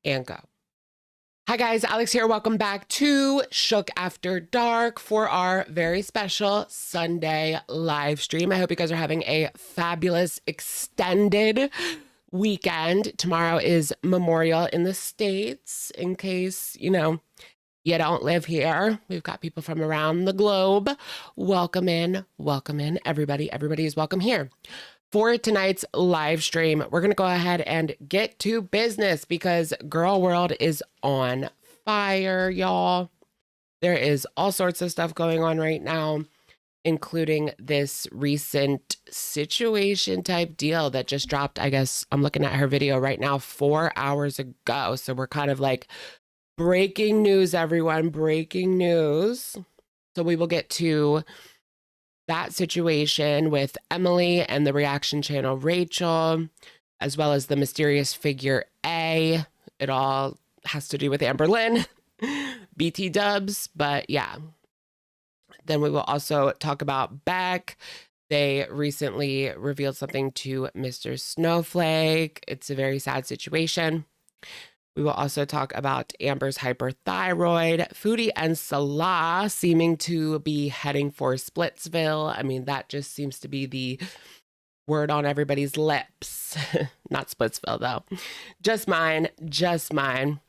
and go. Hi guys, Alex here. Welcome back to Shook After Dark for our very special Sunday live stream. I hope you guys are having a fabulous extended weekend. Tomorrow is Memorial in the States, in case, you don't live here. We've got people from around the globe. Welcome in, everybody. Everybody is welcome here. For tonight's live stream, we're going to go ahead and get to business because Girl World is on fire, y'all. There is all sorts of stuff going on right now, including this recent situation type deal that just dropped. I guess I'm looking at her video right now 4 hours ago. So we're kind of like breaking news, everyone, breaking news. So we will get to that situation with Emily and the reaction channel Rachel, as well as the mysterious figure A. It all has to do with Amberlynn, BT dubs, but yeah. Then we will also talk about Beck. They recently revealed something to Mr. Snowflake. It's a very sad situation. We will also talk about Amber's hyperthyroid, Foodie and Salah seeming to be heading for Splitsville. I mean, that just seems to be the word on everybody's lips. Not Splitsville, though. Just mine.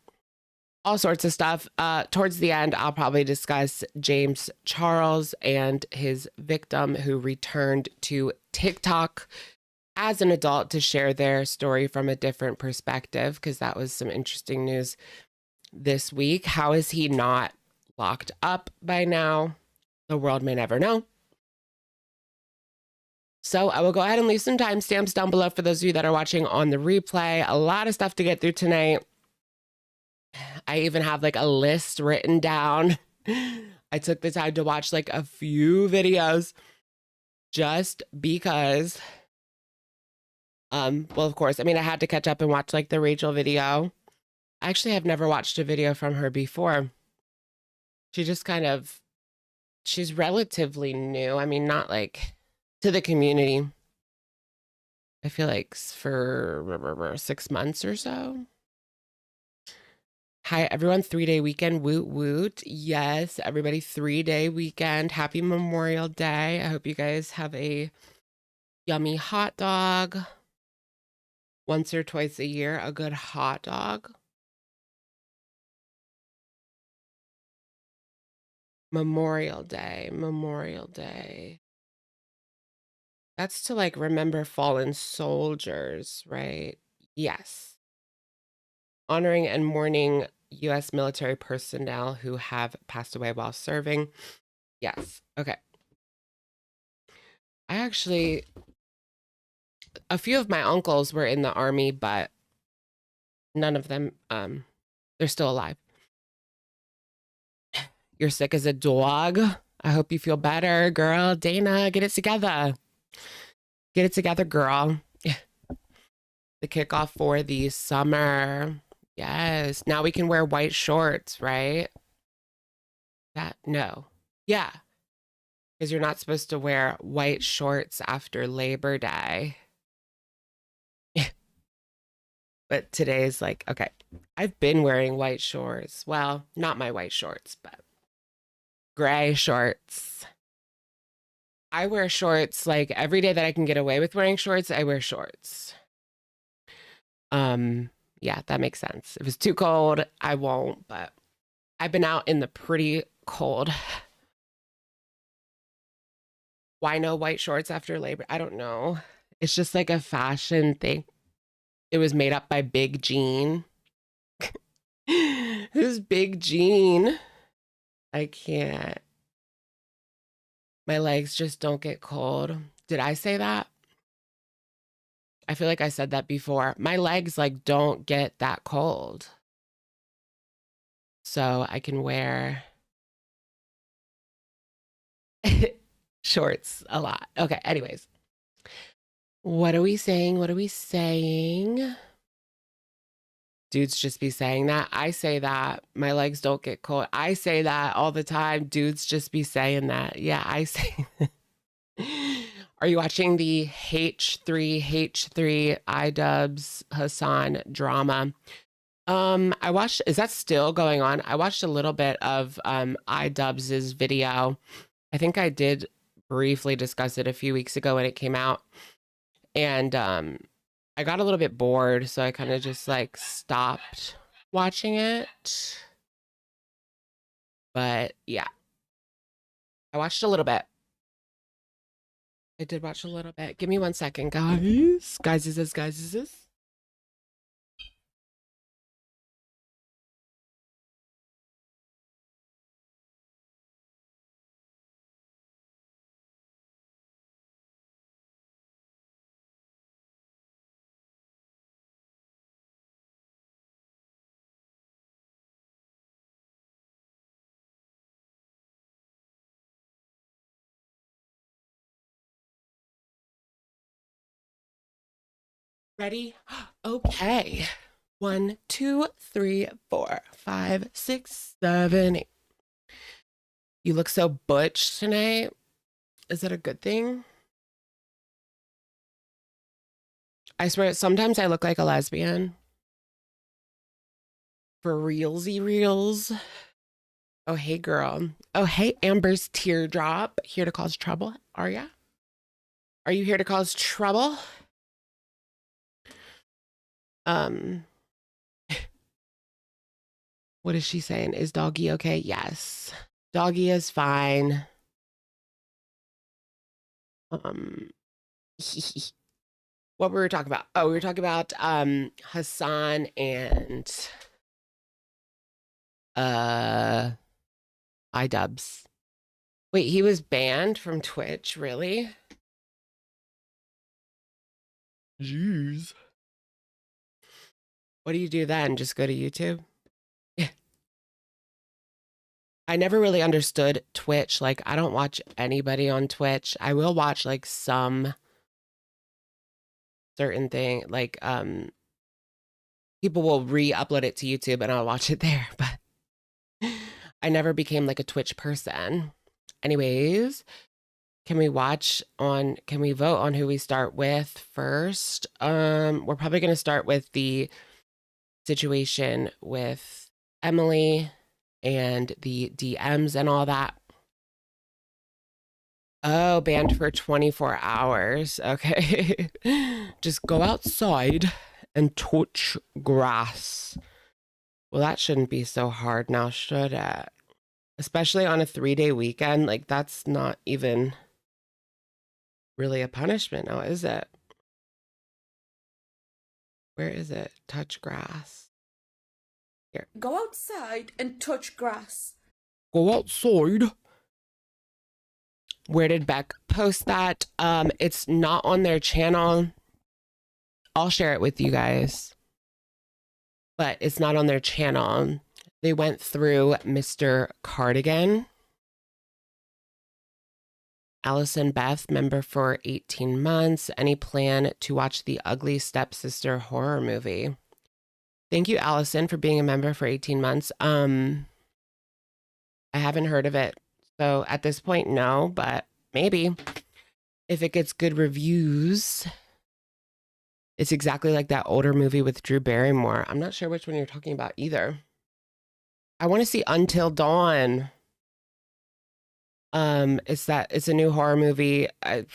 All sorts of stuff. Towards the end, I'll probably discuss James Charles and his victim who returned to TikTok as an adult to share their story from a different perspective, because that was some interesting news this week. How is he not locked up by now? The world may never know. So I will go ahead and leave some timestamps down below for those of you that are watching on the replay. A lot of stuff to get through tonight. I even have like a list written down. I took the time to watch like a few videos just because. Well, of course, I mean, I had to catch up and watch like the Rachel video. I actually have never watched a video from her before. She just she's relatively new. I mean, not like to the community. I feel like for 6 months or so. Hi, everyone. 3-day weekend. Woot woot. Yes, everybody. 3-day weekend. Happy Memorial Day. I hope you guys have a yummy hot dog. Once or twice a year, a good hot dog. Memorial Day. That's to like remember fallen soldiers, right? Yes. Honoring and mourning U.S. military personnel who have passed away while serving. Yes. Okay. A few of my uncles were in the army, but none of them, they're still alive. You're sick as a dog. I hope you feel better, girl. Dana, get it together. Get it together, girl. The kickoff for the summer. Yes. Now we can wear white shorts, right? No. Yeah. Because you're not supposed to wear white shorts after Labor Day. But today's like, okay, I've been wearing white shorts. Well, not my white shorts, but gray shorts. I wear shorts like every day that I can get away with wearing shorts, I wear shorts. Yeah, that makes sense. If it's too cold, I won't, but I've been out in the pretty cold. Why no white shorts after Labor? I don't know. It's just like a fashion thing. It was made up by Big Jean. Who's Big Jean? I can't. My legs just don't get cold. Did I say that? I feel like I said that before. My legs like don't get that cold. So I can wear shorts a lot. Okay, anyways. What are we saying? Dudes just be saying that. I say that. My legs don't get cold. I say that all the time. Dudes just be saying that. Yeah, I say that. Are you watching the H3 iDubbbz Hassan drama? I watched, is that still going on? I watched a little bit of iDubbbz's video. I think I did briefly discuss it a few weeks ago when it came out. And I got a little bit bored, so I kind of just like stopped watching it. But yeah, I watched a little bit. I did watch a little bit. Give me 1 second, guys. Guys, is this? Guys, is this? Ready? Okay. 1, 2, 3, 4, 5, 6, 7, 8. You look so butch tonight. Is that a good thing? I swear, sometimes I look like a lesbian. For realsy reals. Oh, hey, girl. Oh, hey, Amber's teardrop. Here to cause trouble, are ya? Are you here to cause trouble? What is she saying? Is doggy okay? Yes. Doggy is fine. What were we talking about? Oh, we were talking about Hassan and iDubbbz. Wait, he was banned from Twitch, really? Jeez. What do you do then? Just go to YouTube? I never really understood Twitch. Like, I don't watch anybody on Twitch. I will watch like some certain thing, like people will re-upload it to YouTube and I'll watch it there, but I never became like a Twitch person. Anyways, can we vote on who we start with first? We're probably going to start with the situation with Emily and the DMs and all that. Oh, banned for 24 hours. Okay. Just go outside and touch grass. Well, that shouldn't be so hard now, should it? Especially on a 3-day weekend. Like, that's not even really a punishment now, is it? Where is it? Touch grass. Here. Go outside and touch grass. Go outside. Where did Beck post that? It's not on their channel. I'll share it with you guys. But it's not on their channel. They went through Mr. Cardigan. Allison Beth, member for 18 months. Any plan to watch the Ugly Stepsister horror movie? Thank you, Allison, for being a member for 18 months. I haven't heard of it. So at this point, no, but maybe if it gets good reviews. It's exactly like that older movie with Drew Barrymore. I'm not sure which one you're talking about either. I want to see Until Dawn. It's a new horror movie. I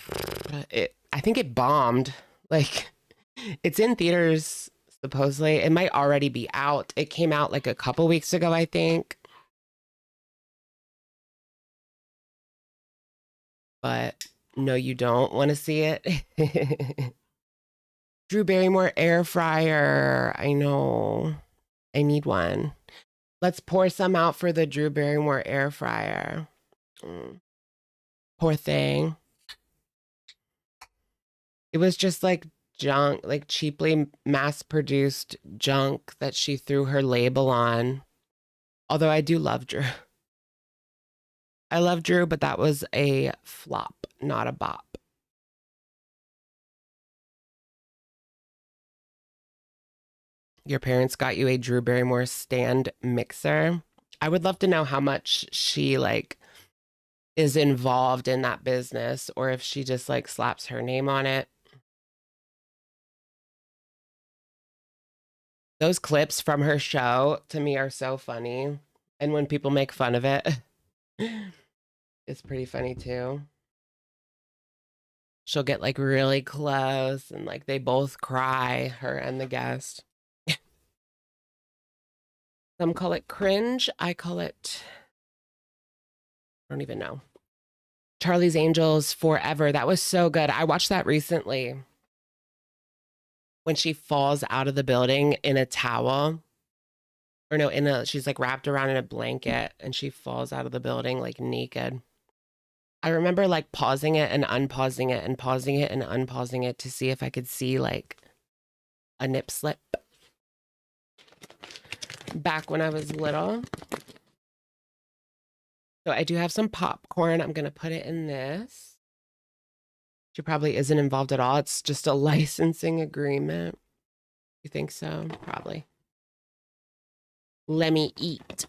think it bombed. Like, it's in theaters supposedly. It might already be out. It came out like a couple weeks ago, I think. But no, you don't want to see it. Drew Barrymore air fryer. I know. I need one. Let's pour some out for the Drew Barrymore air fryer. Poor thing. It was just like junk, like cheaply mass-produced junk that she threw her label on. Although I do love Drew. I love Drew, but that was a flop, not a bop. Your parents got you a Drew Barrymore stand mixer. I would love to know how much she like is involved in that business, or if she just like slaps her name on it. Those clips from her show to me are so funny. And when people make fun of it, it's pretty funny too. She'll get like really close and like they both cry, her and the guest. Some call it cringe. I call it, I don't even know. Charlie's Angels Forever. That was so good. I watched that recently. When she falls out of the building in a towel. Or no, she's like wrapped around in a blanket and she falls out of the building like naked. I remember like pausing it and unpausing it and pausing it and unpausing it to see if I could see like a nip slip. Back when I was little. So I do have some popcorn. I'm going to put it in this. She probably isn't involved at all. It's just a licensing agreement. You think so? Probably. Let me eat.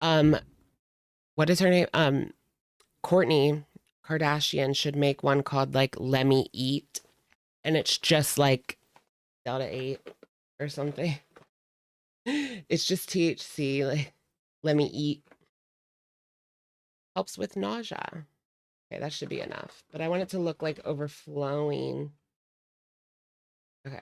What is her name? Kourtney Kardashian should make one called like Let Me Eat. And it's just like Delta 8 or something. It's just THC, like let me eat. Helps with nausea. Okay, that should be enough. But I want it to look like overflowing. Okay.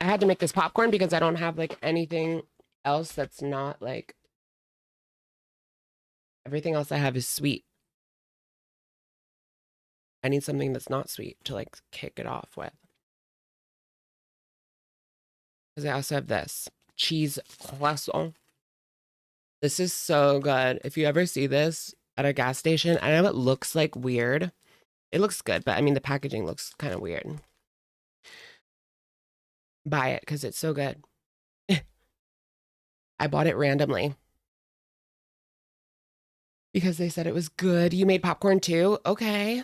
I had to make this popcorn because I don't have like anything else that's not like, everything else I have is sweet. I need something that's not sweet to like kick it off with. Because I also have this cheese croissant. This is so good. If you ever see this at a gas station, I know it looks like weird. It looks good, but I mean, the packaging looks kind of weird. Buy it because it's so good. I bought it randomly because they said it was good. You made popcorn too? Okay.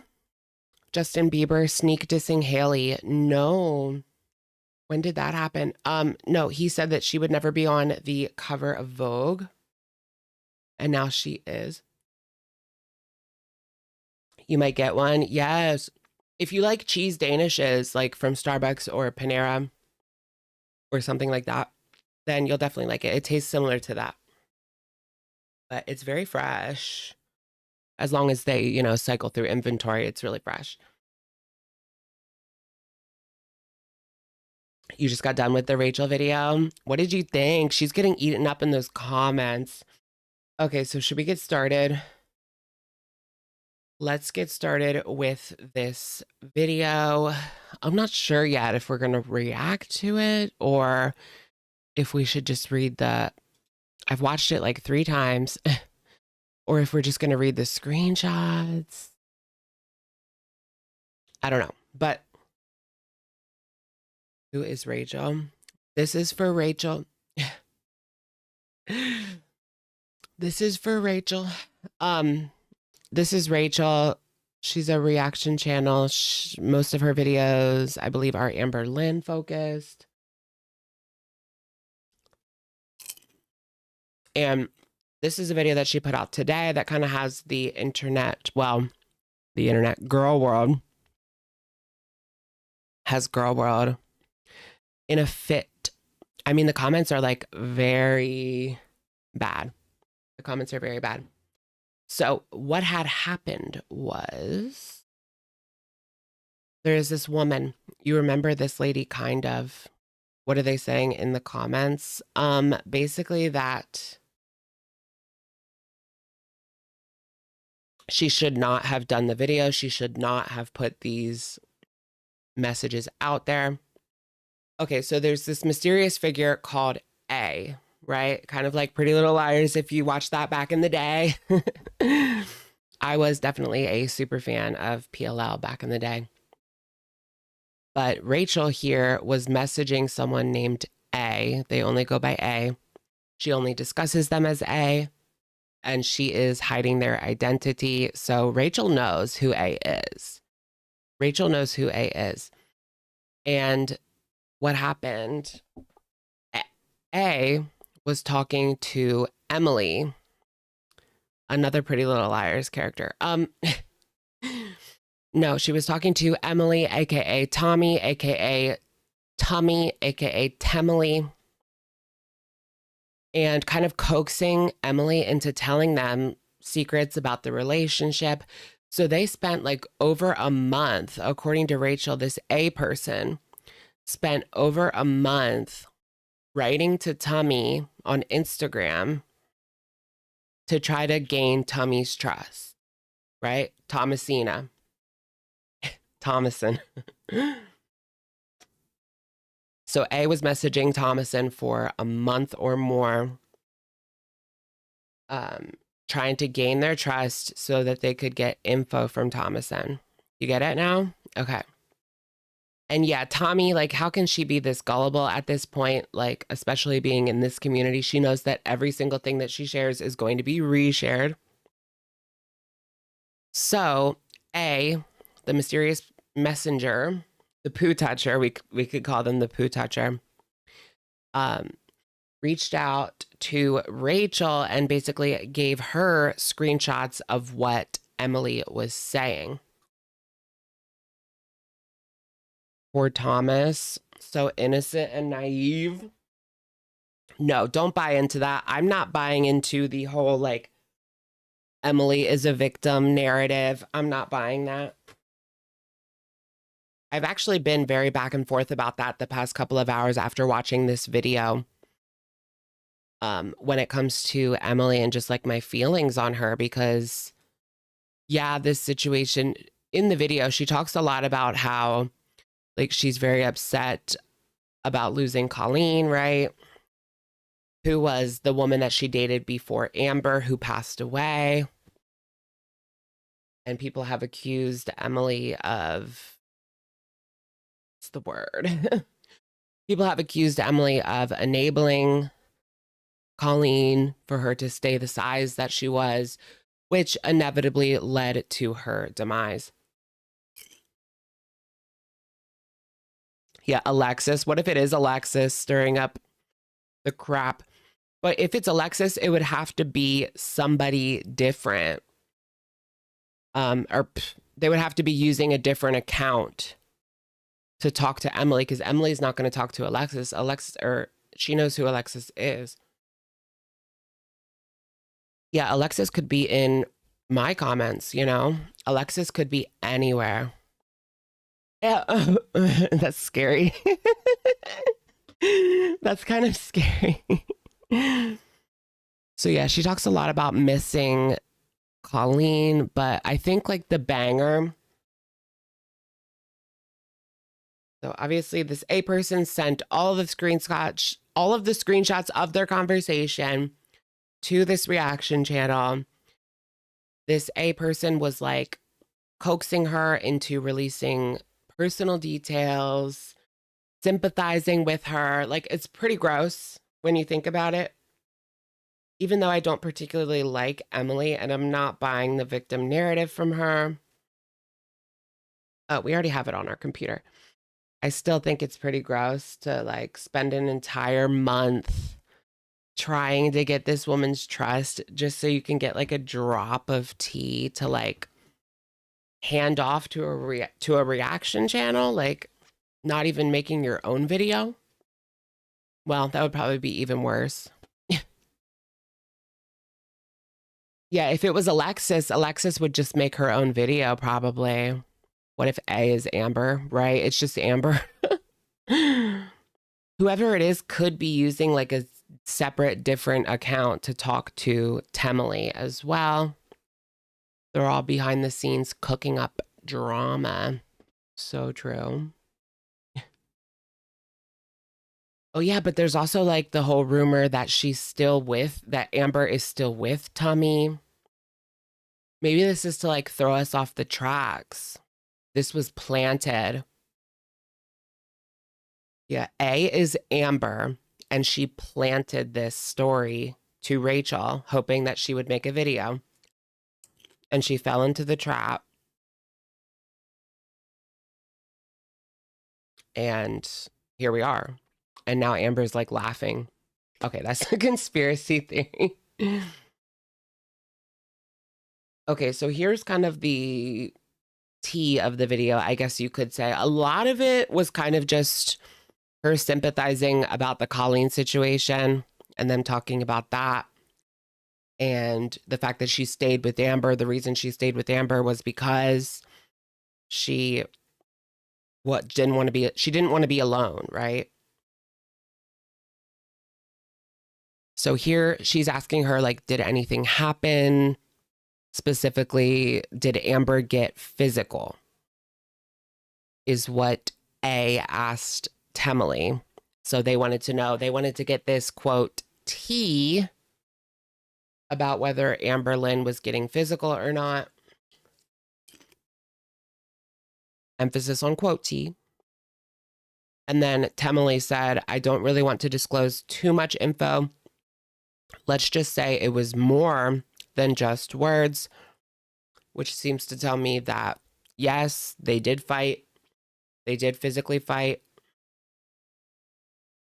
Justin Bieber sneak dissing Haley. No. When did that happen? No, he said that she would never be on the cover of Vogue. And now she is. You might get one. Yes. If you like cheese danishes, like from Starbucks or Panera or something like that, then you'll definitely like it. It tastes similar to that. But it's very fresh. As long as they, you know, cycle through inventory, it's really fresh. You just got done with the Rachel video. What did you think? She's getting eaten up in those comments. Okay, so should we get started? Let's get started with this video. I'm not sure yet if we're going to react to it or if we should just read the... I've watched it like 3 times. Or if we're just going to read the screenshots. I don't know. But who is Rachel? This is for Rachel. This is for Rachel. This is Rachel. She's a reaction channel. Most of her videos, I believe, are Amberlynn focused. And this is a video that she put out today that kind of has the internet, well, the internet girl world, has girl world in a fit. I mean, the comments are like very bad. The comments are very bad. So what had happened was there is this woman. You remember this lady kind of, what are they saying in the comments? Basically that she should not have done the video. She should not have put these messages out there. Okay, so there's this mysterious figure called A, right? Kind of like Pretty Little Liars if you watched that back in the day. I was definitely a super fan of PLL back in the day. But Rachel here was messaging someone named A. They only go by A. She only discusses them as A. And she is hiding their identity. So Rachel knows who A is. Rachel knows who A is. And what happened? A was talking to Emily Another Pretty Little Liars character. No, she was talking to Emily, aka Tommy, aka Tummy, aka Temily, and kind of coaxing Emily into telling them secrets about the relationship. So they spent like over a month, according to Rachel, this A person spent over a month writing to Tummy on Instagram to try to gain Tummy's trust, right? Thomasina. Thomason. So A was messaging Thomason for a month or more, trying to gain their trust so that they could get info from Thomason. You get it now? Okay. And yeah, Tommy, like, how can she be this gullible at this point? Like, especially being in this community, she knows that every single thing that she shares is going to be reshared. So, A, the mysterious messenger, the poo toucher, we could call them the poo toucher, reached out to Rachel and basically gave her screenshots of what Emily was saying. Poor Thomas, so innocent and naive. No, don't buy into that. I'm not buying into the whole like Emily is a victim narrative. I'm not buying that. I've actually been very back and forth about that the past couple of hours after watching this video. When it comes to Emily and just like my feelings on her, because yeah, this situation in the video, she talks a lot about how like she's very upset about losing Colleen, right? Who was the woman that she dated before Amber, who passed away. And people have accused Emily of, what's the word? People have accused Emily of enabling Colleen for her to stay the size that she was, which inevitably led to her demise. Yeah, Alexis. What if it is Alexis stirring up the crap? But if it's Alexis, it would have to be somebody different. They would have to be using a different account to talk to Emily, because Emily's not going to talk to Alexis. Or she knows who Alexis is. Yeah, Alexis could be in my comments, you know? Alexis could be anywhere. Yeah, that's scary. That's kind of scary. So yeah, she talks a lot about missing Colleen, but I think like the banger. So obviously this A person sent all of the screenshots of their conversation to this reaction channel. This A person was like coaxing her into releasing personal details, sympathizing with her. Like, it's pretty gross when you think about it. Even though I don't particularly like Emily and I'm not buying the victim narrative from her. Oh, we already have it on our computer. I still think it's pretty gross to like spend an entire month trying to get this woman's trust just so you can get like a drop of tea to like hand off to a reaction channel, like not even making your own video. Well, that would probably be even worse. Yeah, if it was Alexis would just make her own video probably. What if A is Amber, right? It's just Amber. Whoever it is could be using like a separate different account to talk to Temily as well. They're all behind the scenes cooking up drama. So true. Oh yeah, but there's also like the whole rumor that that Amber is still with Tommy. Maybe this is to like throw us off the tracks. This was planted. Yeah, A is Amber, and she planted this story to Rachel, hoping that she would make a video. And she fell into the trap. And here we are. And now Amber's like laughing. Okay, that's a conspiracy theory. Okay, so here's kind of the tea of the video, I guess you could say. A lot of it was kind of just her sympathizing about the Colleen situation and them talking about that. And the fact that she stayed with Amber, the reason she stayed with Amber was because she didn't want to be alone, right? So here she's asking her, like, did anything happen? Specifically, did Amber get physical? Is what A asked Temily. So they wanted to know, they wanted to get this quote tea about whether Amberlynn was getting physical or not. Emphasis on quote tea. And then Temily said, I don't really want to disclose too much info. Let's just say it was more than just words, which seems to tell me that, yes, they did fight. They did physically fight.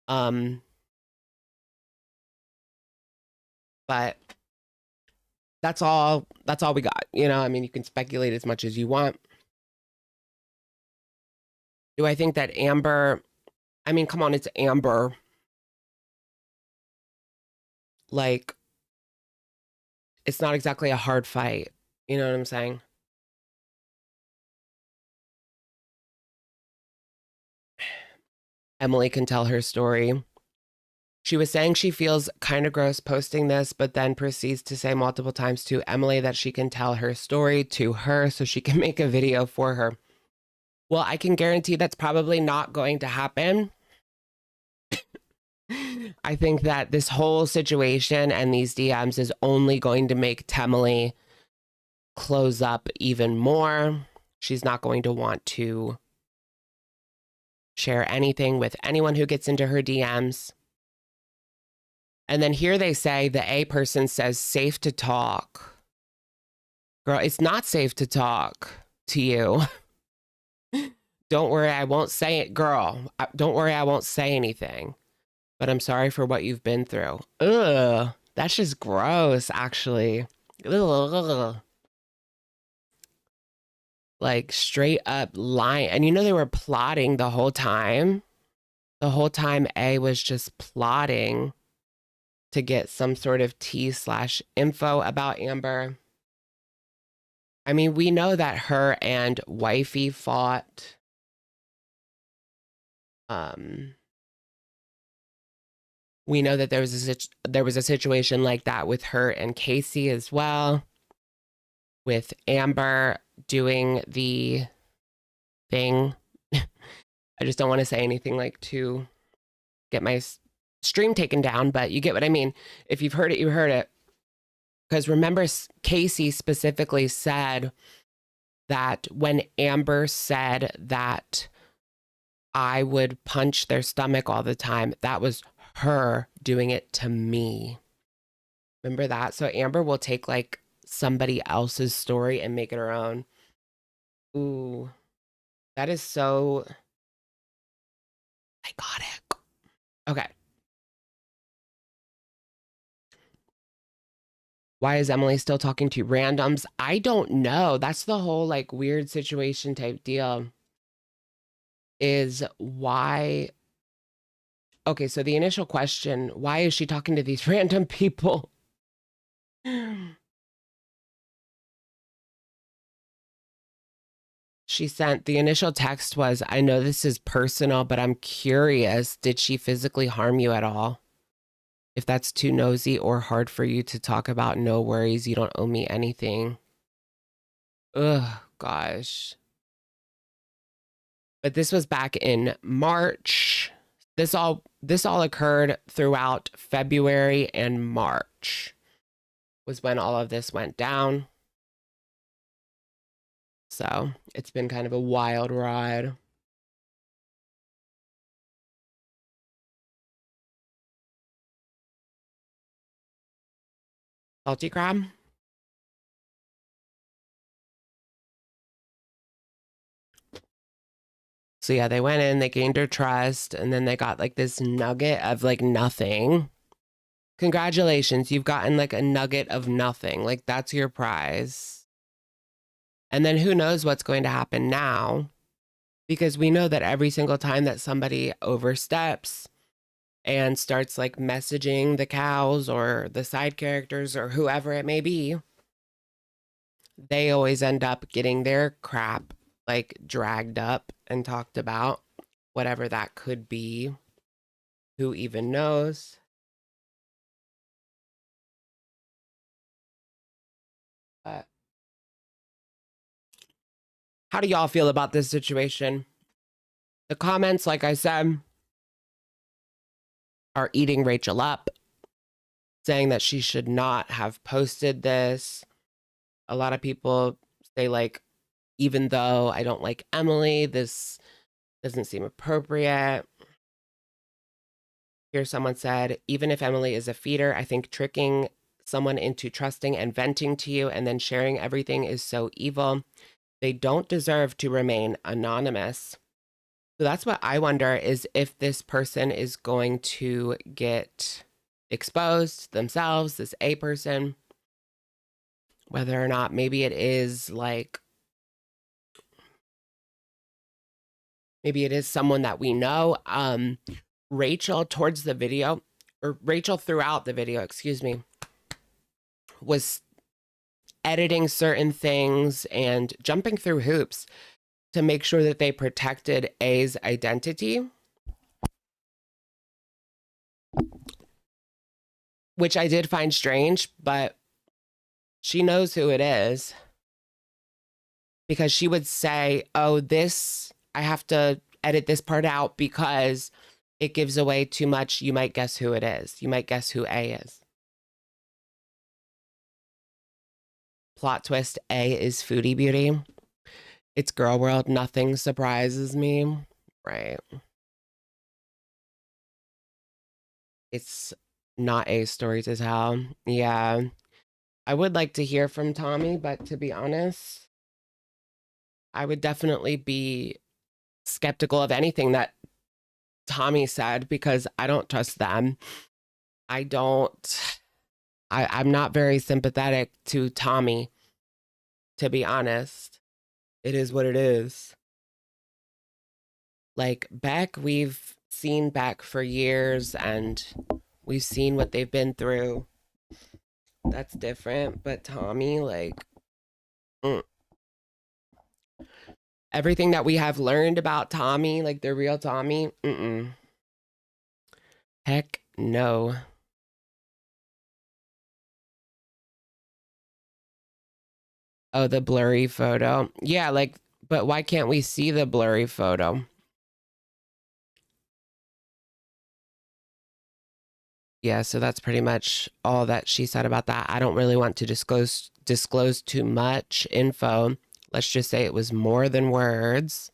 But that's all we got. You know, I mean, you can speculate as much as you want. Do I think that Amber, I mean, come on, it's Amber. Like, it's not exactly a hard fight. You know what I'm saying? Emily can tell her story. She was saying she feels kind of gross posting this, but then proceeds to say multiple times to Emily that she can tell her story to her so she can make a video for her. Well, I can guarantee that's probably not going to happen. I think that this whole situation and these DMs is only going to make Temily close up even more. She's not going to want to share anything with anyone who gets into her DMs. And then here they say the A person says safe to talk. Girl, it's not safe to talk to you. Don't worry, I won't say it, girl. Don't worry, I won't say anything. But I'm sorry for what you've been through. Ugh, that's just gross, actually. Ugh. Like, straight up lying. And you know they were plotting the whole time. The whole time A was just plotting to get some sort of tea/info about Amber. I mean, we know that her and Wifey fought. We know that there was a situation like that with her and Casey as well, with Amber doing the thing. I just don't want to say anything like to get my stream taken down, but you get what I mean. If you've heard it, you heard it. Because remember, Casey specifically said that when Amber said that I would punch their stomach all the time, that was her doing it to me. Remember that? So Amber will take like somebody else's story and make it her own. Ooh, that is so psychotic. Okay. Why is Emily still talking to randoms? I don't know. That's the whole like weird situation type deal. Is why... Okay, so the initial question, why is she talking to these random people? She sent, the initial text was, I know this is personal, but I'm curious, did she physically harm you at all? If that's too nosy or hard for you to talk about, no worries, you don't owe me anything. Ugh, gosh. But this was back in March. This all occurred throughout February and March was when all of this went down. So it's been kind of a wild ride. Salty crab? So yeah, they went in, they gained her trust, and then they got like this nugget of like nothing. Congratulations, you've gotten like a nugget of nothing. Like that's your prize. And then who knows what's going to happen now, because we know that every single time that somebody oversteps and starts like messaging the cows or the side characters or whoever it may be, they always end up getting their crap like dragged up and talked about, whatever that could be. Who even knows? But how do y'all feel about this situation? The comments, like I said, are eating Rachel up, saying that she should not have posted this. A lot of people say, like, even though I don't like Emily, this doesn't seem appropriate. Here, someone said, even if Emily is a feeder, I think tricking someone into trusting and venting to you and then sharing everything is so evil. They don't deserve to remain anonymous. So that's what I wonder, is if this person is going to get exposed themselves, this A person, whether or not maybe it is like, maybe it is someone that we know. Rachel towards the video, or Rachel throughout the video, excuse me, was editing certain things and jumping through hoops to make sure that they protected A's identity, which I did find strange, but she knows who it is, because she would say, oh, this, I have to edit this part out because it gives away too much. You might guess who it is. You might guess who A is. Plot twist, A is Foodie Beauty. It's girl world. Nothing surprises me. Right. It's not A's story to tell. Yeah. I would like to hear from Tommy, but to be honest, I would definitely be skeptical of anything that Tommy said, because I don't trust them. I'm not very sympathetic to Tommy, to be honest. It is what it is. Like Beck, we've seen Beck for years and we've seen what they've been through. That's different. But Tommy, like, everything that we have learned about Tommy, like the real Tommy, heck no. Oh, the blurry photo. Yeah, like, but why can't we see the blurry photo? Yeah, so that's pretty much all that she said about that. I don't really want to disclose too much info. Let's just say it was more than words.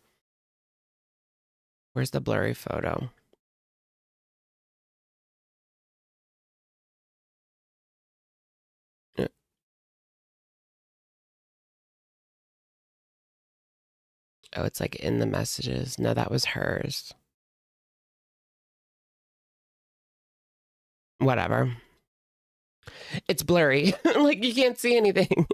Where's the blurry photo? Oh, it's like in the messages. No, that was hers. Whatever. It's blurry. Like you can't see anything.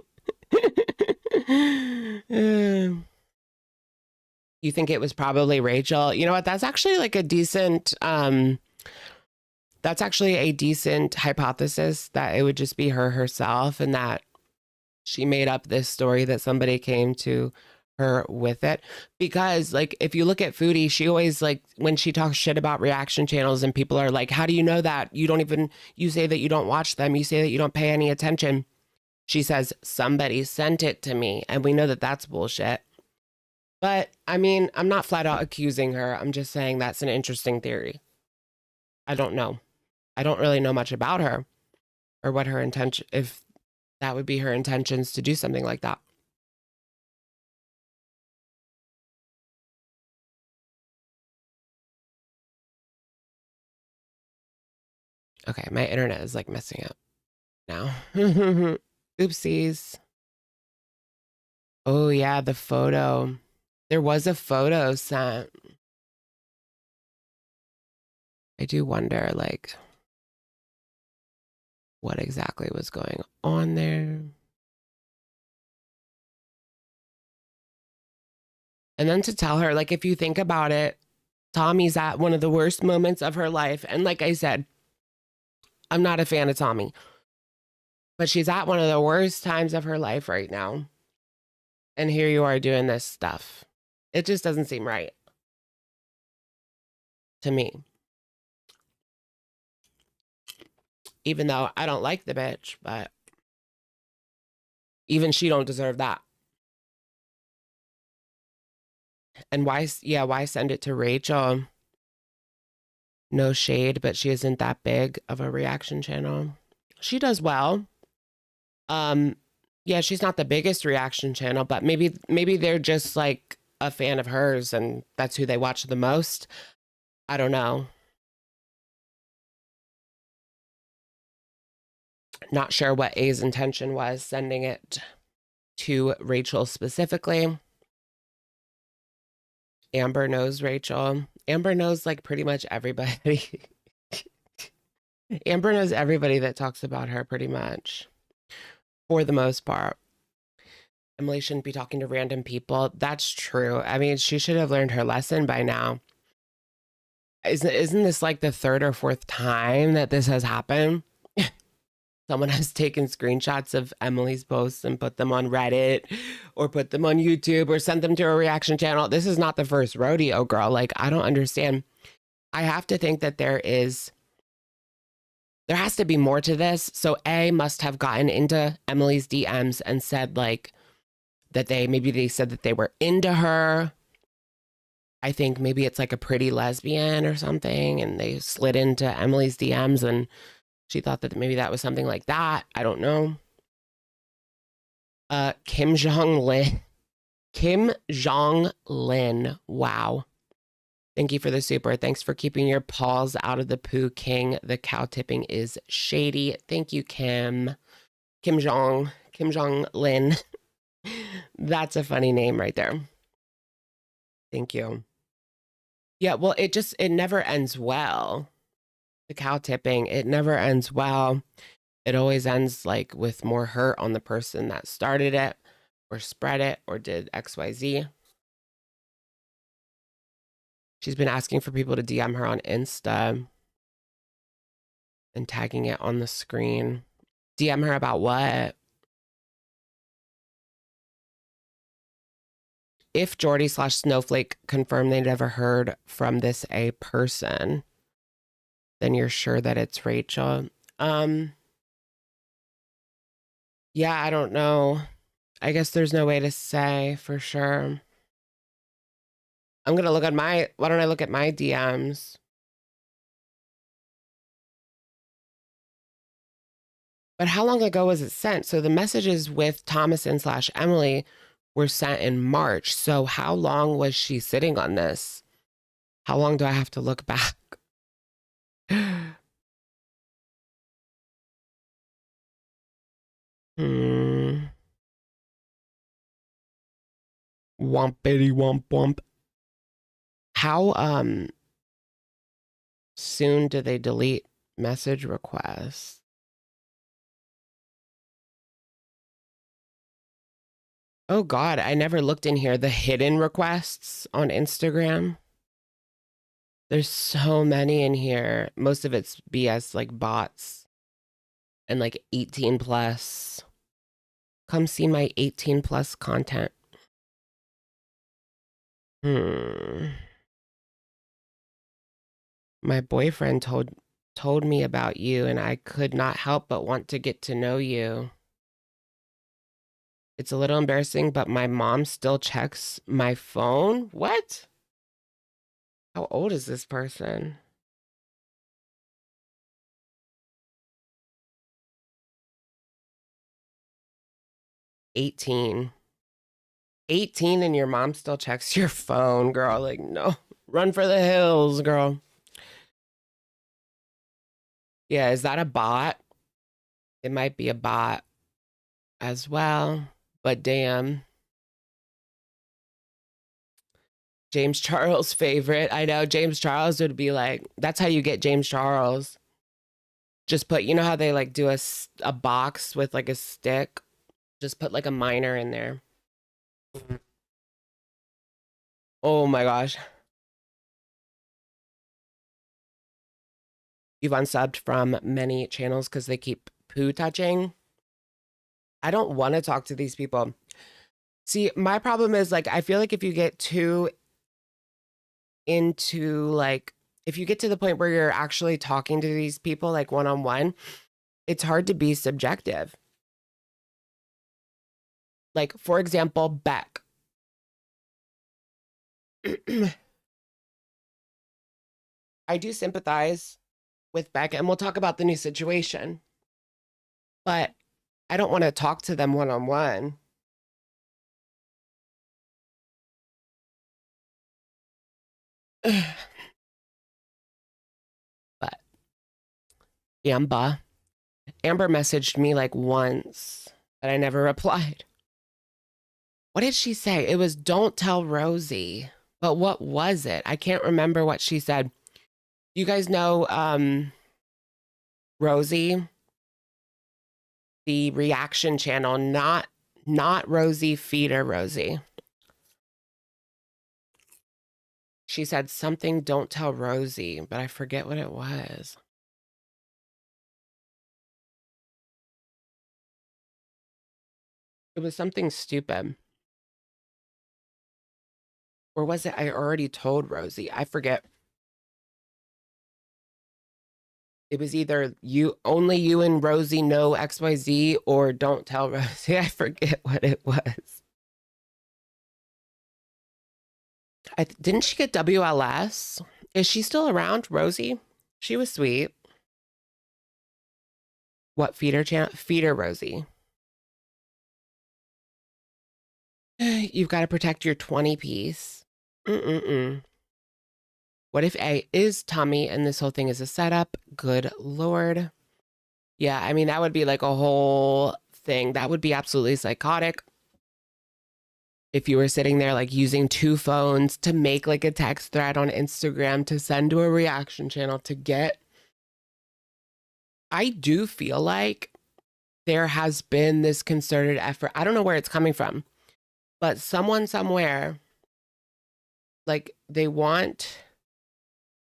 You think it was probably Rachel? You know what? That's actually like a decent that's actually a decent hypothesis, that it would just be her herself and that she made up this story, that somebody came to her with it. Because like if you look at Foodie, she always, like, when she talks shit about reaction channels and people are like, how do you know that? You say that you don't watch them, you say that you don't pay any attention. She says somebody sent it to me, and we know that that's bullshit. But I mean, I'm not flat out accusing her, I'm just saying that's an interesting theory. I don't know. I don't really know much about her or what her intention, if that would be her intentions to do something like that. Okay, my internet is like messing up now. Oopsies. Oh yeah, the photo. There was a photo sent. I do wonder, like, what exactly was going on there. And then to tell her, like, if you think about it, Tommy's at one of the worst moments of her life. And like I said, I'm not a fan of Tommy, but she's at one of the worst times of her life right now. And here you are doing this stuff. It just doesn't seem right to me. Even though I don't like the bitch, but even she don't deserve that. And why send it to Rachel? No shade, but she isn't that big of a reaction channel. She does well. Yeah, she's not the biggest reaction channel, but maybe they're just like a fan of hers and that's who they watch the most. I don't know. Not sure what A's intention was sending it to Rachel specifically. Amber knows Rachel. Amber knows like pretty much everybody. Amber knows everybody that talks about her pretty much, for the most part. Emily shouldn't be talking to random people. That's true. I mean, she should have learned her lesson by now. Isn't this like the third or fourth time that this has happened? Someone has taken screenshots of Emily's posts and put them on Reddit or put them on YouTube or sent them to a reaction channel. This is not the first rodeo, girl. Like, I don't understand. I have to think that there has to be more to this. So A must have gotten into Emily's DMs and said like that maybe they said that they were into her. I think maybe it's like a pretty lesbian or something. And they slid into Emily's DMs and she thought that maybe that was something like that. I don't know. Kim Jong-lin. Wow. Thank you for the super. Thanks for keeping your paws out of the poo king. The cow tipping is shady. Thank you, Kim. Kim Jong-lin. That's a funny name right there. Thank you. Yeah, well, it never ends well. The cow tipping, it never ends well. It always ends like with more hurt on the person that started it or spread it or did XYZ. She's been asking for people to DM her on Insta and tagging it on the screen. DM her about what? If Jordy/Snowflake confirmed they never heard from this a person, then you're sure that it's Rachel. Yeah, I don't know. I guess there's no way to say for sure. I'm going to look at why don't I look at my DMs? But how long ago was it sent? So the messages with Thomason/Emily were sent in March. So how long was she sitting on this? How long do I have to look back? Wompity womp womp. How soon do they delete message requests? Oh God, I never looked in here. The hidden requests on Instagram. There's so many in here. Most of it's BS, like bots and like 18 plus. Come see my 18 plus content. My boyfriend told me about you and I could not help but want to get to know you. It's a little embarrassing, but my mom still checks my phone. What? How old is this person? $18 and your mom still checks your phone, girl. Like, no, run for the hills, girl. Yeah, is that a bot? It might be a bot as well, but damn. James Charles favorite. I know James Charles would be like, that's how you get James Charles. Just put, you know how they like do a box with like a stick? Just put like a minor in there. Oh my gosh. You've unsubbed from many channels because they keep poo touching. I don't want to talk to these people. See, my problem is like, I feel like if you get too into like, if you get to the point where you're actually talking to these people like one-on-one, it's hard to be subjective. Like, for example, Beck. I do sympathize with Beck, and we'll talk about the new situation, but I don't want to talk to them one-on-one. But Amber messaged me like once, but I never replied. What did she say? It was don't tell Rosie. But what was it? I can't remember what she said. You guys know Rosie, the reaction channel, not Rosie Feeder Rosie. She said something, don't tell Rosie, but I forget what it was. It was something stupid. Or was it I already told Rosie? I forget. It was either only you and Rosie know XYZ or don't tell Rosie. I forget what it was. Didn't she get WLS? Is she still around, Rosie? She was sweet. What feeder channel? Feeder Rosie. You've got to protect your 20 piece. What if A is Tommy and this whole thing is a setup? Good Lord. Yeah, I mean, that would be like a whole thing. That would be absolutely psychotic. If you were sitting there like using 2 phones to make like a text thread on Instagram to send to a reaction channel to get. I do feel like there has been this concerted effort. I don't know where it's coming from, but someone somewhere, like they want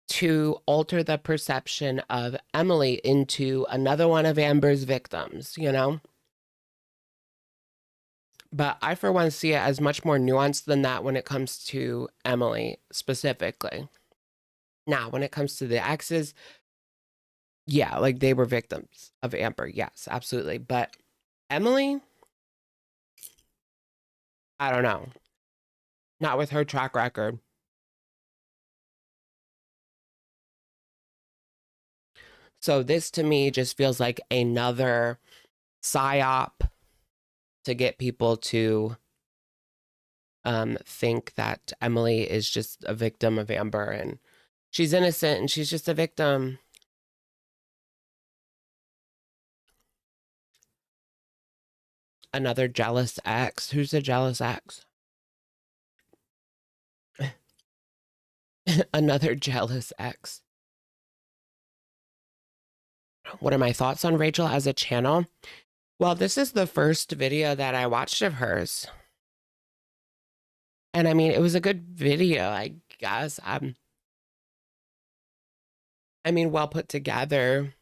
to alter the perception of Emily into another one of Amber's victims, you know? But I, for one, see it as much more nuanced than that when it comes to Emily specifically. Now, when it comes to the exes, yeah, like they were victims of Amber. Yes, absolutely. But Emily, I don't know. Not with her track record. So this to me just feels like another psyop to get people to think that Emily is just a victim of Amber and she's innocent and she's just a victim. Another jealous ex. Who's a jealous ex? Another jealous ex. What are my thoughts on Rachel as a channel? Well, this is the first video that I watched of hers. And I mean, it was a good video, I guess. I mean, well put together.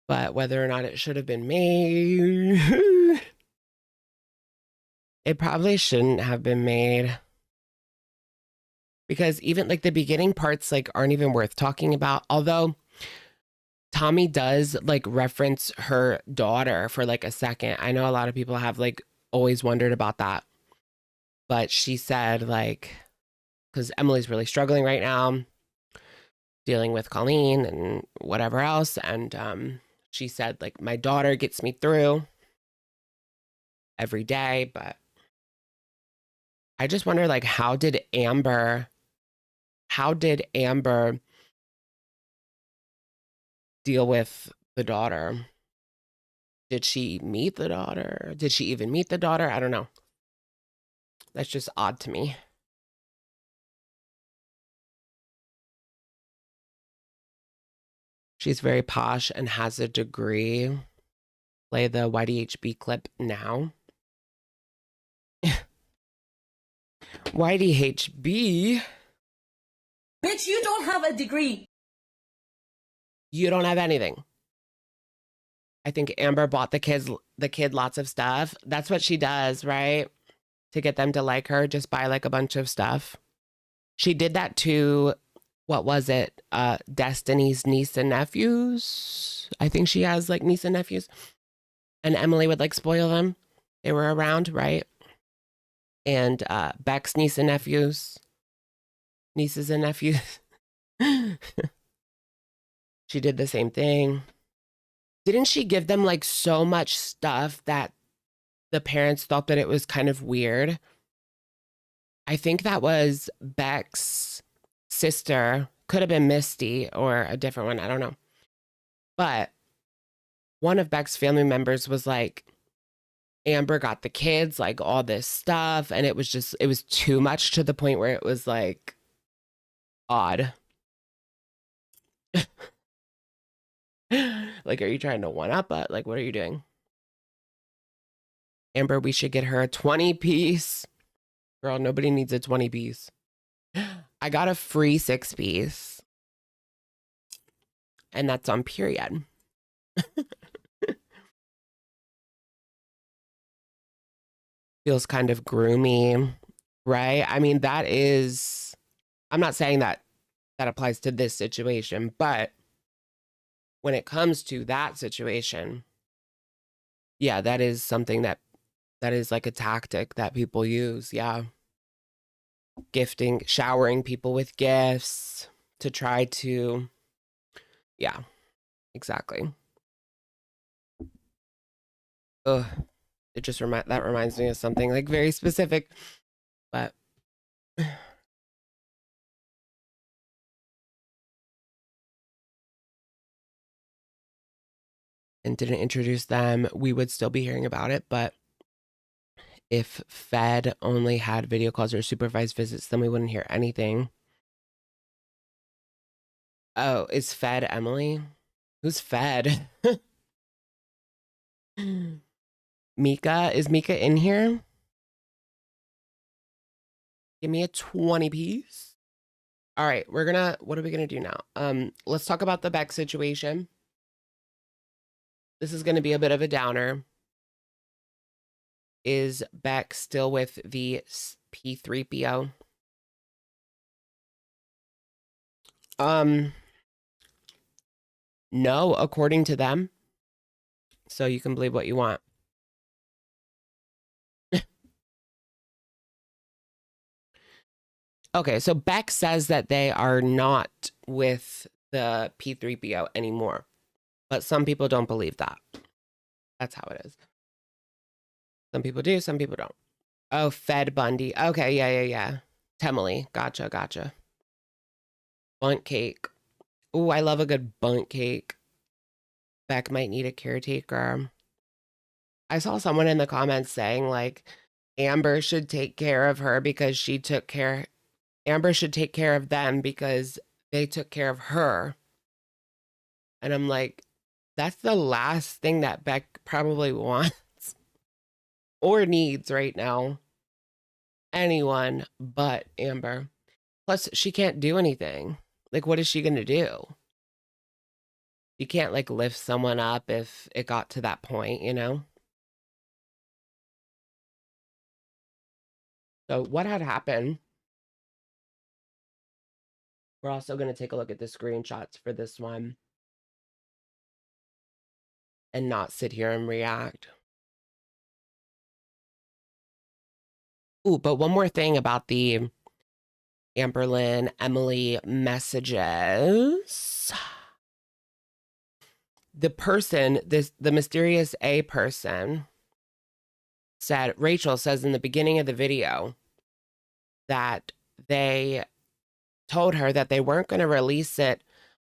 But whether or not it should have been made, it probably shouldn't have been made. Because even like the beginning parts like aren't even worth talking about. Although Tommy does like reference her daughter for like a second. I know a lot of people have like always wondered about that. But she said like, because Emily's really struggling right now, dealing with Colleen and whatever else. And she said like, my daughter gets me through every day. But I just wonder like, how did Amber deal with the daughter? Did she meet the daughter? Did she even meet the daughter? I don't know. That's just odd to me. She's very posh and has a degree. Play the YDHB clip now. YDHB? Bitch, you don't have a degree. You don't have anything. I think Amber bought the kid lots of stuff. That's what she does, right? To get them to like her, just buy like a bunch of stuff. She did that to, what was it? Destiny's niece and nephews. I think she has like niece and nephews. And Emily would like spoil them. They were around, right? And Beck's nieces and nephews. She did the same thing. Didn't she give them like so much stuff that the parents thought that it was kind of weird? I think that was Beck's sister. Could have been Misty or a different one. I don't know. But one of Beck's family members was like, Amber got the kids like all this stuff. And it was too much, to the point where it was like odd. Like, are you trying to one up it? Like, what are you doing? Amber, we should get her a 20-piece. Girl, nobody needs a 20-piece. I got a free 6-piece. And that's on period. Feels kind of groomy, right? I mean, that is, I'm not saying that applies to this situation, but when it comes to that situation, yeah, that is something that is like a tactic that people use. Yeah. Gifting, showering people with gifts to try to, yeah, exactly. Ugh, it just that reminds me of something like very specific, but and didn't introduce them, we would still be hearing about it. But if Fed only had video calls or supervised visits, then we wouldn't hear anything. Oh, is Fed Emily? Who's Fed? Mika? Is Mika in here? Give me a 20-piece. All right, what are we gonna do now? Let's talk about the Beck situation. This is gonna be a bit of a downer. Is Beck still with the P3PO? No, according to them. So you can believe what you want. Okay, so Beck says that they are not with the P3PO anymore. But some people don't believe that. That's how it is. Some people do, some people don't. Oh, Fed Bundy. Okay, yeah. Temily. Gotcha. Bunt cake. Ooh, I love a good bunt cake. Beck might need a caretaker. I saw someone in the comments saying, like, Amber should take care of her because she took care. Amber should take care of them because they took care of her. And I'm like, that's the last thing that Beck probably wants or needs right now. Anyone but Amber. Plus, she can't do anything. Like, what is she going to do? You can't, like, lift someone up if it got to that point, you know? So what had happened? We're also going to take a look at the screenshots for this one and not sit here and react. Ooh, but one more thing about the Amberlynn, Emily messages. The person, the mysterious A person said, Rachel says in the beginning of the video that they told her that they weren't going to release it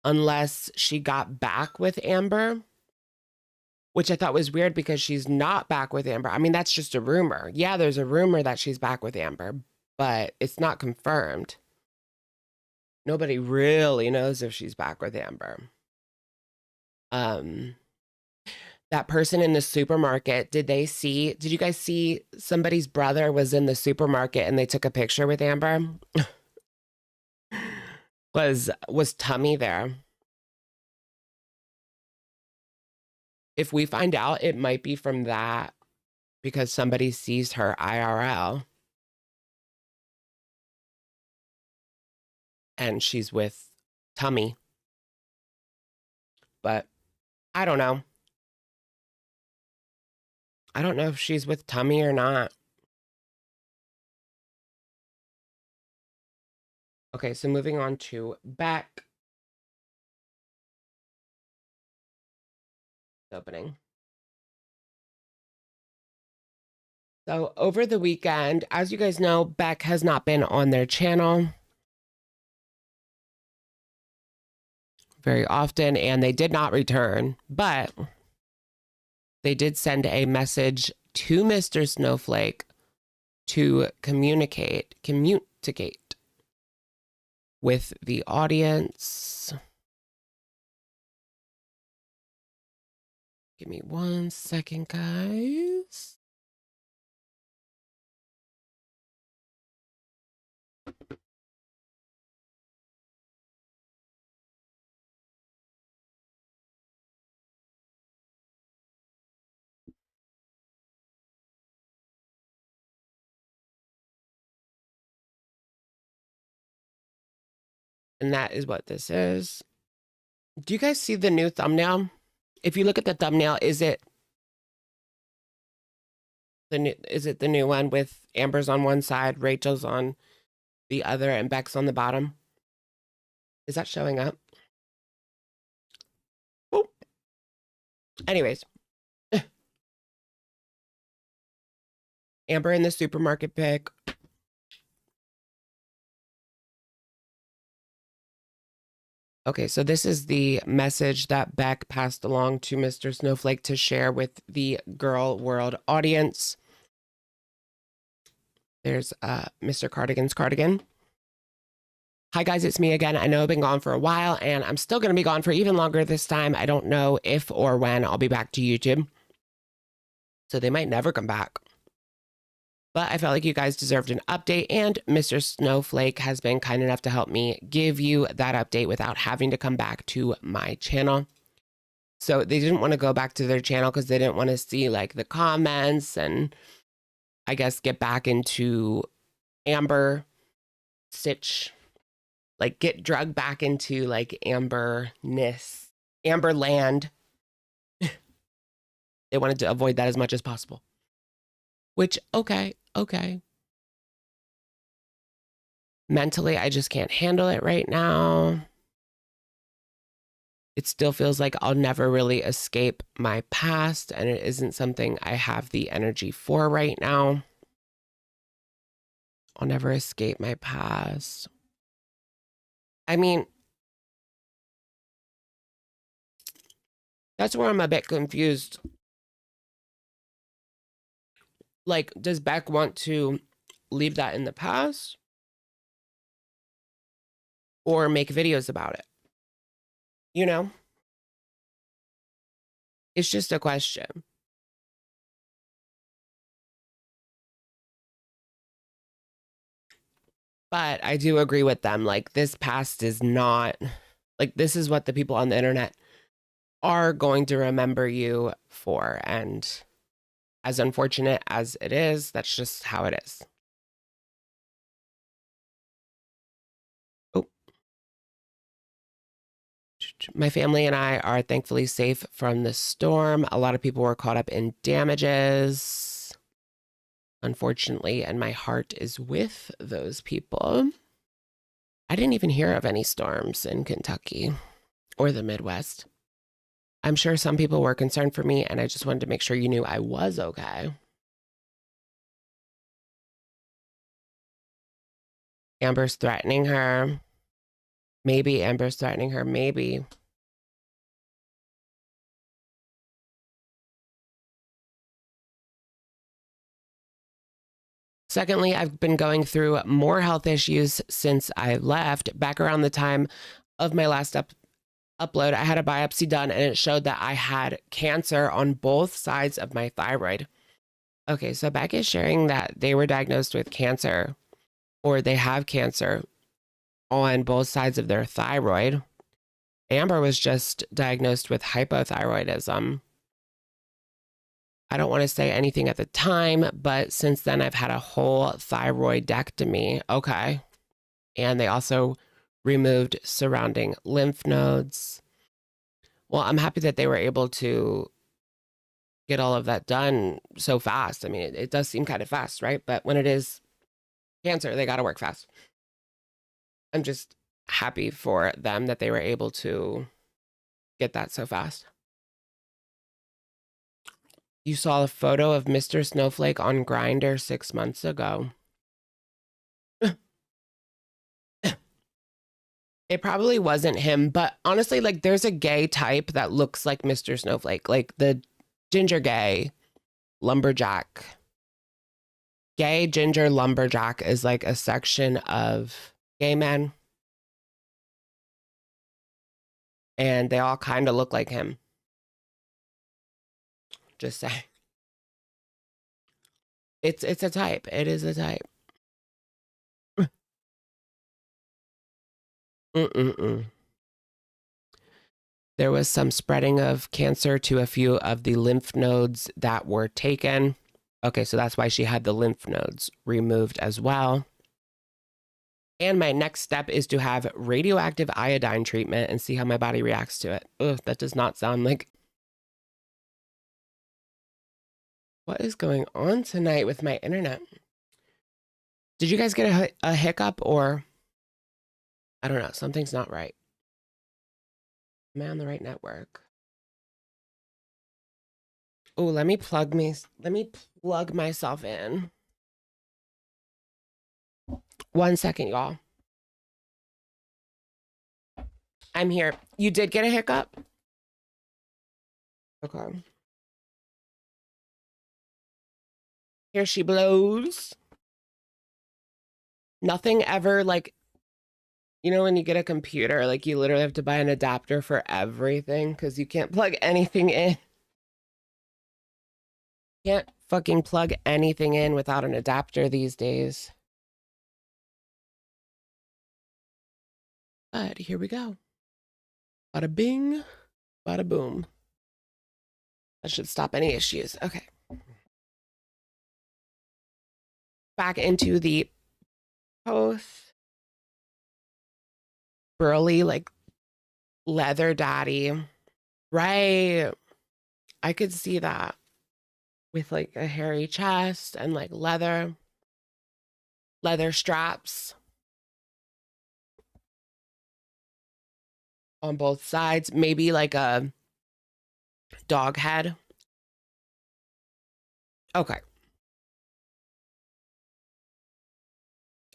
unless she got back with Amber, which I thought was weird because she's not back with Amber. I mean, that's just a rumor. Yeah, there's a rumor that she's back with Amber, but it's not confirmed. Nobody really knows if she's back with Amber. that person in the supermarket, did you guys see somebody's brother was in the supermarket and they took a picture with Amber? Was Tummy there? If we find out, it might be from that because somebody sees her IRL and she's with Tummy. But I don't know. I don't know if she's with Tummy or not. Okay, so moving on to Beck. Opening. So over the weekend, as you guys know, Beck has not been on their channel very often, and they did not return, but they did send a message to Mr. Snowflake to communicate with the audience. Give me 1 second, guys. And that is what this is. Do you guys see the new thumbnail? If you look at the thumbnail, is it the new one with Amber's on one side, Rachel's on the other, and Beck's on the bottom? Is that showing up? Oh. Anyways. Amber in the supermarket pic. Okay, so this is the message that Beck passed along to Mr. Snowflake to share with the Girl World audience. There's Mr. Cardigan's cardigan. Hi guys, it's me again. I know I've been gone for a while and I'm still going to be gone for even longer this time. I don't know if or when I'll be back to YouTube. So they might never come back. But I felt like you guys deserved an update, and Mr. Snowflake has been kind enough to help me give you that update without having to come back to my channel. So they didn't want to go back to their channel because they didn't want to see like the comments and I guess get back into Amber Stitch, like get drugged back into like Amberness, Amberland. They wanted to avoid that as much as possible. Which, okay. Mentally, I just can't handle it right now. It still feels like I'll never really escape my past, and it isn't something I have the energy for right now. I'll never escape my past. I mean, that's where I'm a bit confused. Like, does Beck want to leave that in the past? Or make videos about it? You know? It's just a question. But I do agree with them. Like, this past is not... Like, this is what the people on the internet are going to remember you for. And as unfortunate as it is, that's just how it is. Oh. My family and I are thankfully safe from the storm. A lot of people were caught up in damages, unfortunately, and my heart is with those people. I didn't even hear of any storms in Kentucky or the Midwest. I'm sure some people were concerned for me, and I just wanted to make sure you knew I was okay. Amber's threatening her. Maybe Amber's threatening her. Maybe. Secondly, I've been going through more health issues since I left. Back around the time of my last upload, I had a biopsy done and it showed that I had cancer on both sides of my thyroid. Okay, so Beck is sharing that they were diagnosed with cancer, or they have cancer on both sides of their thyroid. Amber was just diagnosed with hypothyroidism. I don't want to say anything at the time, but since then I've had a whole thyroidectomy. Okay. And they also removed surrounding lymph nodes. Well, I'm happy that they were able to get all of that done so fast. I mean, it does seem kind of fast, right? But when it is cancer, they got to work fast. I'm just happy for them that they were able to get that so fast. You saw a photo of Mr. Snowflake on Grindr 6 months ago. It probably wasn't him, but honestly, like, there's a gay type that looks like Mr. Snowflake, like the ginger gay lumberjack. Gay ginger lumberjack is like a section of gay men. And they all kind of look like him. Just saying. It's a type. It is a type. There was some spreading of cancer to a few of the lymph nodes that were taken. Okay, so that's why she had the lymph nodes removed as well. And my next step is to have radioactive iodine treatment and see how my body reacts to it. Ugh, that does not sound like... What is going on tonight with my internet? Did you guys get a hiccup, or... I don't know, something's not right. Am I on the right network? Oh, let me plug myself in. 1 second, y'all. I'm here. You did get a hiccup? Okay. Here she blows. Nothing ever, like, you know, when you get a computer, like, you literally have to buy an adapter for everything because you can't plug anything in. Can't fucking plug anything in without an adapter these days. But here we go. Bada bing, bada boom. That should stop any issues. Okay. Back into the post. Burly, like, leather daddy. Right. I could see that. With, like, a hairy chest and, like, leather straps on both sides. Maybe like a dog head. Okay.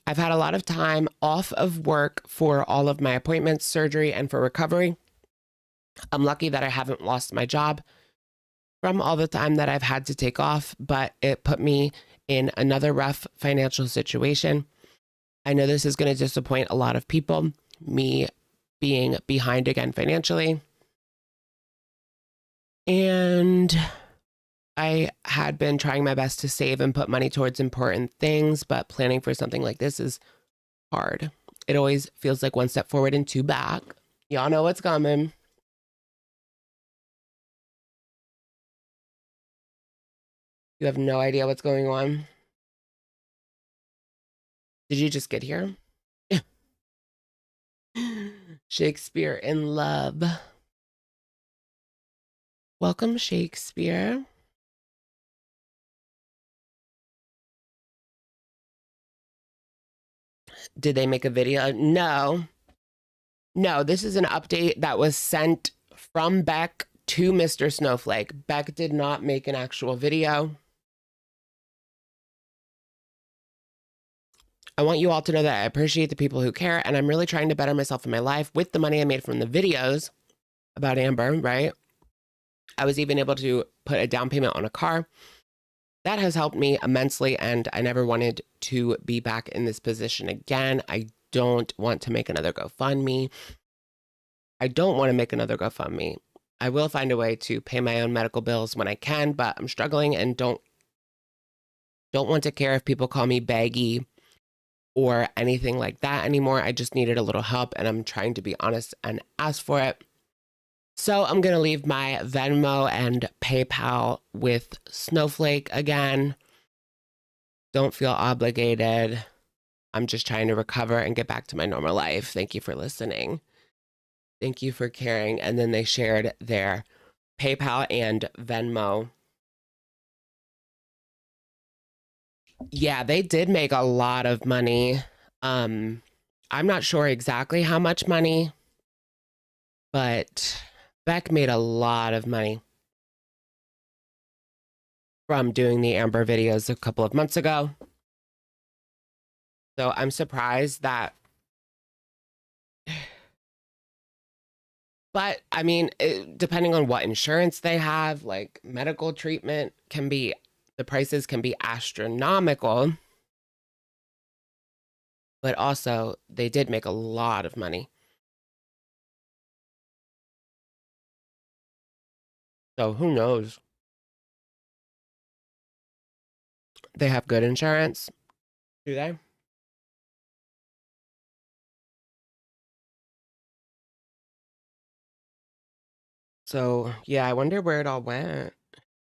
I've had a lot of time off of work for all of my appointments, surgery, and for recovery. I'm lucky that I haven't lost my job from all the time that I've had to take off, but it put me in another rough financial situation. I know this is going to disappoint a lot of people, me being behind again financially. And I had been trying my best to save and put money towards important things, but planning for something like this is hard. It always feels like one step forward and two back. Y'all know what's coming. You have no idea what's going on. Did you just get here? Shakespeare in love. Welcome, Shakespeare. Did they make a video? No. No, this is an update that was sent from Beck to Mr. Snowflake. Beck did not make an actual video. I want you all to know that I appreciate the people who care, and I'm really trying to better myself in my life with the money I made from the videos about Amber, right? I was even able to put a down payment on a car. That has helped me immensely, and I never wanted to be back in this position again. I don't want to make another GoFundMe. I don't want to make another GoFundMe. I will find a way to pay my own medical bills when I can, but I'm struggling and don't want to care if people call me baggy or anything like that anymore. I just needed a little help, and I'm trying to be honest and ask for it. So I'm going to leave my Venmo and PayPal with Snowflake again. Don't feel obligated. I'm just trying to recover and get back to my normal life. Thank you for listening. Thank you for caring. And then they shared their PayPal and Venmo. Yeah, they did make a lot of money. I'm not sure exactly how much money, but Beck made a lot of money from doing the Amber videos a couple of months ago. So I'm surprised that, but I mean, depending on what insurance they have, like medical treatment can be, the prices can be astronomical. But also, they did make a lot of money. So who knows? They have good insurance. Do they? So, yeah, I wonder where it all went.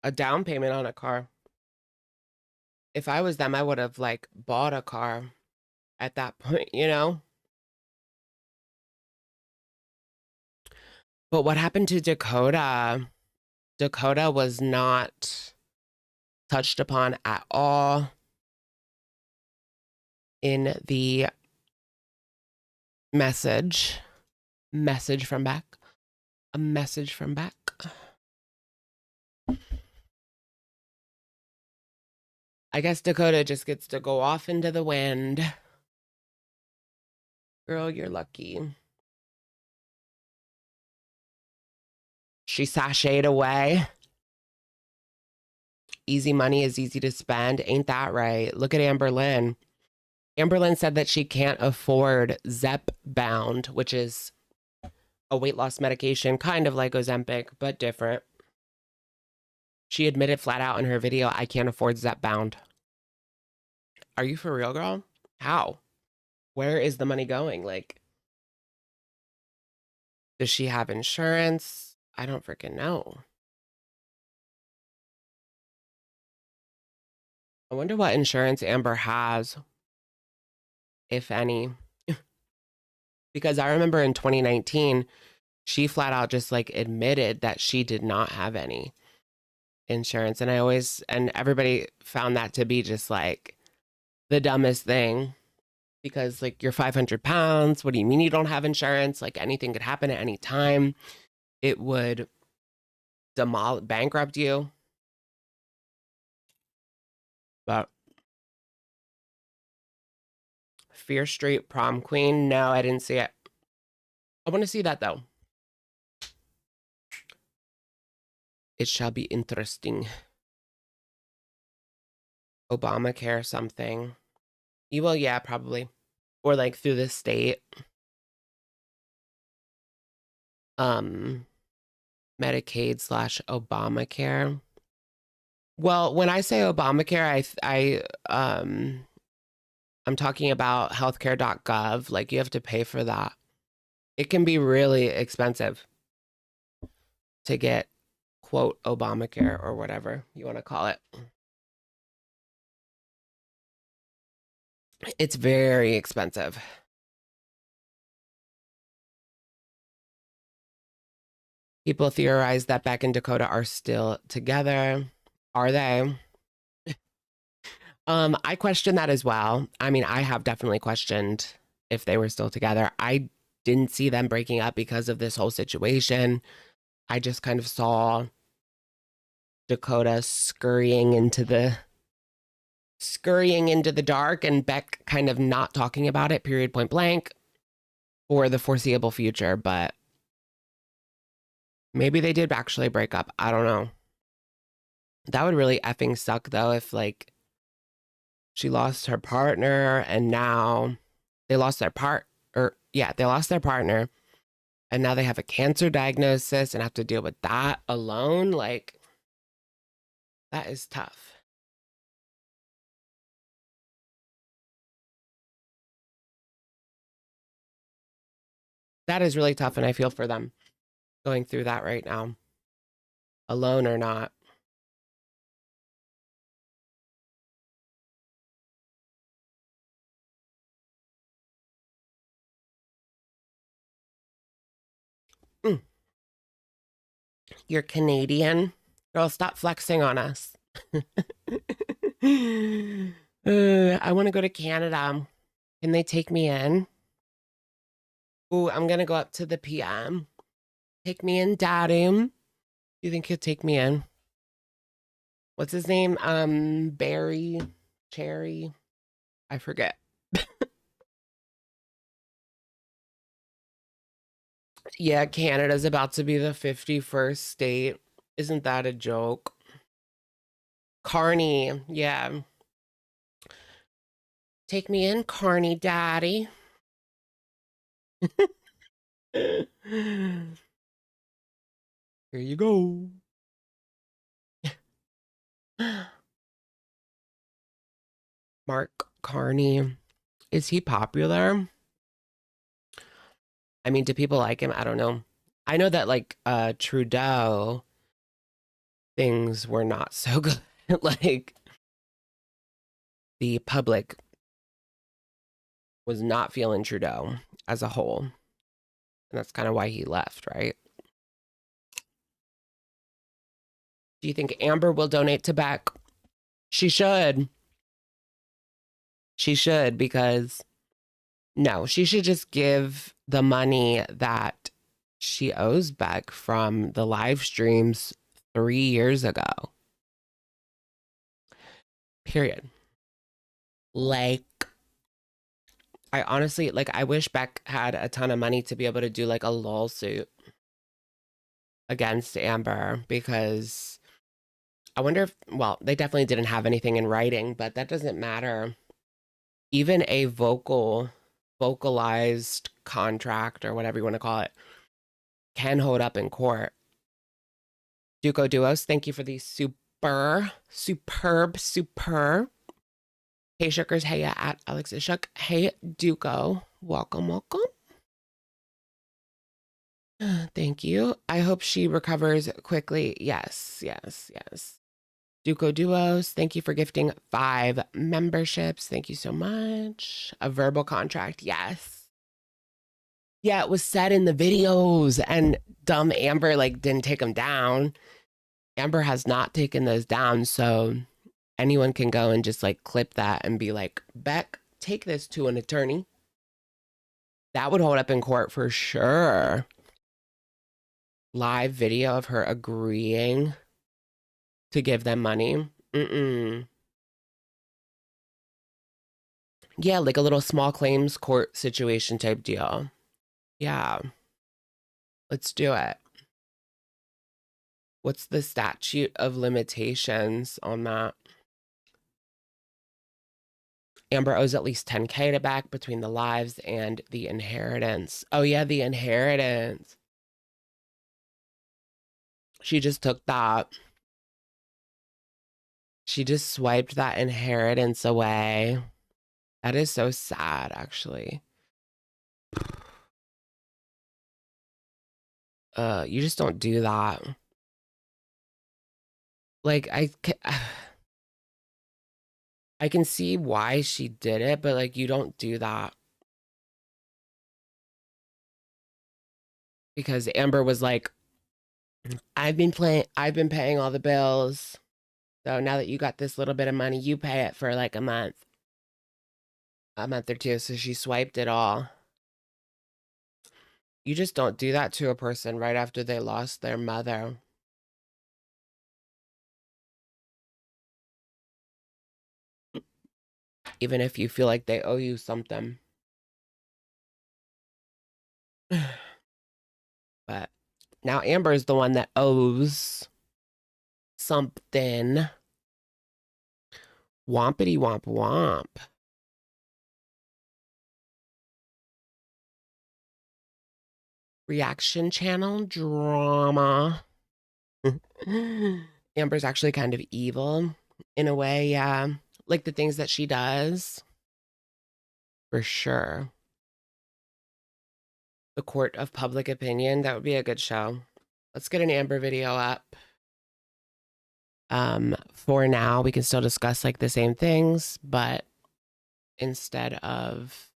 A down payment on a car. If I was them, I would have like bought a car at that point, you know? But what happened to Dakota? Dakota was not touched upon at all in the message. Message from Beck. A message from Beck. I guess Dakota just gets to go off into the wind. Girl, you're lucky. She sashayed away. Easy money is easy to spend. Ain't that right? Look at Amberlynn. Amberlynn said that she can't afford Zepbound, which is a weight loss medication, kind of like Ozempic, but different. She admitted flat out in her video, I can't afford Zepbound. Are you for real, girl? How? Where is the money going? Like, does she have insurance? I don't freaking know. I wonder what insurance Amber has, if any. Because I remember in 2019, she flat out just like admitted that she did not have any insurance. And everybody found that to be just like the dumbest thing, because like you're 500 pounds. What do you mean you don't have insurance? Like anything could happen at any time. It would bankrupt you. But Fear Street Prom Queen, no, I didn't see it. I want to see that though. It shall be interesting. Obamacare something. You will, yeah, probably. Or like through the state. Medicaid / Obamacare. Well, when I say Obamacare, I'm talking about healthcare.gov. Like you have to pay for that. It can be really expensive to get, quote, Obamacare or whatever you want to call it. It's very expensive. People theorize that Beck and Dakota are still together. Are they? I question that as well. I mean, I have definitely questioned if they were still together. I didn't see them breaking up because of this whole situation. I just kind of saw Dakota scurrying into the dark, and Beck kind of not talking about it, period, point blank, for the foreseeable future. But maybe they did actually break up. I don't know. That would really effing suck though, if like she lost her partner and now they lost their partner. And now they have a cancer diagnosis and have to deal with that alone. Like, that is tough. That is really tough, and I feel for them going through that right now, alone or not. Mm. You're Canadian? Girl, stop flexing on us. I want to go to Canada. Can they take me in? Ooh, I'm going to go up to the PM. Take me in, daddy. Do you think he'll take me in? What's his name? Barry, Cherry. I forget. Yeah, Canada's about to be the 51st state. Isn't that a joke? Carney, yeah. Take me in, Carney daddy. Here you go. Mark Carney. Is he popular? I mean, do people like him? I don't know. I know that like Trudeau, things were not so good. Like the public was not feeling Trudeau as a whole. And that's kind of why he left, right? Do you think Amber will donate to Beck? She should. She should, because no, she should just give the money that she owes Beck from the live streams 3 years ago. Period. Like, I honestly, like, I wish Beck had a ton of money to be able to do like a lawsuit against Amber, because I wonder if, well, they definitely didn't have anything in writing, but that doesn't matter. Even a vocalized contract or whatever you want to call it can hold up in court. Duco Duos, thank you for the superb. Hey Shookers, hey at Alex Shook. Hey Duco, welcome. Thank you. I hope she recovers quickly. Yes. Duco Duos, thank you for gifting 5 memberships. Thank you so much. A verbal contract, yes. Yeah, it was said in the videos, and dumb Amber like didn't take them down. Amber has not taken those down, so anyone can go and just like clip that and be like, Beck, take this to an attorney. That would hold up in court for sure. Live video of her agreeing to give them money. Yeah, like a little small claims court situation type deal. Yeah. Let's do it. What's the statute of limitations on that? Amber owes at least 10K to Beck between the lives and the inheritance. Oh yeah, the inheritance. She just took that. She just swiped that inheritance away. That is so sad, actually. You just don't do that. Like, I can see why she did it, but like, you don't do that. Because Amber was like, I've been paying all the bills. So now that you got this little bit of money, you pay it for like a month or two. So she swiped it all. You just don't do that to a person right after they lost their mother. Even if you feel like they owe you something. But now Amber is the one that owes something. Wompity womp womp. reaction channel drama. Amber's actually kind of evil in a way, yeah. Like the things that she does, for sure. The Court of Public Opinion, that would be a good show. Let's get an Amber video up. For now, we can still discuss like the same things, but instead of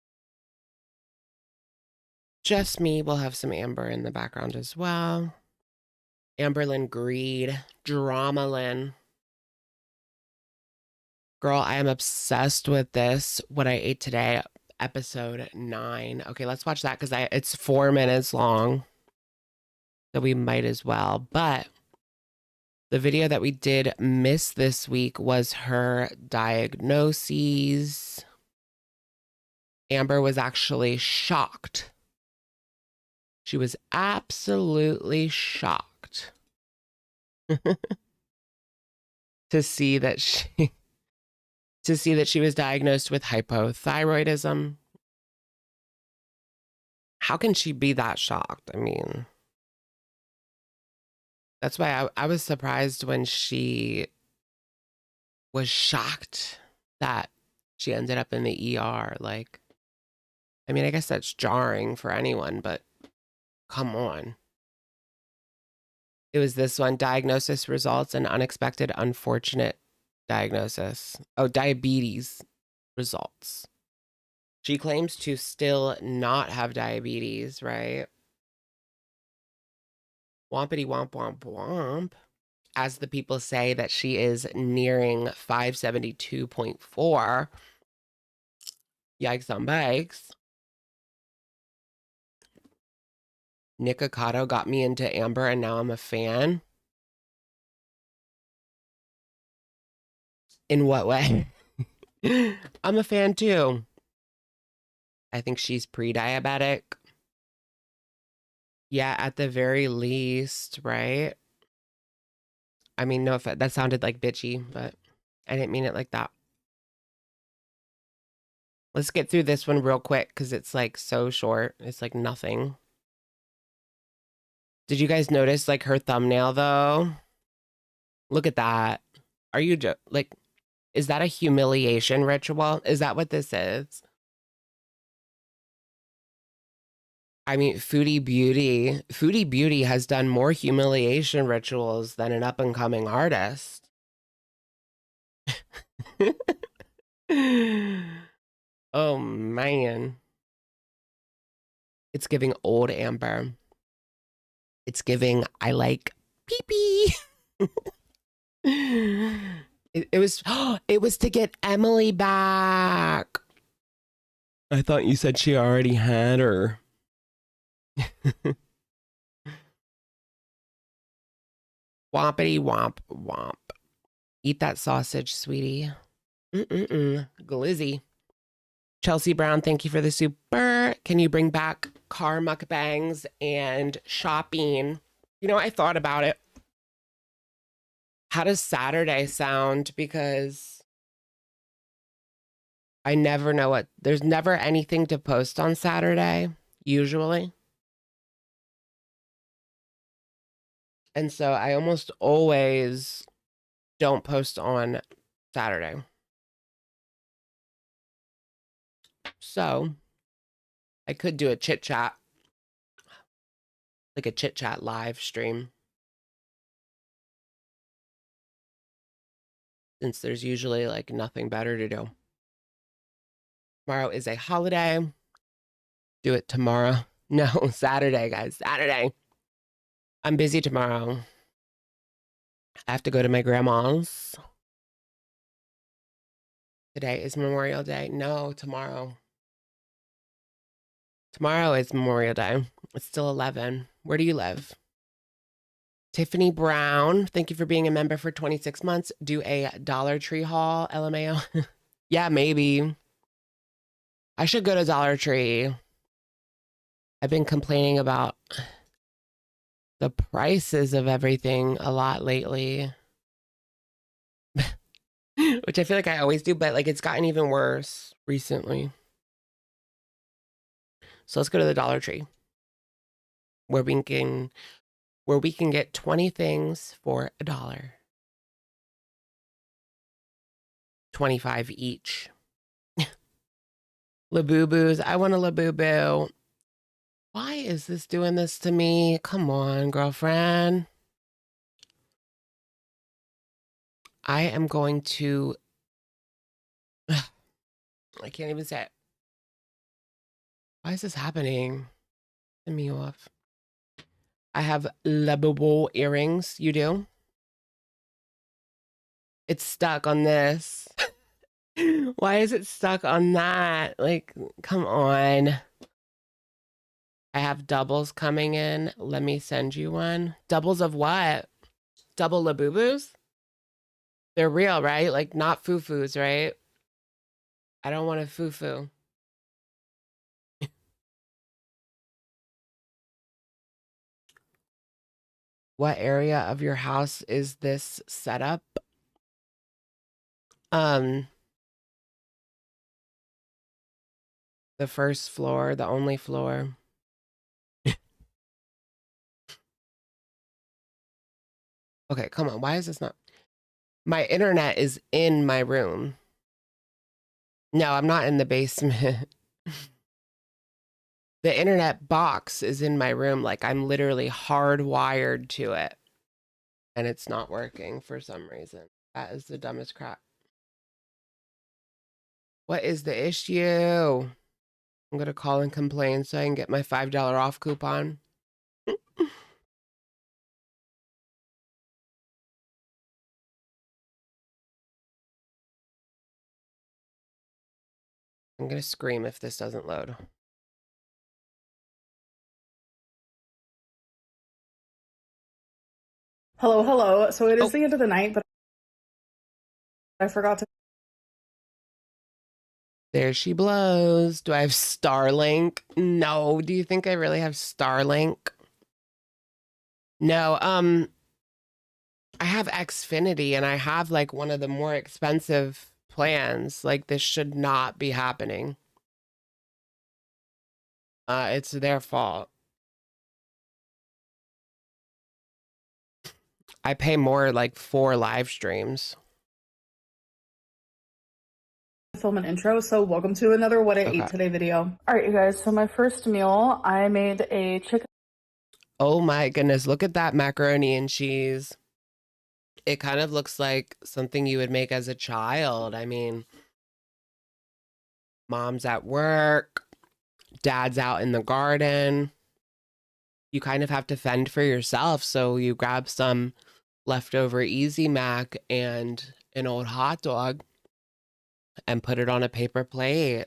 just me, we'll have some Amber in the background as well. Amberlynn Greed, Dramalyn. Girl, I am obsessed with this. What I ate today, episode 9. Okay, let's watch that because it's 4 minutes long. So we might as well. But the video that we did miss this week was her diagnoses. Amber was actually shocked. She was absolutely shocked to see that she was diagnosed with hypothyroidism. How can she be that shocked? I mean, that's why I was surprised when she was shocked that she ended up in the ER. Like, I mean, I guess that's jarring for anyone, but come on. It was this one, diagnosis results and unexpected, unfortunate diagnosis. Oh, diabetes results. She claims to still not have diabetes, right? Wompity womp womp womp. As the people say that she is nearing 572.4. Yikes on bikes. Nick Ocado got me into Amber and now I'm a fan. In what way? I'm a fan too. I think she's pre-diabetic. Yeah, at the very least, right? I mean, no offense, that sounded like bitchy, but I didn't mean it like that. Let's get through this one real quick because it's like so short. It's like nothing. Did you guys notice like her thumbnail though? Look at that. Are you like, is that a humiliation ritual? Is that what this is? I mean, Foodie Beauty has done more humiliation rituals than an up and coming artist. Oh man. It's giving old Amber. It's giving, I like pee-pee. It was it was to get Emily back. I thought you said she already had her. Wompity womp womp. Eat that sausage, sweetie. Glizzy. Chelsea Brown, thank you for the super. Can you bring back car mukbangs and shopping? You know, I thought about it. How does Saturday sound? Because I never know what, there's never anything to post on Saturday, usually. And so I almost always don't post on Saturday. So I could do a chit chat, like a chit chat live stream. Since there's usually like nothing better to do. Tomorrow is a holiday. Do it tomorrow. No, Saturday, guys. Saturday. I'm busy tomorrow. I have to go to my grandma's. Today is Memorial Day. No, tomorrow. Tomorrow is Memorial Day. It's still 11. Where do you live? Tiffany Brown, thank you for being a member for 26 months. Do a Dollar Tree haul, LMAO. Yeah, maybe. I should go to Dollar Tree. I've been complaining about the prices of everything a lot lately. Which I feel like I always do, but like it's gotten even worse recently. So let's go to the Dollar Tree. where we can get 20 things for $1. 25 each. Labubu's. I want a Labubu. Why is this doing this to me? Come on, girlfriend. I am going to... I can't even say it. Why is this happening? Send me off. I have Labubu earrings. You do? It's stuck on this. Why is it stuck on that? Like, come on. I have doubles coming in. Let me send you one. Doubles of what? Double Labubus? They're real, right? Like, not foo-foos, right? I don't want a foo-foo. What area of your house is this set up? The first floor, the only floor. Okay, come on. Why is this not? My internet is in my room. No, I'm not in the basement. The internet box is in my room. Like, I'm literally hardwired to it. And it's not working for some reason. That is the dumbest crap. What is the issue? I'm going to call and complain so I can get my $5 off coupon. I'm going to scream if this doesn't load. Hello, hello. So it is the end of the night, but I forgot to. There she blows. Do I have Starlink? No. Do you think I really have Starlink? No. I have Xfinity and I have like one of the more expensive plans. Like, this should not be happening. It's their fault. I pay more like for live streams. Film an intro, so welcome to another What I Ate Today video. All right, you guys, so my first meal, I made a chicken. Oh my goodness, look at that macaroni and cheese. It kind of looks like something you would make as a child. I mean, mom's at work, dad's out in the garden. You kind of have to fend for yourself, so you grab some leftover Easy Mac and an old hot dog and put it on a paper plate.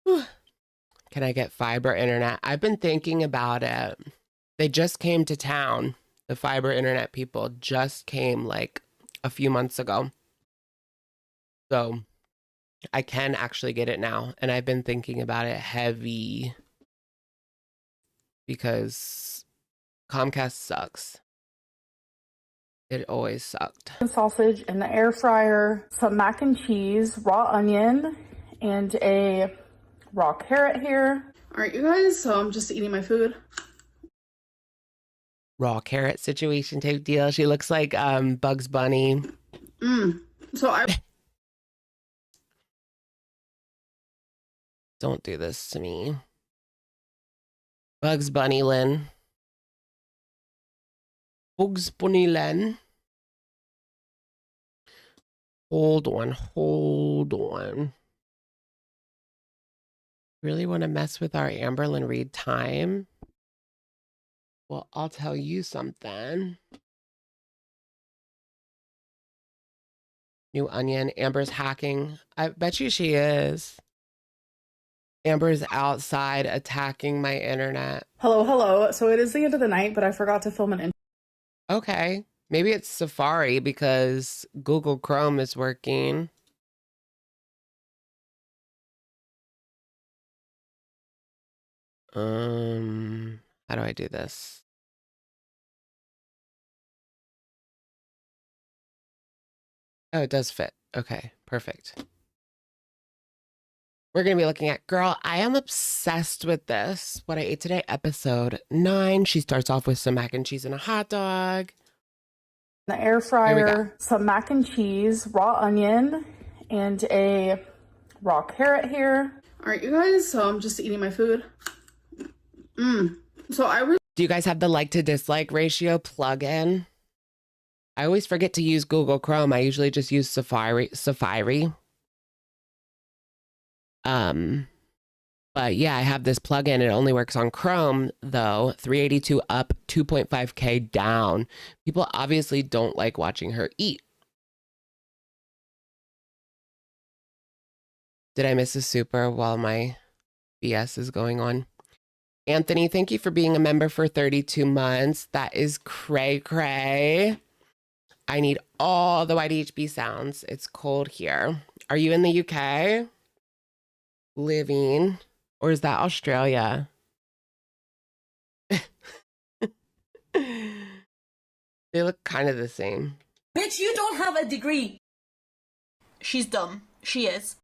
Whew. Can I get fiber internet? I've been thinking about it. They just came to town. The fiber internet people just came like a few months ago. So I can actually get it now. And I've been thinking about it heavy because Comcast sucks. It always sucked. Sausage in the air fryer, some mac and cheese, raw onion, and a raw carrot here. All right, you guys, so I'm just eating my food. Raw carrot situation type deal. She looks like Bugs Bunny. So I Don't do this to me. Bugs Bunny Lynn. Bugs Bunny Lynn. Hold on, hold on. Really want to mess with our Amberlynn read time? Well, I'll tell you something. New onion. Amber's hacking. I bet you she is. Amber's outside attacking my internet. hello, hello. So it is the end of the night, but I forgot to film an intro. Okay. Maybe it's Safari because Google Chrome is working. How do I do this? Oh, it does fit. Okay, perfect. We're going to be looking at, girl, I am obsessed with this. What I ate today, episode 9. She starts off with some mac and cheese and a hot dog. The air fryer, some mac and cheese, raw onion, and a raw carrot here. All right, you guys, so I'm just eating my food. Do you guys have the like to dislike ratio plug-in? I always forget to use Google Chrome. I usually just use Safari. But yeah, I have this plugin. It only works on Chrome though. 382 up, 2.5K down. People obviously don't like watching her eat. Did I miss a super while my BS is going on? Anthony, thank you for being a member for 32 months. That is cray cray. I need all the YDHB sounds. It's cold here. Are you in the UK? Living, or is that Australia? They look kind of the same. Bitch, you don't have a degree. She's dumb. She is.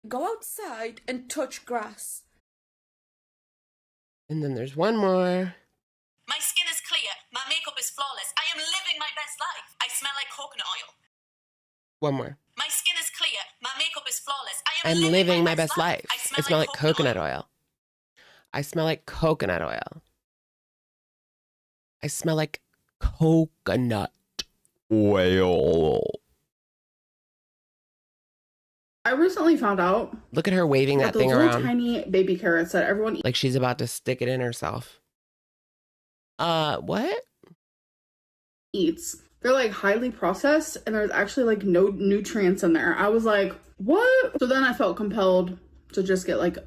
Go outside and touch grass. And then there's one more. My skin is clear. My makeup is flawless. I am living my best life. I smell like coconut oil. One more. My skin is clear. My makeup is flawless. I'm living my best life. I smell like coconut oil. I smell like coconut oil. I smell like coconut oil. I recently found out. Look at her waving that thing those around. little tiny baby carrots that everyone like she's about to stick it in herself. What? Eats. They're like highly processed and there's actually like no nutrients in there. I was like, what? So then I felt compelled to just get like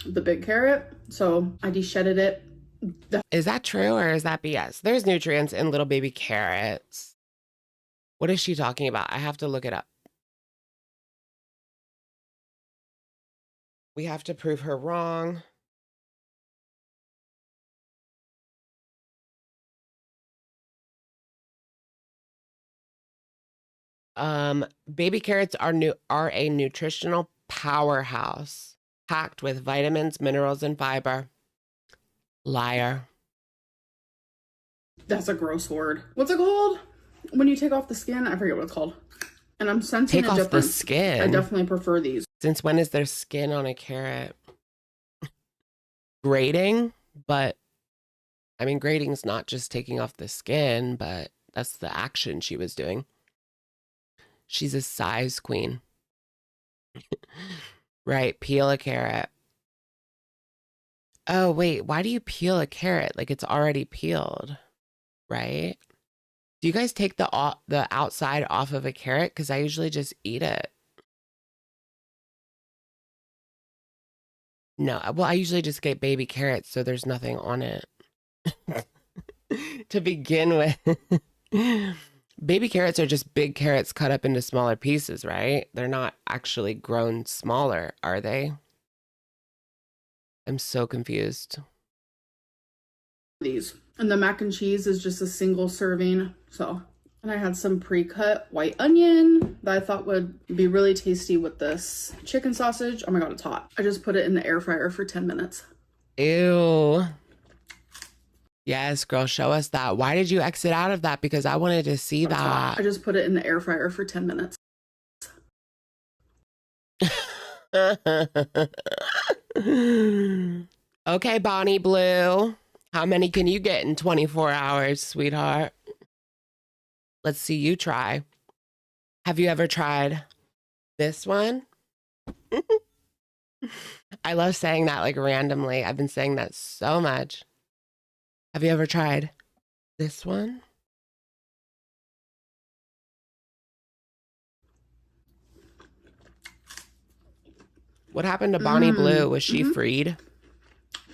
the big carrot. So I de-shedded it. Is that true or is that BS? There's nutrients in little baby carrots. What is she talking about? I have to look it up. We have to prove her wrong. Baby carrots are a nutritional powerhouse packed with vitamins, minerals, and fiber. Liar. That's a gross word. What's it called? When you take off the skin, I forget what it's called. And I'm sensing take a off difference. The skin. I definitely prefer these. Since when is there skin on a carrot? Grating, but I mean, grating's not just taking off the skin, but that's the action she was doing. She's a size queen. Right, peel a carrot. Oh, wait, why do you peel a carrot? Like it's already peeled, right? Do you guys take the outside off of a carrot? Because I usually just eat it. No, well, I usually just get baby carrots, so there's nothing on it. To begin with. Baby carrots are just big carrots cut up into smaller pieces, right? They're not actually grown smaller, are they? I'm so confused. These. And the mac and cheese is just a single serving. So, and I had some pre-cut white onion that I thought would be really tasty with this chicken sausage. Oh my God, it's hot. I just put it in the air fryer for 10 minutes. Ew. Yes, girl, show us that. Why did you exit out of that? Because I wanted to see that. I just put it in the air fryer for 10 minutes. Okay, Bonnie Blue. How many can you get in 24 hours, sweetheart? Let's see you try. Have you ever tried this one? I love saying that like randomly. I've been saying that so much. Have you ever tried this one? What happened to Bonnie Blue? Was she freed?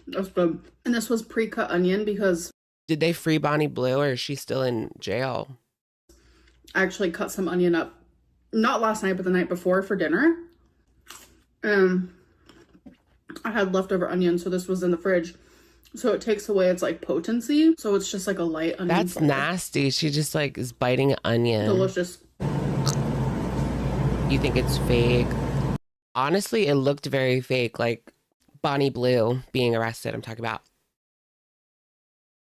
That's good. And this was pre-cut onion because... Did they free Bonnie Blue or is she still in jail? I actually cut some onion up. Not last night, but the night before for dinner. I had leftover onion, so this was in the fridge. So it takes away its like potency. So it's just like a light onion. That's nasty. She just like is biting onion. Delicious. You think it's fake? Honestly, it looked very fake, like Bonnie Blue being arrested. I'm talking about.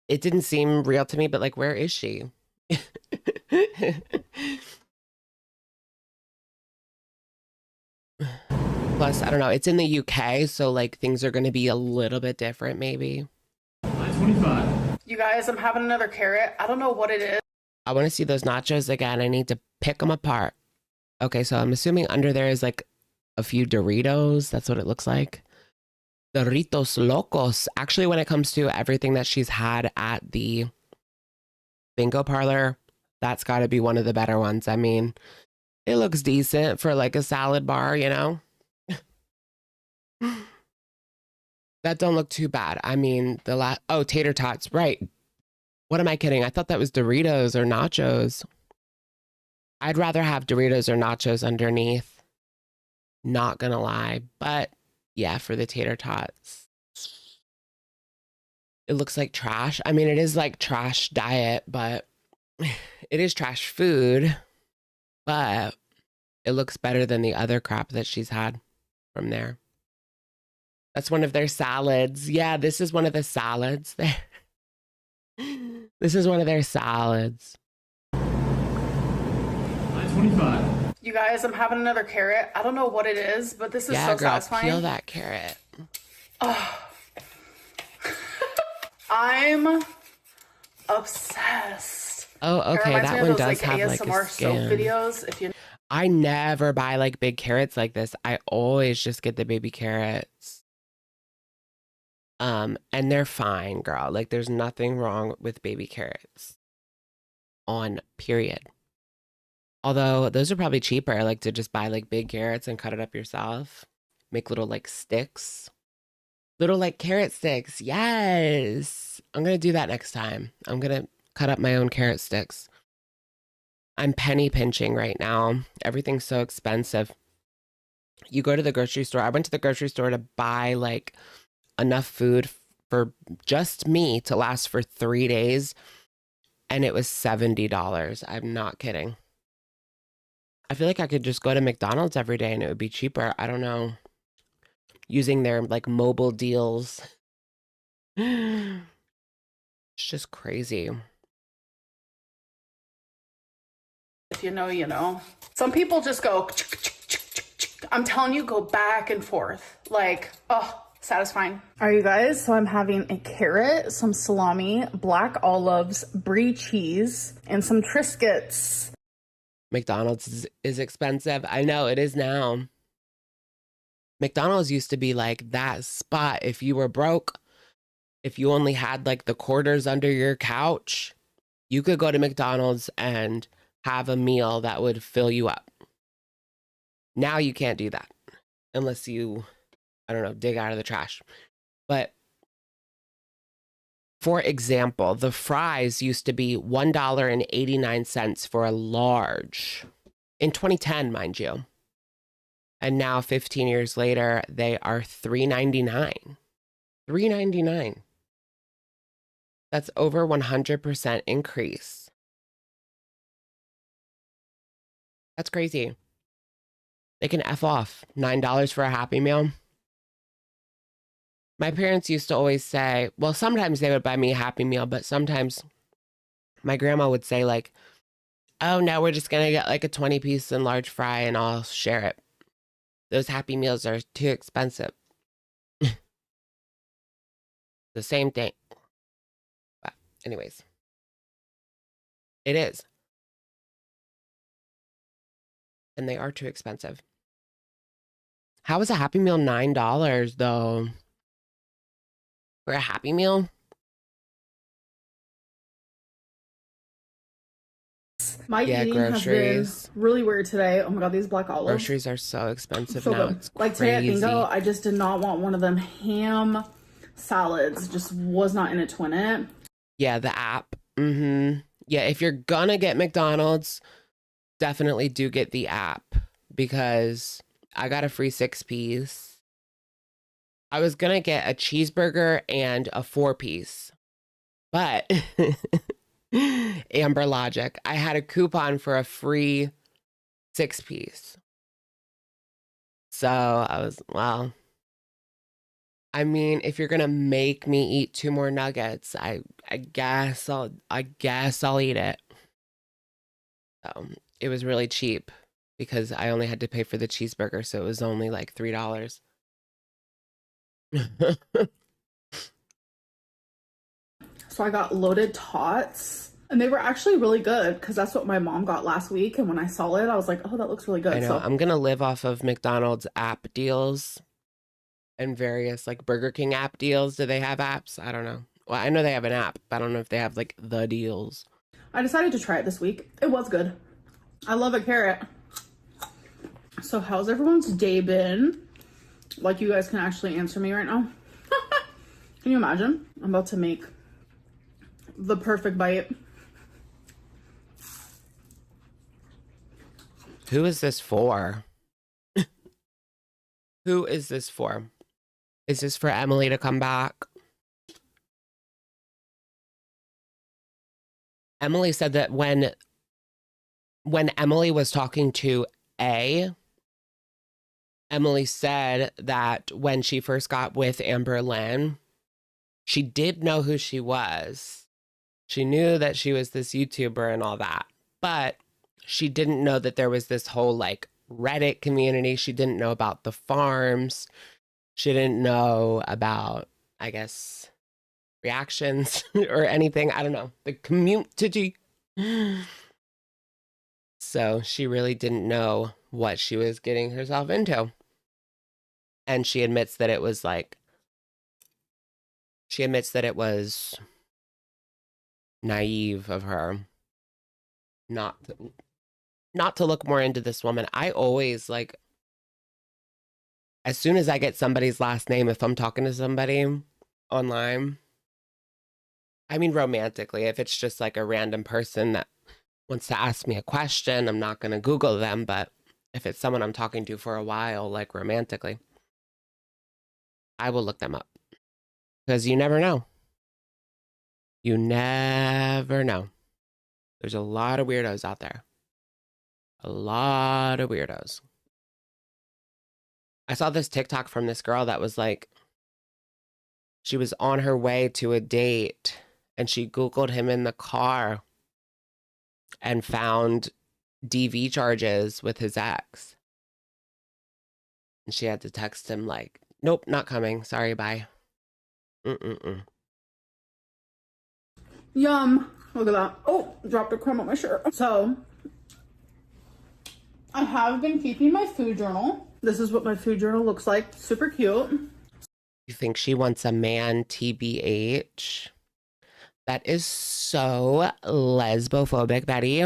It didn't seem real to me, but like, where is she? Plus, I don't know. It's in the UK, so like things are going to be a little bit different, maybe. 925. You guys, I'm having another carrot. I don't know what it is. I want to see those nachos again. I need to pick them apart. Okay, so I'm assuming under there is like a few Doritos. That's what it looks like. Doritos Locos. Actually, when it comes to everything that she's had at the bingo parlor, that's got to be one of the better ones. I mean, it looks decent for like a salad bar, you know? That don't look too bad. I mean, oh, tater tots, right. What am I kidding? I thought that was Doritos or nachos. I'd rather have Doritos or nachos underneath. Not gonna lie. But yeah, for the tater tots. It looks like trash. I mean, it is like trash diet, but it is trash food. But it looks better than the other crap that she's had from there. That's one of their salads. Yeah, this is one of the salads there. This is one of their salads. 925. You guys, I'm having another carrot. I don't know what it is, but this is Yeah, so girl, satisfying. peel that carrot. Oh. I'm obsessed. Oh, It okay, reminds me that of one those, does have like ASMR a soap skin. videos. If you I never buy like big carrots like this. I always just get the baby carrots. And they're fine, girl. Like there's nothing wrong with baby carrots. On period. Although those are probably cheaper. I like to just buy like big carrots and cut it up yourself. Make little like sticks. Little like carrot sticks. Yes. I'm going to do that next time. I'm going to cut up my own carrot sticks. I'm penny pinching right now. Everything's so expensive. You go to the grocery store. I went to the grocery store to buy like enough food for just me to last for 3 days. And it was $70. I'm not kidding. I feel like I could just go to McDonald's every day and it would be cheaper. I don't know. Using their like mobile deals. It's just crazy. know, you know. Some people just go, I'm telling you, go back and forth. Like, oh, satisfying. All right, you guys, so I'm having a carrot, some salami, black olives, brie cheese, and some Triscuits. McDonald's is expensive. I know it is now. McDonald's used to be like that spot if you were broke. If you only had like the quarters under your couch, you could go to McDonald's and have a meal that would fill you up. Now you can't do that unless you, I don't know, dig out of the trash. But for example, the fries used to be $1.89 for a large in 2010, mind you. And now 15 years later, they are $3.99. $3.99. That's over 100% increase. That's crazy. They can F off. $9 for a Happy Meal. My parents used to always say, well, sometimes they would buy me a Happy Meal, but sometimes my grandma would say like, oh no, we're just going to get like a 20-piece and large fry and I'll share it. Those Happy Meals are too expensive. The same thing. But anyways, it is. And they are too expensive. How is a Happy Meal $9 though? For a Happy Meal? My eating has been really weird today. Oh my god, these black olives. Groceries are so expensive so now. good. It's like crazy. today at bingo, I just did not want one of them ham salads. Just was not in it to win it. Yeah, the app. Yeah, if you're gonna get McDonald's, definitely do get the app because I got a free 6-piece. I was gonna get a cheeseburger and a 4-piece, but Amber Logic, I had a coupon for a free 6-piece. So I was, well, I mean, if you're gonna make me eat 2 more nuggets, I guess I'll eat it. So it was really cheap because I only had to pay for the cheeseburger, so it was only like $3. So I got loaded tots, and they were actually really good because that's what my mom got last week. And when I saw it, I was like, oh, that looks really good. I know. So I'm gonna live off of McDonald's app deals and various like Burger King app deals. Do they have apps? I don't know. Well, I know they have an app, but I don't know if they have like the deals. I decided to try it this week. It was good. I love a carrot. So how's everyone's day been? Like, you guys can actually answer me right now. Can you imagine? I'm about to make the perfect bite. Who is this for? Who is this for? Is this for Emily to come back? Emily said that when Emily was talking to Emily said that when she first got with Amberlynn, she did know who she was. She knew that she was this YouTuber and all that, but she didn't know that there was this whole like Reddit community. She didn't know about the farms. She didn't know about, I guess, reactions or anything. I don't know. The community. So she really didn't know what she was getting herself into. And she admits that it was naive of her not to look more into this woman. I always like, as soon as I get somebody's last name, if I'm talking to somebody online, I mean romantically, if it's just like a random person that wants to ask me a question, I'm not going to Google them. But if it's someone I'm talking to for a while, like romantically, I will look them up because you never know. You never know. There's a lot of weirdos out there. A lot of weirdos. I saw this TikTok from this girl that was like, she was on her way to a date and she Googled him in the car and found DV charges with his ex. And she had to text him like, nope, not coming. Sorry, bye. Yum. Look at that. Oh, dropped a crumb on my shirt. So, I have been keeping my food journal. This is what my food journal looks like. Super cute. You think she wants a man, TBH? That is so lesbophobic, Betty.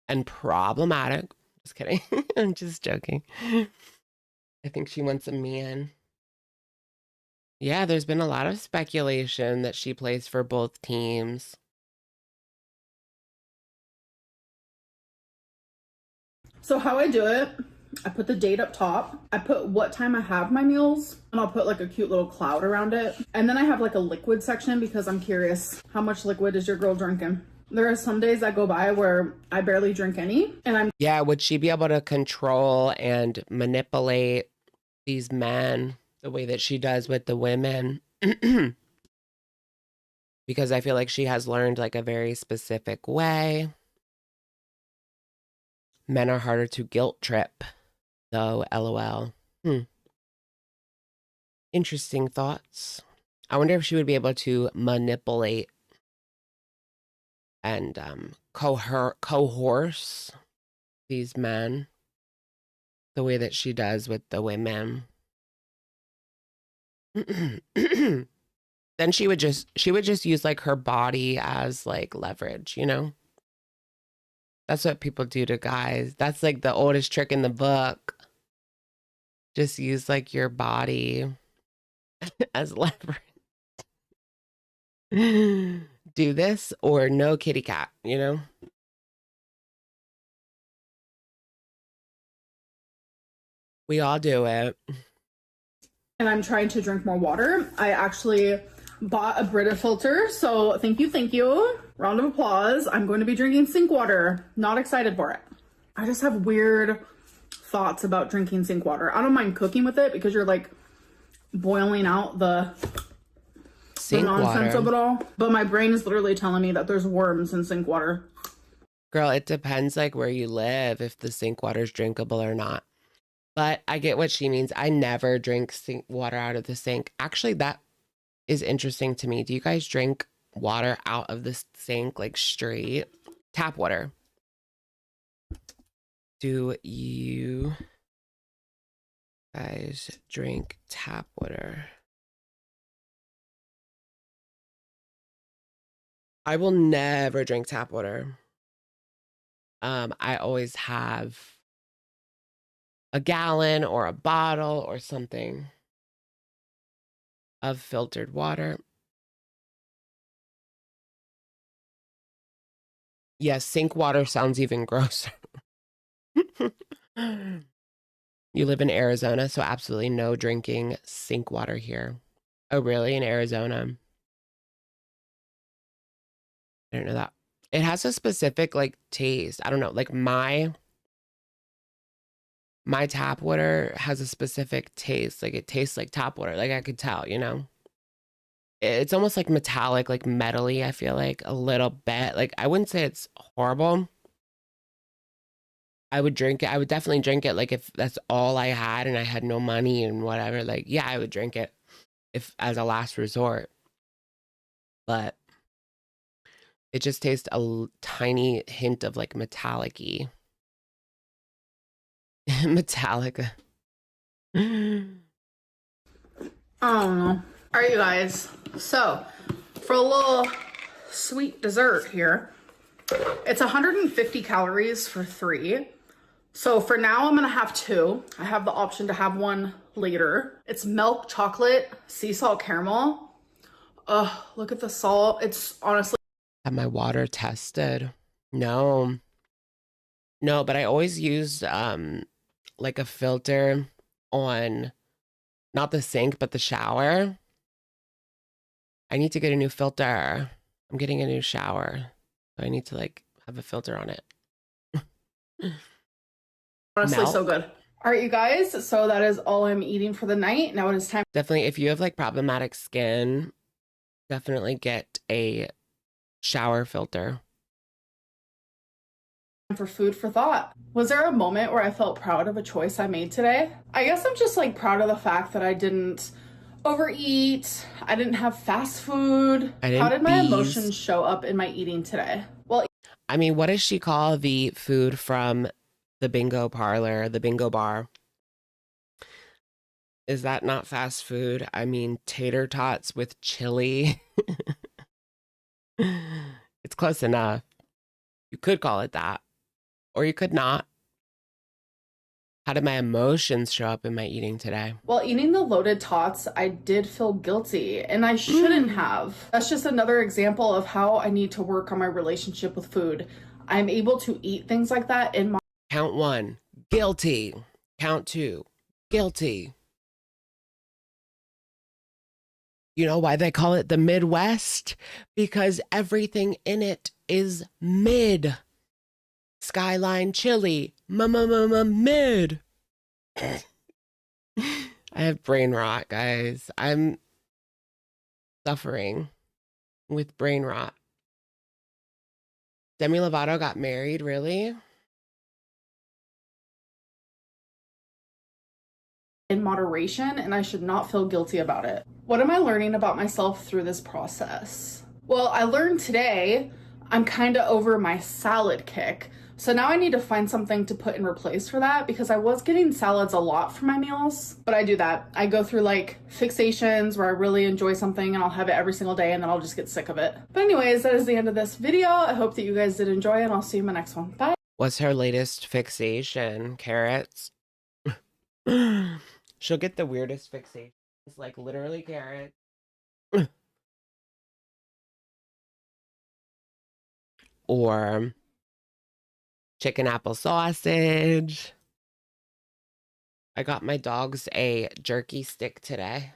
And problematic. Just kidding. I'm just joking. I think she wants a man. Yeah, there's been a lot of speculation that she plays for both teams. So how I do it, I put the date up top. I put what time I have my meals, and I'll put like a cute little cloud around it. And then I have like a liquid section because I'm curious, how much liquid is your girl drinking? There are some days that go by where I barely drink any, and Yeah, would she be able to control and manipulate these men the way that she does with the women? Because I feel like she has learned like a very specific way. Men are harder to guilt trip, though, LOL. Interesting thoughts. I wonder if she would be able to manipulate and coerce these men the way that she does with the women. Then she would just use like her body as like leverage, you know? That's what people do to guys. That's like the oldest trick in the book. Just use like your body as leverage. Do this or no kitty cat, you know? We all do it. and I'm trying to drink more water. I actually bought a Brita filter, so thank you. Round of applause. I'm going to be drinking sink water. Not excited for it. I just have weird thoughts about drinking sink water. I don't mind cooking with it because you're like boiling out the nonsense of it all. But my brain is literally telling me that there's worms in sink water. Girl, it depends like where you live, if the sink water is drinkable or not. But I get what she means. I never drink sink water out of the sink. Actually, that is interesting to me. Do you guys drink water out of the sink, like straight? Tap water. Do you guys drink tap water? I will never drink tap water. I always have a gallon or a bottle or something of filtered water. Yes, sink water sounds even grosser. You live in Arizona, so absolutely no drinking sink water here. Oh, really? In Arizona? I don't know that. It has a specific like taste. I don't know. Like my tap water has a specific taste. Like it tastes like tap water. Like I could tell, you know. It's almost like metallic, like metally, I feel like a little bit. Like I wouldn't say it's horrible. I would drink it. I would definitely drink it like if that's all I had and I had no money and whatever. Like, yeah, I would drink it if as a last resort. But it just tastes a tiny hint of like metallic-y. Metallic. I don't know. All right, you guys. So for a little sweet dessert here, it's 150 calories for 3. So for now, I'm going to have 2. I have the option to have one later. It's milk chocolate, sea salt caramel. Oh, look at the salt. It's honestly. Have my water tested? No. No, but I always used like a filter on not the sink, but the shower. I need to get a new filter. I'm getting a new shower. So I need to like have a filter on it. Honestly, Milk. so good. All right, you guys. So that is all I'm eating for the night. Now it is time Definitely, if you have like problematic skin, definitely get a shower filter. for food for thought. Was there a moment where I felt proud of a choice I made today? I guess I'm just like proud of the fact that I didn't overeat. I didn't have fast food. How did my emotions show up in my eating today? Well, I mean, what does she call the food from the bingo parlor, the bingo bar? Is that not fast food? I mean, tater tots with chili. It's close enough. You could call it that, or you could not. How did my emotions show up in my eating today? while eating the loaded tots, I did feel guilty, and I shouldn't have. That's just another example of how I need to work on my relationship with food. I'm able to eat things like that in my Count 1, guilty. Count 2, guilty. You know why they call it the Midwest? Because everything in it is mid. Skyline chili, mid. I have brain rot, guys. I'm suffering with brain rot. Demi Lovato got married, really? in moderation, and I should not feel guilty about it. What am I learning about myself through this process? Well, I learned today I'm kind of over my salad kick. So now I need to find something to put in replace for that, because I was getting salads a lot for my meals, but I do that. I go through like fixations where I really enjoy something and I'll have it every single day and then I'll just get sick of it. But anyways, that is the end of this video. I hope that you guys did enjoy, and I'll see you in my next one. Bye. What's her latest fixation? Carrots? She'll get the weirdest fixations, like literally carrots. Or chicken apple sausage. I got my dogs a jerky stick today.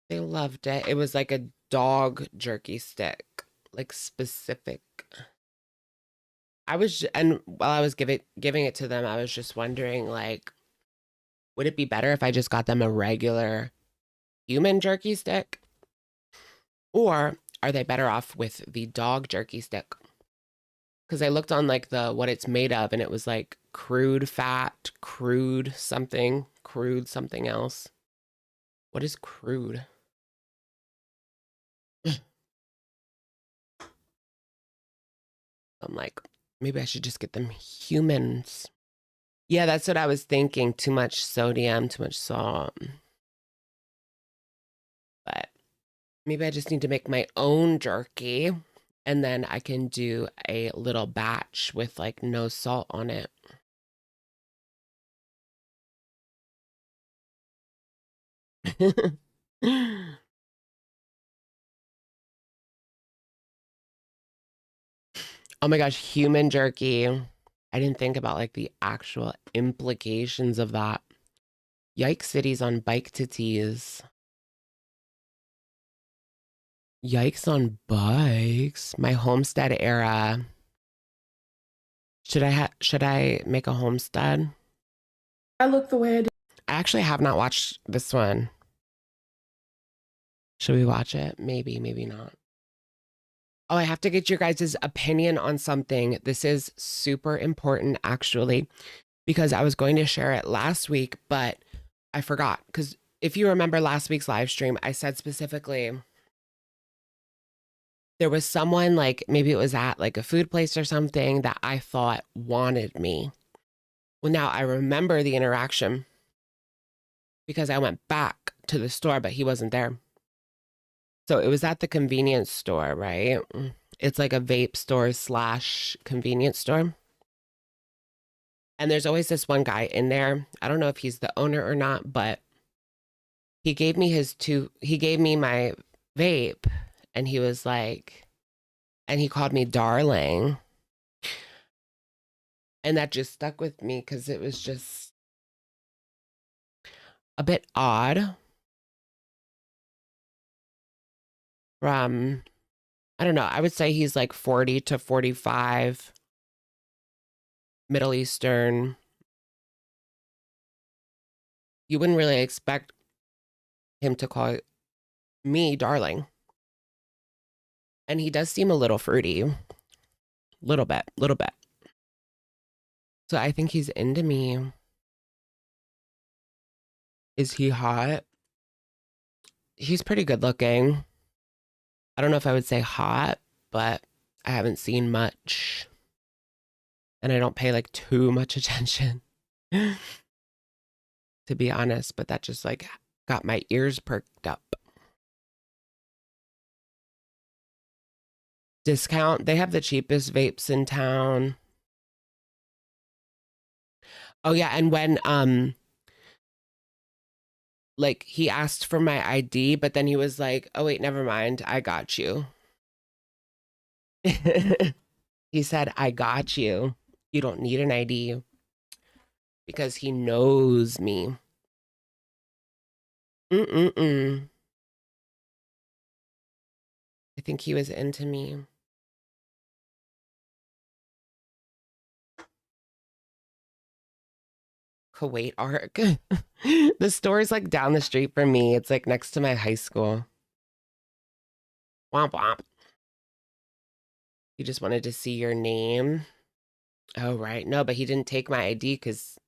They loved it. It was like a dog jerky stick, like specific. and while I was giving it to them, I was just wondering, like, would it be better if I just got them a regular human jerky stick? Or are they better off with the dog jerky stick? Because I looked on like what it's made of, and it was like crude fat, crude something else. What is crude? I'm like, maybe I should just get them humans. Yeah, that's what I was thinking. Too much sodium, too much salt. But maybe I just need to make my own jerky, and then I can do a little batch with like no salt on it. Oh my gosh, human jerky. I didn't think about like the actual implications of that. Yikes cities on bike to tease. Yikes on bikes. My homestead era. Should I make a homestead? I look the way I do. I actually have not watched this one. Should we watch it? Maybe, maybe not. Oh, I have to get your guys' opinion on something. This is super important, actually, because I was going to share it last week, but I forgot. Because if you remember last week's live stream, I said specifically there was someone, like maybe it was at like a food place or something, that I thought wanted me. Well, now I remember the interaction because I went back to the store, but he wasn't there. So it was at the convenience store, right? It's like a vape store / convenience store. And there's always this one guy in there. I don't know if he's the owner or not, but he gave me my vape, and he was like, and he called me darling. And that just stuck with me because it was just a bit odd. From, I don't know, I would say he's like 40 to 45, Middle Eastern. You wouldn't really expect him to call me darling. And he does seem a little fruity. Little bit. So I think he's into me. Is he hot? He's pretty good looking. I don't know if I would say hot, but I haven't seen much. And I don't pay like too much attention, to be honest, but that just like got my ears perked up. Discount. They have the cheapest vapes in town. Oh yeah, and when like he asked for my ID, but then he was like, "Oh wait, never mind. I got you." He said, "I got you. You don't need an ID." Because he knows me. I think he was into me. Kuwait Arc. The store's like down the street from me. It's like next to my high school. Womp womp. He just wanted to see your name. Oh, right. No, but he didn't take my ID because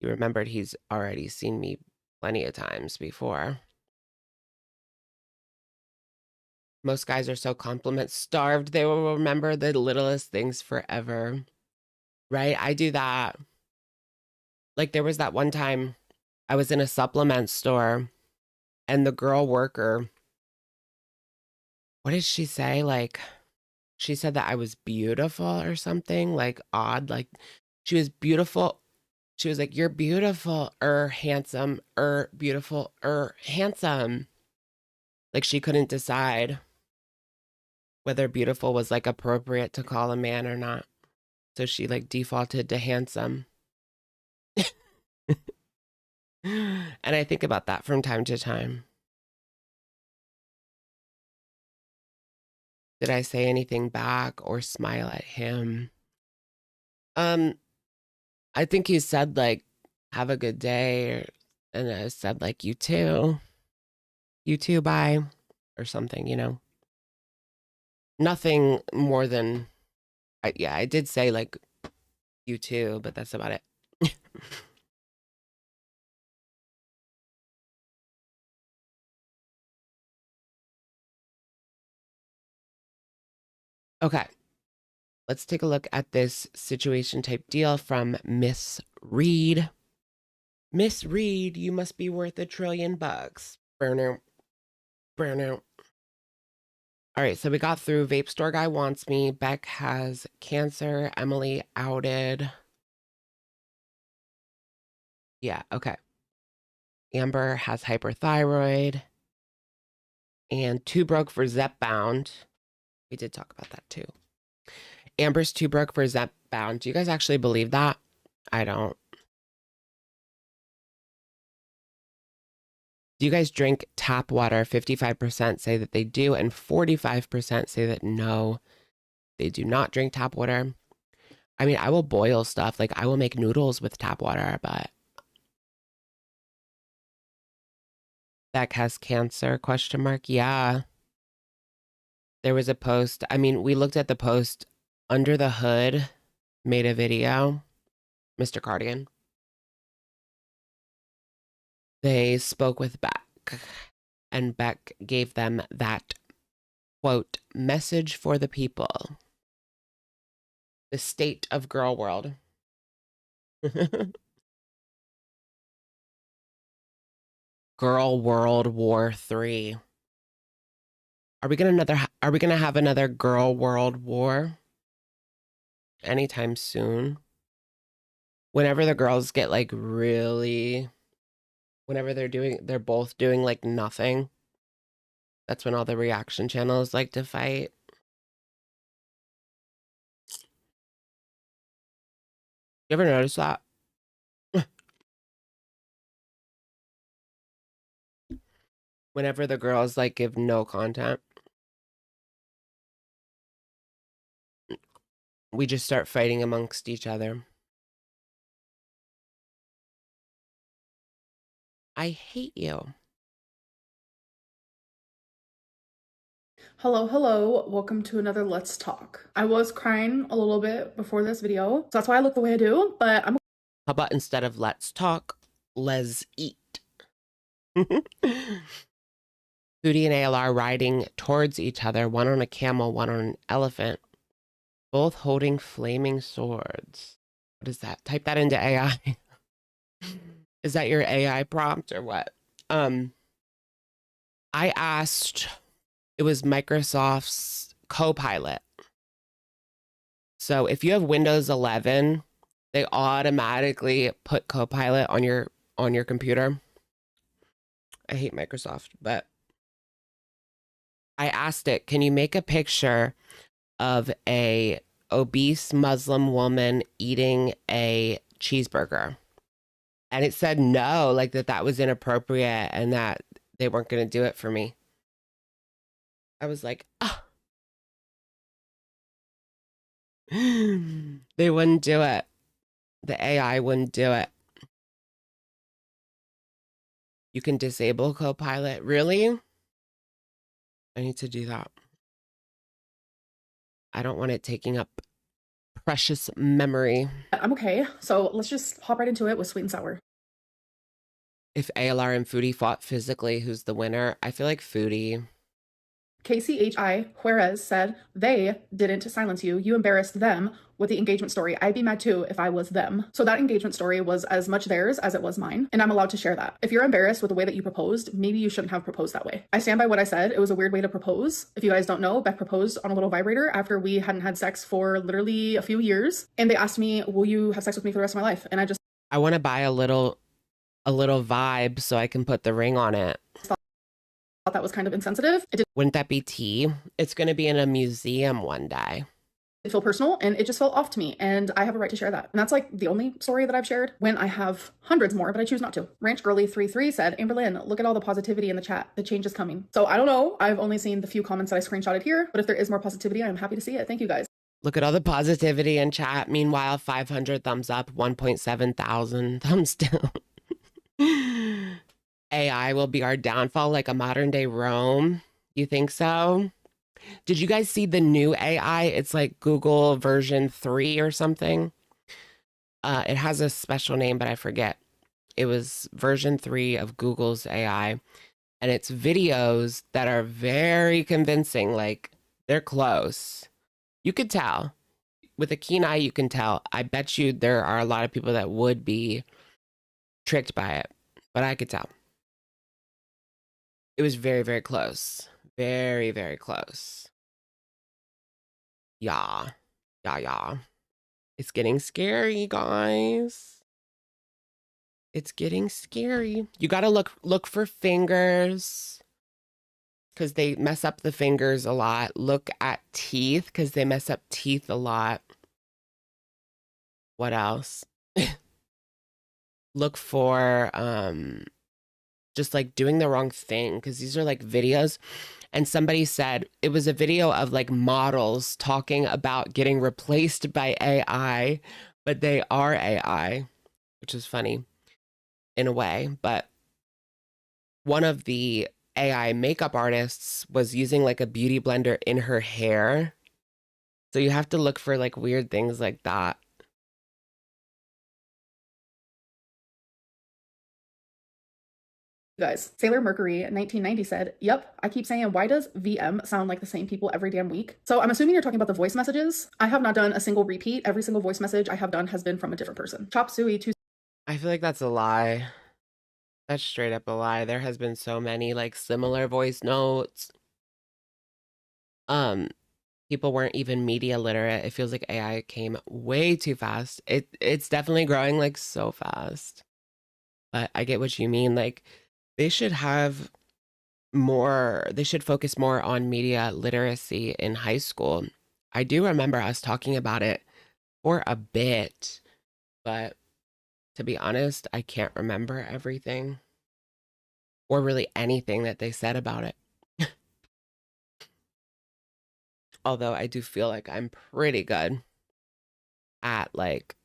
he remembered he's already seen me plenty of times before. Most guys are so compliment starved, they will remember the littlest things forever. Right? I do that. Like there was that one time I was in a supplement store and the girl worker, what did she say? Like, she said that I was beautiful or something, like odd. Like she was beautiful. She was like, "You're beautiful, handsome, beautiful, handsome." Like she couldn't decide whether beautiful was like appropriate to call a man or not. So she like defaulted to handsome. And I think about that from time to time. Did I say anything back or smile at him? I think he said like, have a good day. And I said like, you too, bye, or something, you know, nothing more than, yeah, I did say like, you too, but that's about it. Okay, let's take a look at this situation type deal from Miss Reid. Miss Reid, you must be worth $1 trillion. Burnout. Burnout. All right, so we got through vape store guy wants me. Beck has cancer. Emily outed. Yeah, okay. Amber has hyperthyroid. And too broke for Zep bound. We did talk about that too. Amber's too broke for Zep bound. Do you guys actually believe that? I don't. Do you guys drink tap water? 55% say that they do, and 45% say that no, they do not drink tap water. I mean, I will boil stuff. Like, I will make noodles with tap water, but Beck has cancer, question mark. Yeah. There was a post. I mean, we looked at the post. Under the Hood made a video. Mr. Cardigan. They spoke with Beck, and Beck gave them that, quote, message for the people. The state of girl world. Girl World War 3. Are we gonna have another Girl World War anytime soon? Whenever the girls get like really, whenever they're both doing like nothing, that's when all the reaction channels like to fight. You ever notice that? Whenever the girls like give no content, we just start fighting amongst each other. I hate you. Hello, hello. Welcome to another Let's Talk. I was crying a little bit before this video, so that's why I look the way I do, but I'm... How about instead of let's talk, let's eat? Foodie and ALR riding towards each other, one on a camel, one on an elephant, both holding flaming swords. What is that? Type that into AI. Is that your AI prompt or what? I asked, it was Microsoft's Copilot. So if you have Windows 11, they automatically put Copilot on your computer. I hate Microsoft, but I asked it, can you make a picture of a obese Muslim woman eating a cheeseburger? And it said no, like that was inappropriate and that they weren't going to do it for me. I was like, ah. They wouldn't do it. The AI wouldn't do it. You can disable Copilot. Really? I need to do that. I don't want it taking up precious memory. I'm okay, so let's just hop right into it with sweet and sour. If ALR and Foodie fought physically, who's the winner? I feel like Foodie. KCHI Juarez said, they didn't silence you. You embarrassed them with the engagement story. I'd be mad too if I was them. So that engagement story was as much theirs as it was mine. And I'm allowed to share that. If you're embarrassed with the way that you proposed, maybe you shouldn't have proposed that way. I stand by what I said. It was a weird way to propose. If you guys don't know, Beck proposed on a little vibrator after we hadn't had sex for literally a few years. And they asked me, will you have sex with me for the rest of my life? And I want to buy a little vibe so I can put the ring on it. thought that was kind of insensitive. Wouldn't that be tea? It's going to be in a museum one day. feel personal and it just felt off to me, and I have a right to share that. And that's like the only story that I've shared when I have hundreds more, but I choose not to. Ranch Girly 33 said, Amberlynn, look at all the positivity in the chat. The change is coming. So I don't know. I've only seen the few comments that I screenshotted here, but if there is more positivity, I'm happy to see it. Thank you guys. Look at all the positivity in chat. Meanwhile, 500 thumbs up, 1.7 thousand thumbs down. AI will be our downfall, like a modern day Rome. You think so? Did you guys see the new AI? It's like Google version 3 or something. It has a special name, but I forget. It was version 3 of Google's AI. And it's videos that are very convincing. Like, they're close. You could tell. With a keen eye, you can tell. I bet you there are a lot of people that would be tricked by it. But I could tell. It was very, very close. Very, very close. Yeah. Yeah. It's getting scary, guys. It's getting scary. You gotta look for fingers, because they mess up the fingers a lot. Look at teeth, because they mess up teeth a lot. What else? Look for just like doing the wrong thing, because these are like videos. And somebody said it was a video of like models talking about getting replaced by AI, but they are AI, which is funny in a way. But one of the AI makeup artists was using like a beauty blender in her hair. So you have to look for like weird things like that. Guys, Sailor Mercury 1990 said, yep, I keep saying, why does VM sound like the same people every damn week? So I'm assuming you're talking about the voice messages. I have not done a single repeat. Every single voice message I have done has been from a different person. Chop Suey 2. I feel like that's a lie. That's straight up a lie. There has been so many like similar voice notes. People weren't even media literate. It feels like AI came way too fast. It's definitely growing like so fast. But I get what you mean. Like, they should have more, they should focus more on media literacy in high school. I do remember us talking about it for a bit, but to be honest, I can't remember everything or really anything that they said about it. Although I do feel like I'm pretty good at like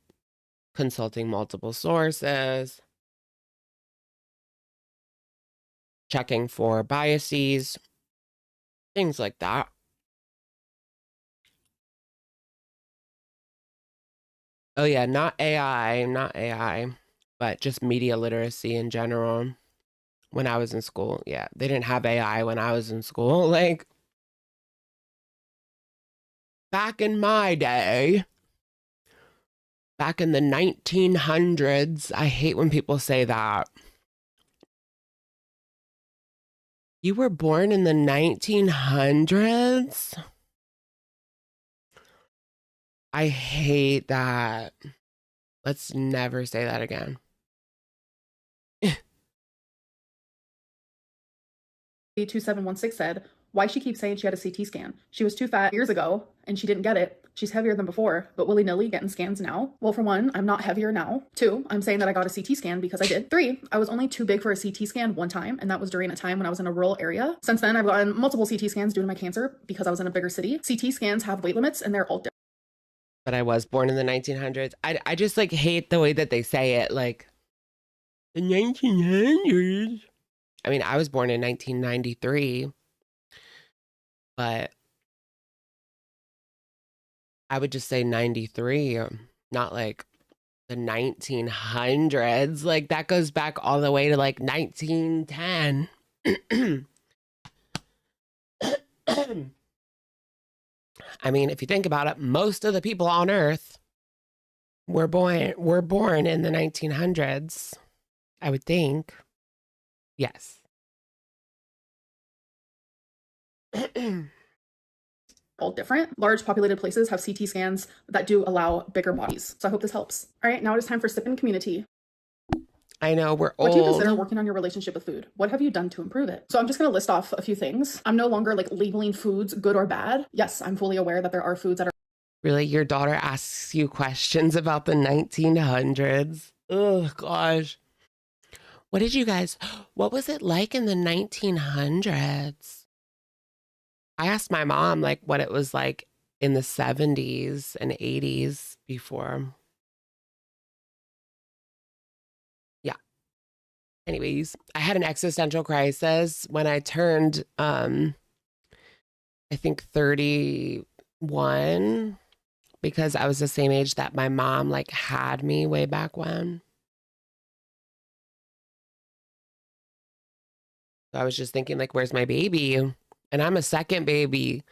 consulting multiple sources, checking for biases, things like that. Oh yeah, not AI, but just media literacy in general. When I was in school, yeah, they didn't have AI when I was in school. Like, back in my day, back in the 1900s, I hate when people say that. You were born in the 1900s? I hate that. Let's never say that again. 2716 said, why she keeps saying she had a CT scan? She was too fat years ago and she didn't get it. She's heavier than before, but willy-nilly getting scans now. Well, for one, I'm not heavier now. 2, I'm saying that I got a CT scan because I did. 3, I was only too big for a CT scan one time, and that was during a time when I was in a rural area. Since then, I've gotten multiple CT scans due to my cancer because I was in a bigger city. CT scans have weight limits and they're all different. But I was born in the 1900s. I just like hate the way that they say it, like the 1900s. I mean, I was born in 1993, but I would just say 93, not like the 1900s. Like, that goes back all the way to like 1910. I mean, if you think about it, most of the people on Earth were born in the 1900s, I would think. Yes. All different. Large populated places have CT scans that do allow bigger bodies. So I hope this helps. All right, now it is time for Sip in Community. I know, we're What old. do you consider working on your relationship with food? What have you done to improve it? So I'm just going to list off a few things. I'm no longer like labeling foods good or bad. Yes, I'm fully aware that there are foods that are Really, your daughter asks you questions about the 1900s? Oh, gosh. What was it like in the 1900s? I asked my mom, like, what it was like in the 70s and 80s before. Yeah. Anyways, I had an existential crisis when I turned, I think 31, because I was the same age that my mom like had me way back when. So I was just thinking like, where's my baby? And I'm a second baby.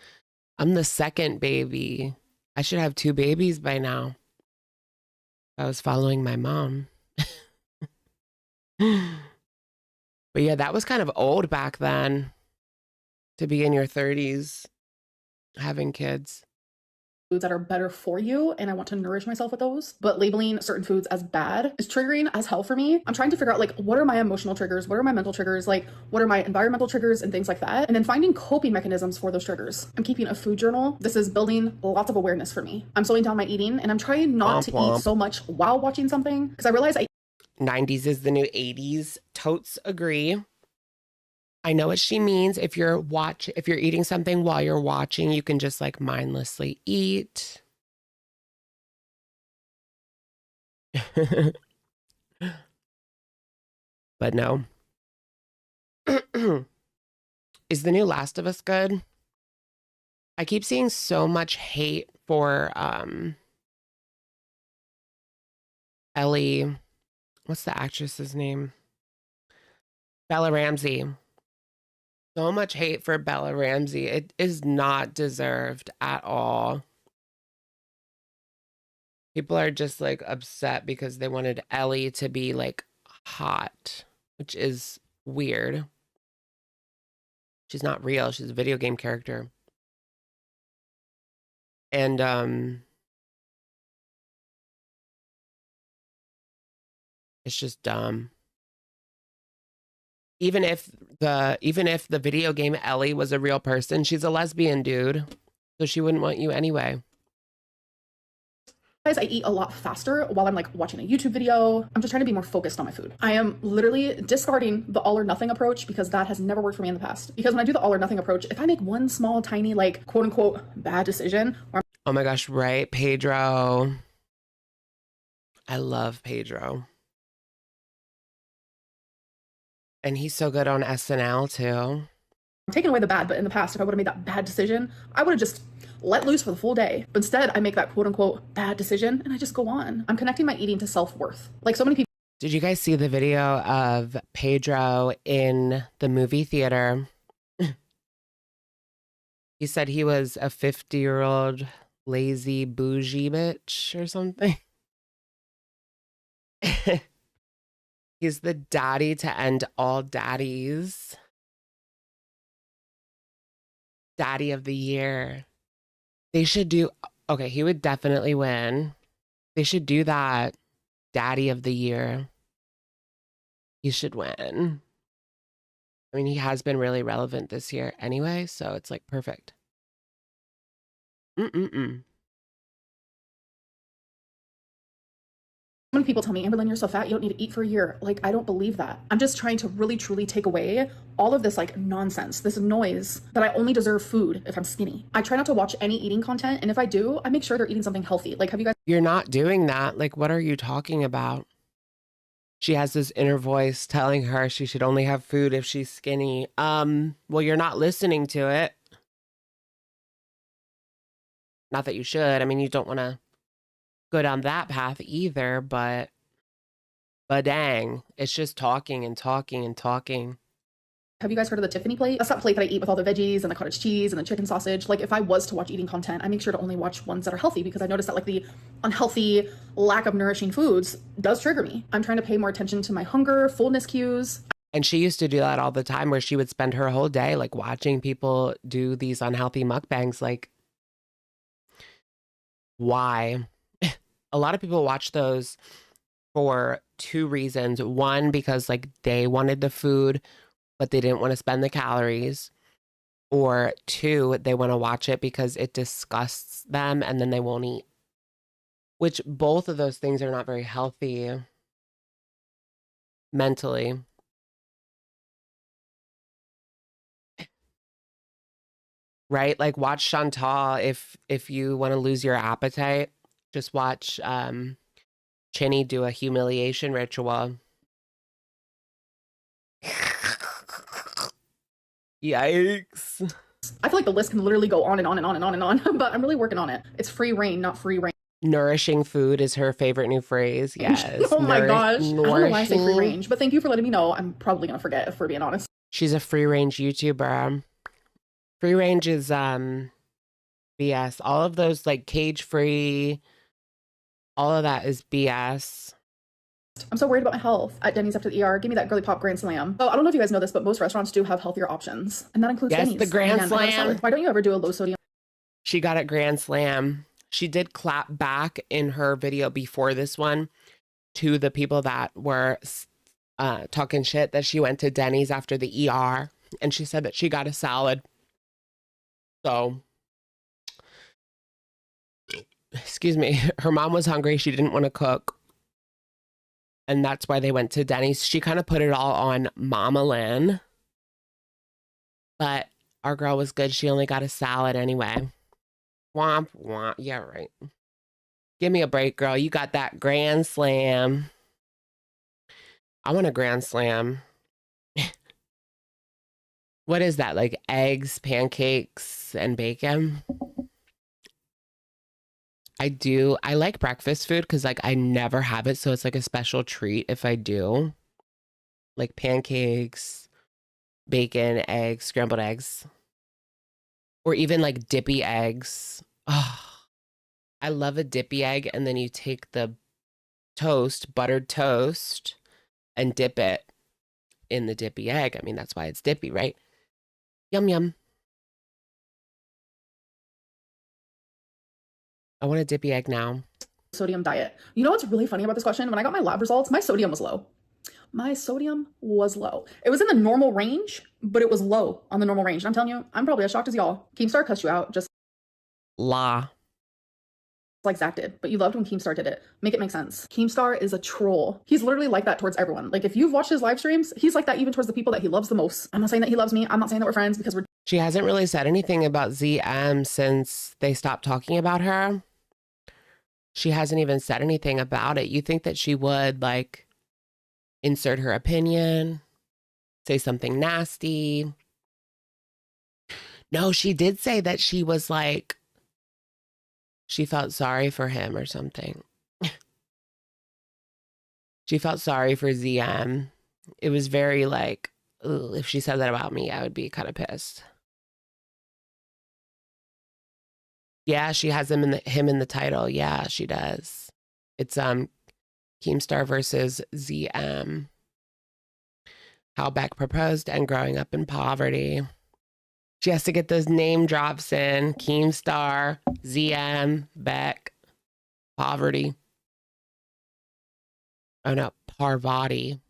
I'm the second baby. I should have 2 babies by now. I was following my mom. But yeah, that was kind of old back then to be in your 30s having kids. Foods that are better for you, and I want to nourish myself with those, but labeling certain foods as bad is triggering as hell for me. I'm trying to figure out like, what are my emotional triggers, what are my mental triggers, like what are my environmental triggers and things like that, and then finding coping mechanisms for those triggers. I'm keeping a food journal. This is building lots of awareness for me. I'm slowing down my eating, and I'm trying not to eat so much while watching something, because I realize 90s is the new 80s. Totes agree. I know what she means. If you're eating something while you're watching, you can just like mindlessly eat. But no. Is the new Last of Us good? I keep seeing so much hate for Ellie. What's the actress's name? Bella Ramsey. So much hate for Bella Ramsey. It is not deserved at all. People are just like upset because they wanted Ellie to be like hot, which is weird. She's not real. She's a video game character. And it's just dumb. Even if the video game Ellie was a real person, she's a lesbian, dude. So she wouldn't want you anyway. I eat a lot faster while I'm like watching a YouTube video. I'm just trying to be more focused on my food. I am literally discarding the all or nothing approach, because that has never worked for me in the past. Because when I do the all or nothing approach, if I make one small, tiny, like quote unquote bad decision, or Oh my gosh, right? Pedro. I love Pedro. And he's so good on SNL too. I'm taking away the bad, but in the past, if I would have made that bad decision, I would have just let loose for the full day. But instead, I make that quote unquote bad decision and I just go on. I'm connecting my eating to self-worth. Like so many people. Did you guys see the video of Pedro in the movie theater? He said he was a 50-year-old lazy bougie bitch or something. He's the daddy to end all daddies. Daddy of the year. They should do, okay, he would definitely win. They should do that. Daddy of the year. He should win. I mean, he has been really relevant this year anyway, so it's like perfect. So many people tell me, Amberlynn, you're so fat, you don't need to eat for a year. Like, I don't believe that. I'm just trying to really, truly take away all of this, like, nonsense, this noise that I only deserve food if I'm skinny. I try not to watch any eating content, and if I do, I make sure they're eating something healthy. Like, have you guys... You're not doing that. Like, what are you talking about? She has this inner voice telling her she should only have food if she's skinny. Well, you're not listening to it. Not that you should. I mean, you don't want to go down that path either, but dang, it's just talking and talking and talking. Have you guys heard of the Tiffany plate? That's that plate that I eat with all the veggies and the cottage cheese and the chicken sausage. Like, if I was to watch eating content, I make sure to only watch ones that are healthy, because I noticed that like the unhealthy lack of nourishing foods does trigger me. I'm trying to pay more attention to my hunger, fullness cues. And she used to do that all the time, where she would spend her whole day like watching people do these unhealthy mukbangs. Like, why? A lot of people watch those for 2 reasons. One, because like they wanted the food, but they didn't want to spend the calories. or two, they want to watch it because it disgusts them and then they won't eat. Which both of those things are not very healthy mentally. Right? Like watch Chantal if you want to lose your appetite. Just watch Chinny do a humiliation ritual. Yikes. I feel like the list can literally go on and on and on and on and on, but I'm really working on it. It's free reign, not free reign. Nourishing food is her favorite new phrase. Yes. Oh my gosh. I don't know why I say free Nourishing. range, but thank you for letting me know. I'm probably going to forget if we're being honest. She's a free range YouTuber. Free range is BS. All of those like cage free, all of that is BS. I'm so worried about my health at Denny's after the ER. Give me that girly pop Grand Slam. So I don't know if you guys know this, but most restaurants do have healthier options. And that includes Yes, Denny's. the Grand Man, I gotta sell Slam. it. Why don't you ever do a low sodium She got it Grand Slam. She did clap back in her video before this one to the people that were talking shit that she went to Denny's after the ER. And she said that she got a salad. So, excuse me, her mom was hungry. She didn't want to cook. And that's why they went to Denny's. She kind of put it all on Amberlynn. But our girl was good. She only got a salad anyway. Womp, womp. Yeah, right. Give me a break, girl. You got that Grand Slam. I want a Grand Slam. What is that? Like eggs, pancakes, and bacon? I like breakfast food because like I never have it. So it's like a special treat if I do. Like pancakes, bacon, eggs, scrambled eggs. Or even like dippy eggs. Oh, I love a dippy egg. And then you take the toast, buttered toast, and dip it in the dippy egg. I mean, that's why it's dippy, right? Yum, yum. I want a dippy egg now. sodium diet? You know what's really funny about this question? When I got my lab results, my sodium was low. My sodium was low. It was in the normal range, but it was low on the normal range. And I'm telling you, I'm probably as shocked as y'all. Keemstar cussed you out just La. like Zach did, but you loved when Keemstar did it. Make it make sense. Keemstar is a troll. He's literally like that towards everyone. Like if you've watched his live streams, he's like that even towards the people that he loves the most. I'm not saying that he loves me. I'm not saying that we're friends because we're She hasn't really said anything about ZM since they stopped talking about her. She hasn't even said anything about it. You think that she would like insert her opinion, say something nasty? No, she did say that she was like, she felt sorry for him or something. She felt sorry for ZM. It was very like, ooh, if she said that about me, I would be kind of pissed. Yeah, she has him in the title. Yeah, she does. It's Keemstar versus ZM. How Beck proposed and growing up in poverty. She has to get those name drops in. Keemstar, ZM, Beck, poverty. Oh no, Parvati.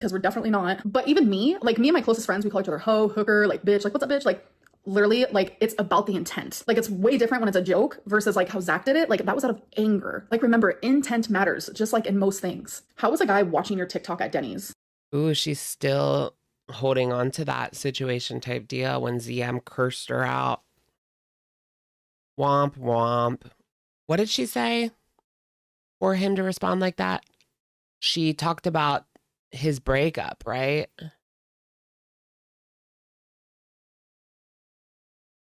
because we're definitely not. But even me, like me and my closest friends, we call each other hoe, hooker, like bitch, like what's up, bitch? Like literally, like it's about the intent. Like it's way different when it's a joke versus like how Zach did it. Like that was out of anger. Like remember, intent matters, just like in most things. How was a guy watching your TikTok at Denny's? Ooh, she's still holding on to that situation type deal when ZM cursed her out. Womp womp. What did she say for him to respond like that? She talked about his breakup, right?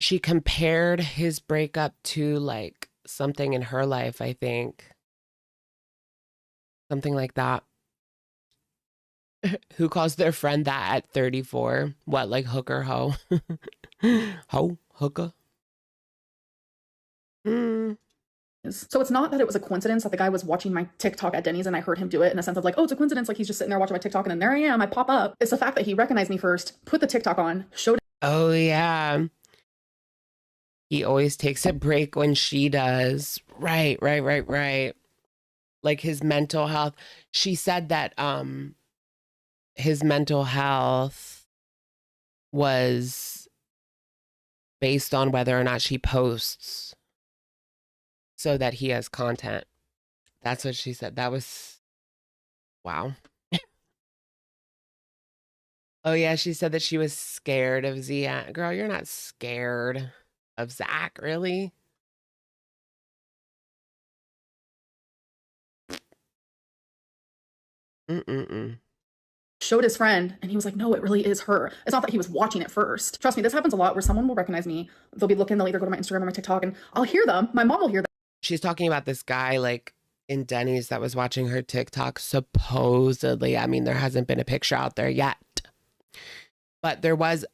She compared his breakup to like something in her life, I think. Something like that. Who calls their friend that at 34? What, like hooker, hoe? Hoe, hooker? So it's not that it was a coincidence that the guy was watching my TikTok at Denny's and I heard him do it in the sense of like, oh, it's a coincidence. Like he's just sitting there watching my TikTok and then there I am, I pop up. It's the fact that he recognized me first, put the TikTok on, showed it. Oh, yeah. He always takes a break when she does. Right. Like his mental health. She said that his mental health was based on whether or not she posts so that he has content. That's what she said. That was, wow. Oh yeah, she said that she was scared of Zia. Girl, you're not scared of Zach, really? Mm-mm-mm. Showed his friend and he was like, no, it really is her. It's not that he was watching it first. Trust me, this happens a lot where someone will recognize me. They'll be looking, they'll either go to my Instagram or my TikTok and I'll hear them. My mom will hear them. She's talking about this guy like in Denny's that was watching her TikTok supposedly. I mean, there hasn't been a picture out there yet. But there was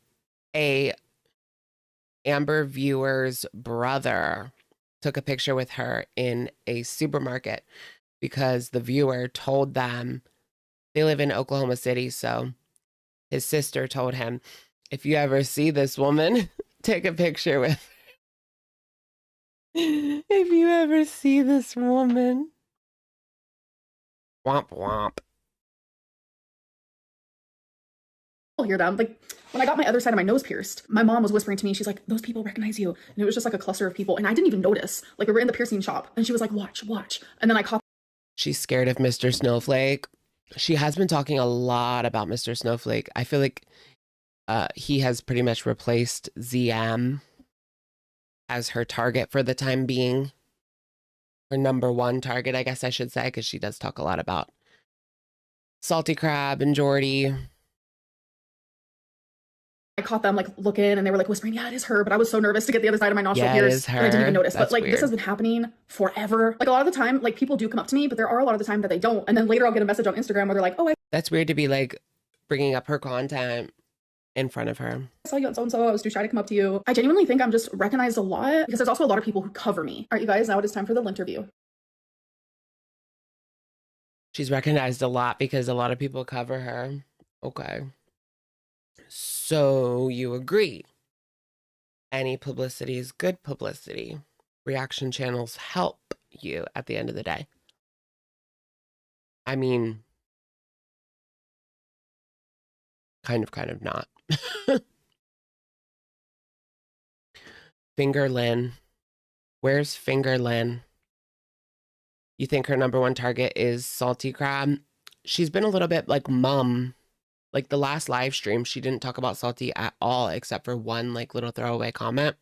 a Amber viewer's brother took a picture with her in a supermarket because the viewer told them they live in Oklahoma City. So his sister told him, if you ever see this woman, take a picture with her. If you ever see this woman. Womp womp. I'll hear them. Like when I got my other side of my nose pierced, my mom was whispering to me, she's like, those people recognize you. And it was just like a cluster of people. And I didn't even notice. Like we were in the piercing shop and she was like, watch. And then I caught. She's scared of Mr. Snowflake. She has been talking a lot about Mr. Snowflake. I feel like he has pretty much replaced ZM as her target for the time being. Her number one target, I guess I should say, because she does talk a lot about Salty Crab and Jordy. I caught them like looking and they were like whispering, yeah, it is her. But I was so nervous to get the other side of my nostril Yeah, it pierced is and I didn't her. even notice. That's But like weird. this has been happening forever. Like a lot of the time, like people do come up to me, but there are a lot of the time that they don't. And then later I'll get a message on Instagram where they're like, oh, I That's weird to be like bringing up her content in front of her. saw you on so-and-so. I was too shy to come up to you. I genuinely think I'm just recognized a lot because there's also a lot of people who cover me. All right, you guys, now it is time for the interview. She's recognized a lot because a lot of people cover her. Okay. So you agree. Any publicity is good publicity. Reaction channels help you at the end of the day. I mean, kind of not. Fingerlynn. Where's Fingerlynn? You think her number one target is Salty Crab? She's been a little bit like mum. Like the last live stream, she didn't talk about Salty at all, except for one like little throwaway comment.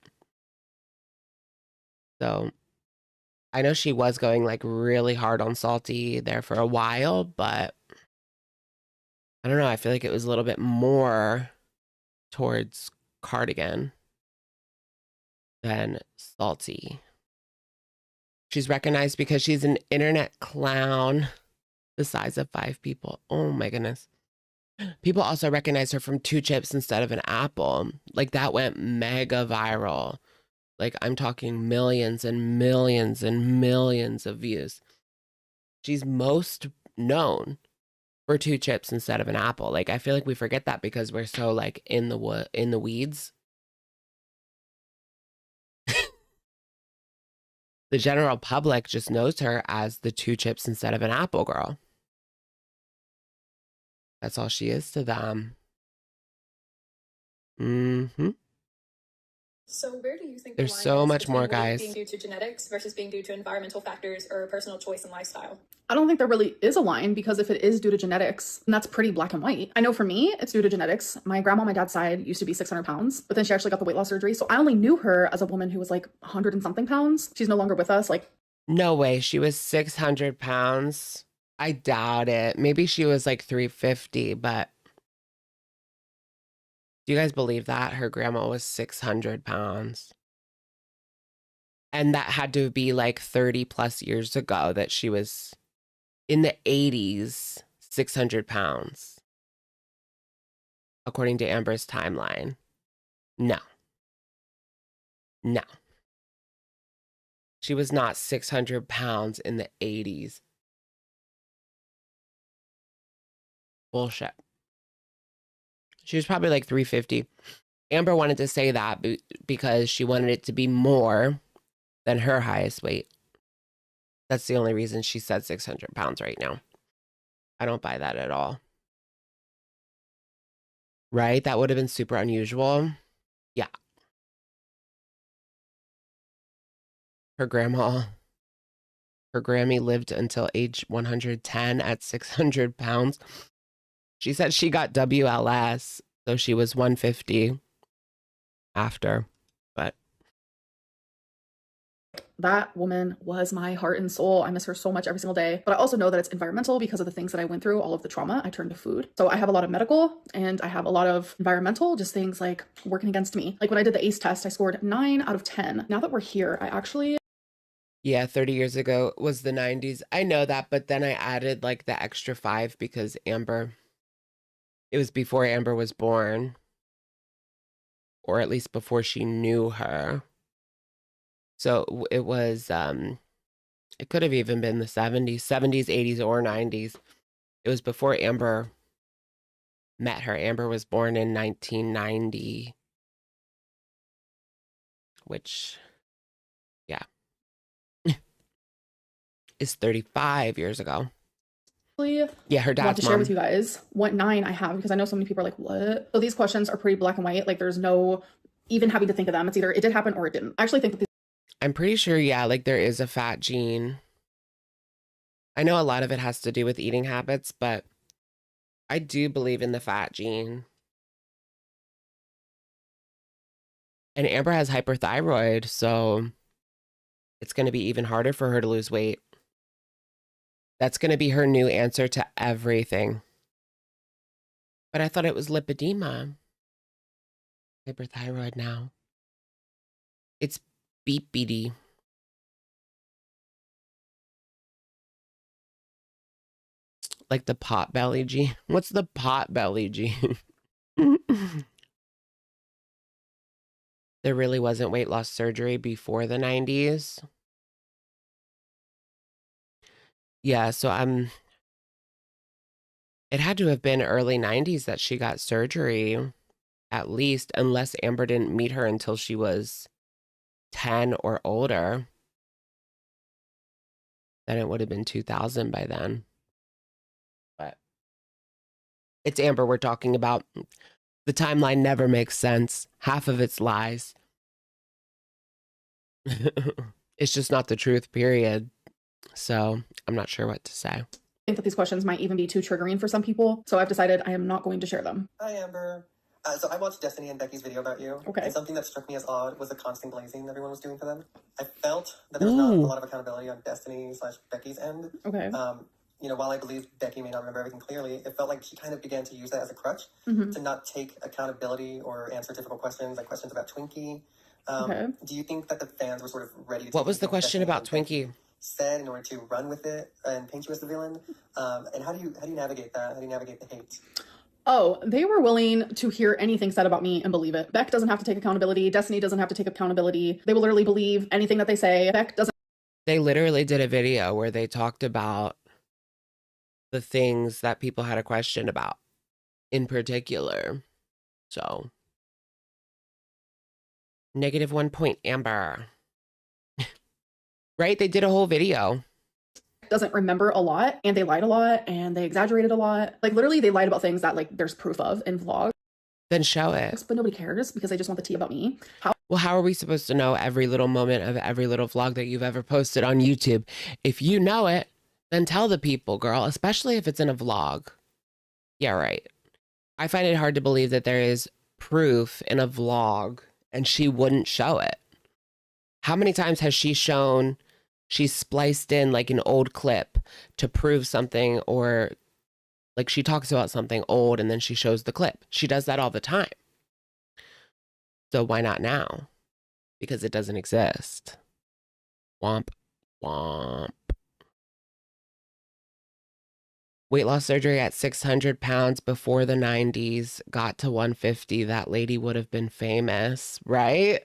So I know she was going like really hard on Salty there for a while, but I don't know. I feel like it was a little bit more towards Cardigan than Salty. She's recognized because she's an internet clown the size of 5 people. Oh my goodness. People also recognize her from 2 chips instead of an apple. Like that went mega viral. Like I'm talking millions and millions and millions of views. She's most known for 2 chips instead of an apple. Like I feel like we forget that because we're so like in the weeds. The general public just knows her as the 2 chips instead of an apple girl. That's all she is to them. Mm-hmm. So where do you think There's the line so is much more, between weight guys. being due to genetics versus being due to environmental factors or personal choice and lifestyle? I don't think there really is a line because if it is due to genetics, then that's pretty black and white. I know for me, it's due to genetics. My grandma on my dad's side used to be 600 pounds, but then she actually got the weight loss surgery. So I only knew her as a woman who was like 100 and something pounds. She's no longer with us. Like, No way. She was 600 pounds. I doubt it. Maybe she was like 350, but do you guys believe that? Her grandma was 600 pounds. And that had to be like 30 plus years ago that she was in the 80s, 600 pounds. According to Amber's timeline. No. No. She was not 600 pounds in the 80s. Bullshit. She was probably like 350. Amber wanted to say that because she wanted it to be more than her highest weight. That's the only reason she said 600 pounds right now. I don't buy that at all. right? That would have been super unusual. Yeah. Her Grammy lived until age 110 at 600 pounds. She said she got WLS, so she was 150 after, but that woman was my heart and soul. I miss her so much every single day. But I also know that it's environmental because of the things that I went through, all of the trauma. I turned to food. So I have a lot of medical and I have a lot of environmental, just things like working against me. Like when I did the ACE test, I scored 9 out of 10. Now that we're here, I actually... Yeah, 30 years ago was the 90s. I know that, but then I added like the extra 5 because Amber, it was before Amber was born, or at least before she knew her. So it was, it could have even been the 70s, 80s, or 90s. It was before Amber met her. Amber was born in 1990, which, yeah, is 35 years ago. Yeah, her dad's want to mom. share with you guys what 9 I have, because I know so many people are like, what? So these questions are pretty black and white. Like there's no even having to think of them. It's either it did happen or it didn't. I actually think that these... I'm pretty sure, yeah, like there is a fat gene. I know a lot of it has to do with eating habits, but I do believe in the fat gene. And Amber has hyperthyroid, so it's going to be even harder for her to lose weight. That's going to be her new answer to everything. But I thought it was lipedema. Hyperthyroid now. It's BPD. Like the pot belly gene. What's the pot belly gene? There really wasn't weight loss surgery before the 90s. Yeah, so it had to have been early 90s that she got surgery, at least, unless Amber didn't meet her until she was 10 or older. Then it would have been 2000 by then. But it's Amber we're talking about. The timeline never makes sense. Half of it's lies. It's just not the truth, period. So I'm not sure what to say. I think that these questions might even be too triggering for some people. So I've decided I am not going to share them. Hi, Amber. So I watched Destiny and Becky's video about you. Okay. And something that struck me as odd was the constant glazing everyone was doing for them. I felt that there was not a lot of accountability on Destiny/Becky's end. Okay. You know, while I believe Becky may not remember everything clearly, it felt like she kind of began to use that as a crutch to not take accountability or answer difficult questions, like questions about Twinkie. Okay. Do you think that the fans were sort of ready to What was the question about Twinkie? said in order to run with it and paint you as the villain? And how do you navigate that? How do you navigate the hate? Oh, they were willing to hear anything said about me and believe it. Beck doesn't have to take accountability. Destiny doesn't have to take accountability. They will literally believe anything that they say. Beck doesn't. They literally did a video where they talked about the things that people had a question about in particular. So, -1 point Amber. Right? They did a whole video. Doesn't remember a lot, and they lied a lot, and they exaggerated a lot. Like literally they lied about things that like there's proof of in vlogs. Then show it. But nobody cares because they just want the tea about me. Well, how are we supposed to know every little moment of every little vlog that you've ever posted on YouTube? If you know it, then tell the people, girl, especially if it's in a vlog. Yeah, right. I find it hard to believe that there is proof in a vlog and she wouldn't show it. How many times has she shown, she's spliced in like an old clip to prove something, or like she talks about something old and then she shows the clip. She does that all the time. So why not now? Because it doesn't exist. Womp, womp. Weight loss surgery at 600 pounds before the 90s, got to 150. That lady would have been famous, right?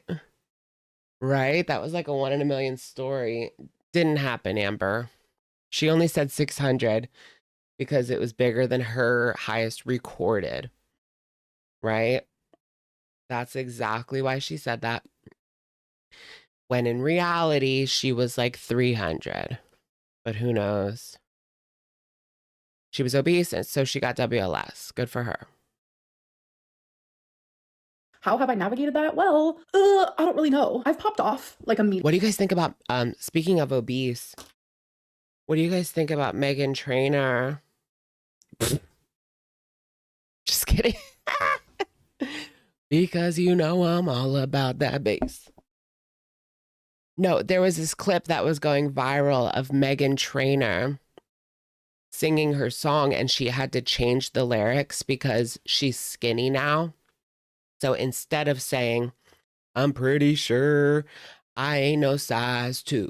Right? That was like a 1 in a million story. Didn't happen, Amber. She only said 600 because it was bigger than her highest recorded, right? That's exactly why she said that. When in reality, she was like 300. But who knows? She was obese, and so she got WLS. Good for her. How have I navigated that? Well, I don't really know. I've popped off like a What do you guys think about, speaking of obese, what do you guys think about Meghan Trainor? Just kidding. Because you know I'm all about that bass. No, there was this clip that was going viral of Meghan Trainor singing her song, and she had to change the lyrics because she's skinny now. So instead of saying, I'm pretty sure I ain't no size 2,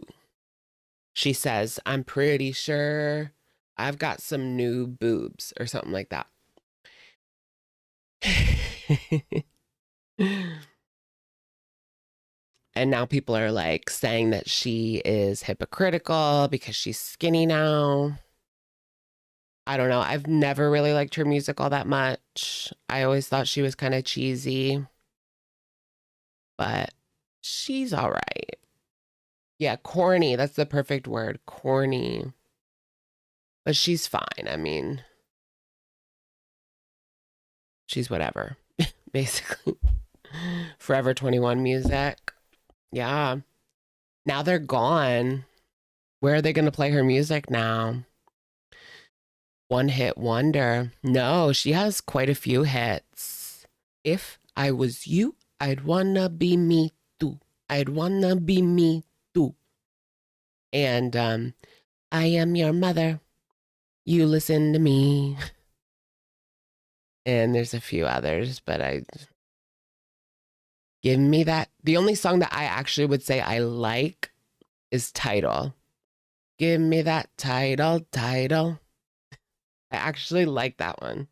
she says, I'm pretty sure I've got some new boobs or something like that. And now people are like saying that she is hypocritical because she's skinny now. I don't know. I've never really liked her music all that much. I always thought she was kind of cheesy, but she's all right. Yeah, corny. That's the perfect word. Corny. But she's fine. I mean, she's whatever, basically. Forever 21 music. Yeah. Now they're gone. Where are they going to play her music now? One hit wonder. No, she has quite a few hits. If I was you, I'd wanna be me too. I'd wanna be me too. And I am your mother. You listen to me. And there's a few others, but give me that. The only song that I actually would say I like is Title. Give me that title. I actually like that one.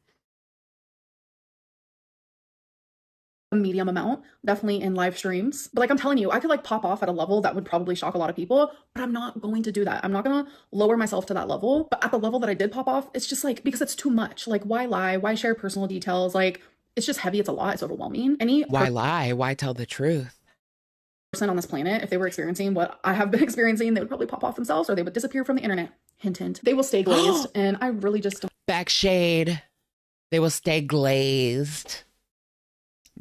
a medium amount, definitely in live streams. But like I'm telling you, I could like pop off at a level that would probably shock a lot of people, but I'm not going to do that. I'm not going to lower myself to that level. But at the level that I did pop off, it's just like, because it's too much. Like, why lie? Why share personal details? Like, it's just heavy. It's a lot. It's overwhelming. Why lie? Why tell the truth? Person on this planet, if they were experiencing what I have been experiencing, they would probably pop off themselves or they would disappear from the internet. Hint, hint. They will stay glazed. And I really just don't. Back shade. They will stay glazed.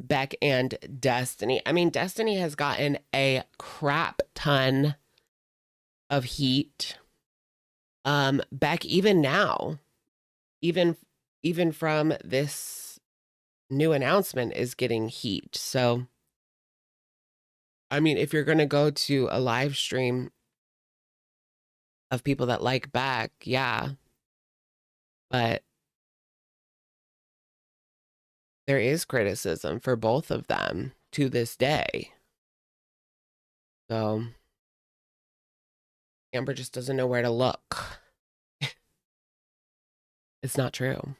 Beck and Destiny. I mean, Destiny has gotten a crap ton of heat. Beck, even now, even from this new announcement, is getting heat. So, I mean, if you're going to go to a live stream of people that like Beck, yeah. But there is criticism for both of them to this day. So Amber just doesn't know where to look. It's not true.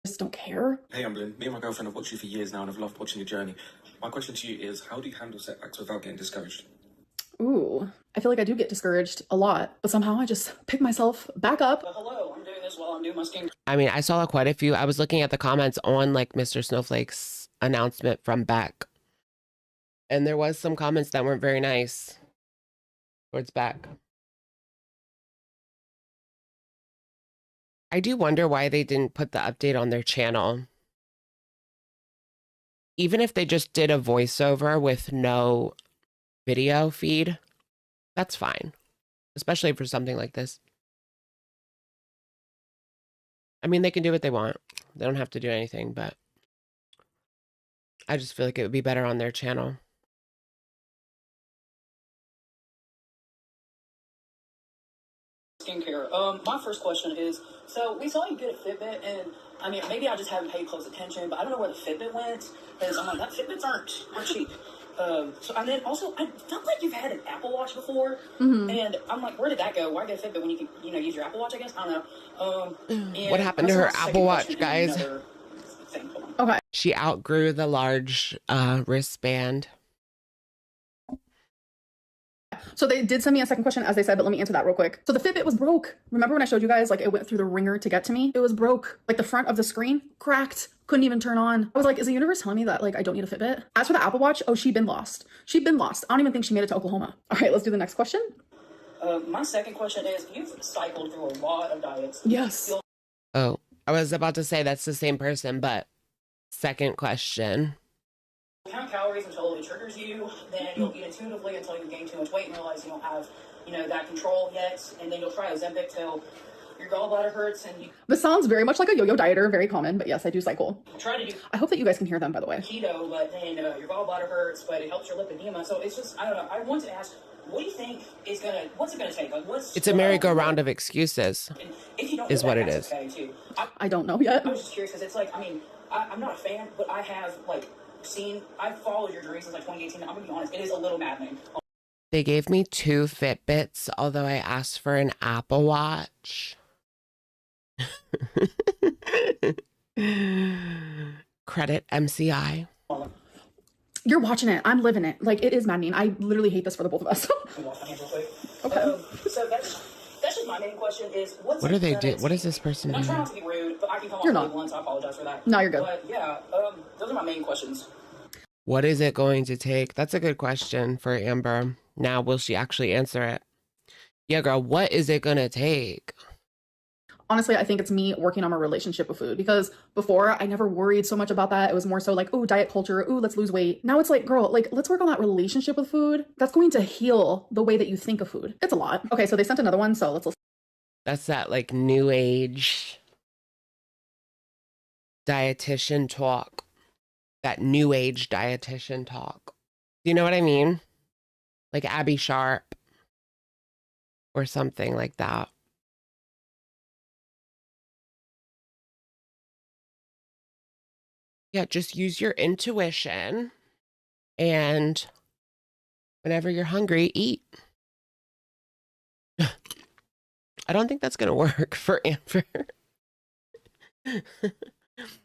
Just don't care. Hey Amberlynn, me and my girlfriend have watched you for years now and I've loved watching your journey. My question to you is, how do you handle setbacks without getting discouraged? Ooh, I feel like I do get discouraged a lot, but somehow I just pick myself back up. Hello, I'm doing this while I'm doing my skin. I mean, I saw quite a few. I was looking at the comments on like Mr. Snowflake's announcement from Beck. And there was some comments that weren't very nice towards Beck. I do wonder why they didn't put the update on their channel. Even if they just did a voiceover with no video feed, that's fine. Especially for something like this. I mean, they can do what they want. They don't have to do anything, but I just feel like it would be better on their channel. Skincare. My first question is, so we saw you get a Fitbit, and I mean, maybe I just haven't paid close attention, but I don't know where the Fitbit went, because I'm like, that Fitbits aren't cheap. So, and then also, I felt like you've had an Apple Watch before, and I'm like, where did that go? Why get a Fitbit when you can, use your Apple Watch, I guess? I don't know. What happened to her Apple Watch, guys? Okay. She outgrew the large wristband. So they did send me a second question, as they said, but let me answer that real quick. So the Fitbit was broke. Remember when I showed you guys, like, it went through the ringer to get to me? It was broke. Like, the front of the screen cracked. Couldn't even turn on. I was like, is the universe telling me that, like, I don't need a Fitbit? As for the Apple Watch, oh, she'd been lost. She'd been lost. I don't even think she made it to Oklahoma. All right, let's do the next question. My second question is, you've cycled through a lot of diets. Yes. Oh, I was about to say that's the same person, but Second question. Count calories until it triggers you, then you'll eat intuitively until you gain too much weight and realize you don't have, that control yet, and then you'll try Ozempic till your gallbladder hurts and you This sounds very much like a yo-yo dieter, very common, but yes, I do cycle. try to do I hope that you guys can hear them, by the way. keto, but then your gallbladder hurts, but it helps your lipedema. So it's just, I don't know. I want to ask, what do you think what's it gonna take? Like, It's a merry-go-round of excuses, if you don't is know what that, it that's is. okay too. I don't know yet. I was just curious because it's like, I'm not a fan, but I have I've followed your journey since like 2018. I'm gonna be honest, it is a little maddening. They gave me 2 Fitbits, although I asked for an Apple Watch. Credit MCI. You're watching it. I'm living it. Like, it is maddening. I literally hate this for the both of us. Okay. So that's just my main question is What do they do? What is this person I'm doing? trying not to be rude, but I can come You're off not. really blunt, so I apologize for that. No, you're good. But yeah, those are my main questions. What is it going to take? That's a good question for Amber. Now, will she actually answer it? Yeah, girl, what is it going to take? Honestly, I think it's me working on my relationship with food, because before I never worried so much about that. It was more so like, oh, diet culture, oh, let's lose weight. Now it's like, girl, like, let's work on that relationship with food. That's going to heal the way that you think of food. It's a lot. Okay, so they sent another one, so let's listen. That's that like new age dietitian talk. That new age dietitian talk. Do you know what I mean? Like Abby Sharp or something like that. Yeah, just use your intuition, and whenever you're hungry, eat. I don't think that's going to work for Amber.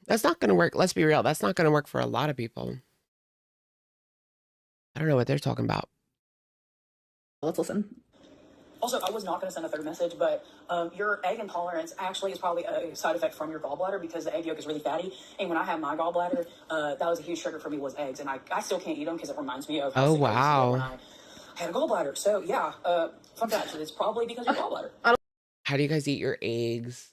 That's not going to work. Let's be real. That's not going to work for a lot of people. I don't know what they're talking about. Let's listen. Also, I was not going to send a third message, but your egg intolerance actually is probably a side effect from your gallbladder because the egg yolk is really fatty. And when I had my gallbladder, that was a huge trigger for me was eggs. And I still can't eat them because it reminds me of how sick I used to get when I had a gallbladder. So yeah, fun fact, it's probably because of your gallbladder. How do you guys eat your eggs?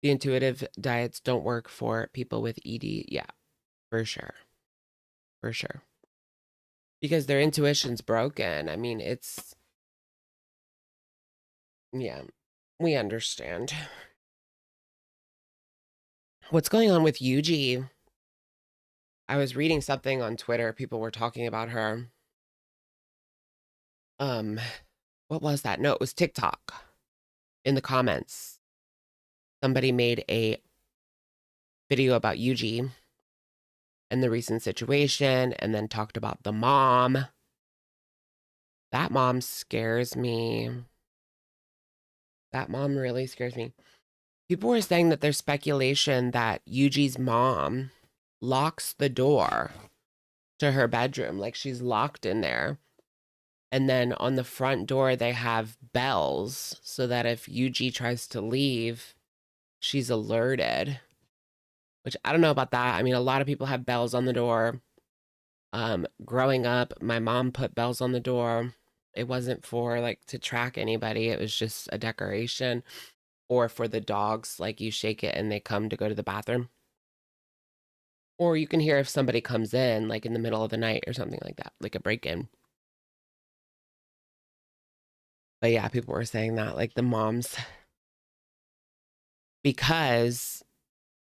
The intuitive diets don't work for people with ED. Yeah, for sure. For sure. Because their intuition's broken. I mean, it's... Yeah, we understand. What's going on with Yuji? I was reading something on Twitter. People were talking about her. What was that? No, it was TikTok. In the comments, somebody made a video about Yuji and the recent situation, and then talked about the mom. That mom scares me. That mom really scares me. People were saying that there's speculation that Yuji's mom locks the door to her bedroom, like she's locked in there. And then on the front door, they have bells so that if Yuji tries to leave, she's alerted. Which I don't know about that. I mean, a lot of people have bells on the door. Growing up, my mom put bells on the door. It wasn't for like to track anybody. It was just a decoration, or for the dogs, like you shake it and they come to go to the bathroom. Or you can hear if somebody comes in like in the middle of the night or something like that, like a break-in. But yeah, people were saying that like the moms, because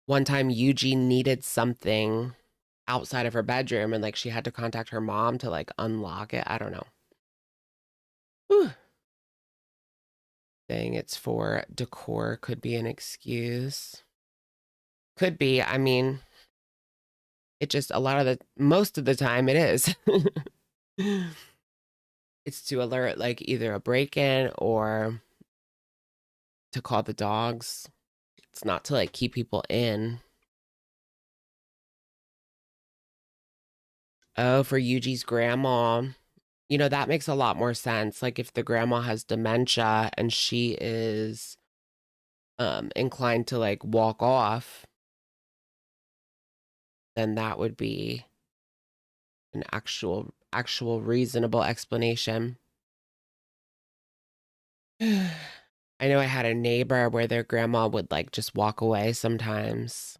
one time Eugene needed something outside of her bedroom and like she had to contact her mom to like unlock it. I don't know. Whew. Saying it's for decor could be an excuse. Could be. I mean, it just most of the time it is. It's to alert like either a break-in or to call the dogs. It's not to like keep people in. Oh, for Yuji's grandma. You know, that makes a lot more sense. Like if the grandma has dementia and she is inclined to like walk off, then that would be an actual reasonable explanation. I know I had a neighbor where their grandma would like just walk away sometimes.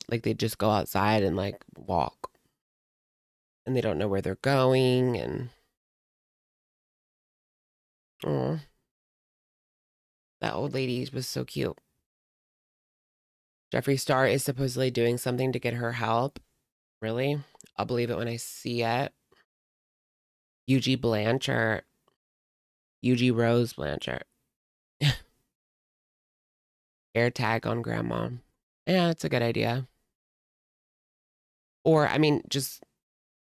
Like they just go outside and like walk. And they don't know where they're going. And oh, that old lady was so cute. Jeffree Star is supposedly doing something to get her help. Really? I'll believe it when I see it. UG Blanchard. UG Rose Blanchard. Air tag on grandma. Yeah, that's a good idea. Or, I mean, just,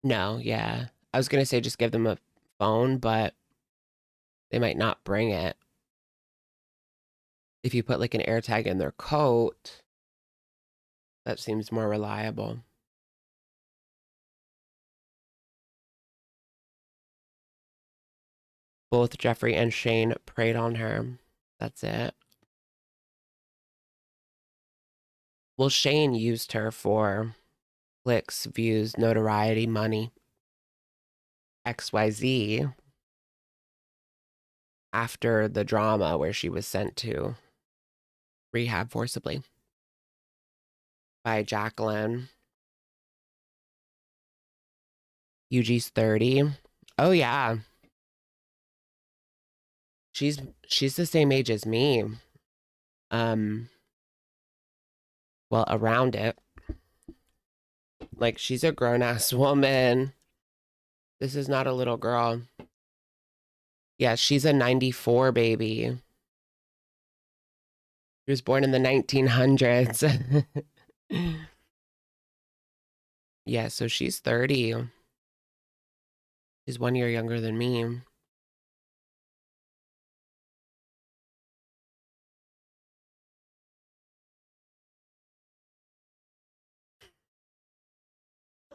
no, yeah. I was going to say just give them a phone, but they might not bring it. If you put like an air tag in their coat, that seems more reliable. Both Jeffree and Shane preyed on her. That's it. Well, Shane used her for clicks, views, notoriety, money. XYZ. After the drama where she was sent to rehab forcibly by Jacqueline. UG's 30. Oh yeah. She's the same age as me. Well, around it. Like she's a grown-ass woman. This is not a little girl. Yeah, she's a 94 baby. She was born in the 1900s. Yeah, so she's 30. She's 1 year younger than me.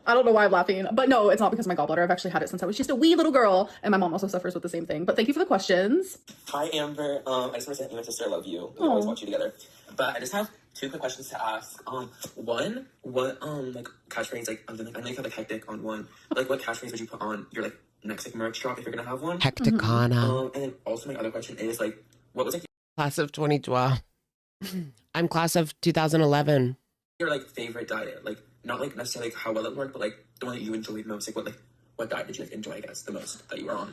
I don't know why I'm laughing, but no, it's not because of my gallbladder. I've actually had it since I was just a wee little girl, and my mom also suffers with the same thing. But thank you for the questions. Hi, Amber. I just want to say, you and my sister, I love you. We always watch you together. But I just have two quick questions to ask. One, what like catchphrase, like I know you have like hectic on one. Like what catchphrase would you put on your like next like merch drop if you're gonna have one? Hecticana. And then also my other question is like, what was like Class of 2012. I'm class of 2011. your like favorite diet? Like not like necessarily like how well it worked, but like the one that you enjoyed most. Like what diet did you like enjoy, I guess, the most that you were on?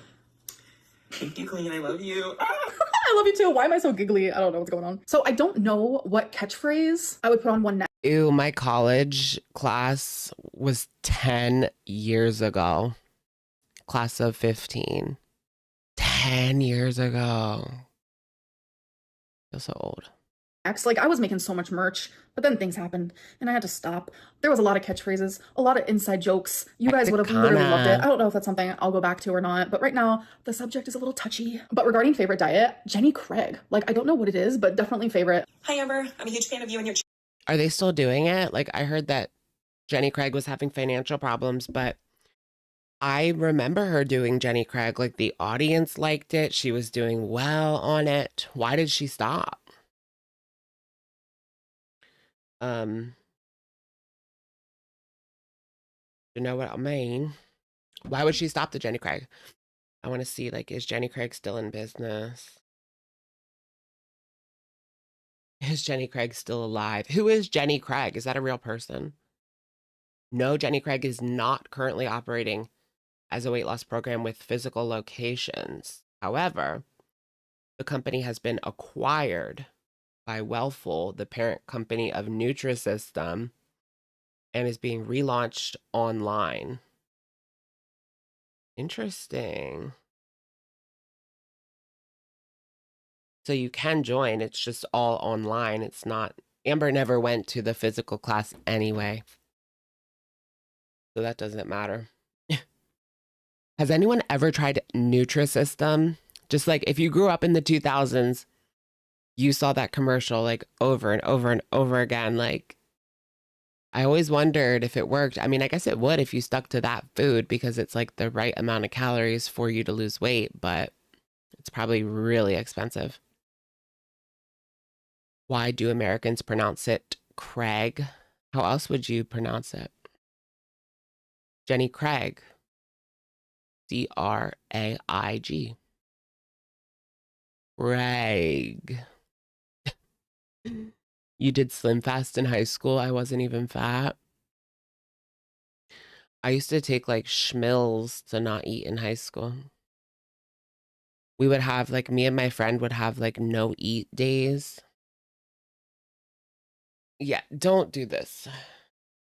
Thank you, Queen. I love you. I love you too. Why am I so giggly? I don't know what's going on. So I don't know what catchphrase I would put on one neck. Ew, my college class was 10 years ago. Class of 15. 10 years ago. I feel so old. Like I was making so much merch, but then things happened and I had to stop. There was a lot of catchphrases, a lot of inside jokes. You guys would have literally loved it. I don't know if that's something I'll go back to or not, but right now the subject is a little touchy. But regarding favorite diet, Jenny Craig. Like I don't know what it is, but definitely favorite. Hi, Amber. I'm a huge fan of you and your Are they still doing it? Like I heard that Jenny Craig was having financial problems, but I remember her doing Jenny Craig. Like the audience liked it. She was doing well on it. Why did she stop? You know what I mean? Why would she stop the Jenny Craig? I want to see, like, is Jenny Craig still in business? Is Jenny Craig still alive? Who is Jenny Craig? Is that a real person? No, Jenny Craig is not currently operating as a weight loss program with physical locations. However, the company has been acquired by Wellful, the parent company of Nutrisystem, and is being relaunched online. Interesting. So you can join. It's just all online. It's not. Amber never went to the physical class anyway. So that doesn't matter. Has anyone ever tried Nutrisystem? Just like if you grew up in the 2000s, you saw that commercial like over and over and over again. Like, I always wondered if it worked. I mean, I guess it would if you stuck to that food because it's like the right amount of calories for you to lose weight, but it's probably really expensive. Why do Americans pronounce it Craig? How else would you pronounce it? Jenny Craig. C-R-A-I-G. Craig. You did Slim Fast in high school. I wasn't even fat. I used to take like schmills to not eat in high school. We would have like, me and my friend would have like no eat days. Yeah, don't do this.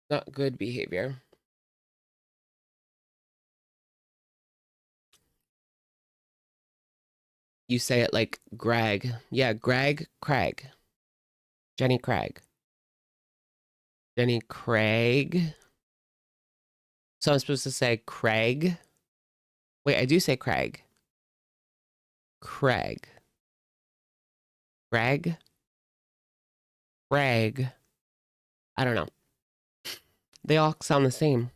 Not good behavior. You say it like Greg. Yeah, Greg, Craig. Jenny Craig. Jenny Craig. So I'm supposed to say Craig. Wait, I do say Craig. Craig. Greg. Craig. I don't know. They all sound the same.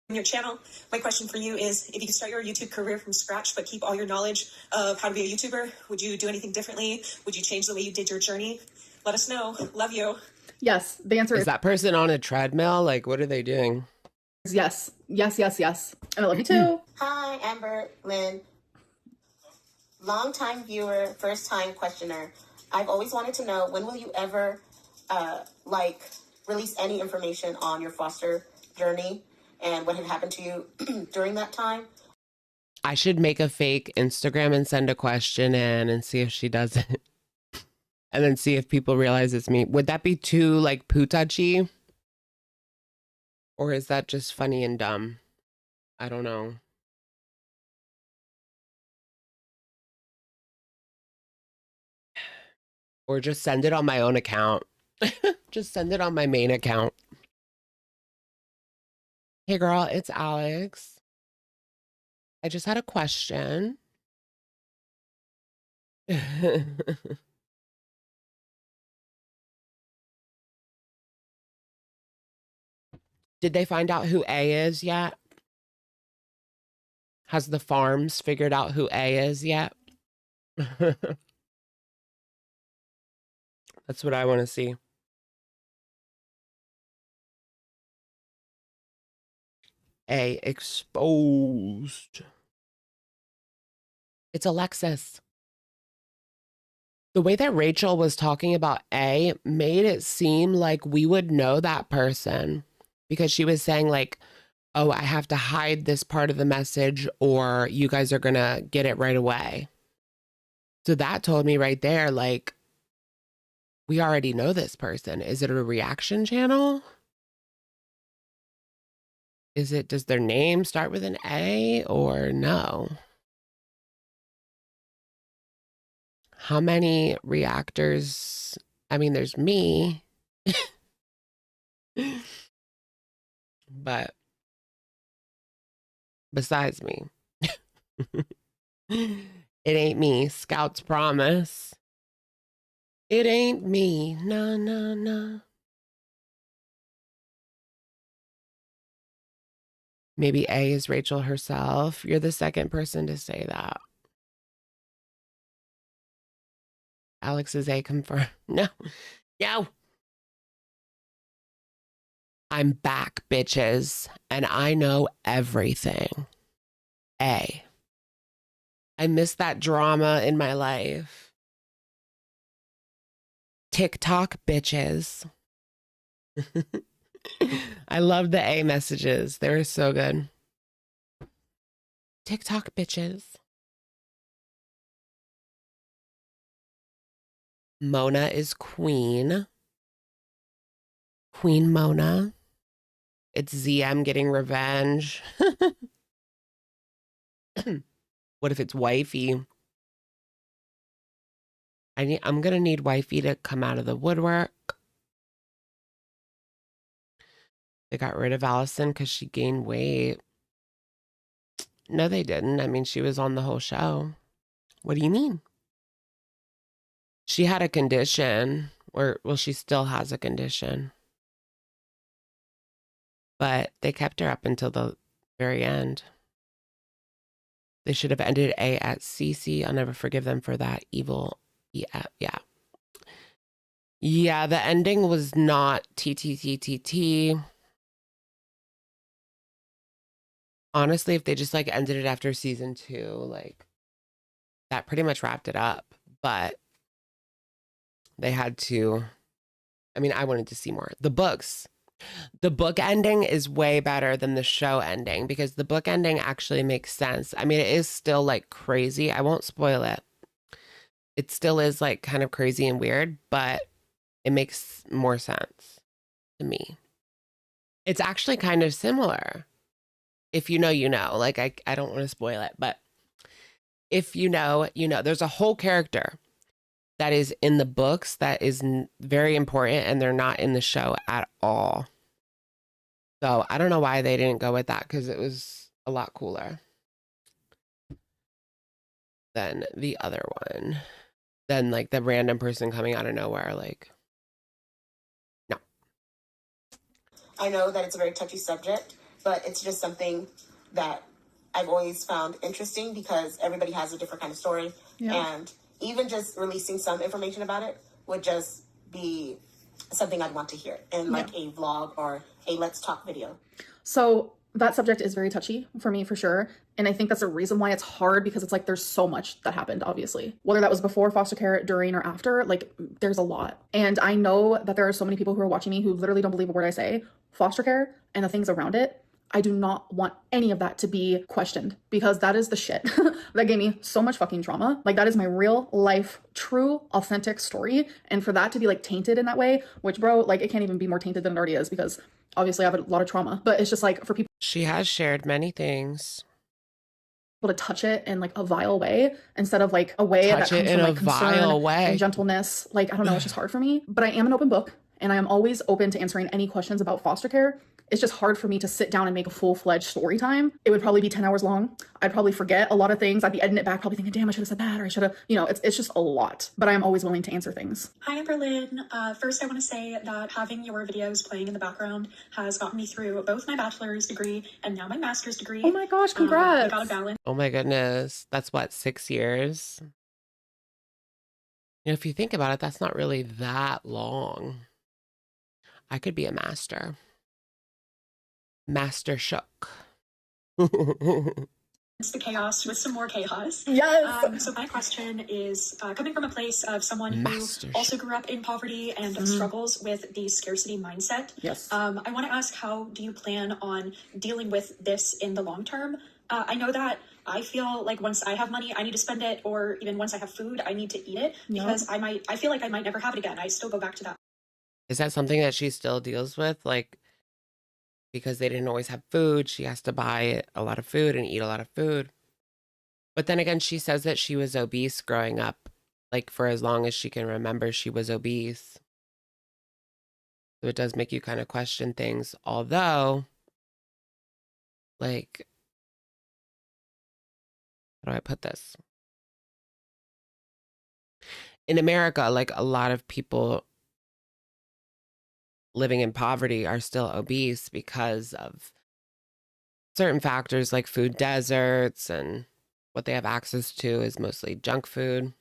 Your channel. My question for you is, if you could start your YouTube career from scratch but keep all your knowledge of how to be a YouTuber, would you do anything differently? Would you change the way you did your journey? Let us know. Love you. Yes, the answer Is that person on a treadmill? Like, what are they doing? is yes. Yes, yes, yes. And I love you too. Hi, Amberlynn. Long-time viewer, first-time questioner. I've always wanted to know, when will you ever, release any information on your foster journey and what had happened to you during that time? I should make a fake Instagram and send a question in and see if she does it. And then see if people realize it's me. Would that be too, like, poo-touchy? Or is that just funny and dumb? I don't know. Or just send it on my own account. Just send it on my main account. Hey girl, it's Alex. I just had a question. Did they find out who A is yet? Has the farms figured out who A is yet? That's what I want to see. A exposed. It's Alexis. The way that Rachel was talking about A made it seem like we would know that person, because she was saying like, oh, I have to hide this part of the message or you guys are going to get it right away. So that told me right there, like, we already know this person. Is it a reaction channel? Does their name start with an A or no? How many reactors? I mean, there's me. But besides me, it ain't me. Scouts promise. It ain't me. No, no, no. Maybe A is Rachel herself. You're the second person to say that. Alex is A confirmed. No. No. I'm back, bitches. And I know everything. A. I miss that drama in my life. TikTok bitches. I love the A messages. They were so good. TikTok bitches. Mona is queen. Queen Mona. It's ZM getting revenge. What if it's wifey? I'm gonna need wifey to come out of the woodwork. They got rid of Allison because she gained weight. No, they didn't. I mean, she was on the whole show. What do you mean? She had a condition, or, well, she still has a condition. But they kept her up until the very end. They should have ended A at CC. I'll never forgive them for that evil. Yeah. Yeah, the ending was not TTTTT. Honestly, if they just like ended it after season 2, like that pretty much wrapped it up. But they had to, I mean, I wanted to see more. The book ending is way better than the show ending because the book ending actually makes sense. I mean, it is still like crazy. I won't spoil it. It still is like kind of crazy and weird, but it makes more sense to me. It's actually kind of similar. If you know, you know. Like, I don't want to spoil it, but if you know, you know. There's a whole character that is in the books that is very important, and they're not in the show at all. So I don't know why they didn't go with that because it was a lot cooler than the other one. Than like the random person coming out of nowhere. Like, no. I know that it's a very touchy subject, but it's just something that I've always found interesting because everybody has a different kind of story. Yeah. And even just releasing some information about it would just be something I'd want to hear in like a vlog or a Let's Talk video. So that subject is very touchy for me, for sure. And I think that's a reason why it's hard, because it's like there's so much that happened, obviously. Whether that was before foster care, during, or after, like there's a lot. And I know that there are so many people who are watching me who literally don't believe a word I say. Foster care and the things around it, I do not want any of that to be questioned, because that is the shit that gave me so much fucking trauma. Like, that is my real life, true, authentic story. And for that to be like tainted in that way, which, bro, like it can't even be more tainted than it already is, because obviously I have a lot of trauma, but it's just like for people. She has shared many things. To touch it in like a vile way instead of like a way that comes from like concern and gentleness. Like, I don't know, it's just hard for me, but I am an open book and I am always open to answering any questions about foster care. It's just hard for me to sit down and make a full-fledged story time. It would probably be 10 hours long. I'd probably forget a lot of things. I'd be editing it back, probably thinking, damn, I should have said that, or I should have, you know, it's just a lot, but I am always willing to answer things. Hi, Amberlynn. First, I want to say that having your videos playing in the background has gotten me through both my bachelor's degree and now my master's degree. Oh my gosh, congrats. I got a balance. Oh my goodness. That's what, 6 years? You know, if you think about it, that's not really that long. I could be a master. Master Shook. It's the chaos with some more chaos. Yes. So my question is, coming from a place of someone who also grew up in poverty and struggles with the scarcity mindset. Yes. I want to ask, how do you plan on dealing with this in the long term? I know that I feel like once I have money, I need to spend it, or even once I have food, I need to eat it, because I feel like I might never have it again. I still go back to that. Is that something that she still deals with? Like, because they didn't always have food, she has to buy a lot of food and eat a lot of food. But then again, she says that she was obese growing up. Like, for as long as she can remember, she was obese. So it does make you kind of question things. Although, like, how do I put this? In America, like, a lot of people living in poverty are still obese because of certain factors like food deserts, and what they have access to is mostly junk food.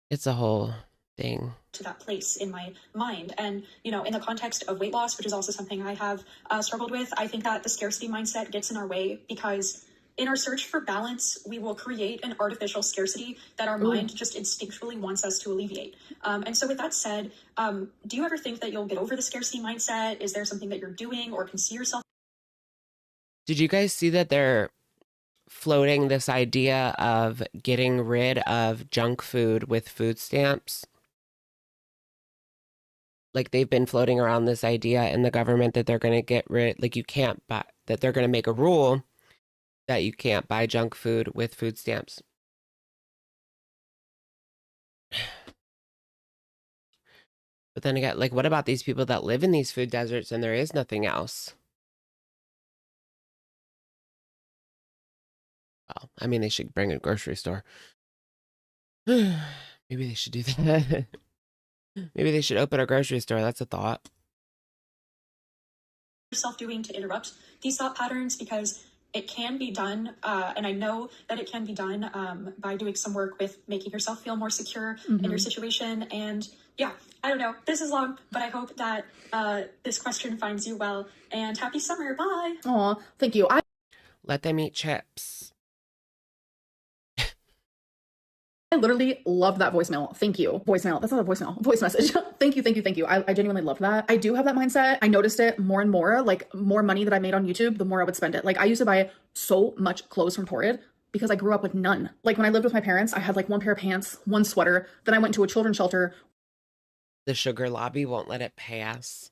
It's a whole thing. To that place in my mind. And, you know, in the context of weight loss, which is also something I have struggled with, I think that the scarcity mindset gets in our way, because in our search for balance, we will create an artificial scarcity that our mind just instinctually wants us to alleviate. And so with that said, do you ever think that you'll get over the scarcity mindset? Is there something that you're doing or can see yourself? Did you guys see that they're floating this idea of getting rid of junk food with food stamps? Like, they've been floating around this idea in the government that they're going to get rid, like, you can't buy, that they're going to make a rule that you can't buy junk food with food stamps. But then again, like, what about these people that live in these food deserts and there is nothing else? Well, I mean, they should bring a grocery store. Maybe they should do that. Maybe they should open a grocery store. That's a thought. Yourself doing to interrupt these thought patterns, because it can be done, and I know that it can be done by doing some work with making yourself feel more secure in your situation. And yeah, I don't know. This is long, but I hope that this question finds you well. And happy summer. Bye. Aw, thank you. Let them eat chips. I literally loved that voicemail. Thank you. Voicemail. That's not a voicemail. Voice message. Thank you. Thank you. Thank you. I genuinely loved that. I do have that mindset. I noticed it more and more. Like, more money that I made on YouTube, the more I would spend it. Like, I used to buy so much clothes from Torrid because I grew up with none. Like, when I lived with my parents, I had like one pair of pants, one sweater. Then I went to a children's shelter. The sugar lobby won't let it pass.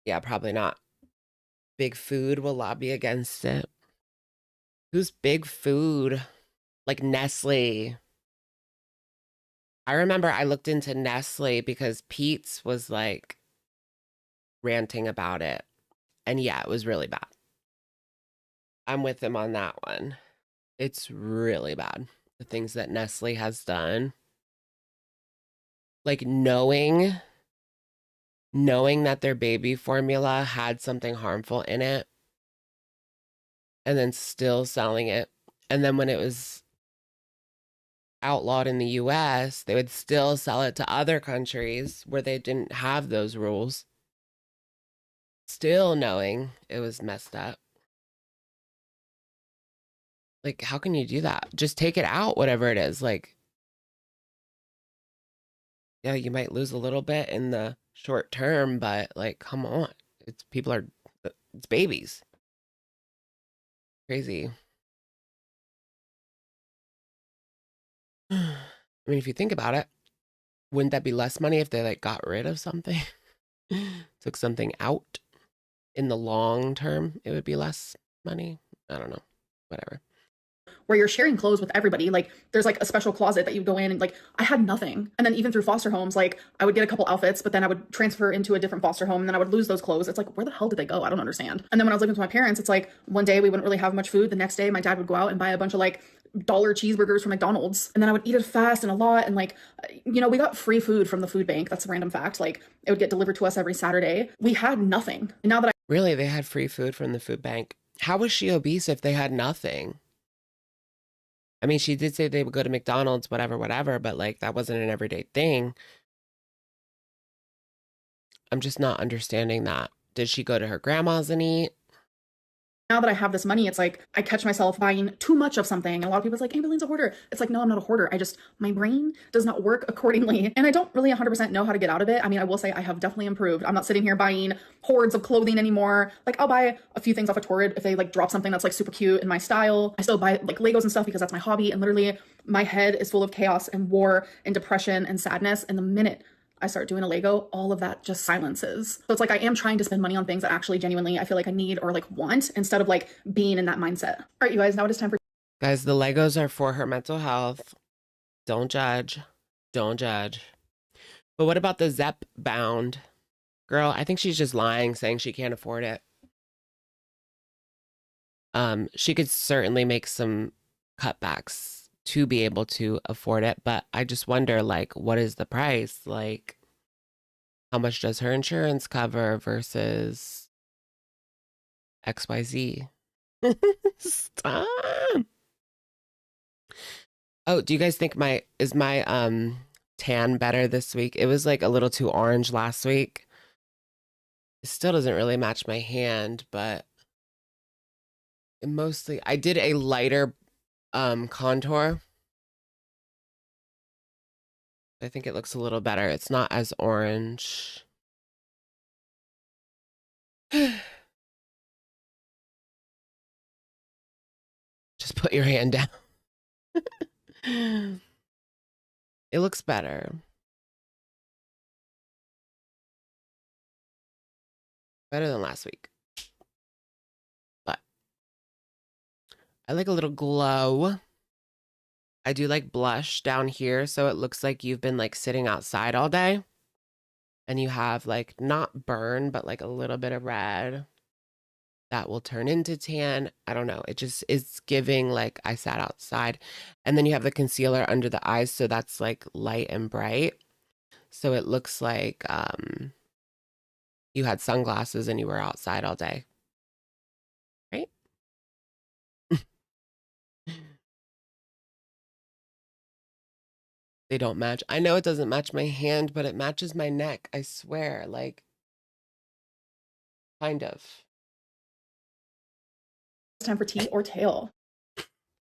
Yeah, probably not. Big Food will lobby against it. Who's Big Food? Like Nestle. I remember I looked into Nestle because Pete's was like ranting about it. And yeah, it was really bad. I'm with him on that one. It's really bad. The things that Nestle has done. Like knowing that their baby formula had something harmful in it and then still selling it. And then when it was outlawed in the US, they would still sell it to other countries where they didn't have those rules. Still knowing it was messed up. Like, how can you do that? Just take it out, whatever it is. Like, yeah, you might lose a little bit in the short term, but like, come on. It's babies. Crazy. I mean, if you think about it, wouldn't that be less money if they like got rid of something? Took something out? In the long term, it would be less money. I don't know. Whatever. Where you're sharing clothes with everybody. Like, there's like a special closet that you go in and like, I had nothing. And then even through foster homes, like I would get a couple outfits, but then I would transfer into a different foster home and then I would lose those clothes. It's like, where the hell did they go? I don't understand. And then when I was living with my parents, it's like one day we wouldn't really have much food. The next day my dad would go out and buy a bunch of like dollar cheeseburgers from McDonald's. And then I would eat it fast and a lot. And like, you know, we got free food from the food bank. That's a random fact. Like, it would get delivered to us every Saturday. We had nothing. And now that Really, they had free food from the food bank. How was she obese if they had nothing? I mean, she did say they would go to McDonald's, whatever, but like that wasn't an everyday thing. I'm just not understanding that. Did she go to her grandma's and eat? Now that I have this money, it's like I catch myself buying too much of something. And a lot of people's like, Amberlynn's a hoarder. It's like, no, I'm not a hoarder. My brain does not work accordingly. And I don't really 100% know how to get out of it. I mean, I will say I have definitely improved. I'm not sitting here buying hordes of clothing anymore. Like, I'll buy a few things off of Torrid if they like drop something that's like super cute in my style. I still buy like Legos and stuff because that's my hobby. And literally my head is full of chaos and war and depression and sadness. And the minute I start doing a Lego, all of that just silences. So it's like I am trying to spend money on things that actually genuinely I feel like I need or like want instead of like being in that mindset. All right, you guys, now it is time for... Guys, the Legos are for her mental health. Don't judge. Don't judge. But what about the Zepp bound? Girl, I think she's just lying, saying she can't afford it. She could certainly make some cutbacks to be able to afford it, but I just wonder, like, what is the price? Like, how much does her insurance cover versus XYZ? Stop. Oh, do you guys think my tan better this week? It was like a little too orange last week. It still doesn't really match my hand, but it mostly, I did a lighter contour. I think it looks a little better. It's not as orange. Just put your hand down. It looks better. Better than last week. But I like a little glow. I do like blush down here, so it looks like you've been like sitting outside all day and you have like not burn, but like a little bit of red that will turn into tan. I don't know. It just is giving like I sat outside. And then you have the concealer under the eyes, so that's like light and bright. So it looks like you had sunglasses and you were outside all day. Right? They don't match. I know it doesn't match my hand, but it matches my neck. I swear, like, kind of. It's time for tea or tail.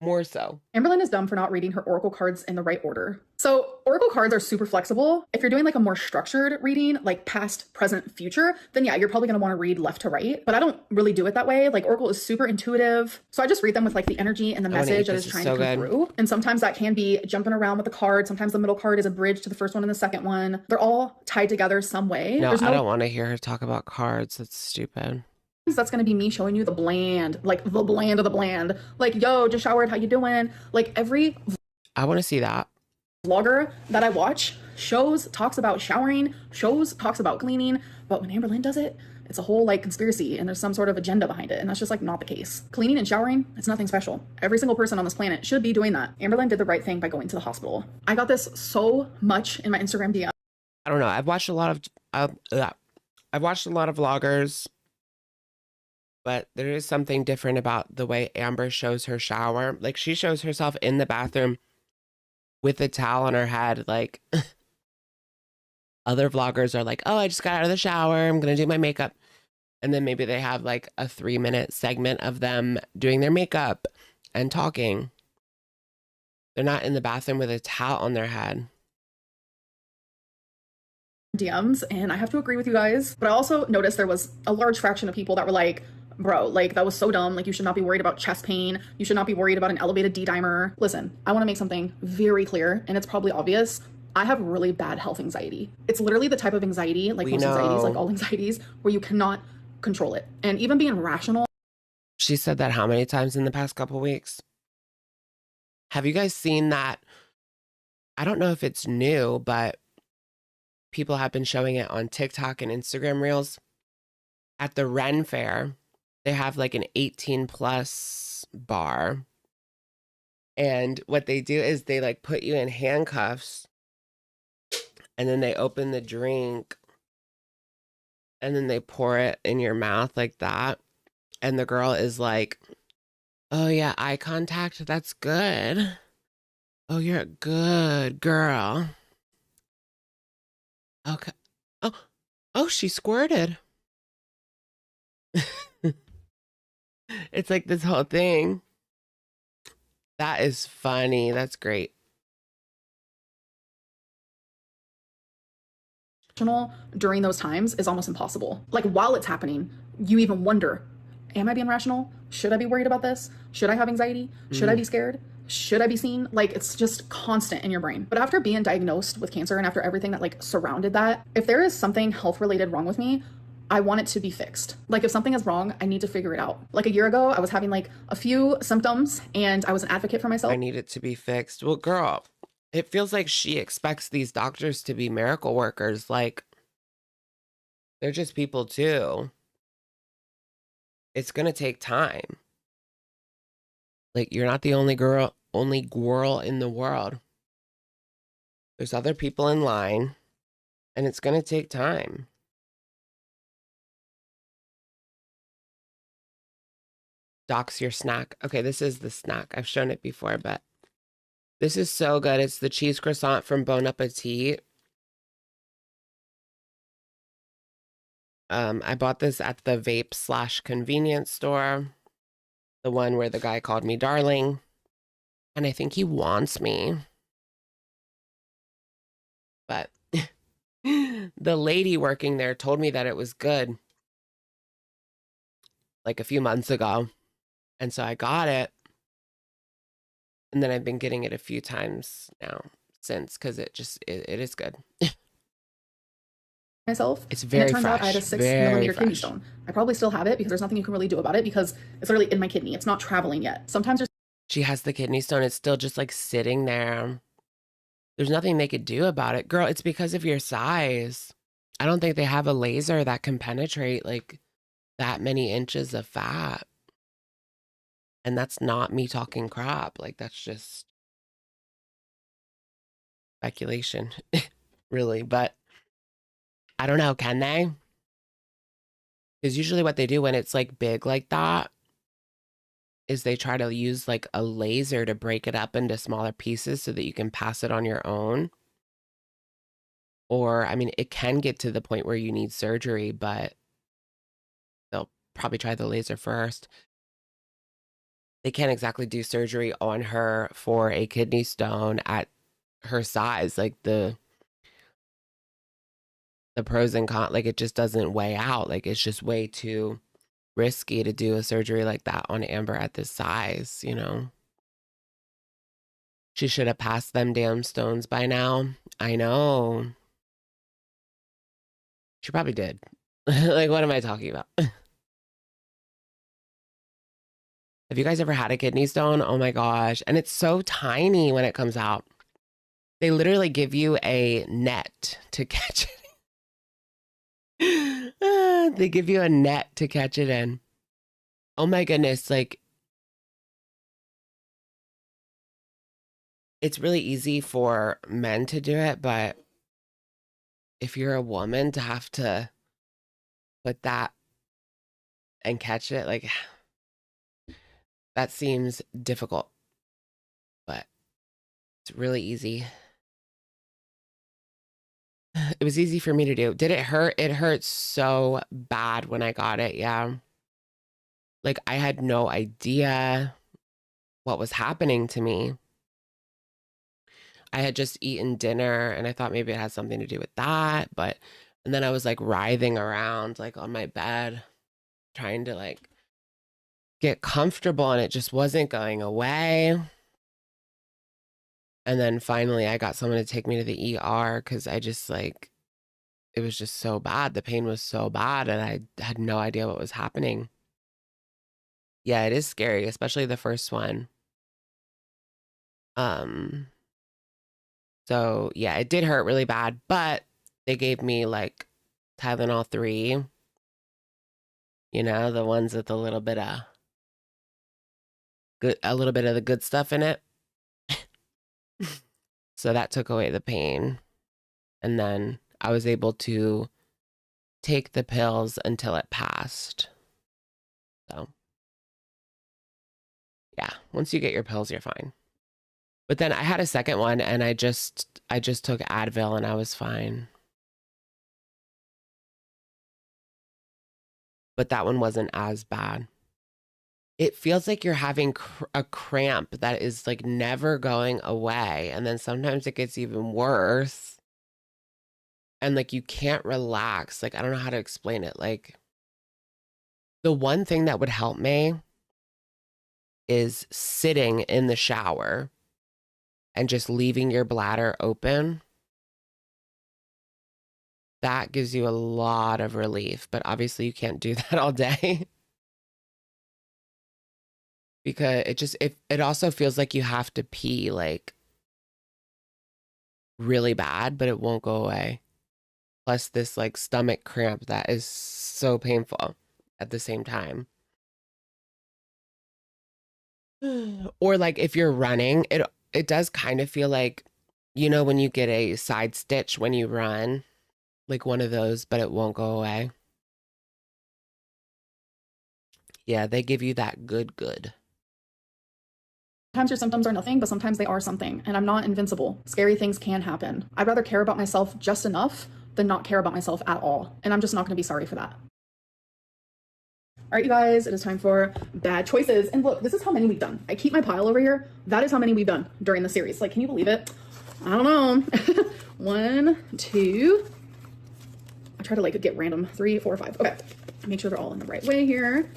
more so. Amberlynn is dumb for not reading her oracle cards in the right order. So oracle cards are super flexible. If you're doing like a more structured reading, like past, present, future, then yeah, you're probably going to want to read left to right. But I don't really do it that way. Like oracle is super intuitive. So I just read them with like the energy and the message that is trying to come through. And sometimes that can be jumping around with the card. Sometimes the middle card is a bridge to the first one and the second one. They're all tied together some way. No, I don't want to hear her talk about cards. That's stupid. That's going to be me showing you the bland, like the bland of the bland. Like, yo, just showered, how you doing? Like every I want to see that. Vlogger that I watch talks about showering, talks about cleaning. But when Amberlynn does it, it's a whole like conspiracy and there's some sort of agenda behind it. And that's just like not the case. Cleaning and showering, it's nothing special. Every single person on this planet should be doing that. Amberlynn did the right thing by going to the hospital. I got this so much in my Instagram DM. I don't know. I've watched a lot of vloggers. But there is something different about the way Amber shows her shower. Like she shows herself in the bathroom with a towel on her head. Like other vloggers are like, oh, I just got out of the shower. I'm going to do my makeup. And then maybe they have like a 3-minute segment of them doing their makeup and talking. They're not in the bathroom with a towel on their head. DMs, and I have to agree with you guys. But I also noticed there was a large fraction of people that were like, bro, like that was so dumb. Like you should not be worried about chest pain. You should not be worried about an elevated D-dimer. Listen, I want to make something very clear, and it's probably obvious. I have really bad health anxiety. It's literally the type of anxiety, like most anxieties, like all anxieties, where you cannot control it. And even being rational. She said that how many times in the past couple weeks? Have you guys seen that? I don't know if it's new, but people have been showing it on TikTok and Instagram Reels. At the Ren Fair, they have like an 18+ bar. And what they do is they like put you in handcuffs and then they open the drink and then they pour it in your mouth like that. And the girl is like, oh yeah, eye contact, that's good. Oh, you're a good girl. Okay. Oh, she squirted. It's like this whole thing. That is funny. That's great. During those times is almost impossible. Like while it's happening, you even wonder, am I being rational? Should I be worried about this? Should I have anxiety? Should I be scared? Should I be seen? Like it's just constant in your brain. But after being diagnosed with cancer and after everything that like surrounded that, if there is something health related wrong with me, I want it to be fixed. Like if something is wrong, I need to figure it out. Like a year ago, I was having like a few symptoms and I was an advocate for myself. I need it to be fixed. Well, girl, it feels like she expects these doctors to be miracle workers. Like they're just people too. It's going to take time. Like you're not the only girl in the world. There's other people in line and it's going to take time. Docs your snack. Okay, this is the snack. I've shown it before, but this is so good. It's the cheese croissant from Bon Appetit. I bought this at the vape/convenience store. The one where the guy called me darling. And I think he wants me. But the lady working there told me that it was good. Like a few months ago. And so I got it. And then I've been getting it a few times now since because it is good. Myself. It's very fresh. And it turns out I had a 6mm kidney stone. I probably still have it because there's nothing you can really do about it because it's literally in my kidney. It's not traveling yet. Sometimes she has the kidney stone. It's still just like sitting there. There's nothing they could do about it. Girl, it's because of your size. I don't think they have a laser that can penetrate like that many inches of fat. And that's not me talking crap. Like, that's just speculation, really. But I don't know. Can they? Because usually what they do when it's like big like that is they try to use like a laser to break it up into smaller pieces so that you can pass it on your own. Or, I mean, it can get to the point where you need surgery, but they'll probably try the laser first. they can't exactly do surgery on her for a kidney stone at her size. Like the pros and cons, like it just doesn't weigh out. Like it's just way too risky to do a surgery like that on Amber at this size, you know? She should have passed them damn stones by now. I know. She probably did. Like, what am I talking about? Have you guys ever had a kidney stone? Oh my gosh. And it's so tiny when it comes out. They literally give you a net to catch it. They give you a net to catch it in. Oh my goodness. Like, it's really easy for men to do it, but if you're a woman to have to put that and catch it, like, that seems difficult, but it's really easy. It was easy for me to do. Did it hurt? It hurt so bad when I got it. Yeah. Like I had no idea what was happening to me. I had just eaten dinner and I thought maybe it had something to do with that. And then I was like writhing around like on my bed, trying to like get comfortable, and it just wasn't going away. And then finally I got someone to take me to the ER because I just like, it was just so bad. The pain was so bad and I had no idea what was happening. Yeah, it is scary, especially the first one. So yeah, it did hurt really bad, but they gave me like Tylenol 3, you know, the ones with a little bit of the good stuff in it. So that took away the pain. And then I was able to take the pills until it passed. So yeah, once you get your pills, you're fine. But then I had a second one and I just took Advil and I was fine. But that one wasn't as bad. It feels like you're having a cramp that is like never going away. And then sometimes it gets even worse. And like you can't relax. Like I don't know how to explain it. Like the one thing that would help me is sitting in the shower and just leaving your bladder open. That gives you a lot of relief, but obviously you can't do that all day. Because it also feels like you have to pee like really bad, but it won't go away. Plus this like stomach cramp that is so painful at the same time. Or like if you're running, it does kind of feel like, you know, when you get a side stitch when you run, like one of those, but it won't go away. Yeah, they give you that good. Sometimes your symptoms are nothing, but sometimes they are something, and I'm not invincible. Scary things can happen. I'd rather care about myself just enough than not care about myself at all, and I'm just not going to be sorry for that. All right, you guys, it is time for bad choices. And look, this is how many we've done. I keep my pile over here. That is how many we've done during the series. Like, can you believe it? I don't know. 1, 2. I try to like get random. 3, 4, 5. Okay, make sure they're all in the right way here.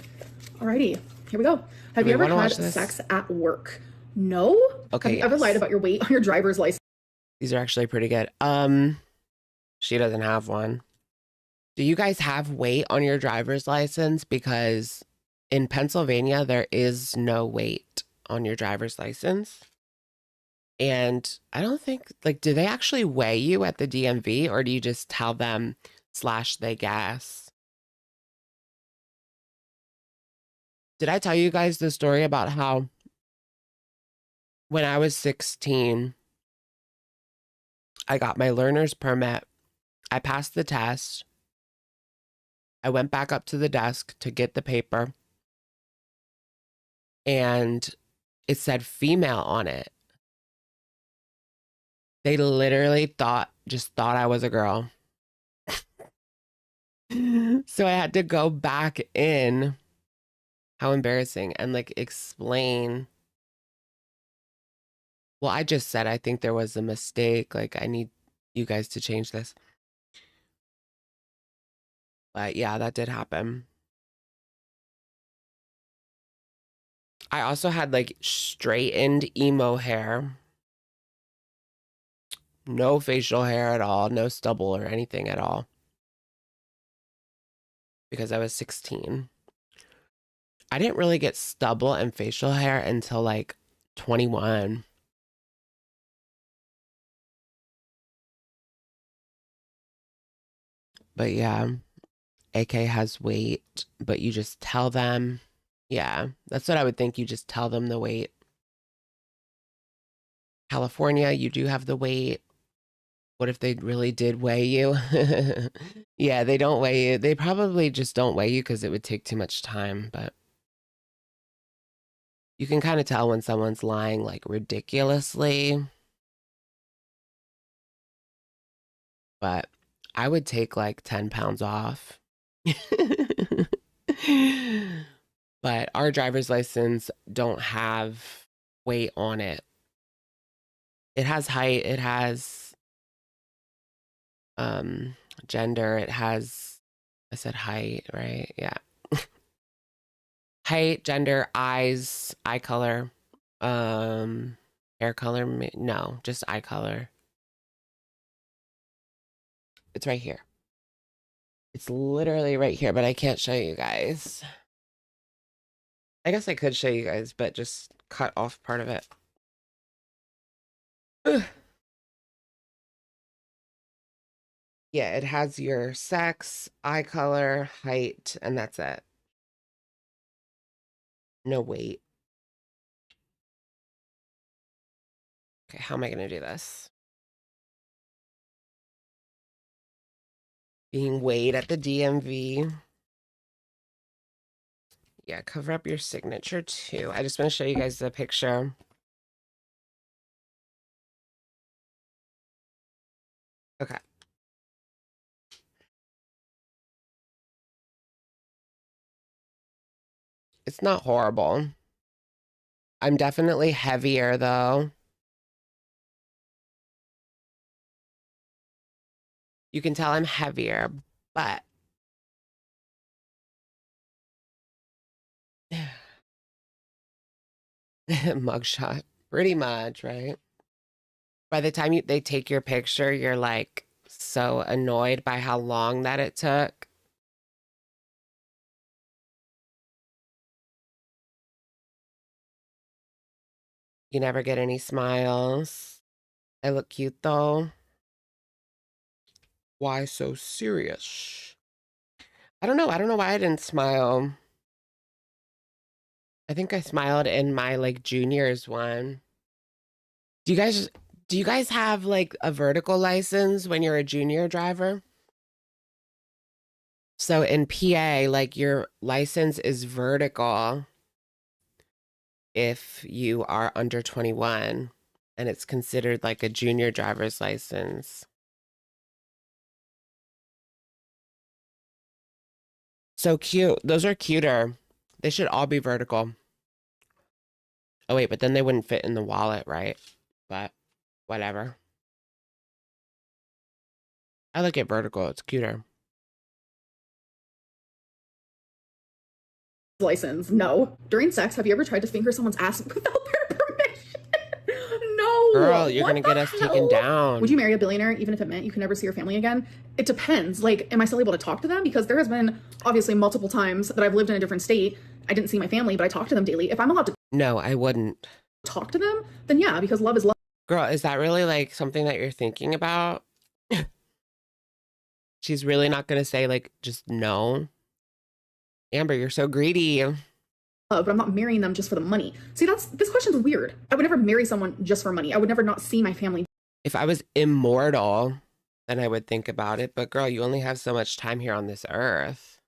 Alrighty, here we go. Have you ever had sex at work? No? Okay. Have you ever lied about your weight on your driver's license? These are actually pretty good. She doesn't have one. Do you guys have weight on your driver's license? Because in Pennsylvania, there is no weight on your driver's license. And I don't think, like, do they actually weigh you at the DMV, or do you just tell them / they guess? Did I tell you guys the story about how when I was 16, I got my learner's permit. I passed the test. I went back up to the desk to get the paper. And it said female on it. They literally thought I was a girl. So I had to go back in, How embarrassing. And like explain. Well, I just said I think there was a mistake. Like I need you guys to change this. But yeah, that did happen. I also had like straightened emo hair. No facial hair at all. No stubble or anything at all. Because I was 16. I didn't really get stubble and facial hair until like 21. But yeah, AK has weight, but you just tell them. Yeah, that's what I would think. You just tell them the weight. California, you do have the weight. What if they really did weigh you? Yeah, they don't weigh you. They probably just don't weigh you because it would take too much time, but you can kind of tell when someone's lying like ridiculously. But I would take like 10 pounds off. But our driver's license don't have weight on it. It has height, it has gender, it has, I said height, right? Yeah. Height, gender, eyes, eye color, hair color, no, just eye color. It's right here. It's literally right here, but I can't show you guys. I guess I could show you guys, but just cut off part of it. Ugh. Yeah, it has your sex, eye color, height, and that's it. No weight. Okay, how am I going to do this? Being weighed at the DMV. Yeah, cover up your signature too. I just want to show you guys the picture. Okay. It's not horrible. I'm definitely heavier though. You can tell I'm heavier, but mugshot, pretty much, right? By the time they take your picture, you're like so annoyed by how long that it took. You never get any smiles. I look cute though. Why so serious? I don't know. I don't know why I didn't smile. I think I smiled in my like juniors one. Do you guys have like a vertical license when you're a junior driver? So in PA, like your license is vertical if you are under 21 and it's considered like a junior driver's license. So cute. Those are cuter. They should all be vertical. Oh wait, but then they wouldn't fit in the wallet, right? But whatever. I like it vertical. It's cuter. License. No. During sex, have you ever tried to finger someone's ass without their permission? No. Girl, you're gonna get us taken down. Would you marry a billionaire even if it meant you could never see your family again? It depends. Like, am I still able to talk to them? Because there has been obviously multiple times that I've lived in a different state. I didn't see my family, but I talked to them daily. If I'm allowed to No, I wouldn't talk to them, then yeah, because love is love. Girl, is that really like something that you're thinking about? She's really not gonna say like just no. Amber, you're so greedy. But I'm not marrying them just for the money. See, this question's weird. I would never marry someone just for money. I would never not see my family. If I was immortal, then I would think about it. But girl, you only have so much time here on this earth.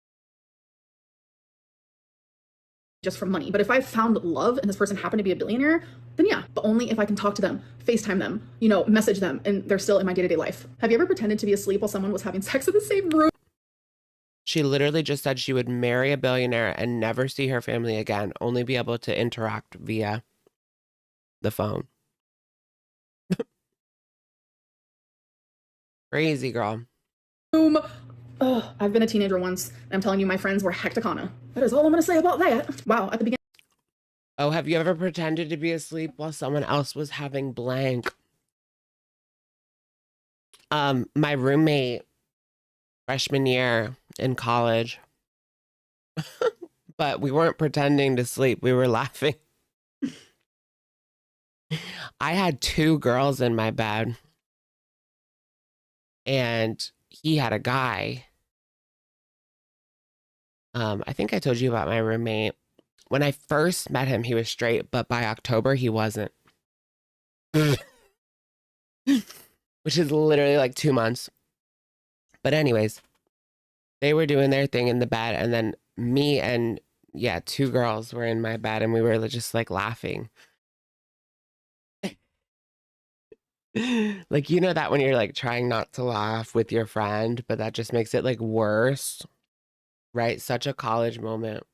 Just for money. But if I found love and this person happened to be a billionaire, then yeah, but only if I can talk to them, FaceTime them, you know, message them, and they're still in my day-to-day life. Have you ever pretended to be asleep while someone was having sex in the same room? She literally just said she would marry a billionaire and never see her family again, only be able to interact via the phone. Crazy girl. Boom. Oh, I've been a teenager once, and I'm telling you, my friends were hecticana. That is all I'm going to say about that. Wow, at the beginning. Oh, have you ever pretended to be asleep while someone else was having blank? My roommate, freshman year in college, but we weren't pretending to sleep. We were laughing. I had 2 girls in my bed, and he had a guy. I think I told you about my roommate. When I first met him, he was straight, but by October, he wasn't. Which is literally like 2 months. But anyways, they were doing their thing in the bed, and then me and, 2 girls were in my bed, and we were just like laughing. Like, you know that when you're like trying not to laugh with your friend, but that just makes it like worse, right? Such a college moment.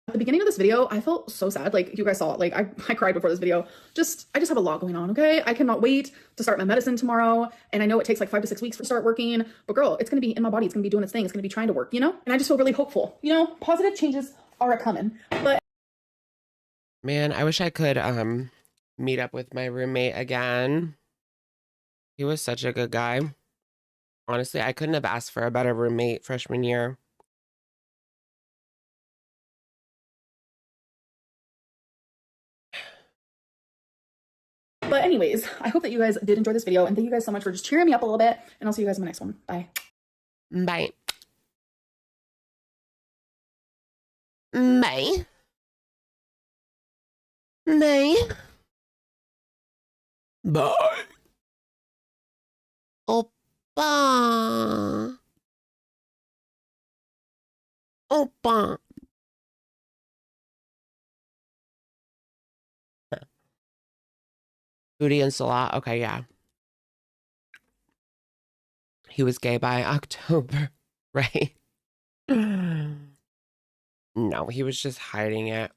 At the beginning of this video, I felt so sad. Like, you guys saw it. Like, I cried before this video. I just have a lot going on, okay? I cannot wait to start my medicine tomorrow. And I know it takes like 5 to 6 weeks to start working. But girl, it's going to be in my body. It's going to be doing its thing. It's going to be trying to work, you know? And I just feel really hopeful. You know, positive changes are a-coming. But Man, I wish I could meet up with my roommate again. He was such a good guy. Honestly, I couldn't have asked for a better roommate freshman year. But anyways, I hope that you guys did enjoy this video, and thank you guys so much for just cheering me up a little bit, and I'll see you guys in my next one. Bye. Bye. Bye. Bye. Bye. Oppa. Oppa. Foodie and Salah. Okay, yeah. He was gay by October, right? No, he was just hiding it.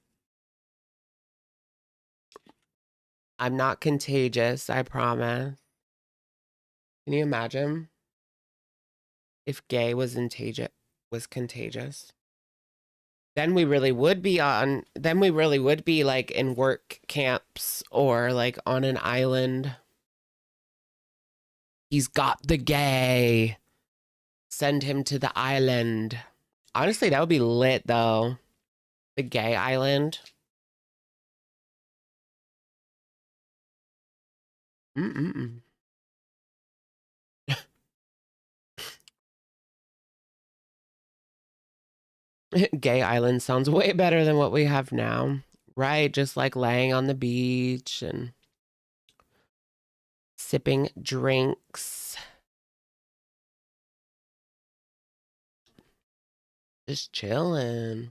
I'm not contagious, I promise. Can you imagine if gay was contagious? Then we really would be like in work camps or like on an island. He's got the gay. Send him to the island. Honestly, that would be lit though. The gay island. Mm-mm-mm. Gay island sounds way better than what we have now. Right, just like laying on the beach and sipping drinks. Just chilling.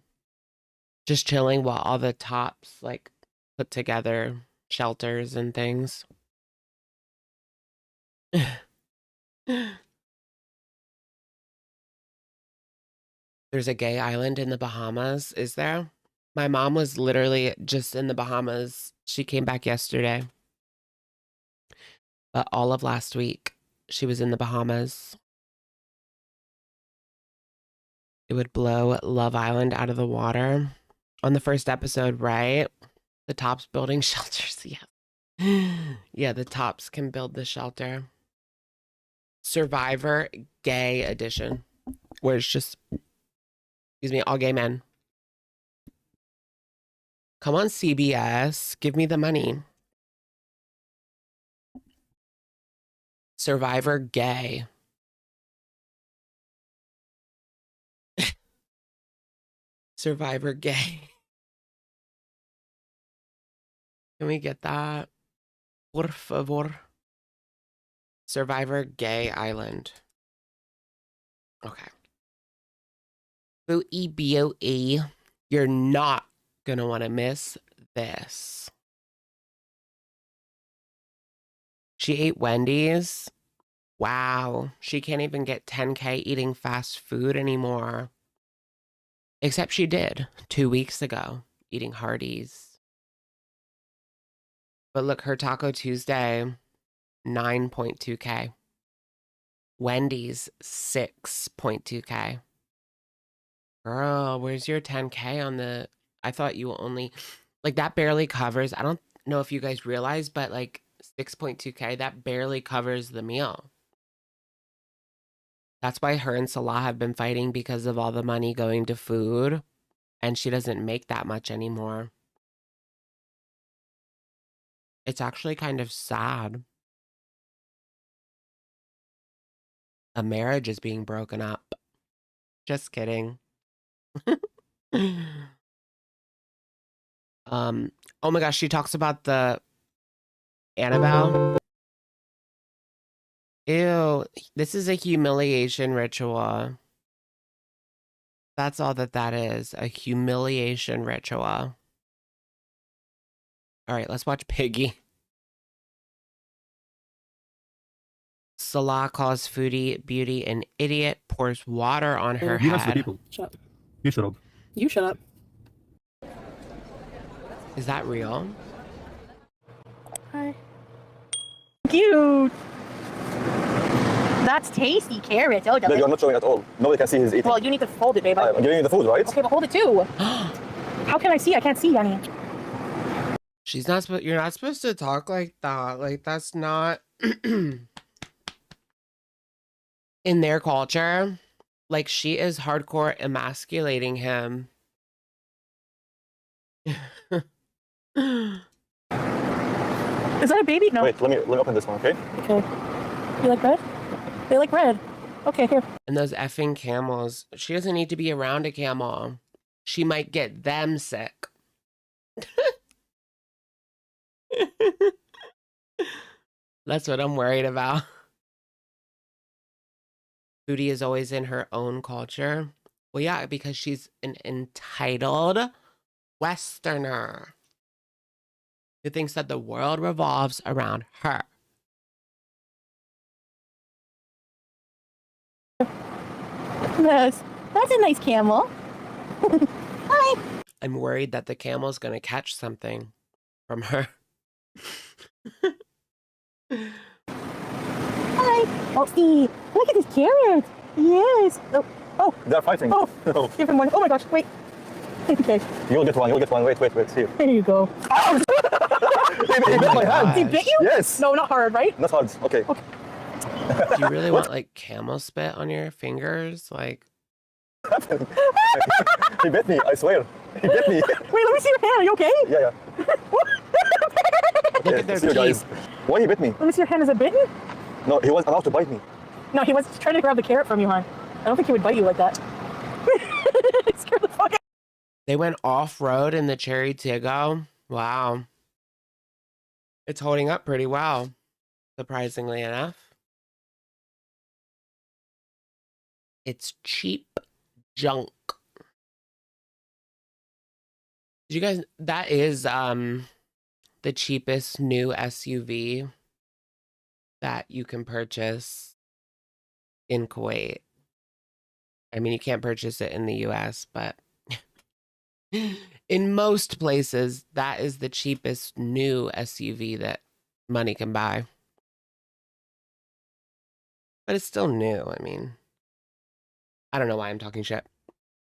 Just chilling while all the tops like put together shelters and things. There's a gay island in the Bahamas, is there? My mom was literally just in the Bahamas. She came back yesterday. But all of last week, she was in the Bahamas. It would blow Love Island out of the water. On the first episode, right? The Tops building shelters, yeah. Yeah, the Tops can build the shelter. Survivor Gay Edition, where it's just, excuse me, all gay men. Come on, CBS, give me the money. Survivor Gay. Survivor Gay. Can we get that? Por favor. Survivor Gay Island. Okay. Boo-e-b-o-e. You're not gonna want to miss this. She ate Wendy's Wow, she can't even get 10K eating fast food anymore. Except she did 2 weeks ago, eating Hardee's. But look, her Taco Tuesday, 9.2K. Wendy's, 6.2K. Girl, where's your 10K on the... I thought you only... Like, that barely covers... I don't know if you guys realize, but, like, 6.2K, that barely covers the meal. That's why her and Salah have been fighting, because of all the money going to food. And she doesn't make that much anymore. It's actually kind of sad. A marriage is being broken up. Just kidding. Oh my gosh, she talks about the Annabelle. Ew, this is a humiliation ritual. That's all that is, a humiliation ritual. All right, let's watch Piggy. Salah calls Foodie Beauty an idiot, pours water on her Be nice to head. people. Shut up. You shut up. You shut up. Is that real? Hi. Cute. That's tasty carrot. Oh, Babe, you're not showing at all. Nobody can see his eating. well, you need to fold it, babe. I'm giving you the food, right? Okay, but hold it too. How can I see? I can't see, Yanni. She's not supposed. You're not supposed to talk like that. Like, that's not in their culture. Like, she is hardcore emasculating him. Is that a baby? No. Wait, let me open this one, okay? Okay. You like red? They like red. Okay, here. And those effing camels. She doesn't need to be around a camel. She might get them sick. That's what I'm worried about. Foodie is always in her own culture. Well, yeah, because she's an entitled Westerner who thinks that the world revolves around her. That's a nice camel. Hi. I'm worried that the camel's going to catch something from her. Hi. Oh, see. Look at this carrot. Yes. Oh. They're fighting. Oh. Give him one. Oh my gosh. Wait. Okay. You'll get one. Wait. Here. There you go. Oh. He bit my hand. He bit you? Yes. No, not hard, right? Not hard. Okay. Do you really want, like, camel spit on your fingers? Like... He bit me, I swear. He bit me. Wait, let me see your hand. Are you okay? Yeah. Look at their see you guys. teeth. Why he bit me? Let me see your hand. Is it bitten? No, he wasn't allowed to bite me. No, he was trying to grab the carrot from you, hon. I don't think he would bite you like that. It scared the fuck out. They went off-road in the Cherry Tiggo. Wow. It's holding up pretty well, surprisingly enough. It's cheap junk. Did you guys... That is the cheapest new SUV that you can purchase in Kuwait. I mean, you can't purchase it in the US, but in most places, that is the cheapest new SUV that money can buy. But it's still new. I mean, I don't know why I'm talking shit.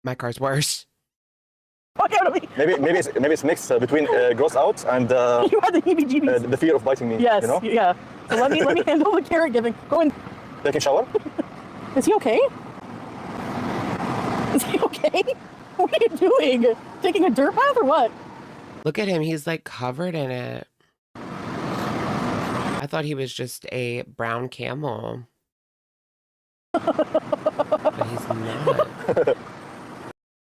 My car's worse. Fuck out of me. Maybe it's mixed between gross out and you had the heebie-jeebies. the fear of biting me. Yes. You know? Yeah. So let me handle the carrot giving. Go in. Taking shower? Is he okay? Is he okay? What are you doing? Taking a dirt bath or what? Look at him. He's like covered in it. I thought he was just a brown camel. But he's not.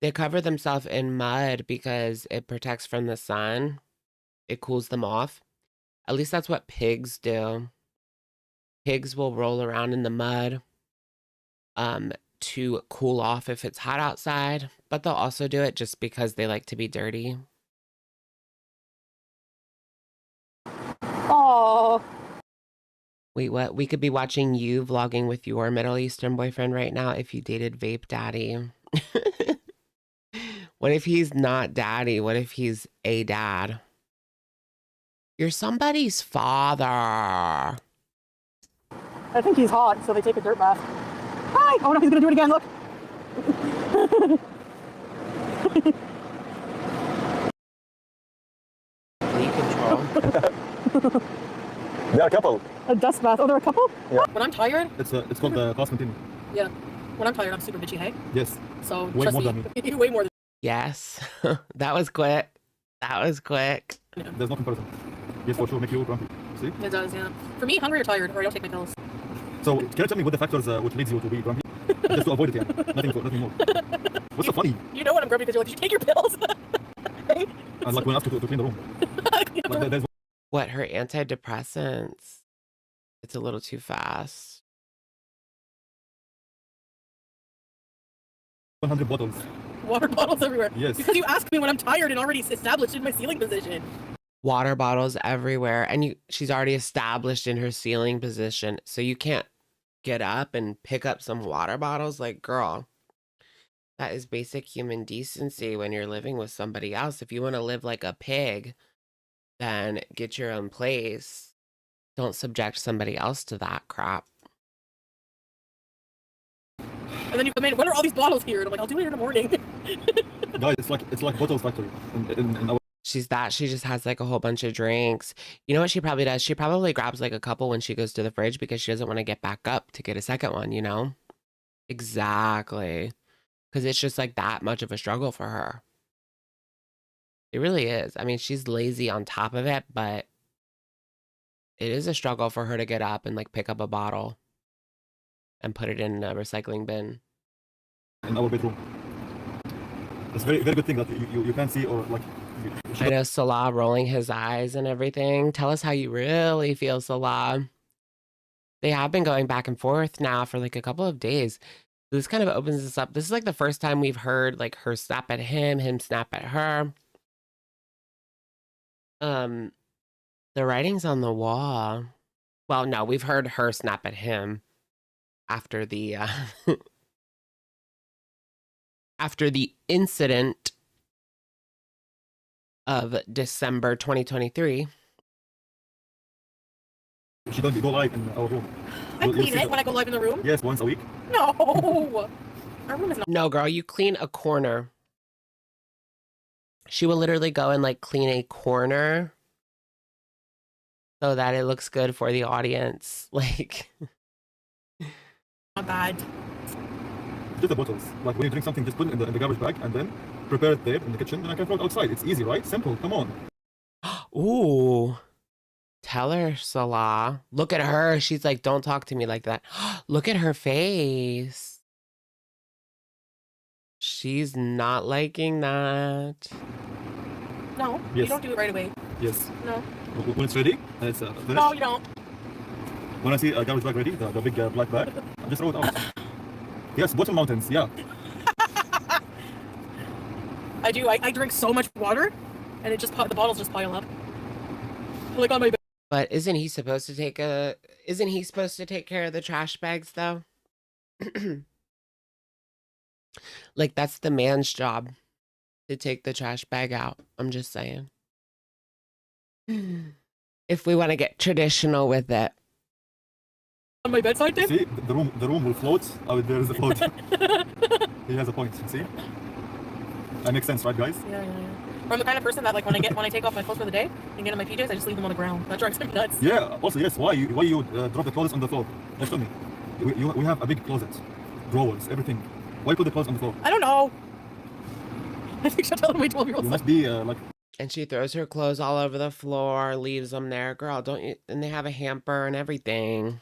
They cover themselves in mud because it protects from the sun. It cools them off. At least that's what pigs do. Pigs will roll around in the mud to cool off if it's hot outside, but they'll also do it just because they like to be dirty. Oh. Wait, what? We could be watching you vlogging with your Middle Eastern boyfriend right now if you dated Vape Daddy. What if he's not daddy? What if he's a dad? You're somebody's father. I think he's hot, so they take a dirt bath. Hi! Oh no, he's gonna do it again, look! Control. They're a couple. A dust bath. Oh, they're a couple? Yeah. When I'm tired? It's called the class continue. Yeah. When I'm tired, I'm super bitchy, hey? Yes. So, Way trust more me. than me. Way more than Yes. That was quick. That was quick. There's no comparison. Yes, for sure, make you grumpy. See? It does, yeah. For me, hungry or tired, or I don't take my pills. So, can you tell me what the factors which leads you to be grumpy? Just to avoid it, yeah. Nothing more. What's so funny? You know when I'm grumpy because you're like, did you take your pills? And like when I asked you to clean the room. Like, there's What, her antidepressants? It's a little too fast. 100 bottles. Water bottles everywhere. Yes. Because you asked me when I'm tired and already established in my ceiling position. Water bottles everywhere. And she's already established in her ceiling position. So you can't get up and pick up some water bottles. Like, girl, that is basic human decency when you're living with somebody else. If you want to live like a pig, then get your own place. Don't subject somebody else to that crap. And then you come in, when are all these bottles here? And I'm like, I'll do it in the morning. Guys, it's like bottles factory in our... She just has like a whole bunch of drinks. You know what she probably does? She probably grabs like a couple when she goes to the fridge because she doesn't want to get back up to get a second one, you know? Exactly. Because it's just like that much of a struggle for her. It really is. I mean, she's lazy on top of it, but it is a struggle for her to get up and like pick up a bottle and put it in a recycling bin. In our bedroom. It's very, very good thing that you can't see or like... I know Salah rolling his eyes and everything. Tell us how you really feel, Salah. They have been going back and forth now for like a couple of days. This kind of opens this up. This is like the first time we've heard like her snap at him snap at her. The writing's on the wall. Well, no, we've heard her snap at him after the after the incident of December 2023. She doesn't go live in our room. I clean it when I go live in the room? Yes, once a week. No! Our room is not... No, girl, you clean a corner. She will literally go and like clean a corner so that it looks good for the audience. Like... Not bad. Just the bottles. Like when you drink something, just put it in the garbage bag and then prepare it there in the kitchen. Then I can throw it outside. It's easy, right? Simple. Come on. Ooh. Tell her, Salah. Look at her. She's like, don't talk to me like that. Look at her face. She's not liking that. No, yes. You don't do it right away. Yes. No. When it's ready and it's finished. No, you don't. When I see a garbage bag ready, the big black bag, I just throw it out. Yes, bottom mountains, yeah. I do. I drink so much water, and it just the bottles just pile up. Like on my bed. But isn't he supposed to take care of the trash bags though? Like that's the man's job to take the trash bag out. I'm just saying. If we want to get traditional with it. On my bedside then? See, the room will float. Out there is a float. He has a point, see? That makes sense, right guys? Yeah. I'm the kind of person that like when I take off my clothes for the day and get in my PJs, I just leave them on the ground. That drives me nuts. Yeah, also yes, why you drop the clothes on the floor? Just tell me. We have a big closet. Drawers, everything. Why put the clothes on the floor? I don't know. I think Chantal and my 12-year-old You must be like... And she throws her clothes all over the floor, leaves them there. Girl, don't you? And they have a hamper and everything.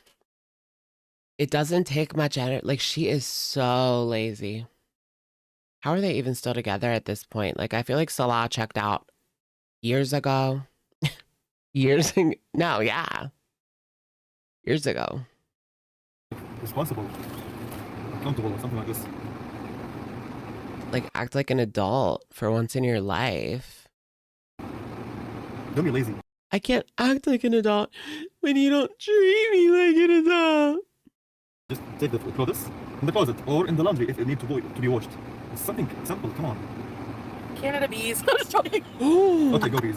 It doesn't take much energy. Like, she is so lazy. How are they even still together at this point? Like, I feel like Salah checked out years ago. Years ago. Responsible. Accountable or something like this. Like, act like an adult for once in your life. Don't be lazy. I can't act like an adult when you don't treat me like an adult. Just take the clothes in the closet or in the laundry if it needs to be washed. It's something simple. Come on. Canada bees. I'm just joking. Okay, go bees.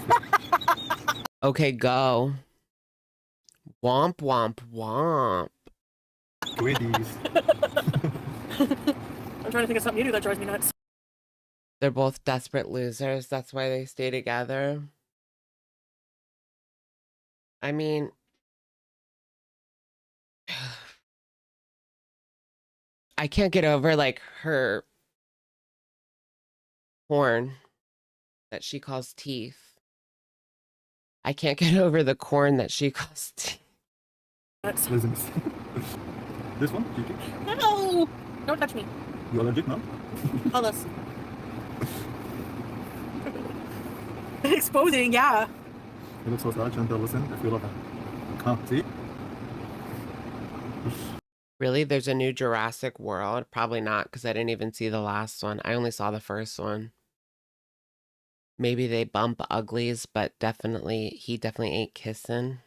Okay, go. Womp, womp, womp. Great bees. I'm trying to think of something you do that drives me nuts. They're both desperate losers. That's why they stay together. I mean, I can't get over like her horn that she calls teeth. I can't get over the corn that she calls teeth. Listen. This one? Kiki? No! Don't touch me. You allergic now? All this. Exposing, yeah. He looks so sad, Chantal. Listen, if you love him. Huh, see? Really? There's a new Jurassic World? Probably not, because I didn't even see the last one. I only saw the first one. Maybe they bump uglies, but he definitely ain't kissing.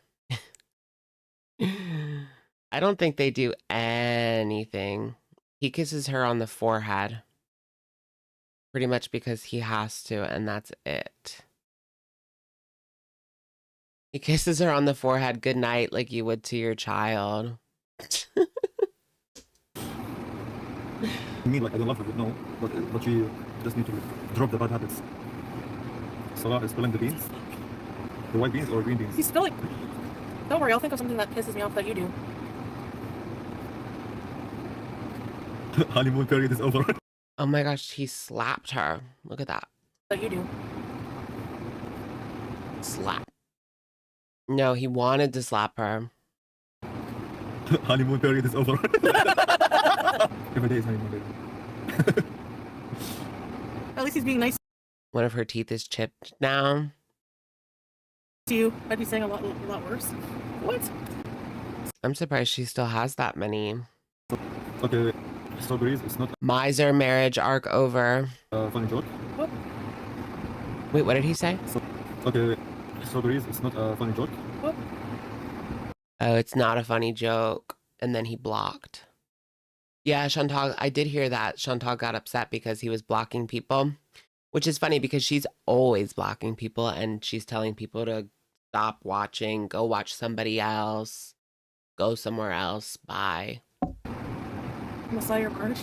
I don't think they do anything. He kisses her on the forehead. Pretty much because he has to, and that's it. He kisses her on the forehead goodnight like you would to your child. I mean, like, I don't love her, but no. But she just need to drop the bad habits. Salah is spilling the beans. The white beans or green beans? He's spilling. Don't worry, I'll think of something that pisses me off that you do. Honeymoon period is over. Oh my gosh, he slapped her. Look at that. That you do. Slap. No, he wanted to slap her. Honeymoon period is over. Every day is honeymoon period. At least he's being nice One of her teeth is chipped now. to you. I'd be saying a lot worse. What? I'm surprised she still has that many. Okay, strawberries, it's not Miser marriage arc over. a funny joke. What? Wait, what did he say? Okay, strawberries, it's not a funny joke. What? Oh, it's not a funny joke. And then he blocked. Yeah, Chantal, I did hear that. Chantal got upset because he was blocking people, which is funny because she's always blocking people and she's telling people to stop watching, go watch somebody else, go somewhere else, bye. Messiah March.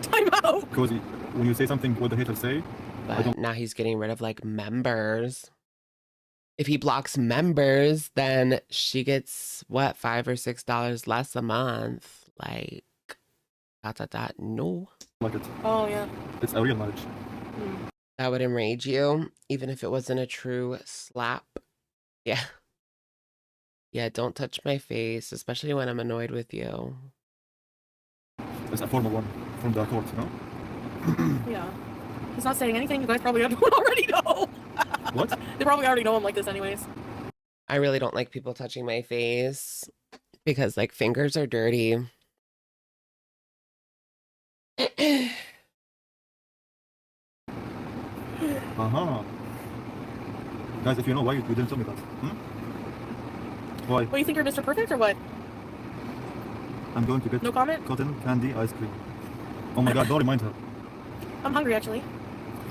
Time out! Because when you say something, what the haters say, But now he's getting rid of like members. If he blocks members, then she gets what, $5 or $6 less a month. Like, no. like it. Oh, yeah. It's a real marriage. That would enrage you, even if it wasn't a true slap. Yeah. Yeah, don't touch my face, especially when I'm annoyed with you. It's a formal one from the court, you know? Yeah. He's not saying anything. You guys probably already know. What? They probably already know him like this anyways. I really don't like people touching my face because, like, fingers are dirty. Guys, if you know why you didn't tell me that. Why? What, you think you're Mr. Perfect or what? I'm going to get No comment? cotton candy ice cream. Oh my god, don't remind her. I'm hungry actually.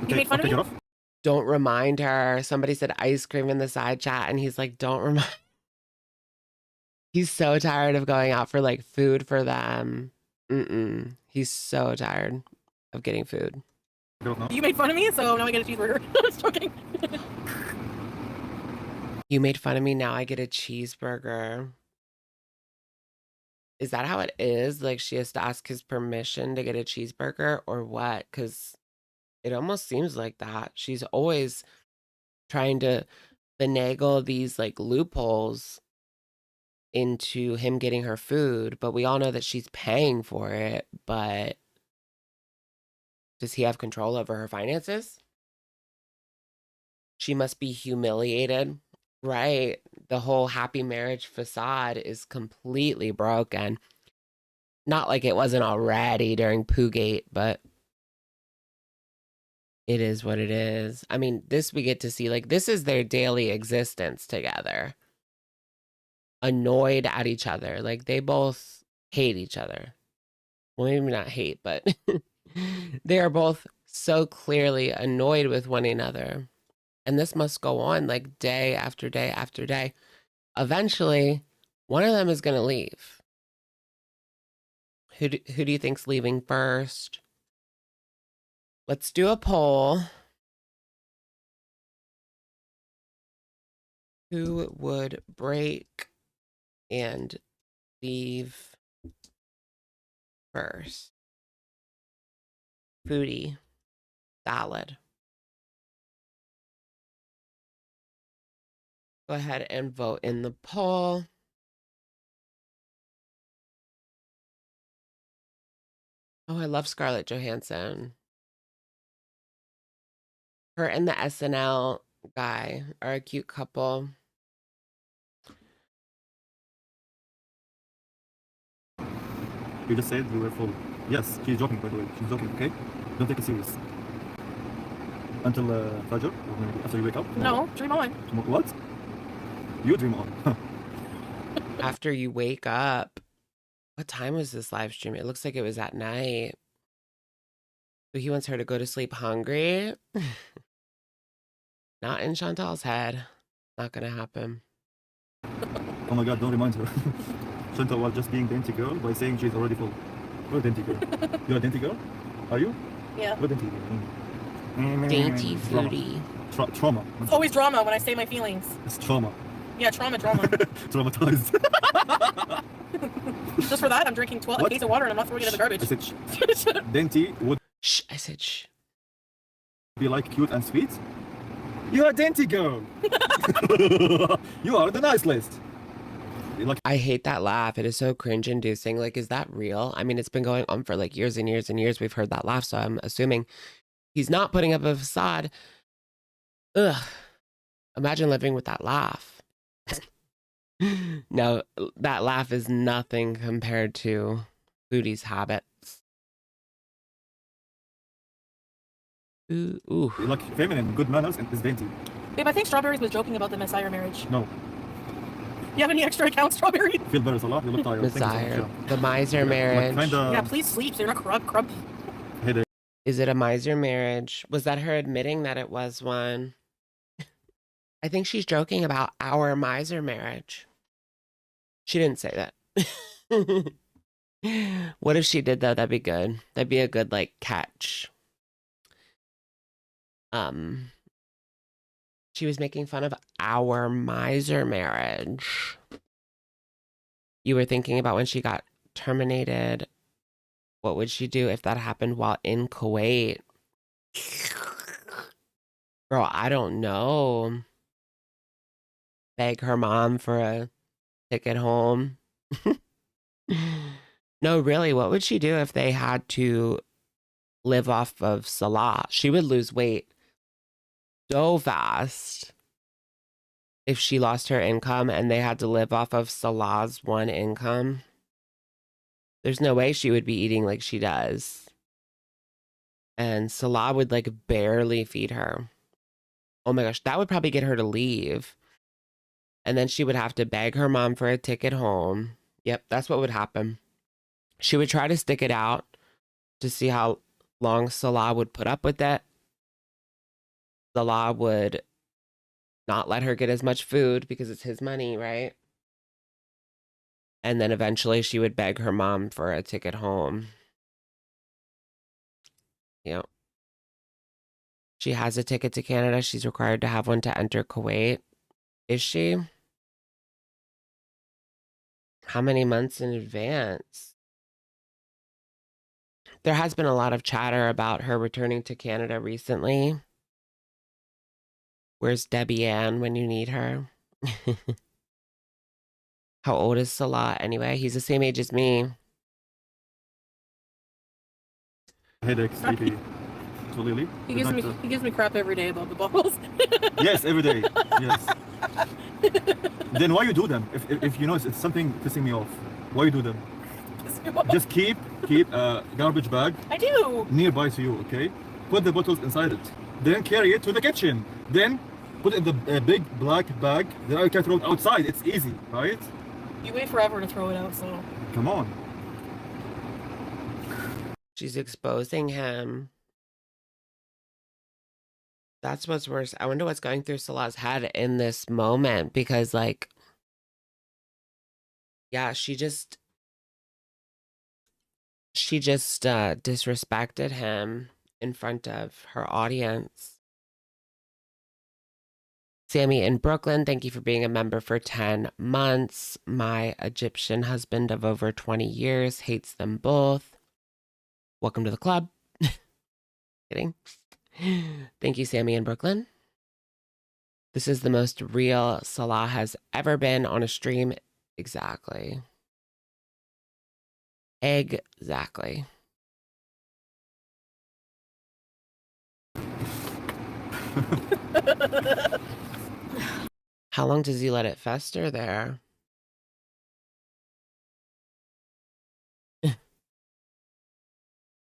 Okay, You made fun I'll of take me? it off. Don't remind her. Somebody said ice cream in the side chat, and he's like, don't remind. He's so tired of going out for like food for them. He's so tired of getting food. You made fun of me, so now I get a cheeseburger. I'm just joking. You made fun of me, now I get a cheeseburger. Is that how it is? Like she has to ask his permission to get a cheeseburger or what? Because it almost seems like that. She's always trying to finagle these like loopholes into him getting her food, but we all know that she's paying for it. But does he have control over her finances? She must be humiliated, right? The whole happy marriage facade is completely broken. Not like it wasn't already during Poogate, but it is what it is. I mean, this we get to see, like, this is their daily existence together. annoyed at each other. Like they both hate each other. Well, maybe not hate, but they are both so clearly annoyed with one another. And this must go on like day after day after day. Eventually, one of them is going to leave. Who do you think's leaving first? Let's do a poll. Who would break and leave first? Foodie. Salad. Go ahead and vote in the poll. Oh, I love Scarlett Johansson. Her and the SNL guy are a cute couple. You just said you were full. Yes, she's joking, by the way. She's joking, okay? Don't take it serious. Until Fajr, or maybe after you wake up? No, dream on. What? You dream on. After you wake up. What time was this live stream? It looks like it was at night. So he wants her to go to sleep hungry. Not in Chantal's head. Not gonna happen. Oh my god, don't remind her. Chantal was just being dainty girl by saying she's already full. You're a dainty girl. You're a dainty girl? Are you? Yeah. What dainty girl? Dainty foodie. Trauma. It's always drama when I say my feelings. It's trauma. Yeah, drama. Traumatized. Just for that, I'm drinking a case of water and I'm not throwing it in the garbage. I said dainty would I said shh. Be like cute and sweet. You're a dainty girl. You are the nice list. Like, I hate that laugh. It is so cringe inducing. Like, is that real? I mean, it's been going on for like years and years and years. We've heard that laugh. So I'm assuming he's not putting up a facade. Ugh. Imagine living with that laugh. No, that laugh is nothing compared to Foodie's habits. Ooh. Like feminine, good manners, and is dainty. Babe, I think Strawberries was joking about the Messiah marriage. No. You have any extra accounts, Strawberry? Feel better, Salah. You look tired. Messiah. The miser marriage. Like kinda... Yeah, please sleep so you're not grumpy. Headache. Is it a miser marriage? Was that her admitting that it was one? I think she's joking about our miser marriage. She didn't say that. What if she did though? That'd be good. That'd be a good like catch. She was making fun of our miser marriage. You were thinking about when she got terminated. What would she do if that happened while in Kuwait? Girl, I don't know. Beg her mom for a ticket home. No, really, what would she do if they had to live off of Salah? She would lose weight so fast if she lost her income and they had to live off of Salah's one income. There's no way she would be eating like she does. And Salah would like barely feed her. Oh my gosh, that would probably get her to leave. And then she would have to beg her mom for a ticket home. Yep, that's what would happen. She would try to stick it out to see how long Salah would put up with it. Salah would not let her get as much food because it's his money, right? And then eventually she would beg her mom for a ticket home. Yep. She has a ticket to Canada. She's required to have one to enter Kuwait. Is she? How many months in advance? There has been a lot of chatter about her returning to Canada recently. Where's Debbie Ann when you need her? How old is Salah anyway? He's the same age as me. Headache, sleepy. So Lily? He gives me crap every day about the balls. Yes, every day. Yes. Then why you do them? If you know it's something pissing me off, why you do them? Just keep a garbage bag. I do. Nearby to you, okay? Put the bottles inside it. Then carry it to the kitchen. Then put it in the big black bag. Then I can throw it outside. It's easy, right? You wait forever to throw it out, so. Come on. She's exposing him. That's what's worse. I wonder what's going through Salah's head in this moment because, like, yeah, she just disrespected him in front of her audience. Sammy in Brooklyn, thank you for being a member for 10 months. My Egyptian husband of over 20 years hates them both. Welcome to the club. Kidding. Thank you, Sammy in Brooklyn. This is the most real Salah has ever been on a stream. Exactly. Exactly. How long does he let it fester there?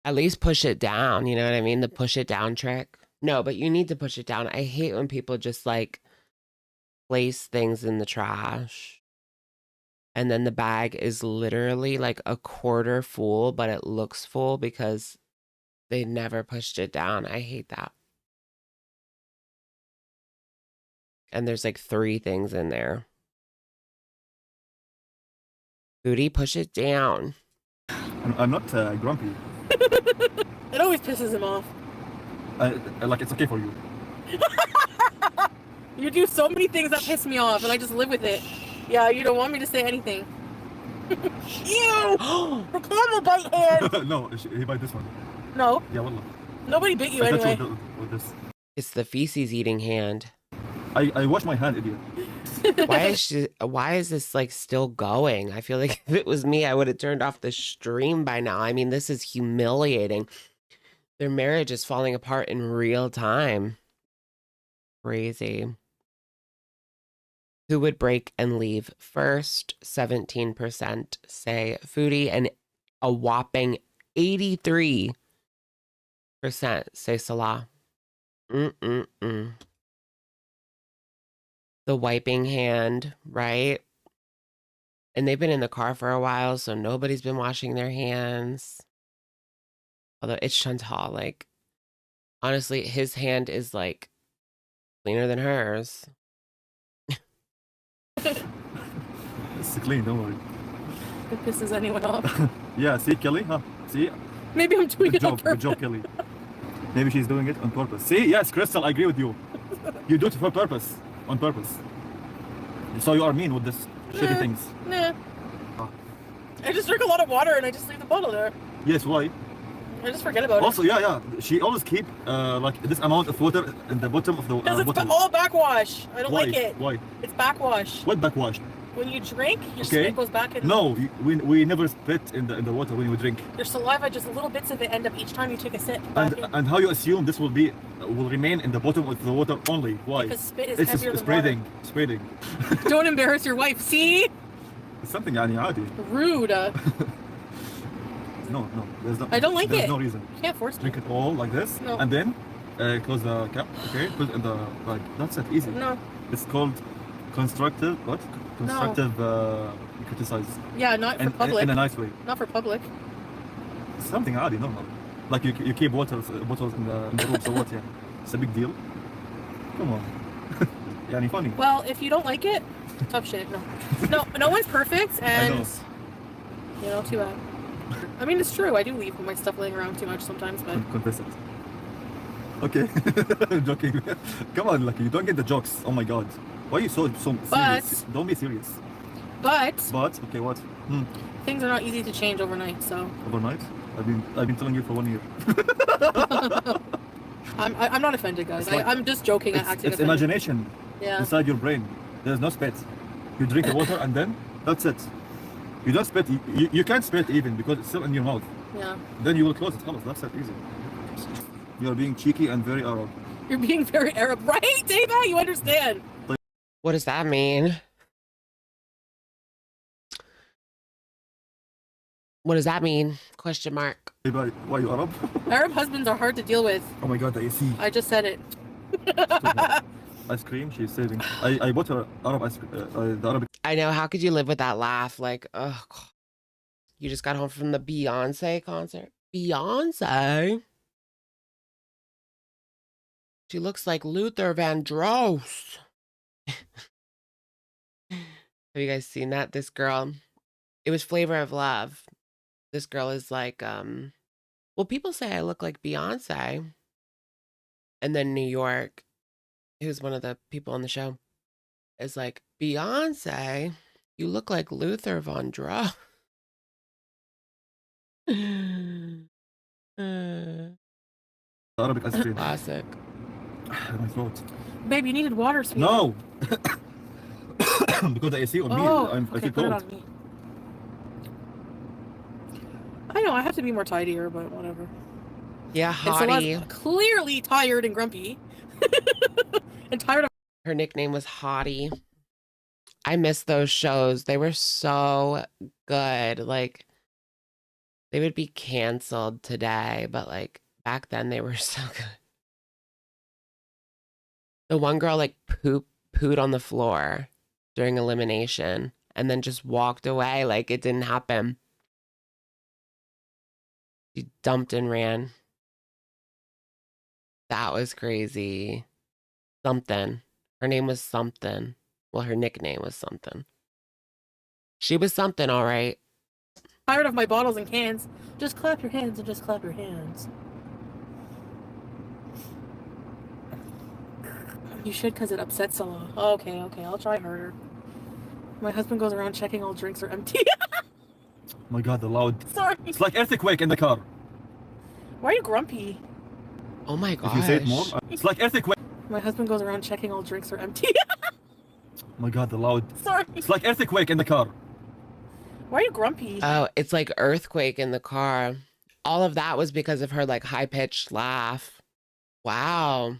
At least push it down, you know what I mean? The push it down trick. No, but you need to push it down. I hate when people just like place things in the trash. And then the bag is literally like a quarter full, but it looks full because they never pushed it down. I hate that. And there's like 3 things in there. Foodie, push it down. I'm not grumpy. It always pisses him off. Like, it's okay for you. You do so many things that piss me off, and I just live with it. Yeah, you don't want me to say anything. Ew! The camera bite hand! No, he bite this one. No. Yeah, wallah. Nobody bit you anyway. With this. It's the feces eating hand. I wash my hand, idiot. Why is this like still going? I feel like if it was me, I would have turned off the stream by now. I mean, this is humiliating. Their marriage is falling apart in real time. Crazy. Who would break and leave first? 17% say Foodie, and a whopping 83% say Salah. The wiping hand, right? And they've been in the car for a while, so nobody's been washing their hands. Although it's Chantal, like, honestly, his hand is like cleaner than hers. It's clean, don't worry. It pisses anyone off. Yeah, see, Kelly? Huh? See? Maybe I'm doing it on purpose. Good job, Kelly. Maybe she's doing it on purpose. See? Yes, Crystal, I agree with you. You do it for purpose. On purpose. So you are mean with this shitty things. Nah. I just drink a lot of water and I just leave the bottle there. Yes, why? I just forget about also, it. Also, yeah. She always keep like this amount of water in the bottom of the because it's bottle. all backwash. I don't like it. Why? It's backwash. What backwash? When you drink, your spit goes back in. No, we never spit in the water when we drink. Your saliva, just little bits of it end up each time you take a sip. And how you assume this will remain in the bottom of the water only? Why? Because spit is it's heavier than spreading, water. Spreading. Don't embarrass your wife. See? It's something يعني عادي. Rude. No, there's no. I don't like there's it. No reason. You can't force me. Drink it all like this, no. And then close the cap. Okay, put it in the bag. That's it. Easy. No. It's called constructive. What? Constructive criticize. Yeah, not for public. In a nice way. Not for public. It's something عادي, normal. Like you keep bottles in the room, so what? Yeah, it's a big deal. Come on. يعني funny. Well, if you don't like it, tough shit. No one's perfect, and you know, too bad. I mean, it's true. I do leave my stuff laying around too much sometimes, but confess it. Okay, I'm joking. Come on, Lucky, you don't get the jokes. Oh my god, why are you so serious? Don't be serious. But okay, what? Things are not easy to change overnight. So overnight? I've been telling you for 1 year. I'm not offended, guys. Like, I'm just joking. It's imagination inside your brain. There's no spit. You drink the water and then that's it. You don't spit. You can't spit even because it's still in your mouth. Yeah. Then you will close it. That's it. Easy. You're being cheeky and very Arab. You're being very Arab, right, Dava? You understand? What does that mean? What does that mean? Question mark. Why you Arab? Arab husbands are hard to deal with. Oh my god, I see. I just said it. ice cream. She's saving. I bought her Arab ice cream. The Arabic. I know. How could you live with that laugh? Like, oh, you just got home from the Beyonce concert. Beyonce? She looks like Luther Vandross. Have you guys seen that? This girl, it was Flavor of Love. This girl is like, well, people say I look like Beyonce. And then New York, who's one of the people on the show, is like, Beyonce, you look like Luther Vandross. Arabic ice cream. Classic. My throat. Babe, you needed water, sweetie. No. Because the AC on me, I feel cold. I know, I have to be more tidier, but whatever. Yeah, Hottie. And clearly tired and grumpy. And tired of... Her nickname was Hottie. I miss those shows. They were so good. Like, they would be canceled today, but like back then they were so good. The one girl like pooed on the floor during elimination and then just walked away like it didn't happen. She dumped and ran. That was crazy. Something. Her name was something. Well, her nickname was something. She was something, all right. Tired of my bottles and cans. Just clap your hands and just clap your hands. You should, because it upsets Salah. Okay, I'll try harder. My husband goes around checking all drinks are empty. Oh my god, the loud. Sorry. It's like earthquake in the car. Why are you grumpy? Oh my gosh. If you say it more, it's like earthquake. My husband goes around checking all drinks are empty. Oh my god, the loud. Sorry. It's like earthquake in the car. Why are you grumpy? Oh, it's like earthquake in the car. All of that was because of her like high-pitched laugh. Wow.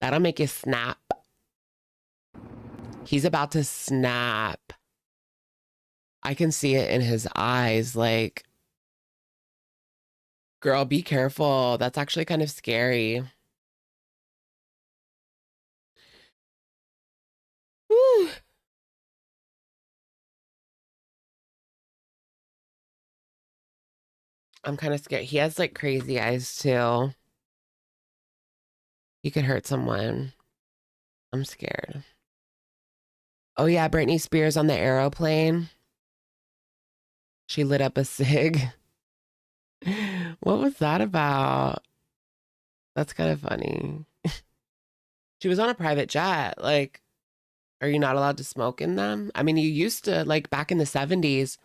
That'll make you snap. He's about to snap. I can see it in his eyes. Like, girl, be careful. That's actually kind of scary. Whew. I'm kind of scared. He has like crazy eyes too. He could hurt someone. I'm scared. Oh yeah, Britney Spears on the airplane. She lit up a cig. What was that about? That's kind of funny. She was on a private jet. Like, are you not allowed to smoke in them? I mean, you used to, like back in the 70s.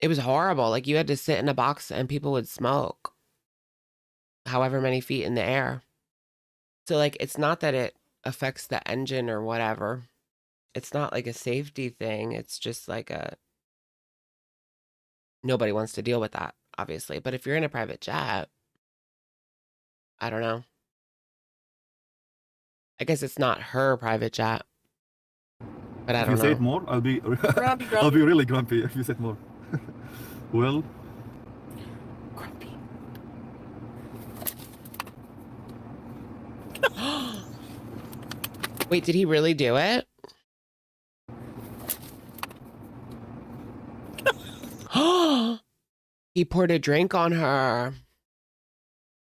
It was horrible. Like you had to sit in a box and people would smoke however many feet in the air. So like, it's not that it affects the engine or whatever. It's not like a safety thing. It's just like nobody wants to deal with that, obviously. But if you're in a private jet, I don't know. I guess it's not her private jet. But I don't know. If you say it more, I'll be Grumpy. I'll be really grumpy if you say it more. Well, Grumpy. Wait, did he really do it? He poured a drink on her.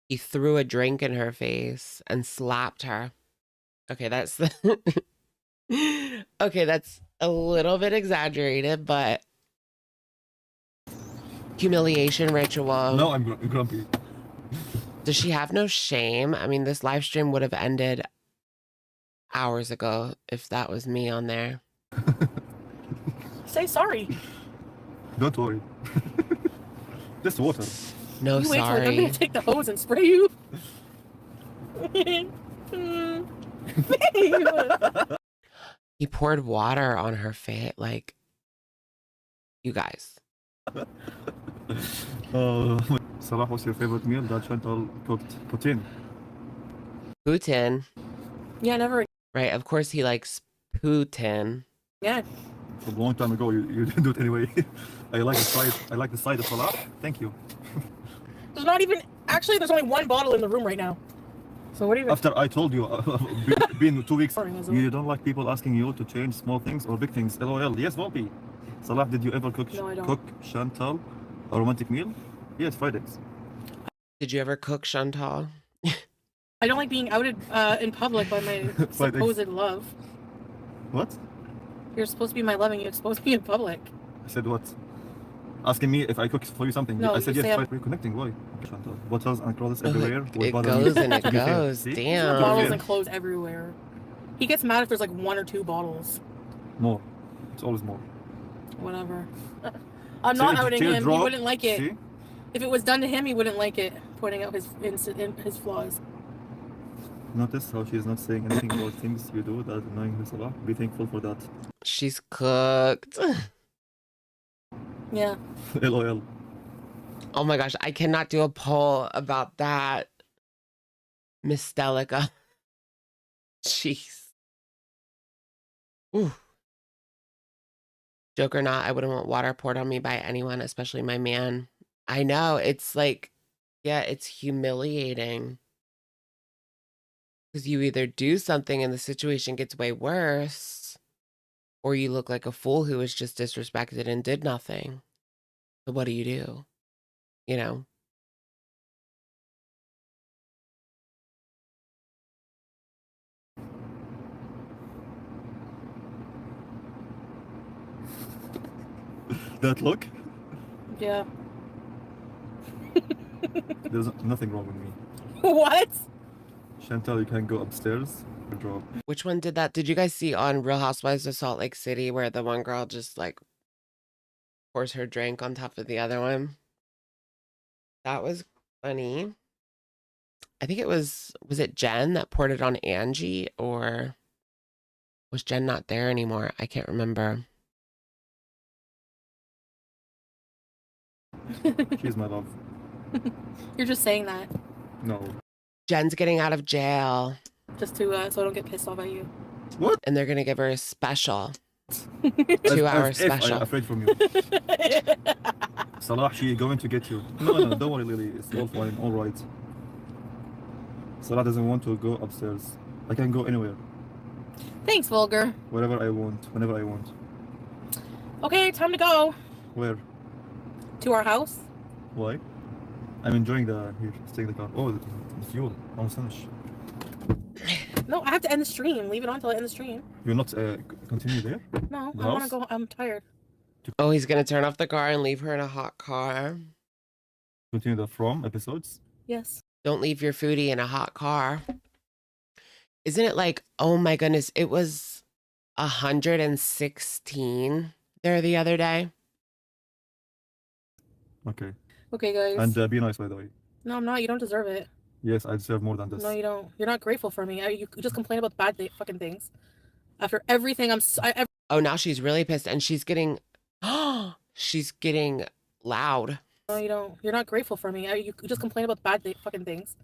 He threw a drink in her face and slapped her. Okay, that's okay, that's a little bit exaggerated, but humiliation ritual. no, I'm grumpy. Does she have no shame? I mean, this live stream would have ended hours ago if that was me on there. Say sorry. Don't worry. Just water. No, You wait till I'm sorry. gonna take the hose and spray you. He poured water on her face. Like, you guys. Salah, what's your favorite meal that Chantal cooked? Poutine. Putin. Yeah, never. Right, of course he likes Putin. Yeah. A long time ago, you didn't do it anyway. I like the side of Salah. Thank you. There's not even. Actually, there's only one bottle in the room right now. So what do you? After I told you, been 2 weeks, Boring, isn't you it? don't like people asking you to change small things or big things. LOL. Yes, Volpi. Salah, did you ever cook No, I don't. cook Chantal a romantic meal? Yes, Fridays. Did you ever cook Chantal? I don't like being outed in public by my Fridays. supposed love. What? You're supposed to be my love and you expose me in public. I said what? Asking me if I cook for you something. No, I said you yes. say We're connecting. Why? Chantal. Bottles and clothes Oh, everywhere. it goes and it goes. See? Damn. Bottles and clothes everywhere. He gets mad if there's like 1 or 2 bottles. More. It's always more. Whatever. I'm not outing him. He Teardrop. wouldn't like it. See? If it was done to him, he wouldn't like it. Pointing out his flaws. Notice how she's not saying anything about things you do that annoying her, Salah. Be thankful for that. She's cooked. Yeah. LOL. Oh my gosh, I cannot do a poll about that. Miss Delica. Jeez. Ooh. Joke or not, I wouldn't want water poured on me by anyone, especially my man. I know, it's like, yeah, it's humiliating. Because you either do something and the situation gets way worse, or you look like a fool who was just disrespected and did nothing. So what do? You know? That look? Yeah. There's nothing wrong with me. What? Chantal, you can go upstairs. Drop. Which one did that? Did you guys see on Real Housewives of Salt Lake City where the one girl just like pours her drink on top of the other one? That was funny. I think it was it Jen that poured it on Angie, or was Jen not there anymore? I can't remember. She's my love. You're just saying that. No. Jen's getting out of jail. Just to so I don't get pissed off at you. What? And they're gonna give her a special. 2-hour special. I'm afraid from you. Salah, she going to get you. No, don't worry, Lily. It's all fine, all right. Salah doesn't want to go upstairs. I can go anywhere. Thanks, Vulgar. Wherever I want, whenever I want. Okay, time to go. Where? To our house. Why? I'm enjoying here, staying in the car. Oh, the fuel. Almost finished. No, I have to end the stream. Leave it on until I end the stream. You're not continue there? No, The I want house? to go. I'm tired. Oh, he's gonna turn off the car and leave her in a hot car. Continue the From episodes? Yes. Don't leave your foodie in a hot car. Isn't it like, oh my goodness, it was 116 there the other day. Okay. Okay, guys. And be nice, by the way. No, I'm not. You don't deserve it. Yes, I deserve more than this. No, you don't. You're not grateful for me. You just complain about the bad fucking things. After everything, Oh, now she's really pissed and she's getting, she's getting loud. No, you don't. You're not grateful for me. You just complain about the bad fucking things.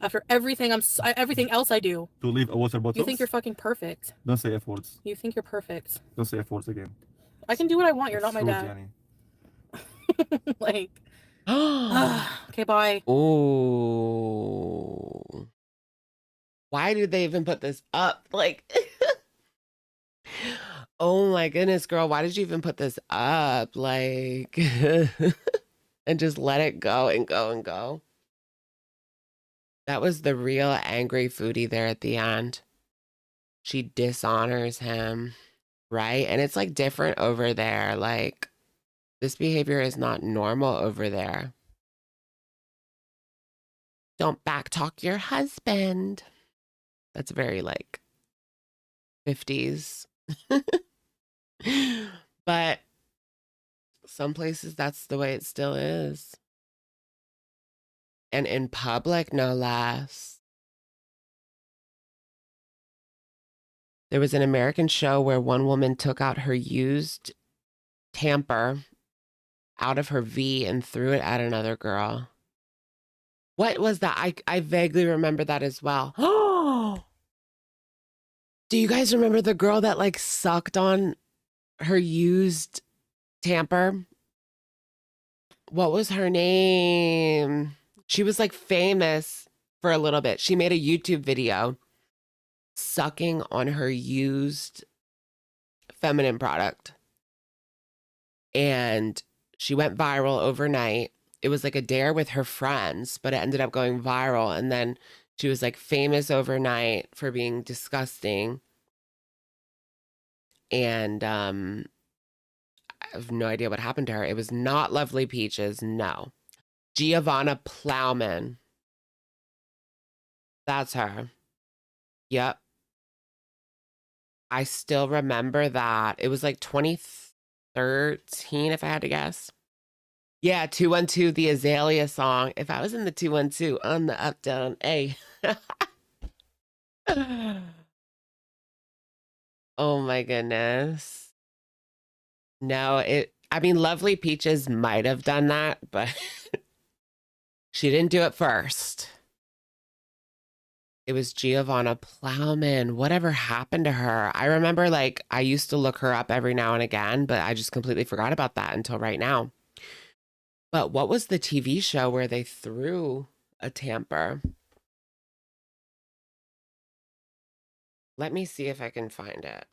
After everything, everything else I do. To leave a water bottle? You think you're fucking perfect. Don't say F words. You think you're perfect. Don't say F words again. I can do what I want. You're not my Rude, dad. Yani. Like. Okay, bye. Oh. Why do they even put this up? Like, oh my goodness, girl, why did you even put this up? Like, and just let it go and go and go. That was the real angry foodie there at the end. She dishonors him, right? And it's like different over there. Like, this behavior is not normal over there. Don't backtalk your husband. That's very like 50s. But some places that's the way it still is. And in public, no less. There was an American show where one woman took out her used tamper out of her V and threw it at another girl. What was that? I vaguely remember that as well. Oh, do you guys remember the girl that like sucked on her used tamper? What was her name? She was like famous. for a little bit. She made a YouTube video sucking on her used feminine product. And she went viral overnight. It was like a dare with her friends, but it ended up going viral. And then she was like famous overnight for being disgusting. And I have no idea what happened to her. It was not Lovely Peaches, no. Giovanna Plowman. That's her. Yep. I still remember that. It was like 2013, if I had to guess. Yeah, 212, the Azalea song. If I was in the 212 on the up down A. Oh my goodness. No, I mean, Lovely Peaches might have done that, but she didn't do it first. It was Giovanna Plowman. Whatever happened to her? I remember, like, I used to look her up every now and again, but I just completely forgot about that until right now. But what was the TV show where they threw a tamper? Let me see if I can find it.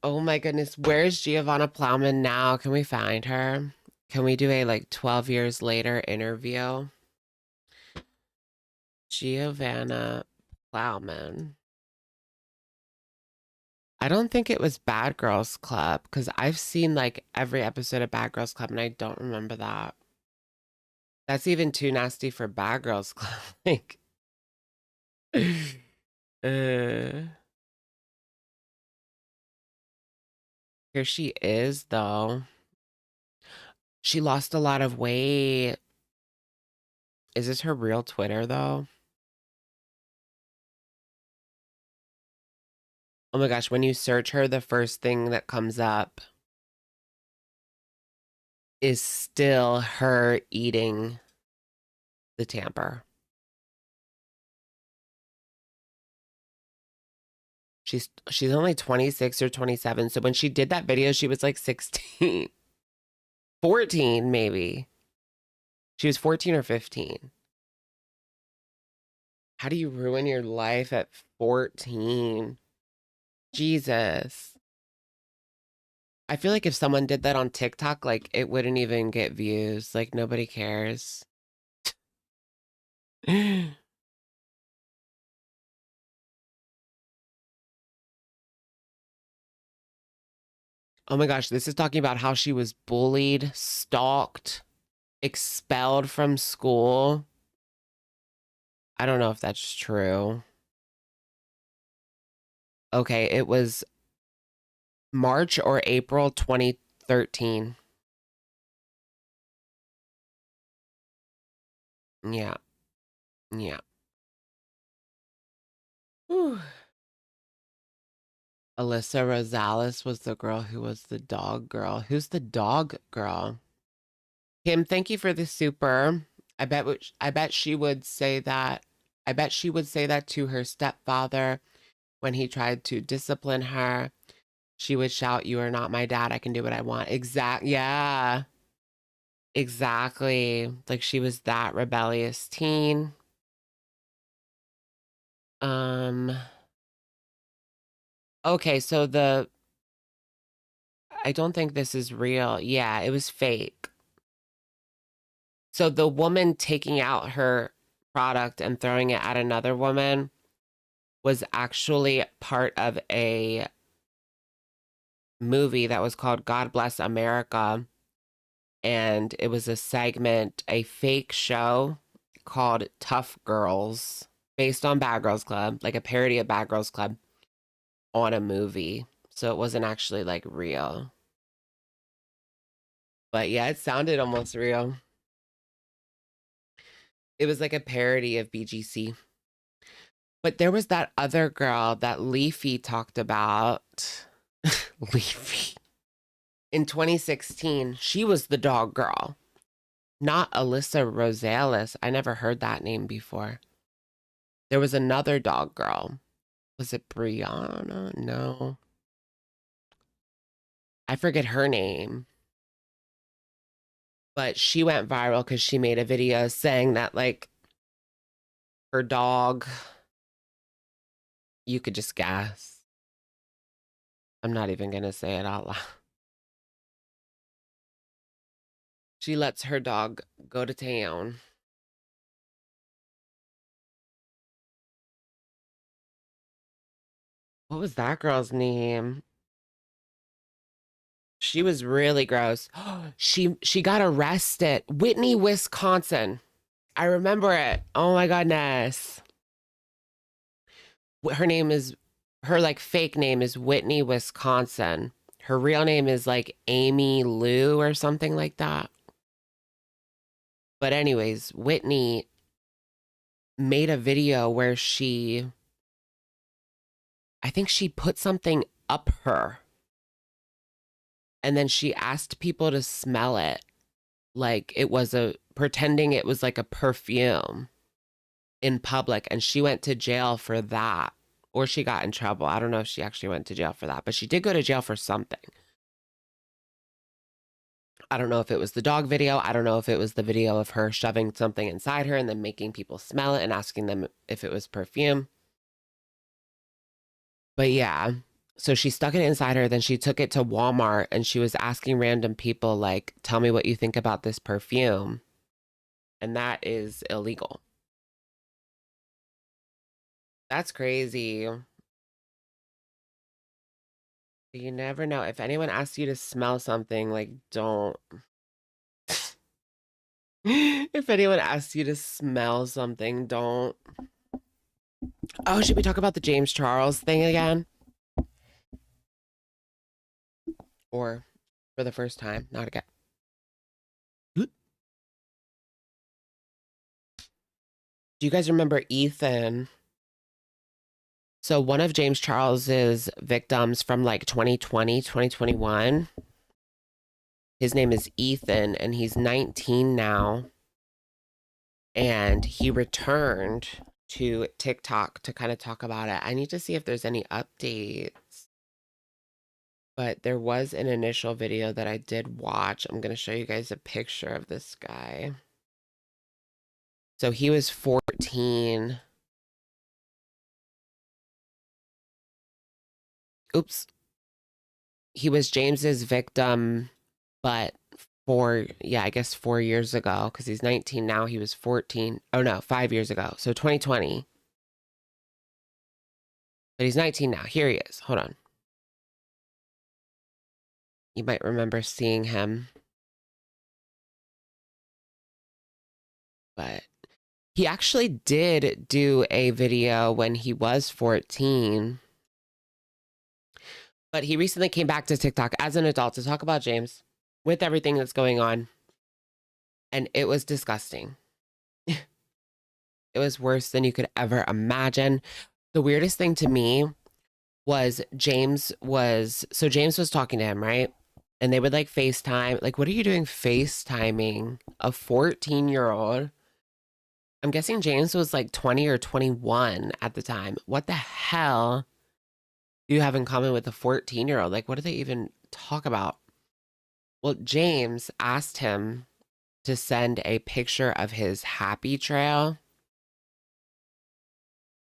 Oh my goodness, where's Giovanna Plowman now? Can we find her? Can we do a like 12 years later interview? Giovanna Plowman. I don't think it was Bad Girls Club because I've seen like every episode of Bad Girls Club and I don't remember that. That's even too nasty for Bad Girls Club. Like, here she is, though. She lost a lot of weight. Is this her real Twitter, though? Oh my gosh, when you search her, the first thing that comes up is still her eating the tamper. She's only 26 or 27. So when she did that video, she was like 16. 14, maybe. She was 14 or 15. How do you ruin your life at 14? Jesus. I feel like if someone did that on TikTok, like it wouldn't even get views. Like nobody cares. Oh my gosh, this is talking about how she was bullied, stalked, expelled from school. I don't know if that's true. Okay, it was March or April 2013. Yeah. Yeah. Whew. Alyssa Rosales was the girl who was the dog girl. Who's the dog girl? Kim, thank you for the super. I bet she would say that. I bet she would say that to her stepfather when he tried to discipline her. She would shout, "You are not my dad. I can do what I want." Yeah. Exactly. Like she was that rebellious teen. Okay, so I don't think this is real. Yeah, it was fake. So the woman taking out her product and throwing it at another woman was actually part of a movie that was called God Bless America. And it was a segment, a fake show called Tough Girls, based on Bad Girls Club, like a parody of Bad Girls Club on a movie. So it wasn't actually like real. But yeah, it sounded almost real. It was like a parody of BGC. But there was that other girl that Leafy talked about. Leafy. in 2016, she was the dog girl, not Alyssa Rosales. I never heard that name before. There was another dog girl. Was it Brianna? No. I forget her name. But she went viral because she made a video saying that, like, her dog, you could just guess. I'm not even going to say it out loud. She lets her dog go to town. What was that girl's name? She was really gross. She got arrested. Whitney, Wisconsin. I remember it. Oh my goodness. Her like fake name is Whitney, Wisconsin. Her real name is like Amy Lou or something like that. But anyways, Whitney made a video where I think she put something up her. And then she asked people to smell it. Like pretending it was like a perfume in public. And she went to jail for that. Or she got in trouble. I don't know if she actually went to jail for that. But she did go to jail for something. I don't know if it was the dog video. I don't know if it was the video of her shoving something inside her and then making people smell it and asking them if it was perfume. But yeah. So she stuck it inside her, then she took it to Walmart and she was asking random people, like, tell me what you think about this perfume. And that is illegal. That's crazy. You never know. If anyone asks you to smell something, like, don't. If anyone asks you to smell something, don't. Oh, should we talk about the James Charles thing again? Or for the first time, not again. Do you guys remember Ethan? So one of James Charles's victims from like 2020, 2021, his name is Ethan and he's 19 now. And he returned to TikTok to kind of talk about it. I need to see if there's any updates. But there was an initial video that I did watch. I'm going to show you guys a picture of this guy. So he was 14. Oops. He was James's victim, but I guess 4 years ago, because he's 19 now. He was 14. Oh no, 5 years ago. So 2020. But he's 19 now. Here he is. Hold on. You might remember seeing him. But he actually did do a video when he was 14. But he recently came back to TikTok as an adult to talk about James with everything that's going on. And it was disgusting. It was worse than you could ever imagine. The weirdest thing to me was James was talking to him, right? And they would like FaceTime. Like, what are you doing FaceTiming a 14-year-old? I'm guessing James was like 20 or 21 at the time. What the hell do you have in common with a 14-year-old? Like, what do they even talk about? Well, James asked him to send a picture of his happy trail.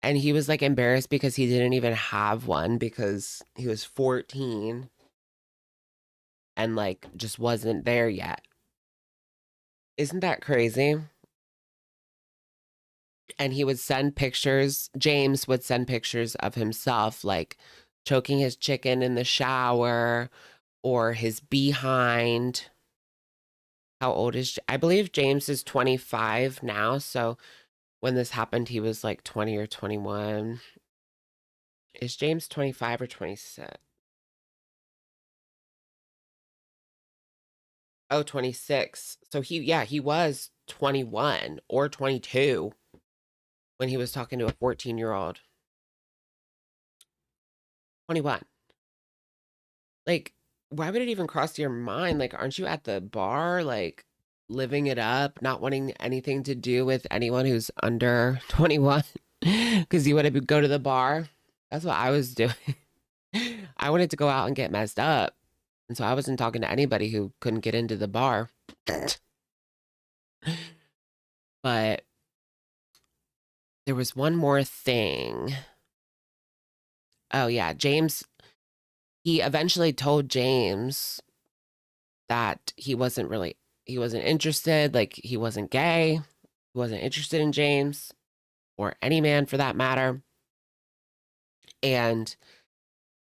And he was like embarrassed because he didn't even have one because he was 14 and like just wasn't there yet. Isn't that crazy? And he would send pictures. James would send pictures of himself like choking his chicken in the shower or his behind. How old is I believe James is 25 now, so when this happened he was like 20 or 21. Is James 25 or 26? Oh, 26. So he was 21 or 22 when he was talking to a 14-year-old. 21. Like, why would it even cross your mind? Like, aren't you at the bar, like, living it up, not wanting anything to do with anyone who's under 21? Because you want to go to the bar? That's what I was doing. I wanted to go out and get messed up. And so I wasn't talking to anybody who couldn't get into the bar. But there was one more thing. Oh, yeah. James, he eventually told James that he wasn't interested. Like, he wasn't gay. He wasn't interested in James or any man for that matter. And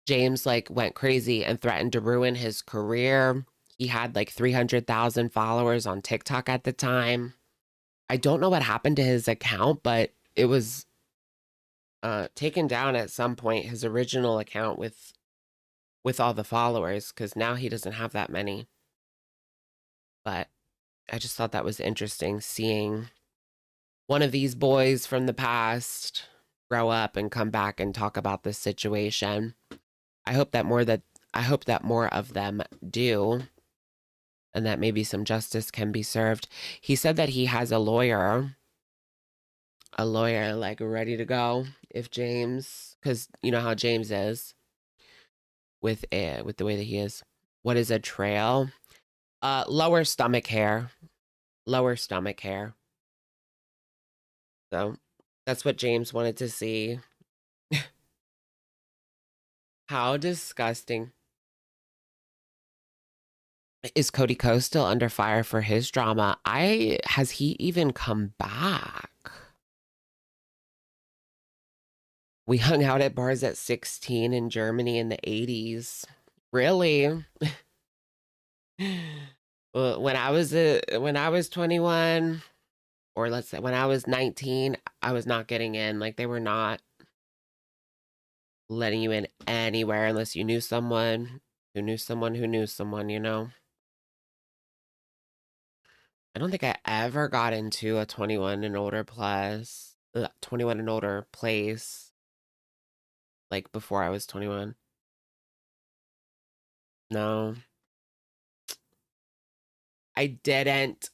James like went crazy and threatened to ruin his career. He had like 300,000 followers on TikTok at the time. I don't know what happened to his account, but it was taken down at some point, his original account with all the followers, because now he doesn't have that many. But I just thought that was interesting, seeing one of these boys from the past grow up and come back and talk about this situation. I hope that more of them do, and that maybe some justice can be served. He said that he has a lawyer like ready to go if James, because you know how James is with the way that he is. What is a trail? Lower stomach hair. So that's what James wanted to see. How disgusting. Is Cody Ko still under fire for his drama? Has he even come back? We hung out at bars at 16 in Germany in the 80s. Really? Well, when I was 21, or let's say when I was 19, I was not getting in. Like, they were not letting you in anywhere unless you knew someone who knew someone who knew someone, you know? I don't think I ever got into a 21 and older place, like before I was 21. No. I didn't.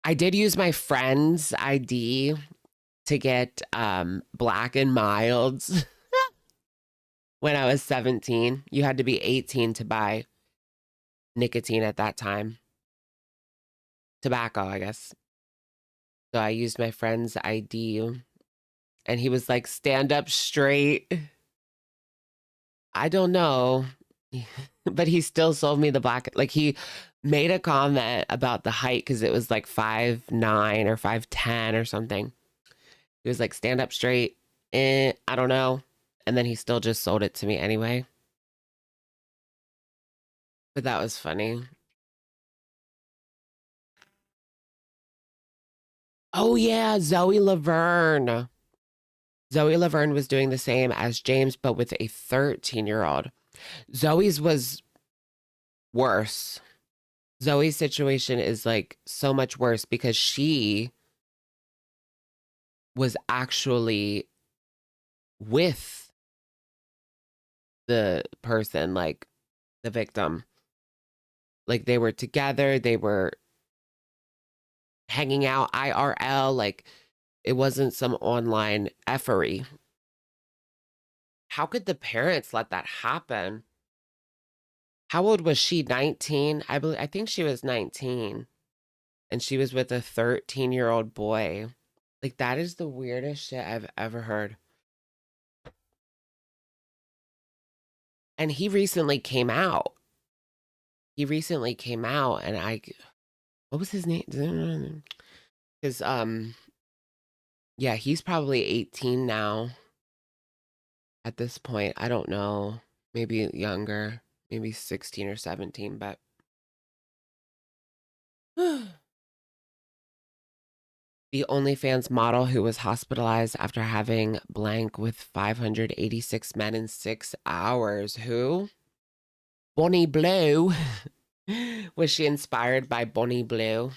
I did use my friend's ID to get Black and Milds when I was 17. You had to be 18 to buy nicotine at that time. Tobacco, I guess. So I used my friend's ID, and he was like, stand up straight. I don't know, but he still sold me the black. Like, he made a comment about the height because it was like 5'9" or 5'10" or something. He was like, stand up straight. I don't know. And then he still just sold it to me anyway. But that was funny. Oh, yeah, Zoe Laverne. Zoe Laverne was doing the same as James, but with a 13-year-old. Zoe's was worse. Zoe's situation is like so much worse because she was actually with the person, like the victim. Like, they were together, they were hanging out IRL, like it wasn't some online effery. How could the parents let that happen? How old was she? 19? I think she was 19. And she was with a 13-year-old boy. Like, that is the weirdest shit I've ever heard. And he recently came out. And what was his name? Because, yeah, he's probably 18 now. At this point, I don't know. Maybe younger. Maybe 16 or 17, but... The OnlyFans model who was hospitalized after having blank with 586 men in 6 hours. Who? Bonnie Blue. Was she inspired by Bonnie Blue?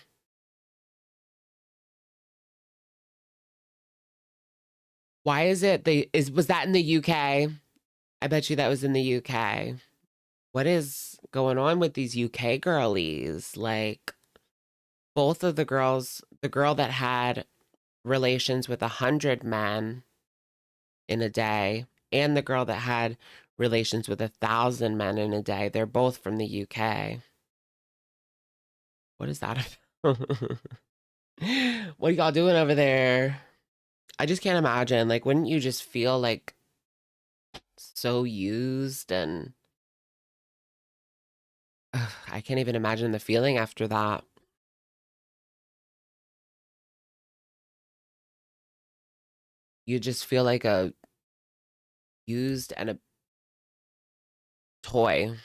Why is it was that in the UK? I bet you that was in the UK. what is going on with these UK girlies? Like, both of the girls, the girl that had relations with 100 men in a day and the girl that had relations with 1,000 men in a day, they're both from the UK. What is that about? What are y'all doing over there? I just can't imagine. Like, wouldn't you just feel like so used? And I can't even imagine the feeling after that. You just feel like a used and a toy.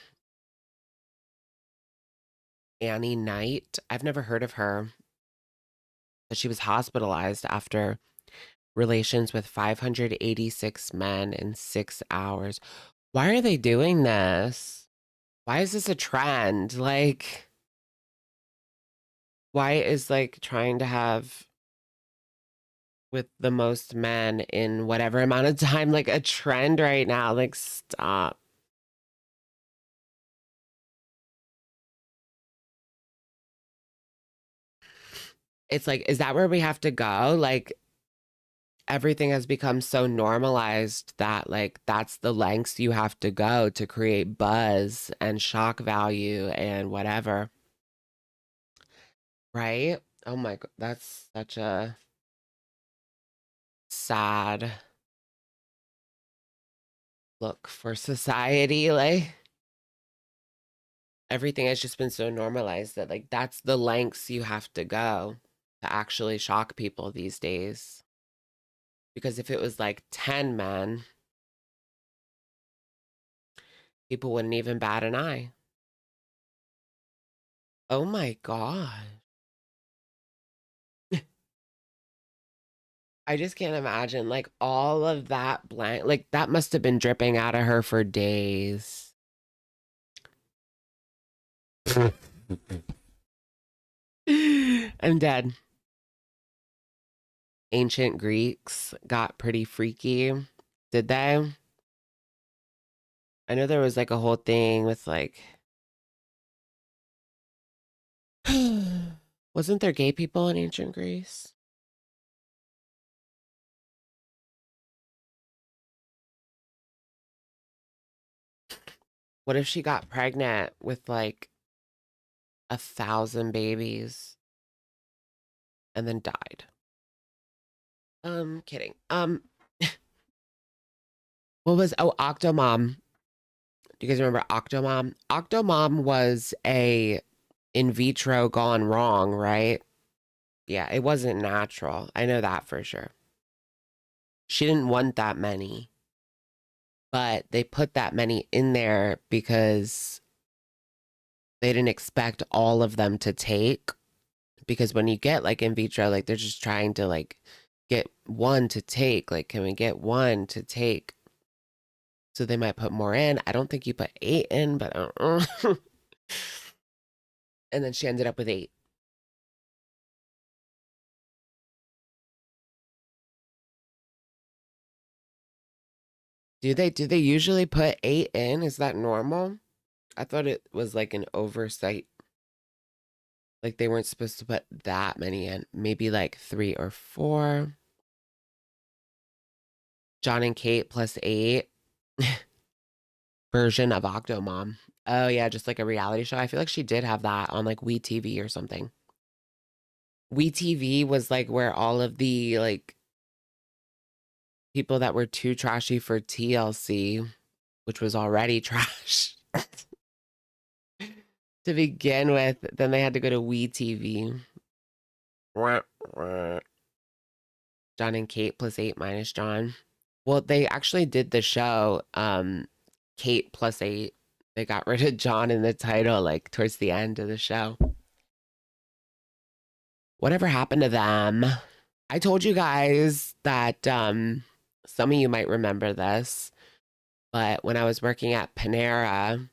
Annie Knight. I've never heard of her, but she was hospitalized after relations with 586 men in 6 hours. Why are they doing this? Why is this a trend? Like, why is like trying to have with the most men in whatever amount of time like a trend right now? Like, stop. It's like, is that where we have to go? Like, everything has become so normalized that like that's the lengths you have to go to create buzz and shock value and whatever. Right? Oh my God, that's such a sad look for society. Like, everything has just been so normalized that like that's the lengths you have to go to actually shock people these days. Because if it was like 10 men, people wouldn't even bat an eye. Oh my God. I just can't imagine like all of that blank, like that must have been dripping out of her for days. I'm dead. Ancient Greeks got pretty freaky, did they? I know there was like a whole thing with like, wasn't there gay people in ancient Greece? What if she got pregnant with like 1,000 babies and then died? Kidding. What was, oh, Octomom. Do you guys remember Octomom? Octomom was a in vitro gone wrong, right? Yeah, it wasn't natural. I know that for sure. She didn't want that many, but they put that many in there because they didn't expect all of them to take. Because when you get like in vitro, like they're just trying to like get one to take. Like, can we get one to take? So they might put more in. I don't think you put 8 in, but and then she ended up with 8. Do they usually put 8 in? Is that normal? I thought it was like an oversight. Like they weren't supposed to put that many in. Maybe like 3 or 4. John and Kate plus 8 version of Octomom. Oh yeah, just like a reality show. I feel like she did have that on like WeTV or something. WeTV was like where all of the like people that were too trashy for TLC, which was already trash to begin with, then they had to go to WeTV. John and Kate plus 8 minus John. Well, they actually did the show, Kate plus 8. They got rid of John in the title, like towards the end of the show. Whatever happened to them? I told you guys that some of you might remember this, but when I was working at Panera,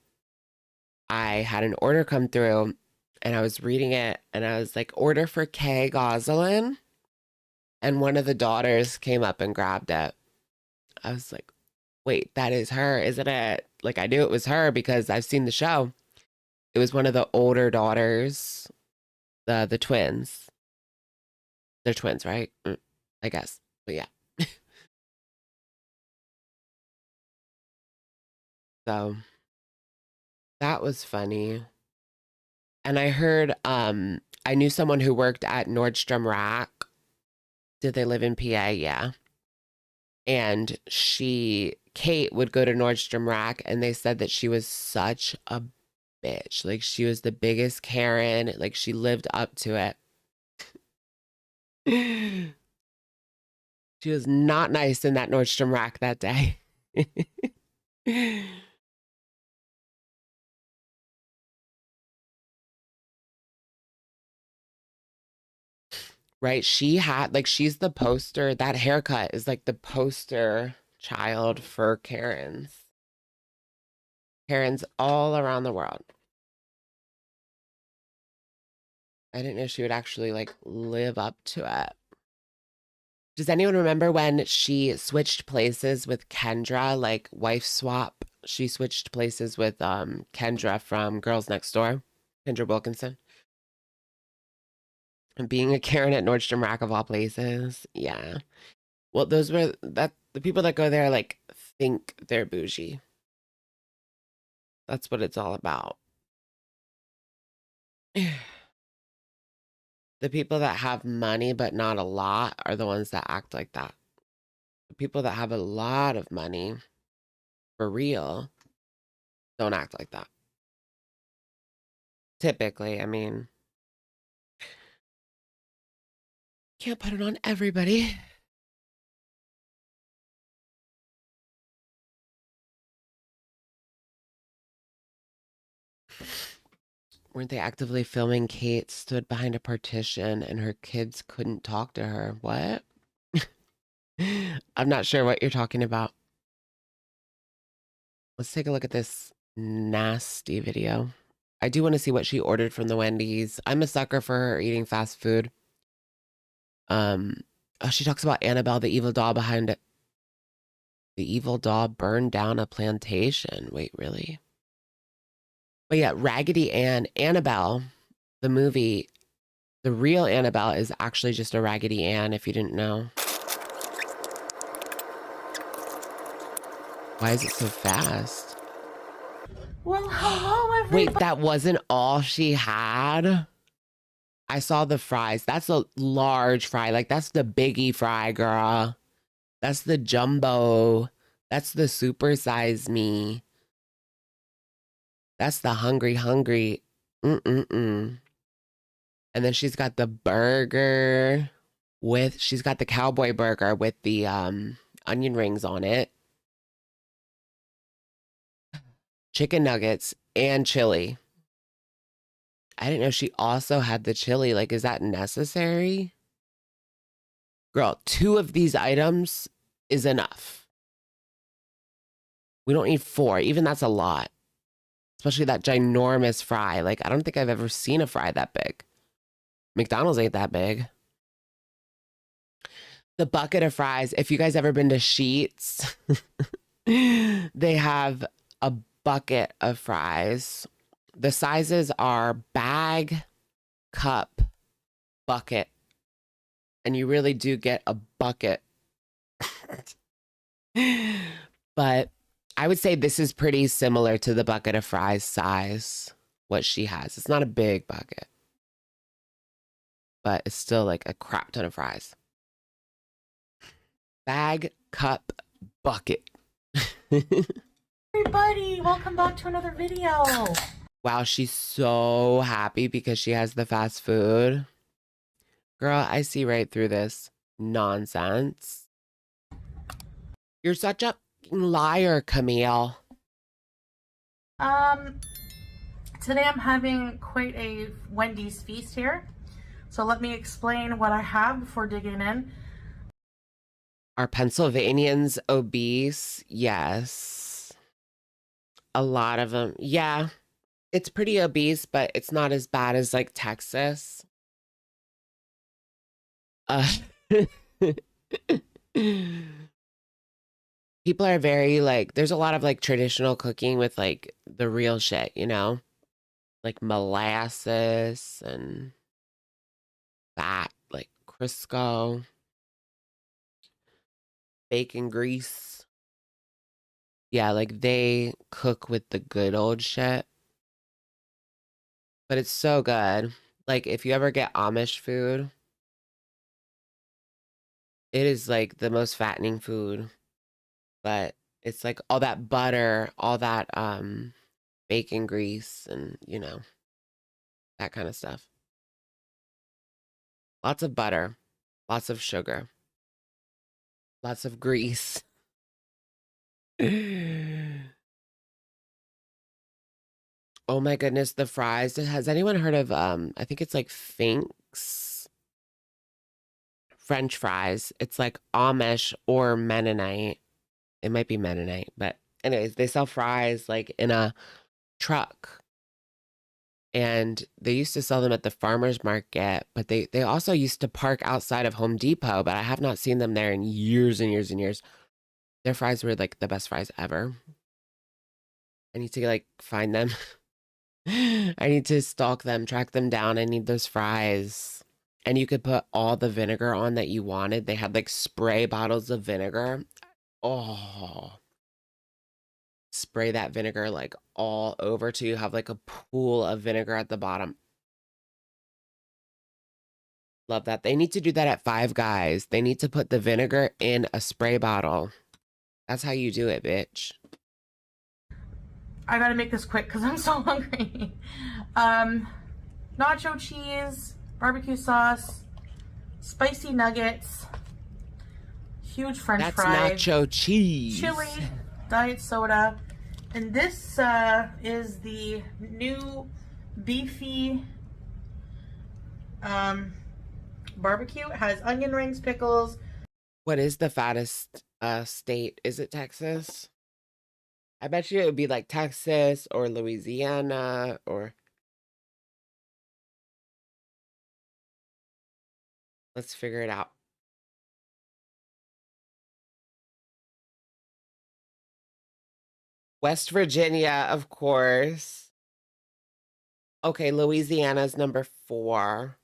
I had an order come through and I was reading it and I was like, order for Kay Gosselin. And one of the daughters came up and grabbed it. I was like, wait, that is her, isn't it? like I knew it was her because I've seen the show. It was one of the older daughters, the twins. They're twins, right? I guess. But yeah. So that was funny. And I heard I knew someone who worked at Nordstrom Rack. Did they live in PA? Yeah. And Kate would go to Nordstrom Rack, and they said that she was such a bitch. Like, she was the biggest Karen. Like, she lived up to it. She was not nice in that Nordstrom Rack that day. Right? She had, like, she's the poster. That haircut is like the poster child for Karens. Karens all around the world. I didn't know she would actually, like, live up to it. Does anyone remember when she switched places with Kendra, like wife swap? She switched places with Kendra from Girls Next Door, Kendra Wilkinson. And being a Karen at Nordstrom Rack of all places. Yeah. Well, those were the people that go there like think they're bougie. That's what it's all about. The people that have money but not a lot are the ones that act like that. The people that have a lot of money, for real, don't act like that. Typically, I mean, can't put it on everybody. Weren't they actively filming Kate stood behind a partition and her kids couldn't talk to her? What? I'm not sure what you're talking about. Let's take a look at this nasty video. I do want to see what she ordered from the Wendy's. I'm a sucker for her eating fast food. Oh, she talks about Annabelle, the evil doll behind it. The evil doll burned down a plantation. Wait, really? But yeah, Raggedy Ann, Annabelle, the movie, the real Annabelle is actually just a Raggedy Ann, if you didn't know. Why is it so fast? Well, hello, everybody. Wait, that wasn't all she had? I saw the fries. That's a large fry. Like, that's the biggie fry, girl. That's the jumbo. That's the super size me. That's the hungry. And then she's got the burger with, she's got the cowboy burger with the onion rings on it. Chicken nuggets and chili. I didn't know she also had the chili. Like, is that necessary? Girl, 2 of these items is enough. We don't need 4. Even that's a lot. Especially that ginormous fry. Like, I don't think I've ever seen a fry that big. McDonald's ain't that big. The bucket of fries. If you guys ever been to Sheetz, they have a bucket of fries. The sizes are bag, cup, bucket. And you really do get a bucket. But I would say this is pretty similar to the bucket of fries size, what she has. It's not a big bucket, but it's still like a crap ton of fries. Bag, cup, bucket. Everybody, welcome back to another video. Wow, she's so happy because she has the fast food. Girl, I see right through this nonsense. You're such a liar, Camille. Today I'm having quite a Wendy's feast here. So let me explain what I have before digging in. Are Pennsylvanians obese? Yes. A lot of them. Yeah. It's pretty obese, but it's not as bad as like Texas. people are very like, there's a lot of like traditional cooking with like the real shit, you know, like molasses and fat, like Crisco, bacon grease. Yeah, like they cook with the good old shit, but it's so good. Like if you ever get Amish food, it is like the most fattening food, but it's like all that butter, all that bacon grease and, you know, that kind of stuff. Lots of butter, lots of sugar, lots of grease. Oh my goodness, the fries. Has anyone heard of I think it's like Fink's French fries. It's like Amish or Mennonite. It might be Mennonite, but anyways, they sell fries like in a truck. And they used to sell them at the farmer's market, but they also used to park outside of Home Depot, but I have not seen them there in years and years and years. Their fries were like the best fries ever. I need to like find them. I need to stalk them, track them down. I need those fries. And you could put all the vinegar on that you wanted. They had like spray bottles of vinegar. Oh, spray that vinegar like all over till you have like a pool of vinegar at the bottom. Love that. They need to do that at Five Guys. They need to put the vinegar in a spray bottle. That's how you do it, bitch. I gotta make this quick because I'm so hungry. Nacho cheese, barbecue sauce, spicy nuggets, huge French fry. That's nacho cheese. Chili, diet soda, and this is the new beefy barbecue. It has onion rings, pickles. What is the fattest state? Is it Texas? I bet you it would be like Texas or Louisiana or... Let's figure it out. West Virginia, of course. Okay, Louisiana's number 4.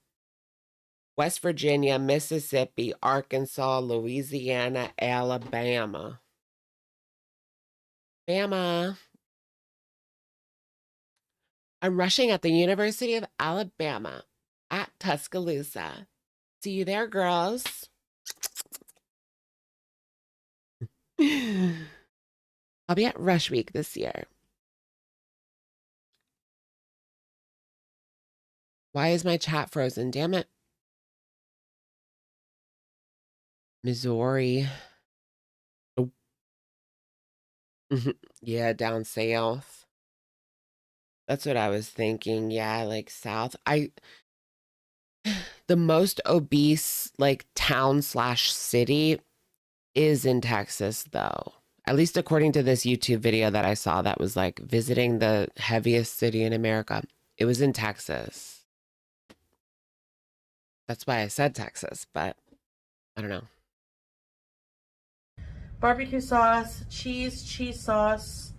West Virginia, Mississippi, Arkansas, Louisiana, Alabama. Bama. I'm rushing at the University of Alabama at Tuscaloosa. See you there, girls. I'll be at Rush Week this year. Why is my chat frozen? Damn it. Missouri. Oh. Yeah, down south. That's what I was thinking. Yeah, like south. The most obese like town/city is in Texas though. At least according to this YouTube video that I saw that was like visiting the heaviest city in America. It was in Texas. That's why I said Texas, but I don't know. Barbecue sauce, cheese sauce,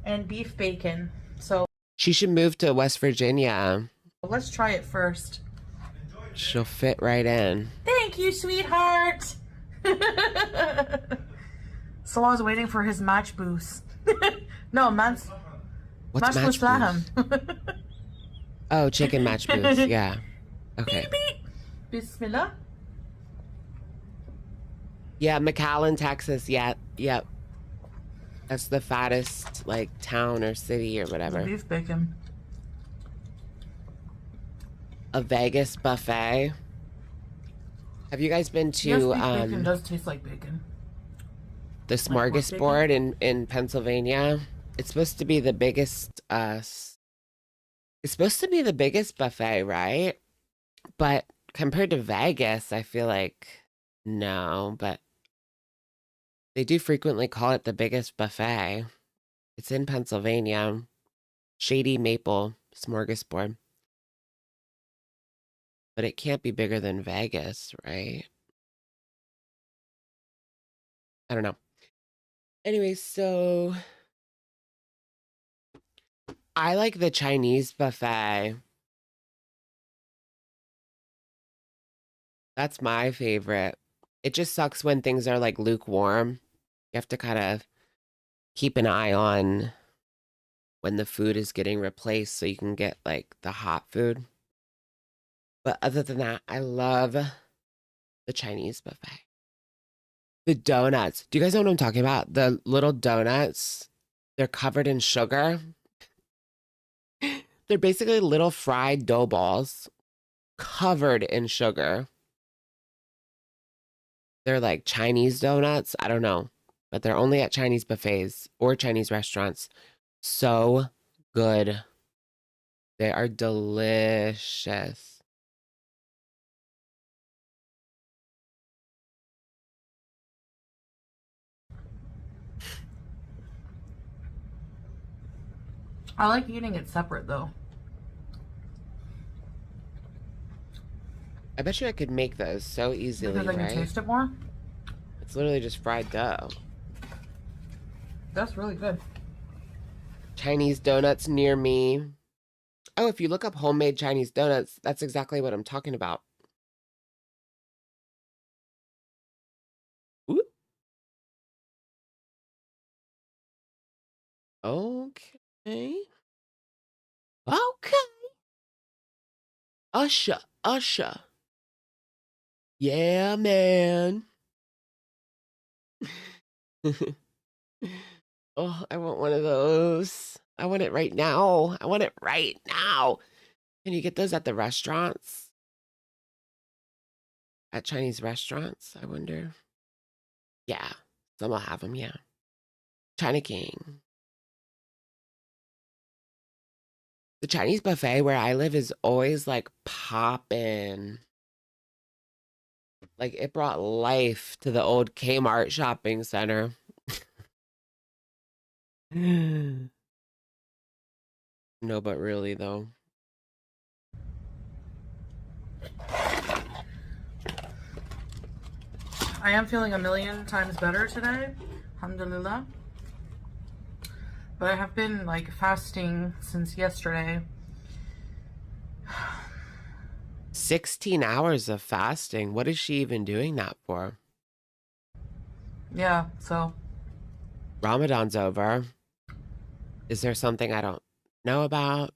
and beef bacon. So She should move to West Virginia. let's try it first. She'll fit right in. Thank you, sweetheart. Salah's waiting for his match boost. No, man's What's match boost? Oh, chicken match boost. Yeah. Okay. Bismillah. Yeah, McAllen, Texas. Yeah. Yep. That's the fattest like town or city or whatever. Beef bacon. A Vegas buffet. Have you guys been to Yes, beef bacon does taste like bacon. the Smorgasbord in Pennsylvania? It's supposed to be the biggest it's supposed to be the biggest buffet, right? But compared to Vegas, I feel like no, but they do frequently call it the biggest buffet. It's in Pennsylvania. Shady Maple Smorgasbord. But it can't be bigger than Vegas, right? I don't know. Anyway, so I like the Chinese buffet. That's my favorite. It just sucks when things are like lukewarm. You have to kind of keep an eye on when the food is getting replaced so you can get like the hot food. But other than that, I love the Chinese buffet. The donuts. Do you guys know what I'm talking about? The little donuts. They're covered in sugar. They're basically little fried dough balls covered in sugar. They're like Chinese donuts. I don't know, but they're only at Chinese buffets or Chinese restaurants. So good. They are delicious. I like eating it separate though. I bet you I could make those so easily, Because I can right? taste it more. It's literally just fried dough. That's really good. Chinese donuts near me. Oh, if you look up homemade Chinese donuts, that's exactly what I'm talking about. Ooh. Okay. Okay. Usher, Usher. Yeah, man. Oh, I want one of those. I want it right now. I want it right now. Can you get those at the restaurants? At Chinese restaurants, I wonder. Yeah, some will have them, yeah. China King. The Chinese buffet where I live is always like popping. Like it brought life to the old Kmart shopping center. No, but really though. I am feeling a million times better today. Alhamdulillah. But I have been like fasting since yesterday. 16 hours of fasting. What is she even doing that for? Yeah, so. Ramadan's over. Is there something I don't know about?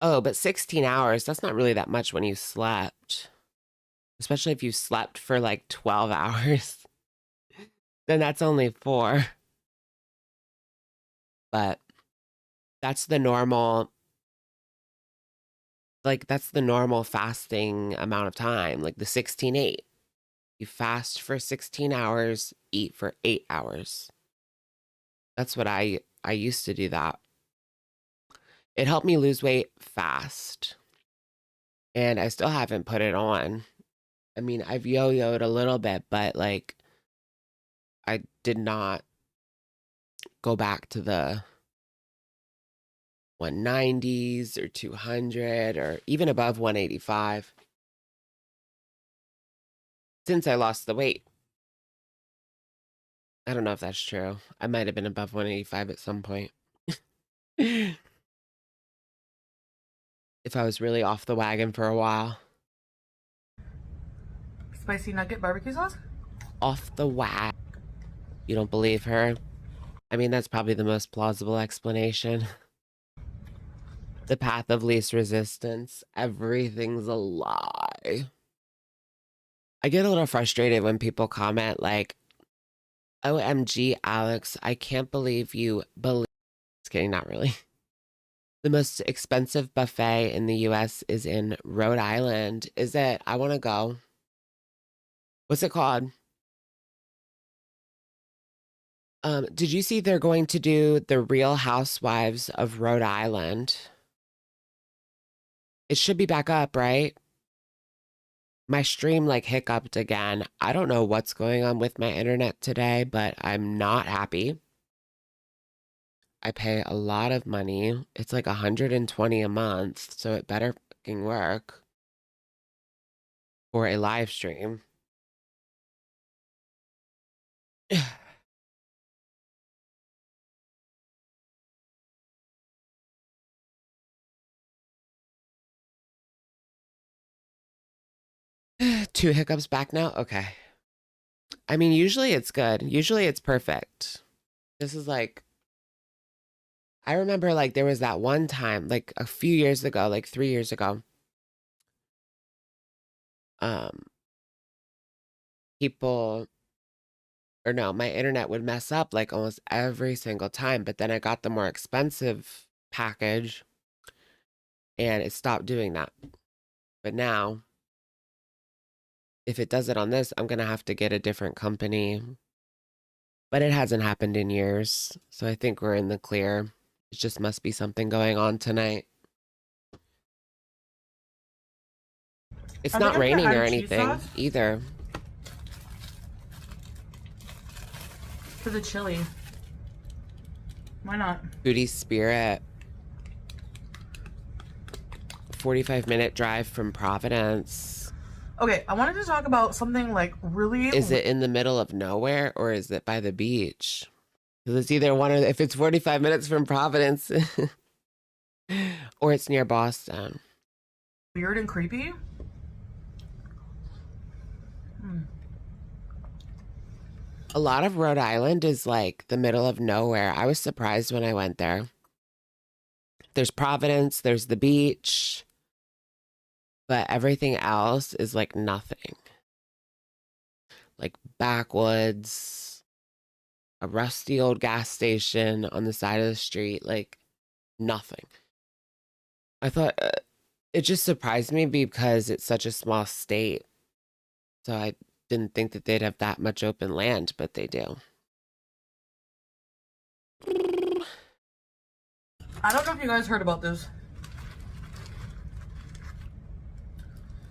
Oh, but 16 hours, that's not really that much when you slept. Especially if you slept for like 12 hours. Then that's only 4. But that's the normal, like that's the normal fasting amount of time, like the 16-8. You fast for 16 hours, eat for 8 hours. That's what I used to do that. It helped me lose weight fast. And I still haven't put it on. I mean, I've yo-yoed a little bit, but like I did not go back to the 190s or 200 or even above 185 since I lost the weight. I don't know if that's true. I might have been above 185 at some point. If I was really off the wagon for a while. Spicy nugget barbecue sauce? Off the wagon. You don't believe her? I mean, that's probably the most plausible explanation. The path of least resistance. Everything's a lie. I get a little frustrated when people comment like, OMG, Alex, I can't believe you believe. Just kidding, not really. The most expensive buffet in the US is in Rhode Island. Is it? I want to go. What's it called? Did you see they're going to do the Real Housewives of Rhode Island? It should be back up, right? My stream like hiccuped again. I don't know what's going on with my internet today, but I'm not happy. I pay a lot of money. It's like $120 a month, so it better fucking work for a live stream. 2 hiccups back now? Okay. I mean, usually it's good. Usually it's perfect. This is like, I remember like there was that one time, like a few years ago, like 3 years ago. People, or no, my internet would mess up like almost every single time, but then I got the more expensive package and it stopped doing that. But now, if it does it on this, I'm going to have to get a different company. But it hasn't happened in years, so I think we're in the clear. It just must be something going on tonight. It's not raining or anything either. For the chili. Why not? Foodie Spirit. 45-minute drive from Providence. Okay, I wanted to talk about something like really... Is it in the middle of nowhere or is it by the beach? Because it's either one or if it's 45 minutes from Providence or it's near Boston. Weird and creepy? A lot of Rhode Island is like the middle of nowhere. I was surprised when I went there. There's Providence, there's the beach, but everything else is like nothing. Like backwoods, a rusty old gas station on the side of the street, like nothing. I thought it just surprised me because it's such a small state. So I didn't think that they'd have that much open land, but they do. I don't know if you guys heard about this.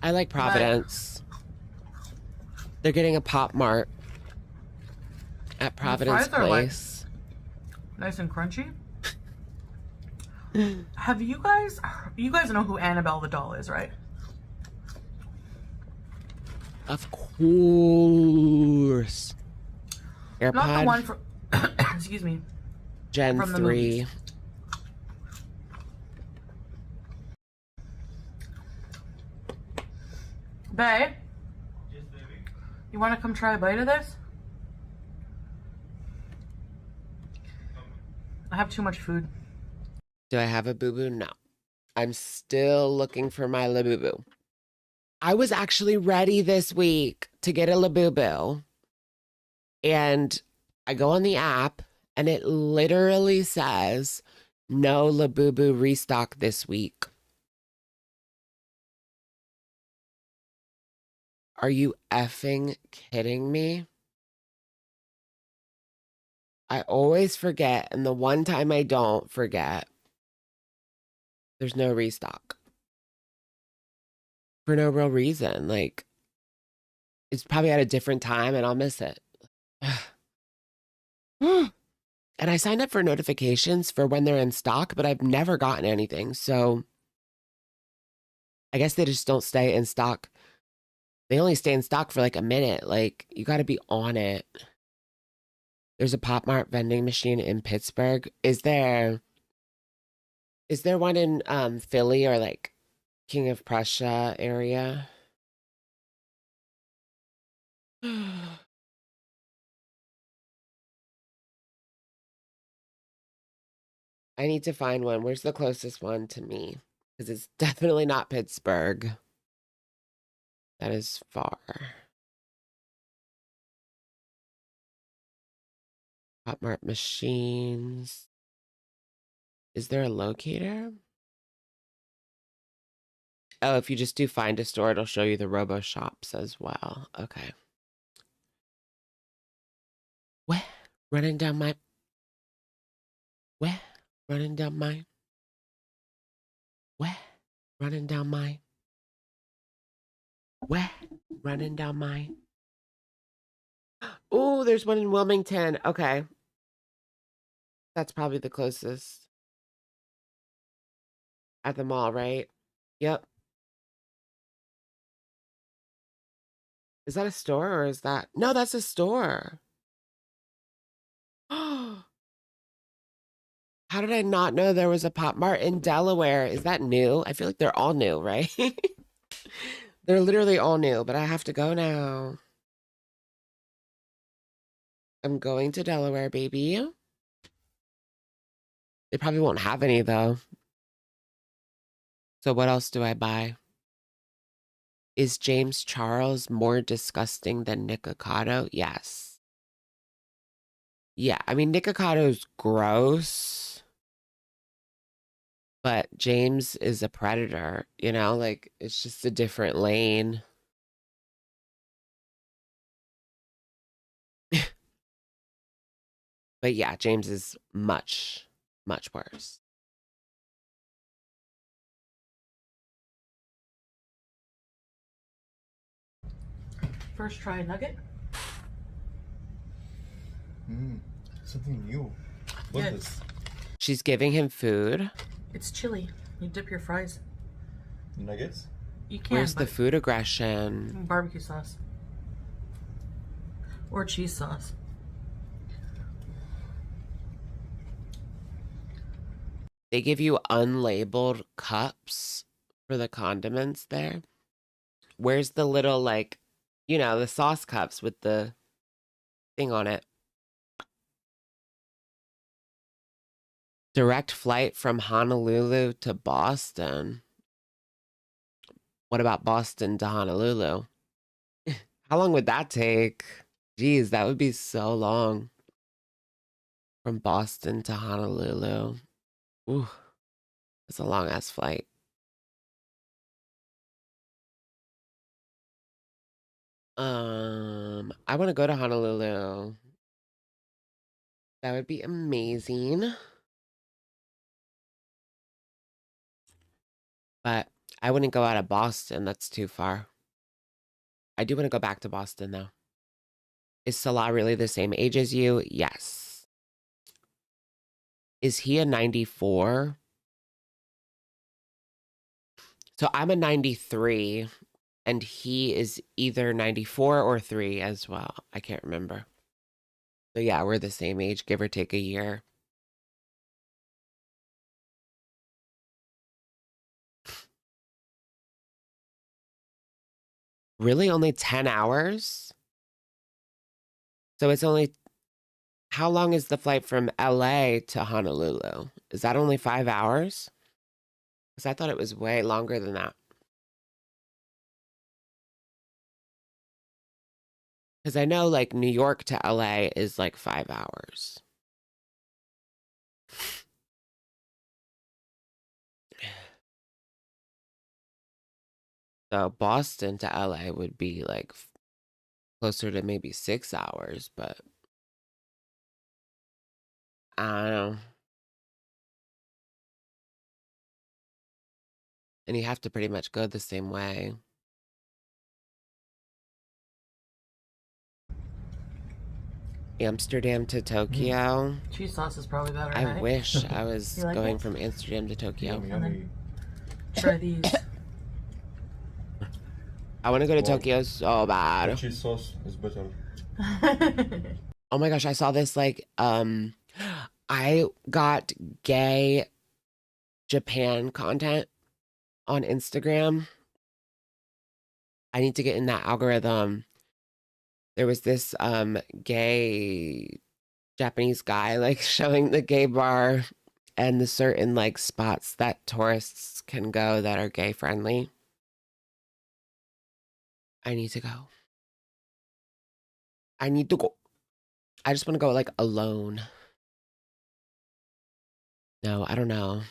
I like Providence. They're getting a Pop Mart at Providence Place. Like nice and crunchy. Have you guys know who Annabelle the doll is, right? Of course. AirPod. Not the one from excuse me. Gen from 3. Babe? You want to come try a bite of this? I have too much food. Do I have a boo-boo? No. I'm still looking for my Labubu. I was actually ready this week to get a Labubu. And I go on the app and it literally says no Labubu restock this week. Are you effing kidding me? I always forget, and the one time I don't forget, there's no restock. For no real reason. Like, it's probably at a different time and I'll miss it. And I signed up for notifications for when they're in stock, but I've never gotten anything. So I guess they just don't stay in stock. They only stay in stock for like a minute. Like, you got to be on it. There's a Pop Mart vending machine in Pittsburgh. Is there one in Philly or like King of Prussia area? I need to find one. Where's the closest one to me? Because it's definitely not Pittsburgh. That is far. Pop Mart machines. Is there a locator? Oh, if you just do find a store, it'll show you the robo shops as well. Okay. Where? Running down my... Where? Running down my... Where? Running down my... Where? Running down my... Oh, there's one in Wilmington. Okay. That's probably the closest. At the mall, right? Yep. Is that a store or is that... No, that's a store. How did I not know there was a Pop Mart in Delaware? Is that new? I feel like they're all new, right? They're literally all new, but I have to go now. I'm going to Delaware, baby. They probably won't have any, though. So what else do I buy? Is James Charles more disgusting than Nick Ocado? Yes. Yeah, I mean, Nick Ocado's gross, but James is a predator, you know? Like, it's just a different lane. But yeah, James is much, much worse. First try nugget. Something new. What is this? She's giving him food. It's chili. You dip your fries. Nuggets? You can. Where's the food aggression? Barbecue sauce. Or cheese sauce. They give you unlabeled cups for the condiments there. Where's the little, like, you know, the sauce cups with the thing on it? Direct flight from Honolulu to Boston. What about Boston to Honolulu? How long would that take? Geez, that would be so long. From Boston to Honolulu. Ooh, that's a long ass flight. I want to go to Honolulu. That would be amazing. But I wouldn't go out of Boston. That's too far. I do want to go back to Boston, though. Is Salah really the same age as you? Yes. Is he a 94? So I'm a 93, and he is either 94 or 3 as well. I can't remember. So yeah, we're the same age, give or take a year. Really? Only 10 hours? So it's only... How long is the flight from LA to Honolulu? Is that only 5 hours? Because I thought it was way longer than that. Because I know, like, New York to LA is like 5 hours. So Boston to LA would be like closer to maybe 6 hours, but I don't know. And you have to pretty much go the same way. Amsterdam to Tokyo. Cheese sauce is probably better. I right? wish I was You like going it? from Amsterdam to Tokyo. And then try these. I want to go to Tokyo so bad. Cheese sauce is better. Oh my gosh, I saw this like I got gay Japan content on Instagram. I need to get in that algorithm. There was this gay Japanese guy like showing the gay bar and the certain like spots that tourists can go that are gay friendly. I need to go. I need to go. I just want to go like alone. No, I don't know.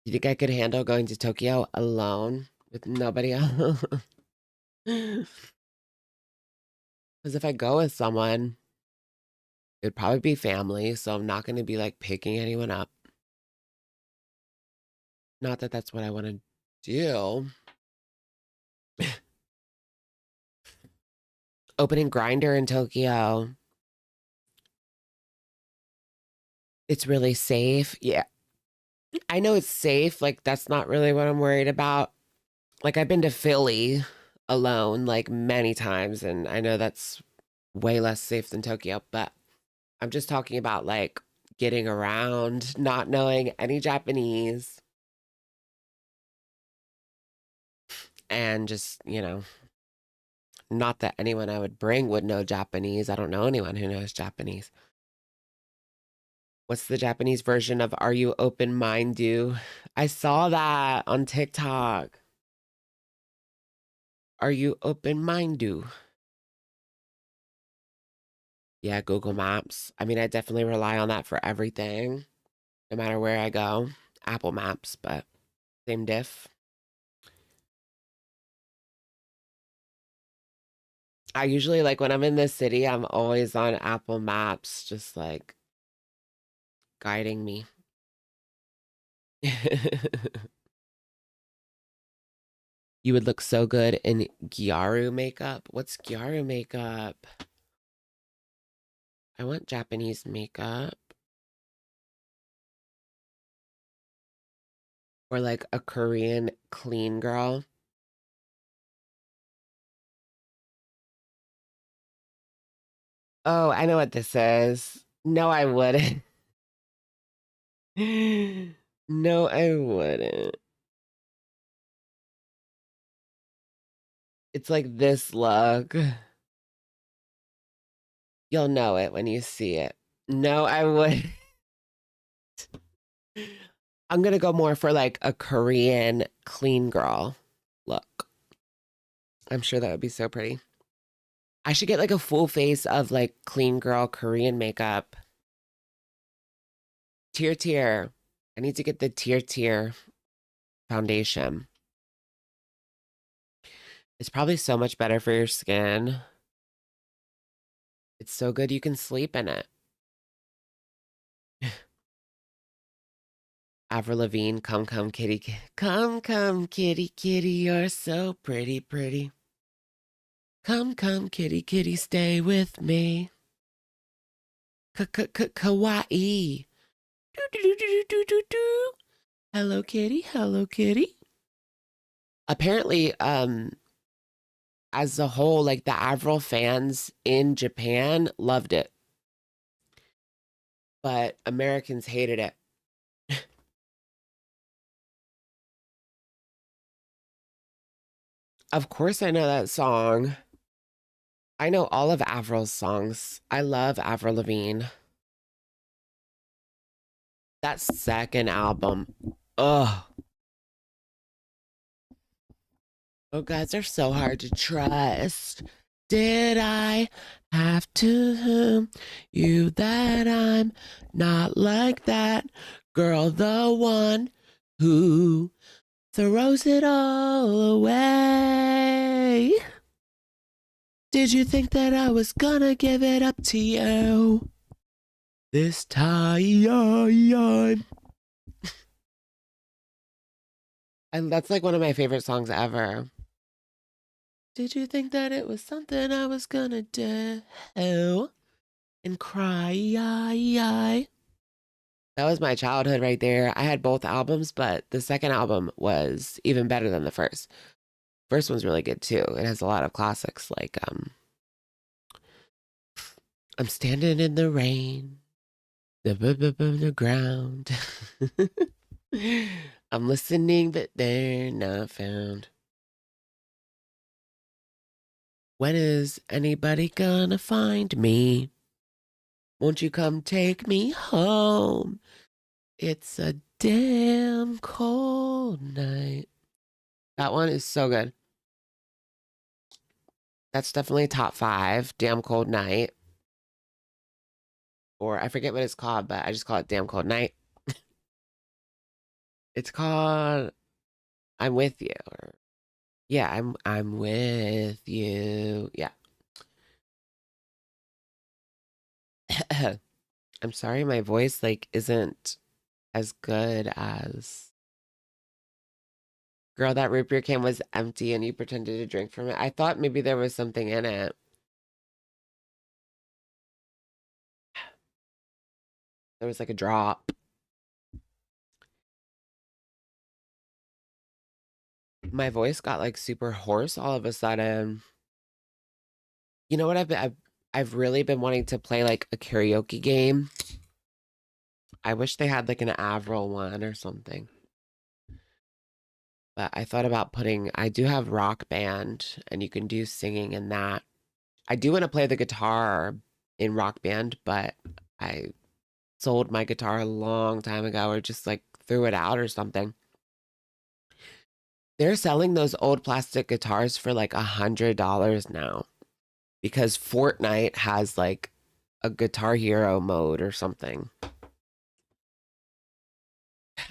You think I could handle going to Tokyo alone with nobody else? Because if I go with someone, it'd probably be family, so I'm not going to be like picking anyone up. Not that that's what I want to do. Opening Grinder in Tokyo. It's really safe. Yeah. I know it's safe. Like, that's not really what I'm worried about. Like, I've been to Philly alone, like, many times, and I know that's way less safe than Tokyo, but I'm just talking about, like, getting around, not knowing any Japanese. And just, you know, not that anyone I would bring would know Japanese. I don't know anyone who knows Japanese. What's the Japanese version of Are You Open-Minded? I saw that on TikTok. Are you open-minded? Yeah, Google Maps. I mean, I definitely rely on that for everything, no matter where I go. Apple Maps, but same diff. I usually, like, when I'm in the city, I'm always on Apple Maps, just, like, guiding me. You would look so good in gyaru makeup. What's gyaru makeup? I want Japanese makeup. Or like a Korean clean girl. Oh, I know what this is. No, I wouldn't. No, I wouldn't. It's like this look. You'll know it when you see it. No, I would. I'm gonna go more for like a Korean clean girl look. I'm sure that would be so pretty. I should get like a full face of like clean girl Korean makeup. Tier. I need to get the tier foundation. It's probably so much better for your skin. It's so good you can sleep in it. Avril Lavigne, come kitty, come kitty, you're so pretty. Come kitty, stay with me. Kawaii. Do. Hello kitty. Apparently, as a whole, like the Avril fans in Japan loved it, but Americans hated it. Of course I know that song. I know all of Avril's songs. I love Avril Lavigne. That second album. Ugh. Oh, guys are so hard to trust. Did I have to you that I'm not like that girl, the one who throws it all away? Did you think that I was gonna give it up to you this time? And that's like one of my favorite songs ever. Did you think that it was something I was gonna do and cry? That was my childhood right there. I had both albums, but the second album was even better than the first. First one's really good too. It has a lot of classics like I'm standing in the rain, the ground. I'm listening, but they're not found. When is anybody gonna find me? Won't you come take me home? It's a damn cold night. That one is so good. That's definitely top 5. Damn Cold Night. Or I forget what it's called, but I just call it Damn Cold Night. It's called I'm With You. Or, yeah, I'm with you. Yeah. I'm sorry my voice like isn't as good as girl, that root beer can was empty and you pretended to drink from it. I thought maybe there was something in it. There was like a drop. My voice got like super hoarse all of a sudden. You know what I've really been wanting to play like a karaoke game. I wish they had like an Avril one or something. But I thought about I do have Rock Band, and you can do singing in that. I do want to play the guitar in Rock Band, but I sold my guitar a long time ago, or just like threw it out or something. They're selling those old plastic guitars for like $100 now because Fortnite has like a Guitar Hero mode or something.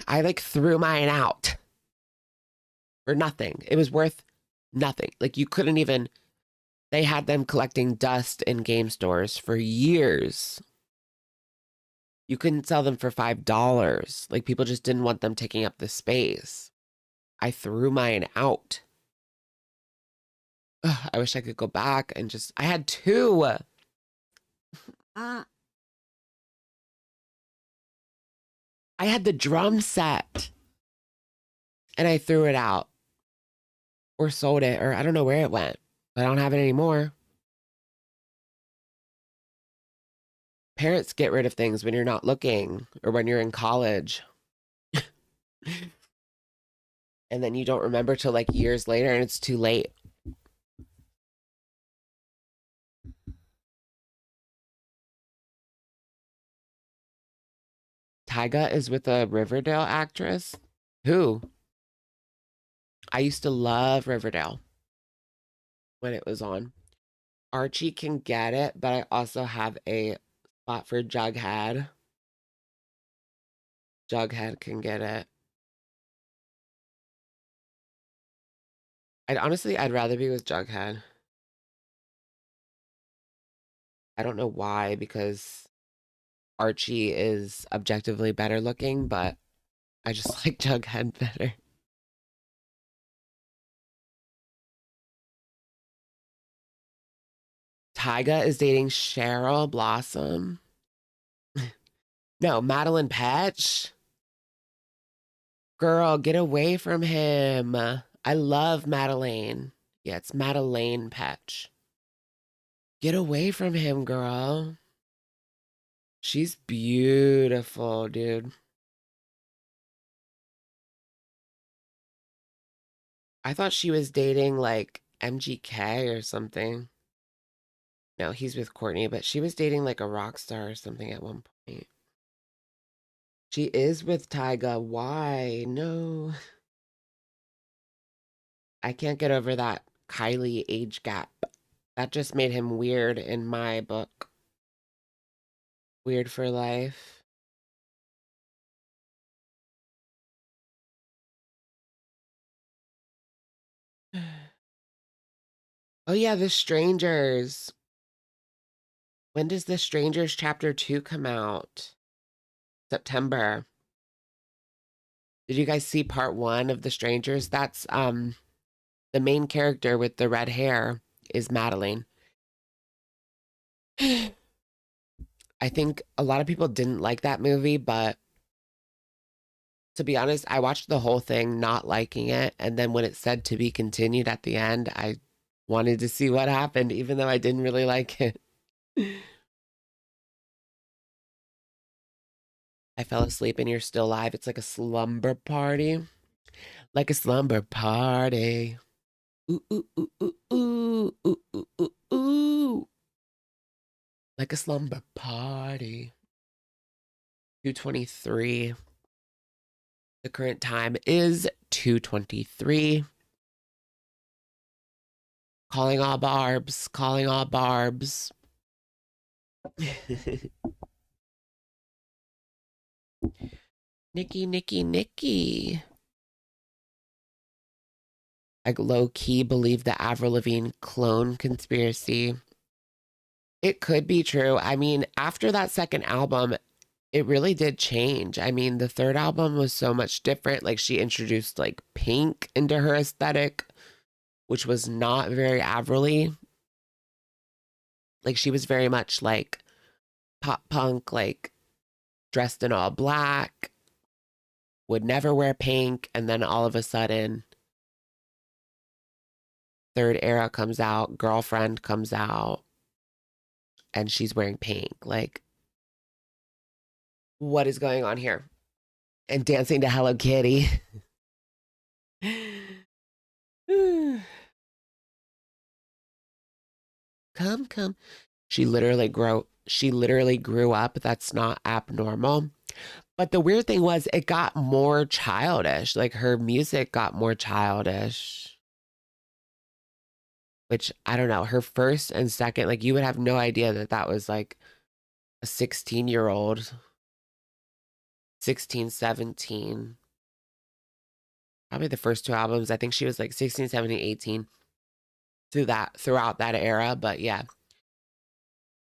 I like threw mine out for nothing. It was worth nothing. Like you couldn't even, they had them collecting dust in game stores for years. You couldn't sell them for $5. Like people just didn't want them taking up the space. I threw mine out. Ugh, I wish I could go back and just, I had 2. I had the drum set and I threw it out or sold it, or I don't know where it went, but I don't have it anymore. Parents get rid of things when you're not looking or when you're in college. And then you don't remember till like years later and it's too late. Tyga is with a Riverdale actress. Who? I used to love Riverdale when it was on. Archie can get it, but I also have a spot for Jughead. Jughead can get it. I'd rather be with Jughead. I don't know why, because Archie is objectively better looking, but I just like Jughead better. Tyga is dating Cheryl Blossom. No, Madeline Petch. Girl, get away from him. I love Madeline. Yeah, it's Madeleine Petch. Get away from him, girl. She's beautiful, dude. I thought she was dating like MGK or something. No, he's with Courtney, but she was dating like a rock star or something at one point. She is with Tyga. Why? No. I can't get over that Kylie age gap. That just made him weird in my book. Weird for life. Oh yeah, The Strangers. When does The Strangers Chapter 2 come out? September. Did you guys see part 1 of The Strangers? That's the main character with the red hair is Madeline. I think a lot of people didn't like that movie, but to be honest, I watched the whole thing not liking it, and then when it said to be continued at the end, I wanted to see what happened, even though I didn't really like it. I fell asleep and you're still alive. It's like a slumber party. Like a slumber party. Ooh, ooh, ooh, ooh, ooh, ooh, ooh, ooh, ooh. Like a slumber party. 2:23. The current time is 2:23. Calling all barbs. Calling all barbs. Nikki, Nikki, Nikki. I low-key believe the Avril Lavigne clone conspiracy. It could be true. I mean, after that second album, it really did change. I mean, the third album was so much different. Like, she introduced, like, pink into her aesthetic, which was not very Avril-y. Like, she was very much, like, pop punk, like, dressed in all black, would never wear pink, and then all of a sudden, Third Era comes out, Girlfriend comes out, and she's wearing pink. Like, what is going on here? And dancing to Hello Kitty. Come. She literally grew up. That's not abnormal. But the weird thing was it got more childish. Like her music got more childish. Which I don't know. Her first and second, like you would have no idea that that was like a 16-year-old. 16, 17. Probably the first two albums. I think she was like 16, 17, 18 throughout that era. But yeah,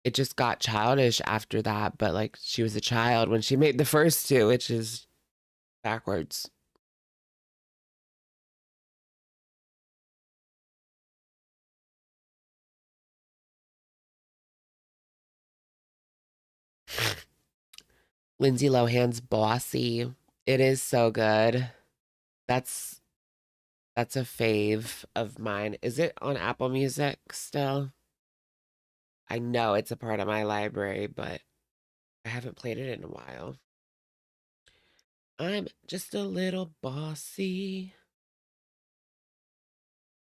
it just got childish after that. But like she was a child when she made the first two, which is backwards. Lindsay Lohan's Bossy. It is so good. That's a fave of mine. Is it on Apple Music still? I know it's a part of my library, but I haven't played it in a while. I'm just a little bossy.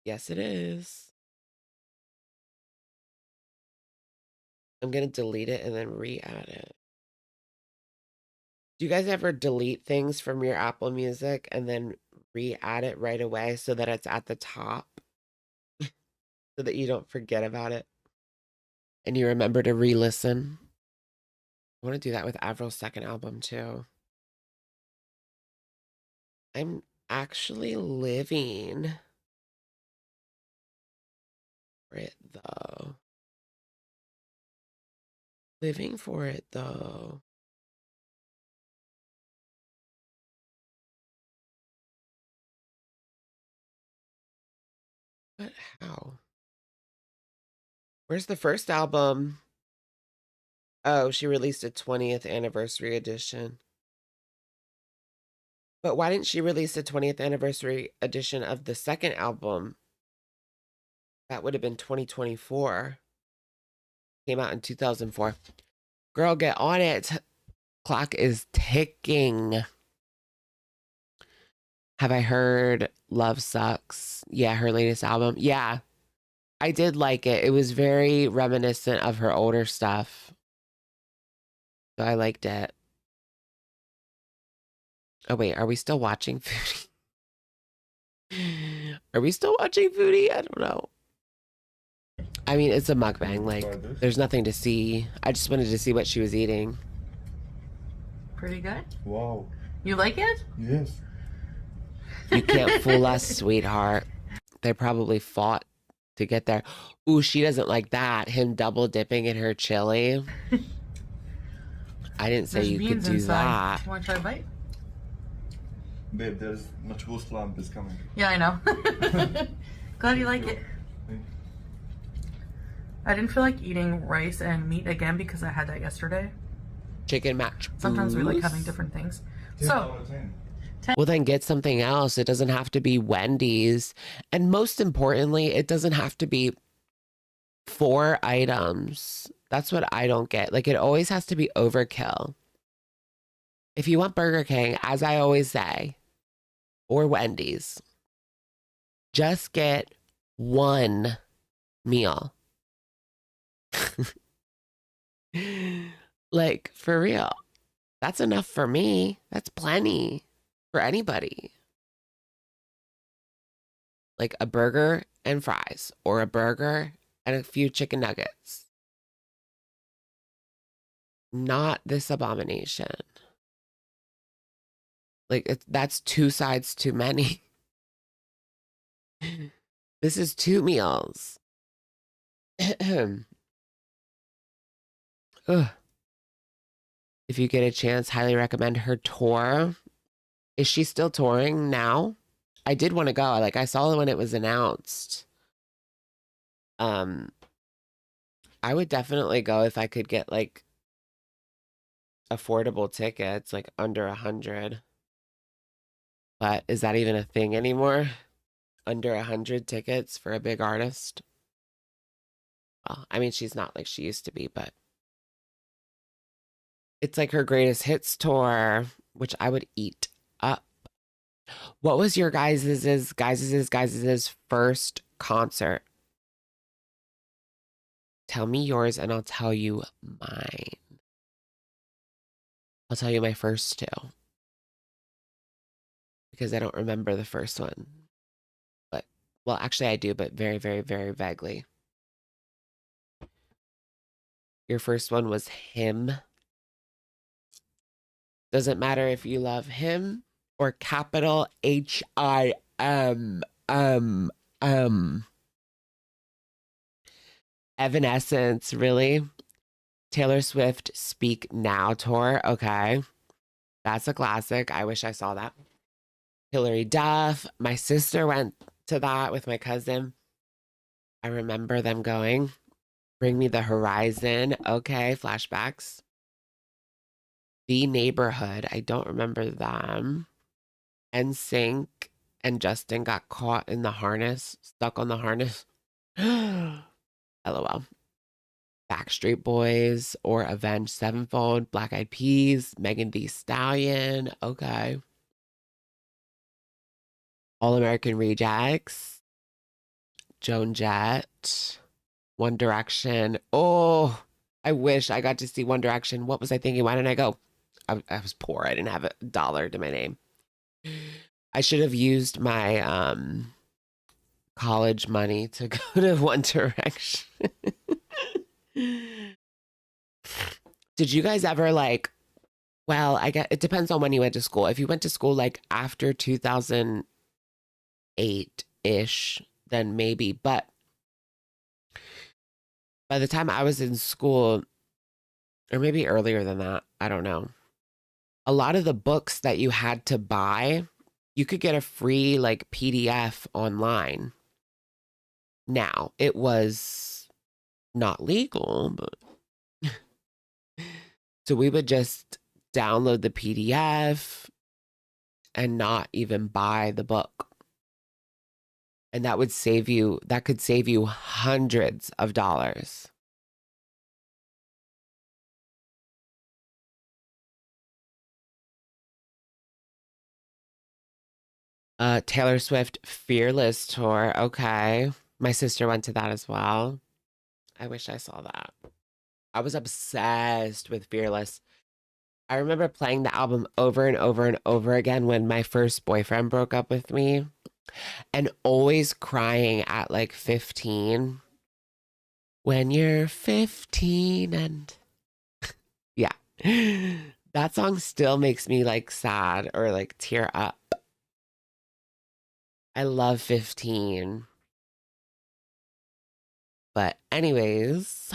Yes, it is. I'm going to delete it and then re-add it. Do you guys ever delete things from your Apple Music and then re-add it right away so that it's at the top? So that you don't forget about it? And you remember to re-listen? I want to do that with Avril's second album too. I'm actually living for it though. Living for it though. But how? Where's the first album? Oh, she released a 20th anniversary edition. But why didn't she release a 20th anniversary edition of the second album? That would have been 2024. Came out in 2004. Girl, get on it. Clock is ticking. Have I heard Love Sucks? Yeah, her latest album. Yeah, I did like it. It was very reminiscent of her older stuff. So I liked it. Oh, wait, are we still watching Foodie? Are we still watching Foodie? I don't know. I mean, it's a mukbang. Like, there's nothing to see. I just wanted to see what she was eating. Pretty good. Wow. You like it? Yes. You can't fool us, sweetheart. They probably fought to get there. Ooh, she doesn't like that. Him double dipping in her chili. I didn't say There's you could beans do inside. that. You want to try a bite? Babe, there's much ghost lamp is coming. Yeah, I know. Glad you like it. I didn't feel like eating rice and meat again because I had that yesterday. Chicken match. Sometimes we like having different things. So, Well, then get something else. It doesn't have to be Wendy's. And most importantly, it doesn't have to be 4 items. That's what I don't get. Like, it always has to be overkill. If you want Burger King, as I always say, or Wendy's, just get 1 meal. Like, for real. That's enough for me. That's plenty for anybody. Like a burger and fries, or a burger and a few chicken nuggets. Not this abomination. Like, that's 2 sides too many. This is 2 meals. Ugh. If you get a chance, highly recommend her tour. Is she still touring now? I did want to go. Like, I saw it when it was announced. I would definitely go if I could get like affordable tickets, like under 100. But is that even a thing anymore? Under 100 tickets for a big artist? Well, I mean, she's not like she used to be, but it's like her greatest hits tour, which I would eat up. What was your guys's first concert? Tell me yours and I'll tell you mine. I'll tell you my first two. Because I don't remember the first one. But, well, actually I do, but very, very, very vaguely. Your first one was him. Doesn't matter if you love him or capital H-I-M. Evanescence, really? Taylor Swift Speak Now tour. Okay. That's a classic. I wish I saw that. Hilary Duff. My sister went to that with my cousin. I remember them going. Bring Me the Horizon. Okay. Flashbacks. The Neighborhood. I don't remember them. NSYNC and Justin got caught in the harness. Stuck on the harness. LOL. Backstreet Boys or Avenged Sevenfold, Black Eyed Peas, Megan Thee Stallion. Okay. All American Rejects, Joan Jett, One Direction. Oh, I wish I got to see One Direction. What was I thinking? Why didn't I go? I was poor. I didn't have $1 to my name. I should have used my college money to go to One Direction. Did you guys ever like, well, I guess it depends on when you went to school. If you went to school like after 2008-ish, then maybe. But by the time I was in school, or maybe earlier than that, I don't know. A lot of the books that you had to buy, you could get a free like PDF online. Now, it was not legal, but so we would just download the PDF and not even buy the book. And that could save you hundreds of dollars. Taylor Swift Fearless tour. Okay. My sister went to that as well. I wish I saw that. I was obsessed with Fearless. I remember playing the album over and over and over again when my first boyfriend broke up with me, and always crying at like 15. When you're 15 and yeah. That song still makes me like sad or like tear up. I love 15. But anyways,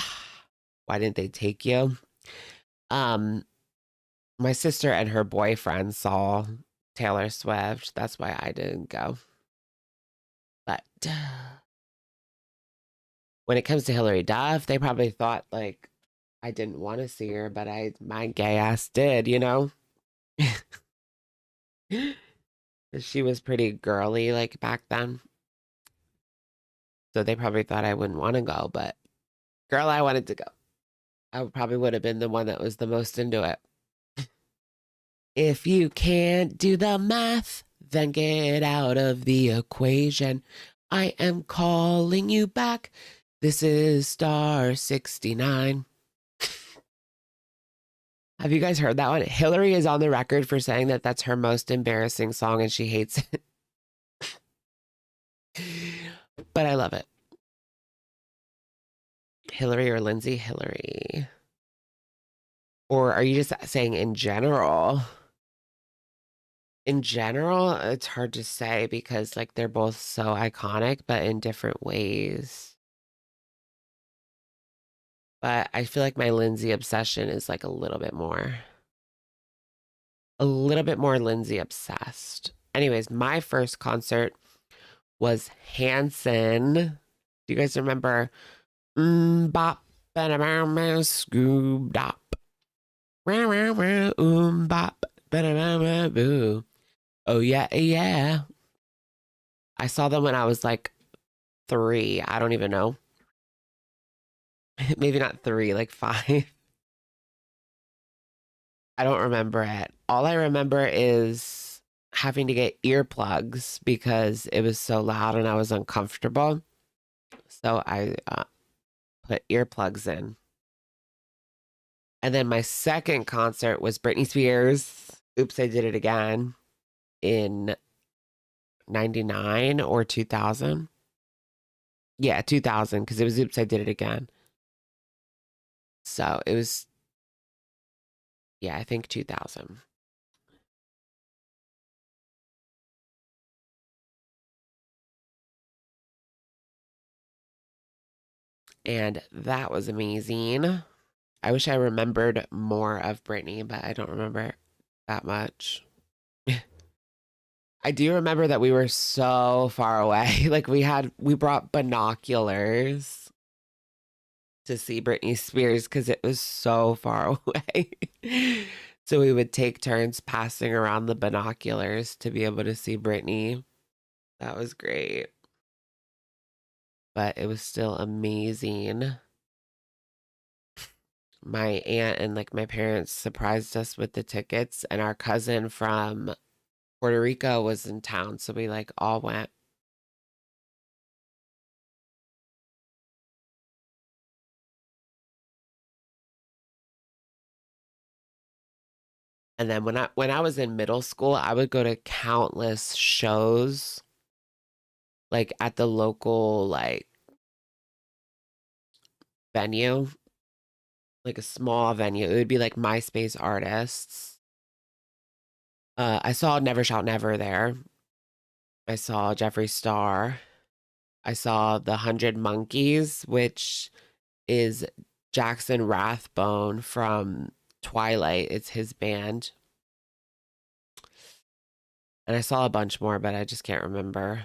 why didn't they take you? My sister and her boyfriend saw Taylor Swift. That's why I didn't go. But when it comes to Hilary Duff, they probably thought like I didn't want to see her, but my gay ass did, you know? She was pretty girly like back then. So they probably thought I wouldn't want to go, but girl, I wanted to go. I probably would have been the one that was the most into it. If you can't do the math, then get out of the equation. I am calling you back. This is star 69. Have you guys heard that one? Hillary is on the record for saying that that's her most embarrassing song and she hates it. But I love it. Hillary or Lindsay? Hillary. Or are you just saying in general? In general, it's hard to say because like they're both so iconic, but in different ways. But I feel like my Lindsay obsession is like a little bit more Lindsay obsessed. Anyways, my first concert was Hanson. Do you guys remember? Bop, scoob dop. Bop, boo. Oh yeah, yeah. I saw them when I was like 3. I don't even know. Maybe not 3, like 5. I don't remember it. All I remember is having to get earplugs because it was so loud and I was uncomfortable. So I put earplugs in. And then my second concert was Britney Spears. Oops, I Did It Again in 99 or 2000. Yeah, 2000, because it was Oops, I Did It Again. So it was, yeah, I think 2000. And that was amazing. I wish I remembered more of Britney, but I don't remember that much. I do remember that we were so far away. Like we brought binoculars to see Britney Spears because it was so far away. So we would take turns passing around the binoculars to be able to see Britney. That was great. But it was still amazing. My aunt and like my parents surprised us with the tickets, and our cousin from Puerto Rico was in town, so we like all went. And then when I was in middle school, I would go to countless shows like at the local like venue, like a small venue. It would be like MySpace artists. I saw Never Shout Never there. I saw Jeffree Star. I saw the 100 Monkeys, which is Jackson Rathbone from Twilight. It's his band. And I saw a bunch more, but I just can't remember.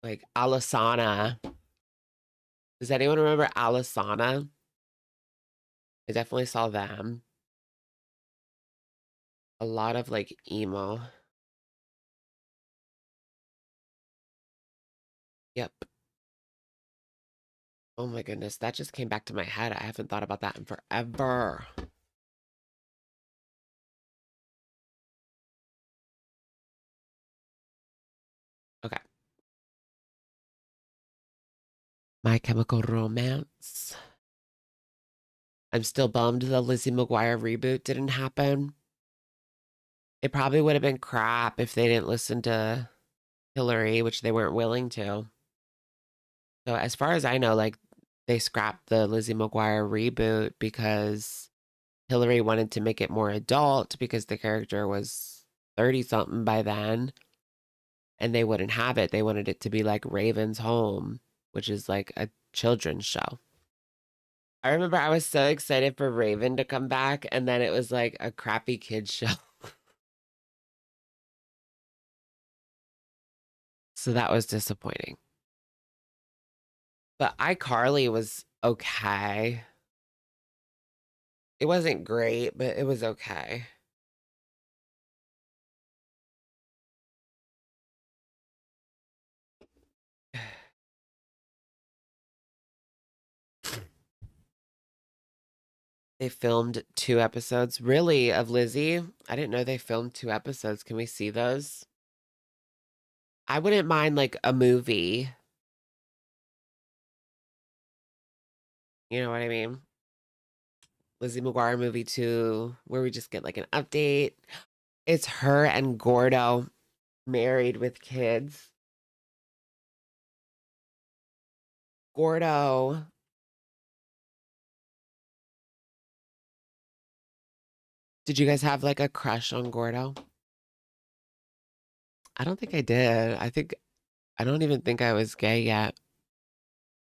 Like Alisana. Does anyone remember Alisana? I definitely saw them. A lot of like emo. Yep. Oh my goodness, that just came back to my head. I haven't thought about that in forever. Okay. My Chemical Romance. I'm still bummed the Lizzie McGuire reboot didn't happen. It probably would have been crap if they didn't listen to Hillary, which they weren't willing to. So as far as I know, like they scrapped the Lizzie McGuire reboot because Hillary wanted to make it more adult because the character was 30 something by then, and they wouldn't have it. They wanted it to be like Raven's Home, which is like a children's show. I remember I was so excited for Raven to come back, and then it was like a crappy kids show. So that was disappointing. But iCarly was okay. It wasn't great, but it was okay. They filmed 2 episodes, really, of Lizzie. I didn't know they filmed 2 episodes. Can we see those? I wouldn't mind like a movie. You know what I mean? Lizzie McGuire movie 2, where we just get like an update. It's her and Gordo married with kids. Gordo. Did you guys have like a crush on Gordo? I don't think I did. I don't even think I was gay yet.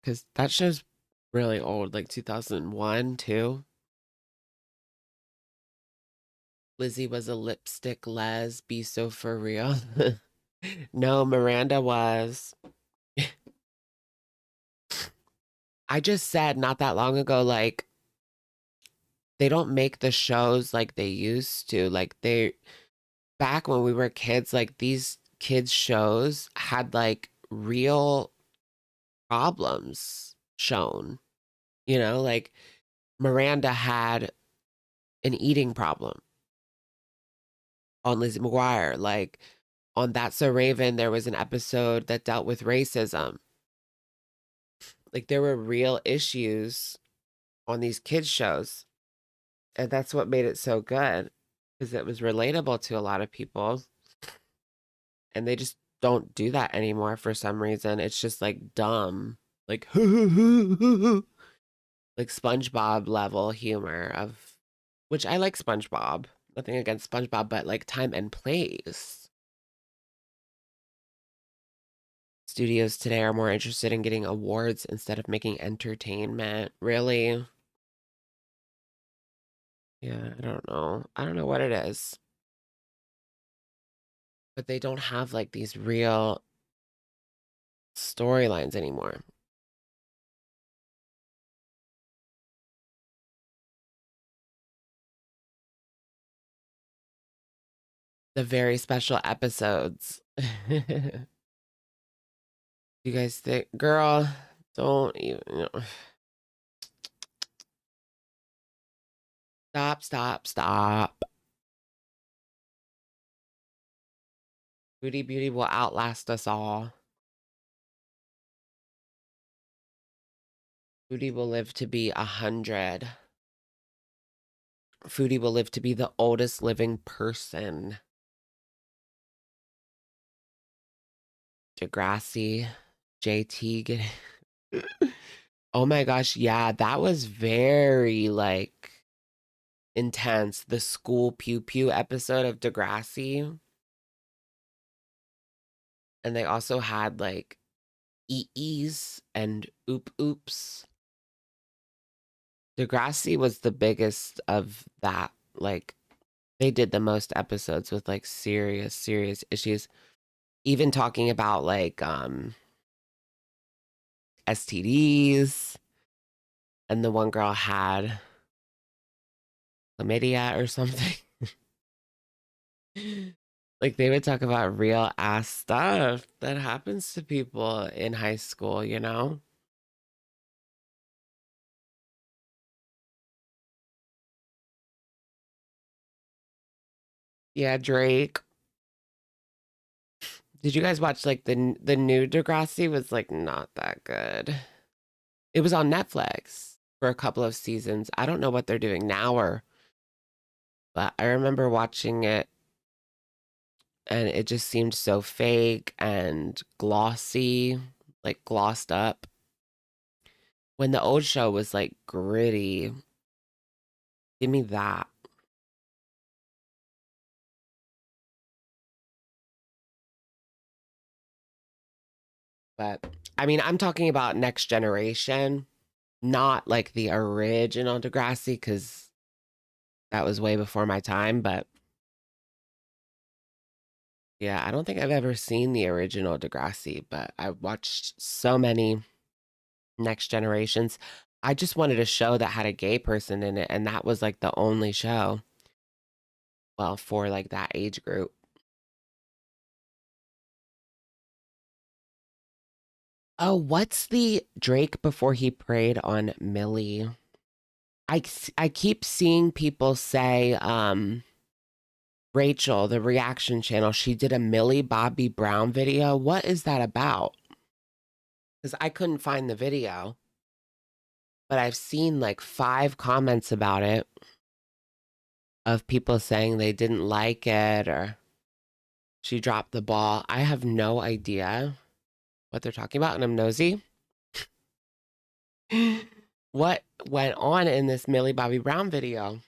Because that show's really old, like 2001, too. Lizzie was a lipstick les, be so for real. No, Miranda was. I just said not that long ago, like, they don't make the shows like they used to. Like, back when we were kids, like, these kids' shows had, like, real problems. shown. You know, like Miranda had an eating problem on Lizzie McGuire. Like on That's So Raven, there was an episode that dealt with racism. Like there were real issues on these kids shows. And that's what made it so good, because it was relatable to a lot of people. And they just don't do that anymore for some reason. It's just like dumb. Like like SpongeBob level humor of, which I like SpongeBob. Nothing against SpongeBob, but like time and place. Studios today are more interested in getting awards instead of making entertainment. Really? Yeah, I don't know. I don't know what it is. But they don't have like these real storylines anymore. The very special episodes. You guys think, girl, don't even, Stop. Beauty will outlast us all. Foodie will live to be 100. Foodie will live to be the oldest living person. Degrassi, JT getting... Oh my gosh, yeah, that was very, like, intense. The school pew pew episode of Degrassi. And they also had, like, EEs and oops. Degrassi was the biggest of that. Like, they did the most episodes with, like, serious issues. Even talking about, like, STDs. And the one girl had chlamydia or something. Like, they would talk about real ass stuff that happens to people in high school, you know? Yeah, Drake. Did you guys watch, like, the new Degrassi? Was, like, not that good. It was on Netflix for a couple of seasons. I don't know what they're doing now, but I remember watching it, and it just seemed so fake and glossy, like glossed up. When the old show was, like, gritty. Give me that. But, I mean, I'm talking about Next Generation, not, like, the original Degrassi, because that was way before my time, but yeah, I don't think I've ever seen the original Degrassi, but I watched so many Next Generations. I just wanted a show that had a gay person in it, and that was, like, the only show. Well, for, like, that age group. Oh, what's the Drake before he preyed on Millie? I keep seeing people say, Rachel, the reaction channel, she did a Millie Bobby Brown video. What is that about? Because I couldn't find the video, but I've seen like 5 comments about it of people saying they didn't like it or she dropped the ball. I have no idea what they're talking about, and I'm nosy. What went on in this Millie Bobby Brown video?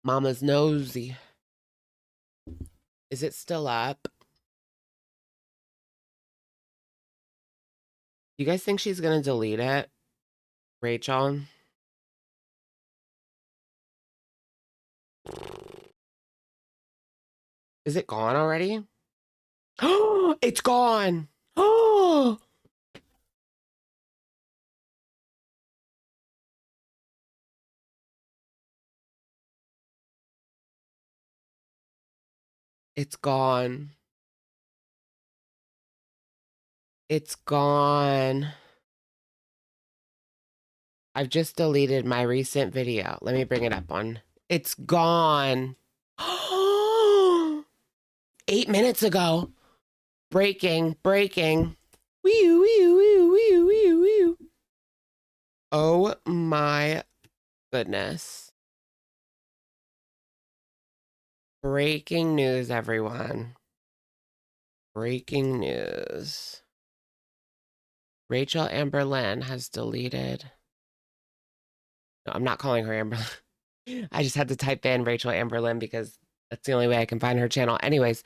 Mama's nosy. Is it still up? You guys think she's gonna delete it, Rachel? Is it gone already? Oh, it's gone. Oh, It's gone. It's gone. I've just deleted my recent video. Let me bring it up on. It's gone. 8 minutes ago. Breaking. Wee, wee, wee, wee, wee, wee. Oh my goodness. Breaking news, everyone. Breaking news. Rachel Amberlynn has deleted. No, I'm not calling her Amberlynn. I just had to type in Rachel Amberlynn because that's the only way I can find her channel. Anyways,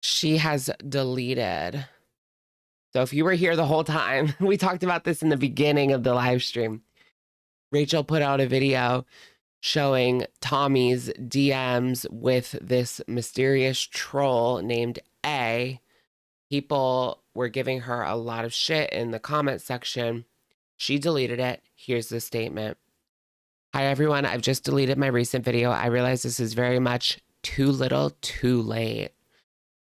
she has deleted. So if you were here the whole time, we talked about this in the beginning of the live stream. Rachel put out a video showing Tommy's DMs with this mysterious troll named A. People were giving her a lot of shit in the comment section. She deleted it. Here's the statement. Hi, everyone. I've just deleted my recent video. I realize this is very much too little, too late.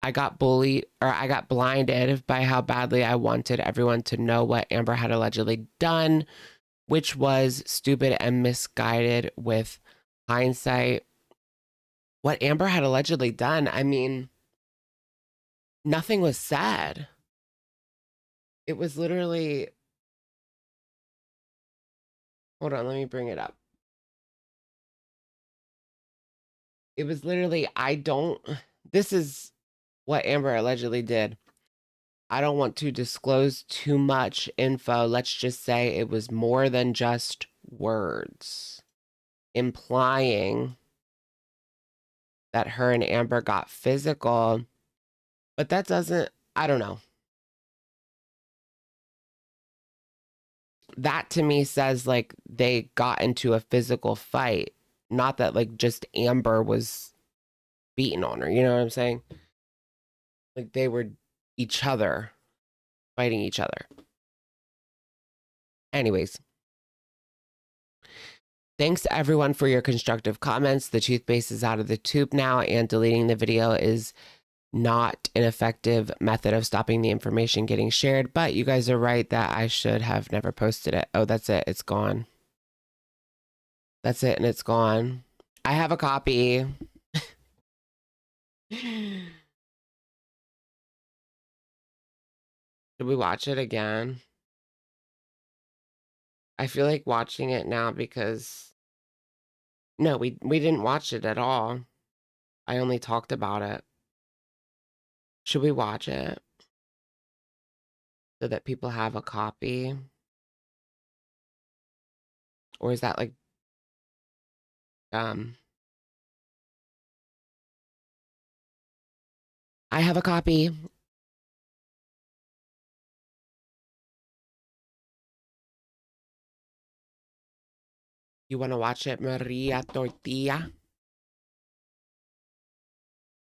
I got bullied, or I got blinded by how badly I wanted everyone to know what Amber had allegedly done, which was stupid and misguided with hindsight. What Amber had allegedly done, I mean, nothing was said. It was literally... Hold on, let me bring it up. It was literally, this is what Amber allegedly did. I don't want to disclose too much info. Let's just say it was more than just words, implying that her and Amber got physical, but that doesn't, I don't know. That to me says like they got into a physical fight, not that like just Amber was beating on her. You know what I'm saying? Like they were each other, fighting each other. Anyways. Thanks to everyone for your constructive comments. The toothpaste is out of the tube now, and deleting the video is not an effective method of stopping the information getting shared, but you guys are right that I should have never posted it. Oh, that's it. It's gone. That's it, and it's gone. I have a copy. Should we watch it again? I feel like watching it now because... No, we didn't watch it at all. I only talked about it. Should we watch it? So that people have a copy? Or is that like... I have a copy. You want to watch it, Maria Tortilla?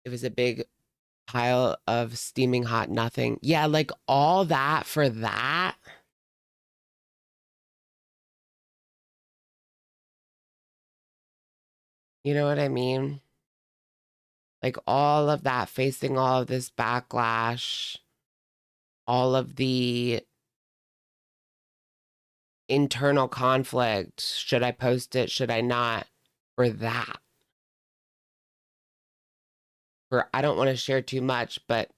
It was a big pile of steaming hot nothing. Yeah, like all that for that. You know what I mean? Like all of that, facing all of this backlash, all of the internal conflict. Should I post it? Should I not? For that. I don't want to share too much, but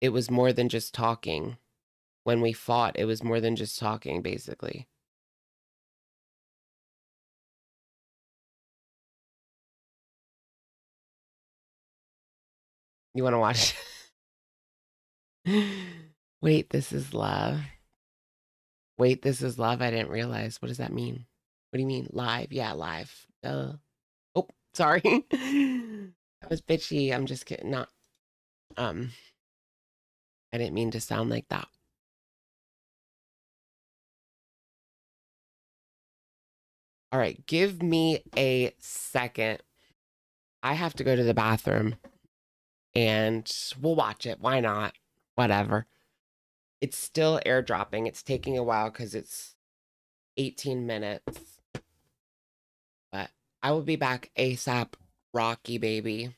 it was more than just talking. When we fought, it was more than just talking, basically. You want to watch? Wait, this is love. Wait, this is love? I didn't realize. What does that mean? What do you mean? Live? Yeah, live. Oh, sorry. That was bitchy. I'm just kidding. Not, I didn't mean to sound like that. All right, give me a second. I have to go to the bathroom and we'll watch it. Why not? Whatever. It's still airdropping. It's taking a while because it's 18 minutes. But I will be back ASAP. Rocky baby.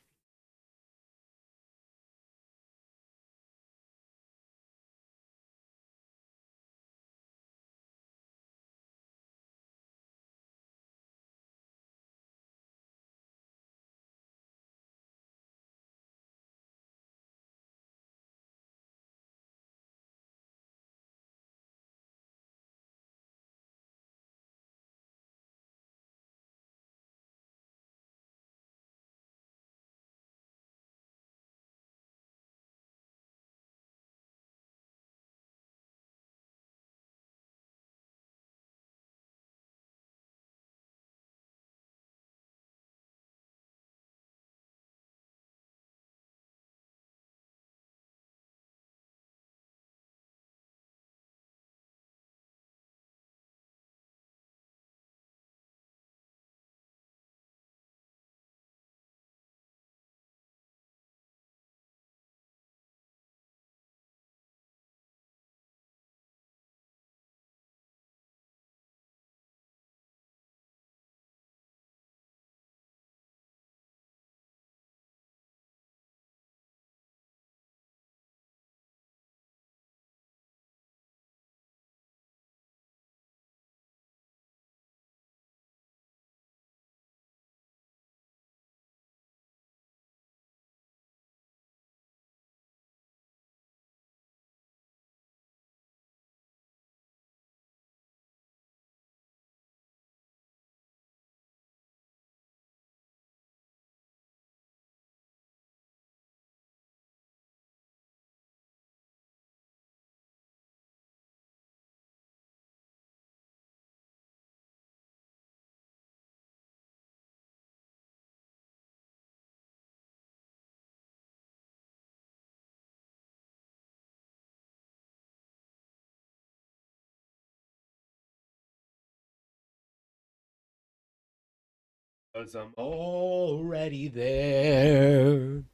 Cause I'm already there.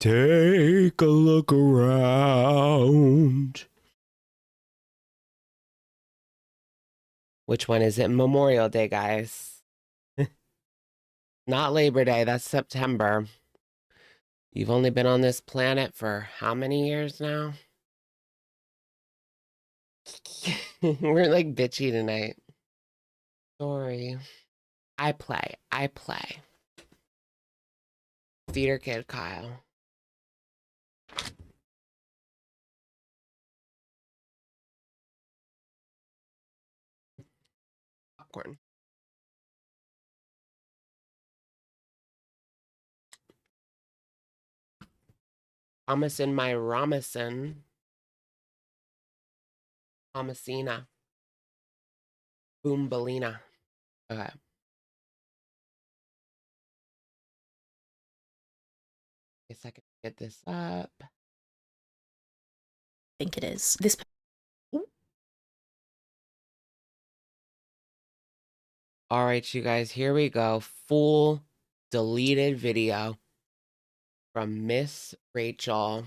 Take a look around. Which one is it? Memorial Day, guys. Not Labor Day, that's September. You've only been on this planet for how many years now? We're like bitchy tonight. Sorry. I play. Theater kid Kyle. Popcorn. Thomasin my Ramison. Thomasina. Boombalina. Okay. Guess I can get this up. I think it is. This. All right, you guys, here we go. Full deleted video from Miss Rachel.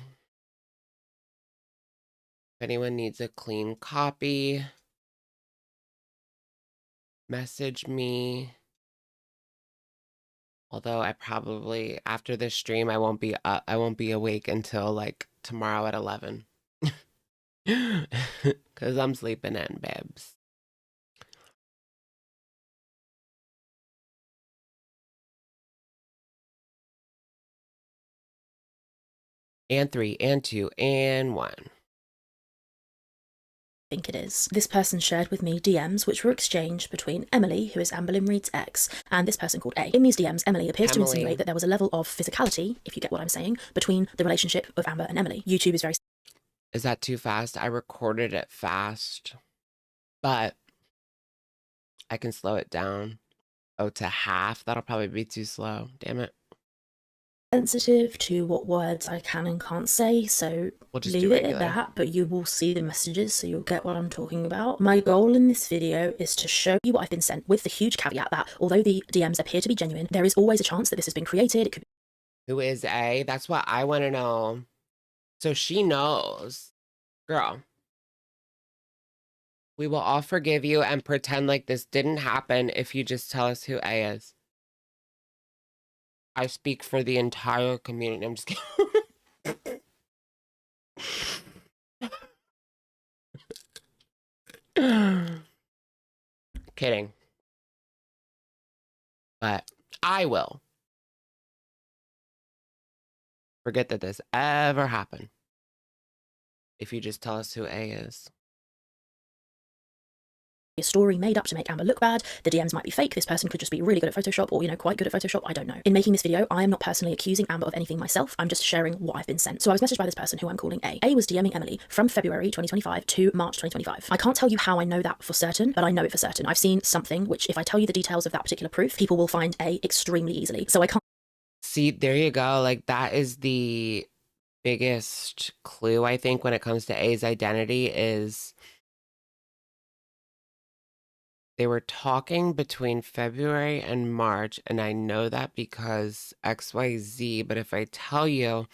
If anyone needs a clean copy, message me. Although I probably, after this stream, I won't be awake until like tomorrow at 11. Because I'm sleeping in, babes. And 3, and 2, and 1. I think it is. This person shared with me DMs which were exchanged between Emily, who is Amberlynn Reid's ex, and this person called A. In these DMs, Emily appears to insinuate that there was a level of physicality, if you get what I'm saying, between the relationship of Amber and Emily. YouTube is very... Is that too fast? I recorded it fast, but I can slow it down. Oh, to half? That'll probably be too slow. Damn it. sensitive to what words I can and can't say, so we'll just leave it at that, but you will see the messages, so you'll get what I'm talking about. My goal in this video is to show you what I've been sent, with the huge caveat that although the DMs appear to be genuine, there is always a chance that this has been created. It could be... Who is A? That's what I want to know. So she knows. Girl. We will all forgive you and pretend like this didn't happen if you just tell us who A is. I speak for the entire community. I'm just kidding. Kidding. But I will forget that this ever happened if you just tell us who A is. A story made up to make Amber look bad. The DMs might be fake. This person could just be really good at Photoshop or, you know, quite good at Photoshop. I don't know. In making this video, I am not personally accusing Amber of anything myself. I'm just sharing what I've been sent. So I was messaged by this person who I'm calling A. A was DMing Emily from February 2025 to March 2025. I can't tell you how I know that for certain, but I know it for certain. I've seen something which, if I tell you the details of that particular proof, people will find A extremely easily. So I can't. See, there you go. Like, that is the biggest clue, I think, when it comes to A's identity is they were talking between February and March, and I know that because XYZ, but if I tell you,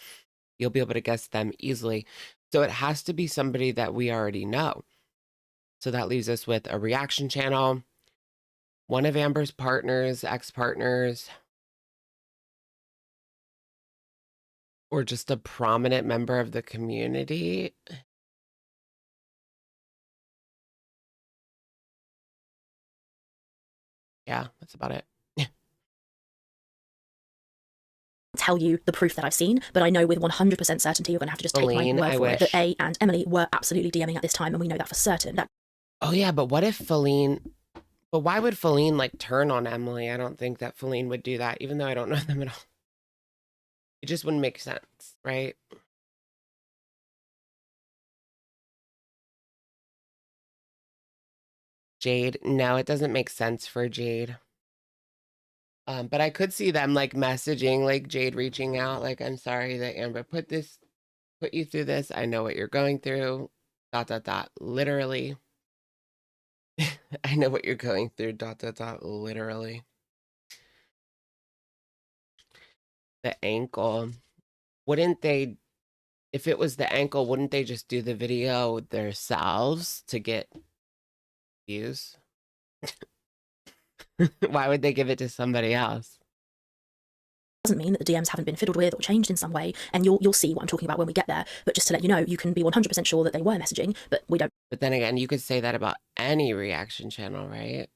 you'll be able to guess them easily. So it has to be somebody that we already know. So that leaves us with a reaction channel, one of Amber's partners, ex-partners, or just a prominent member of the community. Yeah, that's about it. Tell you the proof that I've seen, but I know with 100% certainty you're going to have to just take my word for it that A and Emily were absolutely DMing at this time, and we know that for certain. Oh yeah, but what if Feline, but why would Feline like turn on Emily? I don't think that Feline would do that, even though I don't know them at all. It just wouldn't make sense, right? Jade, no, it doesn't make sense for Jade. But I could see them like messaging, like Jade reaching out, like, I'm sorry that Amber put you through this. I know what you're going through. ... Literally. I know what you're going through. ... Literally. The ankle. Wouldn't they, if it was the ankle, wouldn't they just do the video themselves to get views? Why would they give it to somebody else? Doesn't mean that the DMs haven't been fiddled with or changed in some way, and you'll see what I'm talking about when we get there. But just to let you know, you can be 100% sure that they were messaging, but we don't. But then again, you could say that about any reaction channel, right?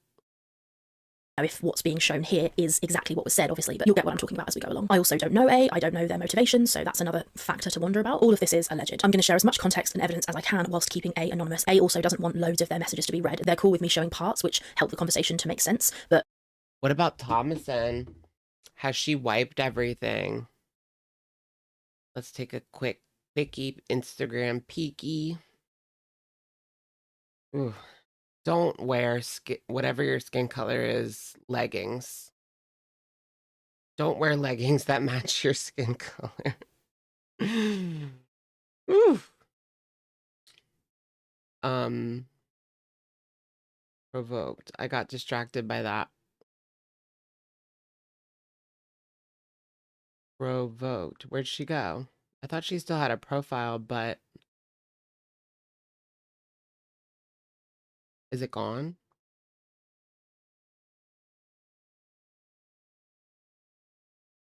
Know if what's being shown here is exactly what was said, obviously, but you'll get what I'm talking about as we go along. I also don't know A, I don't know their motivations, so that's another factor to wonder about. All of this is alleged. I'm going to share as much context and evidence as I can whilst keeping A anonymous. A also doesn't want loads of their messages to be read. They're cool with me showing parts which help the conversation to make sense, but... What about Thomason? Has she wiped everything? Let's take a quick quickie Instagram peeky. Ooh. Don't wear whatever your skin color is, leggings. Don't wear leggings that match your skin color. Ooh. Provoked. I got distracted by that. Provoked. Where'd she go? I thought she still had a profile, but is it gone?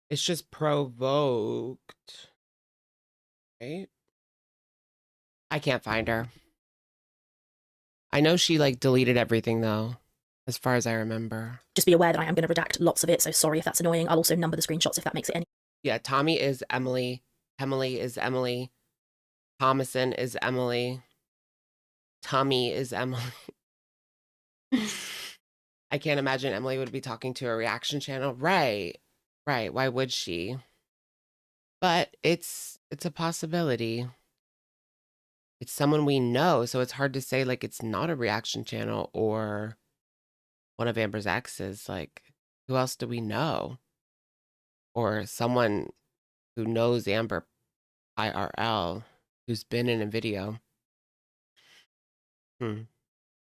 It's just provoked. Right? I can't find her. I know she like deleted everything though, as far as I remember. Just be aware that I am going to redact lots of it, so sorry if that's annoying. I'll also number the screenshots if that makes it any... Yeah, Tommy is Emily. Emily is Emily. Thomason is Emily. Tommy is Emily. I can't imagine Emily would be talking to a reaction channel. Right. Right. Why would she? But it's a possibility. It's someone we know, so it's hard to say like it's not a reaction channel or one of Amber's exes. Like, who else do we know? Or someone who knows Amber IRL, who's been in a video.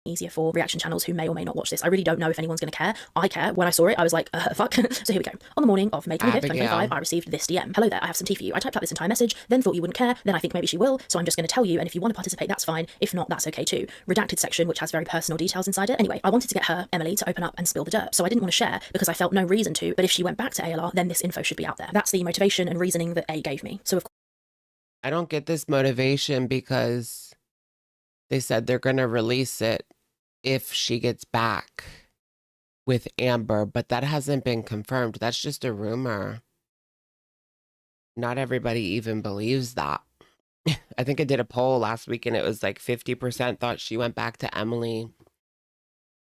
easier for reaction channels who may or may not watch this. I really don't know if anyone's going to care. I care. When I saw it, I was like, fuck. So here we go. On the morning of May 25th, 2025, I received this DM. Hello there, I have some tea for you. I typed out this entire message, then thought you wouldn't care, then I think maybe she will, so I'm just going to tell you, and if you want to participate, that's fine. If not, that's okay too. Redacted section, which has very personal details inside it. Anyway, I wanted to get her, Emily, to open up and spill the dirt, so I didn't want to share because I felt no reason to, but if she went back to ALR, then this info should be out there. That's the motivation and reasoning that A gave me. So of course, I don't get this motivation because they said they're going to release it if she gets back with Amber, but that hasn't been confirmed. That's just a rumor. Not everybody even believes that. I think I did a poll last week and it was like 50% thought she went back to Emily.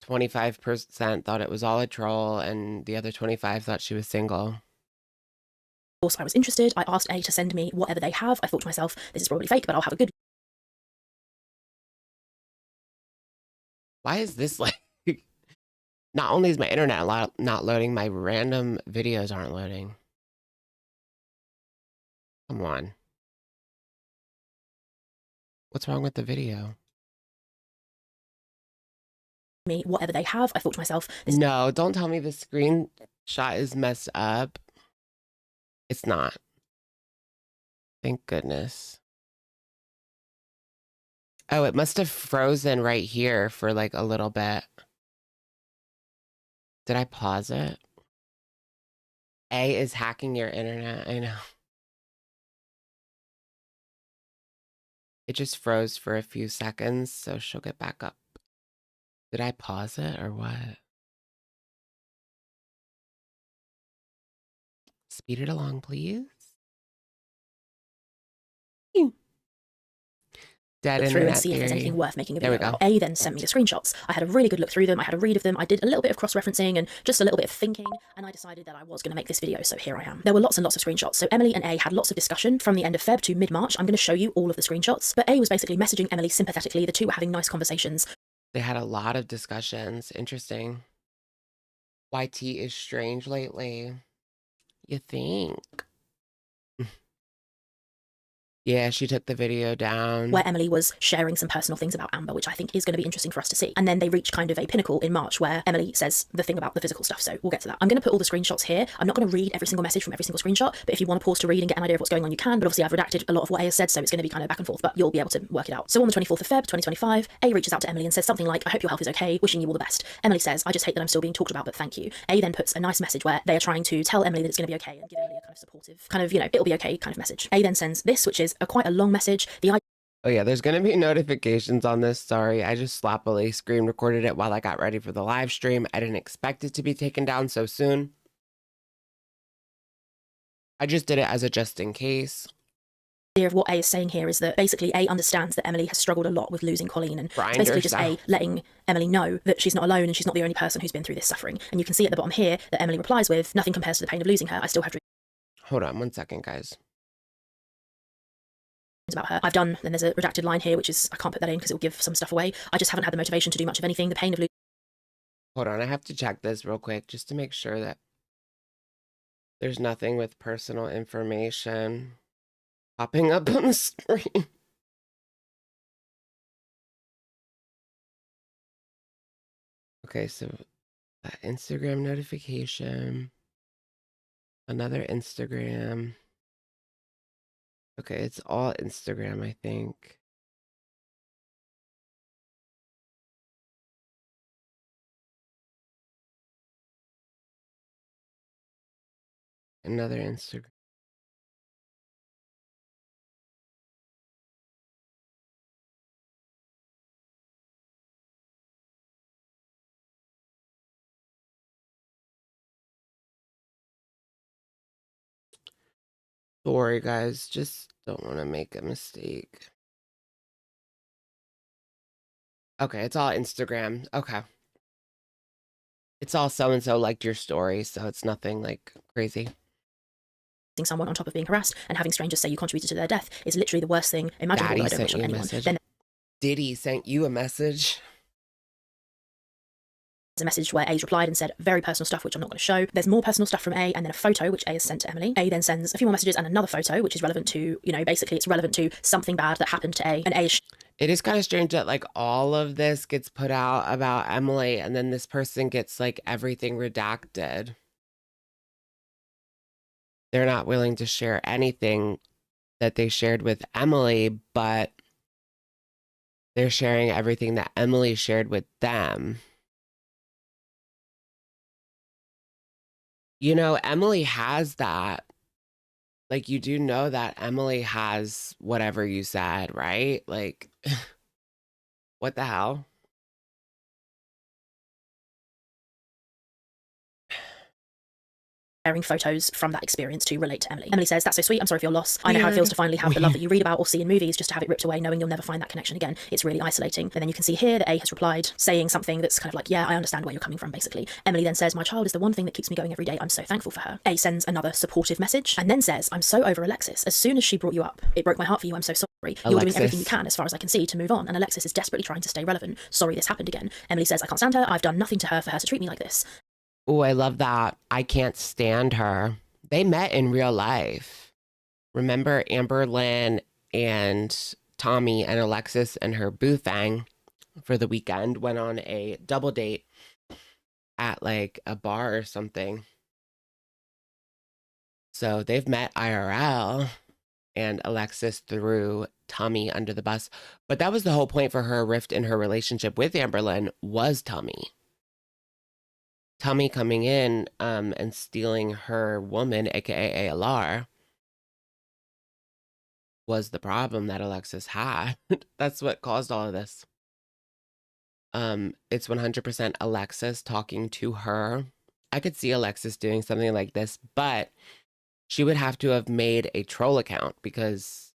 25% thought it was all a troll, and the other 25 thought she was single. Of course, I was interested. I asked A to send me whatever they have. I thought to myself, this is probably fake, but I'll have a good... Why is this like... Not only is my internet not loading, my random videos aren't loading. Come on. What's wrong with the video? Me whatever they have. I thought to myself, no, don't tell me the screenshot is messed up. It's not. Thank goodness. Oh, it must have frozen right here for like a little bit. Did I pause it? A is hacking your internet. I know. It just froze for a few seconds, so she'll get back up. Did I pause it or what? Speed it along, please. Dead through and see if theory. there's anything worth making a video There we go. about. A then sent me the screenshots. I had a really good look through them. I had a read of them. I did a little bit of cross-referencing and just a little bit of thinking, and I decided that I was going to make this video, so here I am. There were lots and lots of screenshots. So Emily and A had lots of discussion from the end of Feb to mid-March. I'm going to show you all of the screenshots, but A was basically messaging Emily sympathetically. The two were having nice conversations. They had a lot of discussions. Interesting. YT is strange lately. You think? Yeah, she took the video down. Where Emily was sharing some personal things about Amber, which I think is going to be interesting for us to see. And then they reach kind of a pinnacle in March where Emily says the thing about the physical stuff. So we'll get to that. I'm going to put all the screenshots here. I'm not going to read every single message from every single screenshot, but if you want to pause to read and get an idea of what's going on, you can. But obviously I've redacted a lot of what A has said, so it's going to be kind of back and forth, but you'll be able to work it out. So on the 24th of Feb, 2025, A reaches out to Emily and says something like, I hope your health is okay, wishing you all the best. Emily says, I just hate that I'm still being talked about, but thank you. A then puts a nice message where they are trying to tell Emily that it's going to be okay and give Emily a kind of supportive, kind of, you know, it'll be okay kind of message. A then sends this, which is quite a long message. Oh yeah, there's going to be notifications on this. Sorry, I just sloppily screen recorded it while I got ready for the live stream. I didn't expect it to be taken down so soon. I just did it as a just in case. Of what A is saying here is that basically A understands that Emily has struggled a lot with losing Colleen, and it's basically just A letting Emily know that she's not alone and she's not the only person who's been through this suffering. And you can see at the bottom here that Emily replies with, nothing compares to the pain of losing her. I still have dreams. Hold on 1 second, guys. About her. I've done, then there's a redacted line here, which is, I can't put that in because it will give some stuff away. I just haven't had the motivation to do much of anything. The pain of losing. Hold on, I have to check this real quick just to make sure that there's nothing with personal information popping up on the screen. Okay, so that Instagram notification, another Instagram. Okay, it's all Instagram, I think. Another Instagram. Sorry, guys, just don't want to make a mistake. Okay, it's all Instagram. Okay. It's all so-and-so liked your story, so it's nothing like crazy. Someone on top of being harassed and having strangers say you contributed to their death is literally the worst thing imaginable. I don't wish on anyone. Then Diddy sent you a message. there's a message where A's replied and said very personal stuff, which I'm not going to show. There's more personal stuff from A, and then a photo which A has sent to Emily. A then sends a few more messages and another photo which is relevant to, you know, basically it's relevant to something bad that happened to A. And A is It is kind of strange that like all of this gets put out about Emily and then this person gets like everything redacted. They're not willing to share anything that they shared with Emily, but they're sharing everything that Emily shared with them. You know, Emily has that. Like, you do know that Emily has whatever you said, right? Like, what the hell? Sharing photos from that experience to relate to Emily. Emily says, that's so sweet. I'm sorry for your loss. I know how it feels to finally have the love that you read about or see in movies, just to have it ripped away, knowing you'll never find that connection again. It's really isolating. And then you can see here that A has replied, saying something that's kind of like, yeah, I understand where you're coming from, basically. Emily then says, my child is the one thing that keeps me going every day. I'm so thankful for her. A sends another supportive message and then says, I'm so over Alexis. As soon as she brought you up, it broke my heart for you. I'm so sorry. You're doing everything you can, as far as I can see, to move on. And Alexis is desperately trying to stay relevant. Sorry this happened again. Emily says, I can't stand her. I've done nothing to her for her to treat me like this. Oh, I love that. I can't stand her. They met in real life. Remember Amberlynn and Tommy and Alexis and her boo thang for the weekend went on a double date at like a bar or something. So they've met IRL, and Alexis threw Tommy under the bus. But that was the whole point for her rift in her relationship with Amberlynn was Tommy. Tommy coming in and stealing her woman, aka ALR, was the problem that Alexis had. That's what caused all of this. It's 100% Alexis talking to her. I could see Alexis doing something like this, but she would have to have made a troll account because,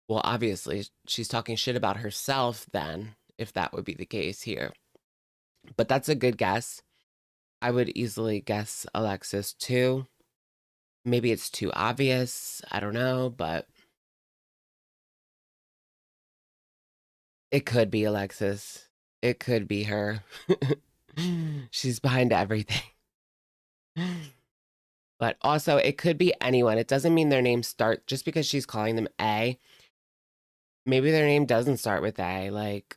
well, obviously she's talking shit about herself then, if that would be the case here. But that's a good guess. I would easily guess Alexis too. Maybe it's too obvious. I don't know, but it could be Alexis. It could be her. She's behind everything. But also, it could be anyone. It doesn't mean their name start just because she's calling them A. Maybe their name doesn't start with A. Like,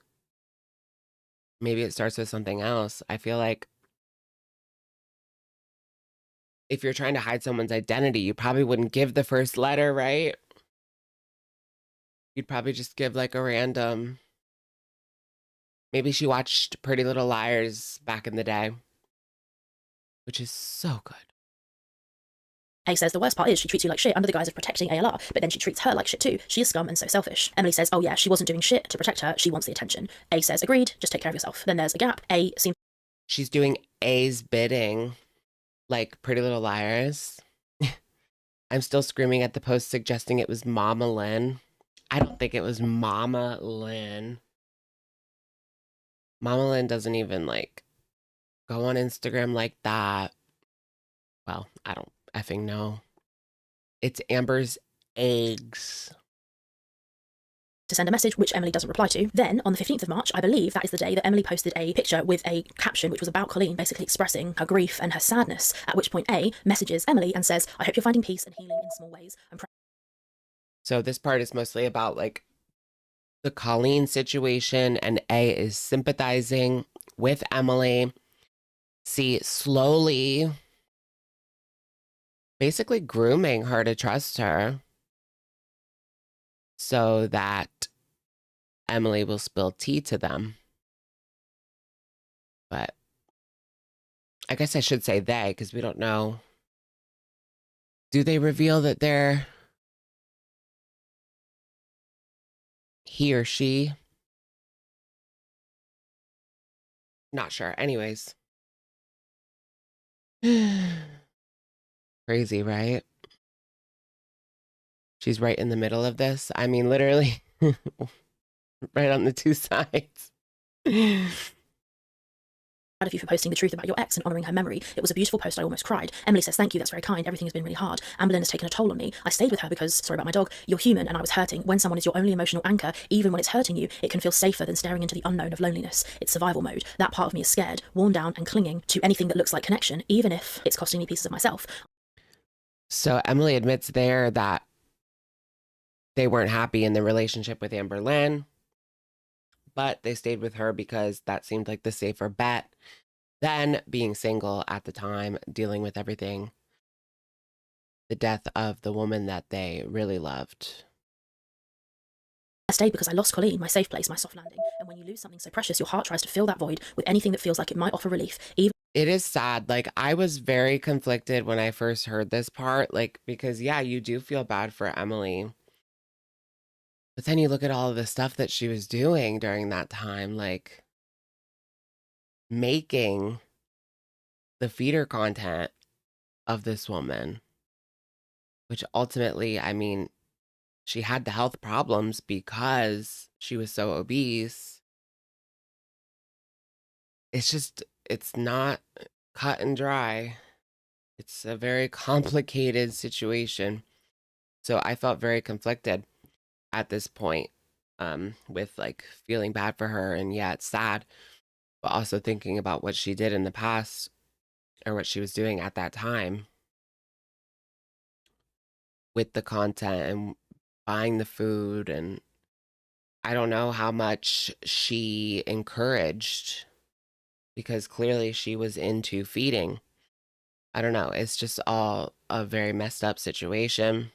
maybe it starts with something else. I feel like if you're trying to hide someone's identity, you probably wouldn't give the first letter, right? You'd probably just give like a random. Maybe she watched Pretty Little Liars back in the day, which is so good. A says the worst part is she treats you like shit under the guise of protecting ALR, but then she treats her like shit too. She is scum and so selfish. Emily says, oh yeah, she wasn't doing shit to protect her. She wants the attention. A says, agreed, just take care of yourself. Then there's a gap. A seems... She's doing A's bidding, like Pretty Little Liars. I'm still screaming at the post suggesting it was Mama Lynn. I don't think it was Mama Lynn. Mama Lynn doesn't even like go on Instagram like that. Well, I don't effing know. It's Amber's eggs. To send a message, which Emily doesn't reply to. Then, on the 15th of March, I believe that is the day that Emily posted a picture with a caption which was about Colleen, basically expressing her grief and her sadness, at which point A messages Emily and says, I hope you're finding peace and healing in small ways. So this part is mostly about like the Colleen situation, and A is sympathizing with Emily. C slowly basically grooming her to trust her so that Emily will spill tea to them. But I guess I should say they, because we don't know. Do they reveal that they're he or she? Not sure. Anyways. Crazy, right? She's right in the middle of this. I mean, literally right on the two sides. Proud of you for posting the truth about your ex and honouring her memory. It was a beautiful post. I almost cried. Emily says, thank you, that's very kind. Everything has been really hard. Amberlynn has taken a toll on me. I stayed with her because, sorry about my dog, you're human and I was hurting. When someone is your only emotional anchor, even when it's hurting you, it can feel safer than staring into the unknown of loneliness. It's survival mode. That part of me is scared, worn down and clinging to anything that looks like connection, even if it's costing me pieces of myself. So Emily admits there that they weren't happy in the relationship with Amberlynn, but they stayed with her because that seemed like the safer bet than being single at the time, dealing with everything, the death of the woman that they really loved. I stayed because I lost Colleen, my safe place, my soft landing. And when you lose something so precious, your heart tries to fill that void with anything that feels like it might offer relief. Even it is sad. Like, I was very conflicted when I first heard this part, like, because yeah, you do feel bad for Emily. But then you look at all of the stuff that she was doing during that time, like making the feeder content of this woman, which ultimately, I mean, she had the health problems because she was so obese. It's just, it's not cut and dry. It's a very complicated situation. So I felt very conflicted at this point, with like feeling bad for her. And yeah, it's sad, but also thinking about what she did in the past or what she was doing at that time with the content and buying the food. And I don't know how much she encouraged, because clearly she was into feeding. I don't know. It's just all a very messed up situation.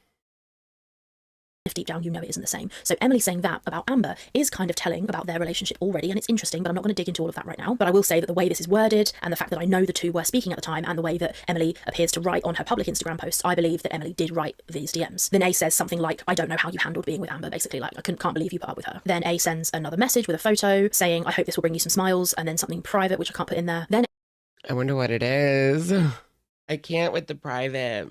if deep down you know it isn't the same. So Emily saying that about Amber is kind of telling about their relationship already, and it's interesting, but I'm not going to dig into all of that right now. But I will say that the way this is worded, and the fact that I know the two were speaking at the time, and the way that Emily appears to write on her public Instagram posts, I believe that Emily did write these DMs. Then A says something like, I don't know how you handled being with Amber, basically, like, I can't believe you put up with her. Then A sends another message with a photo saying, I hope this will bring you some smiles, and then something private, which I can't put in there. Then I wonder what it is. I can't with the private.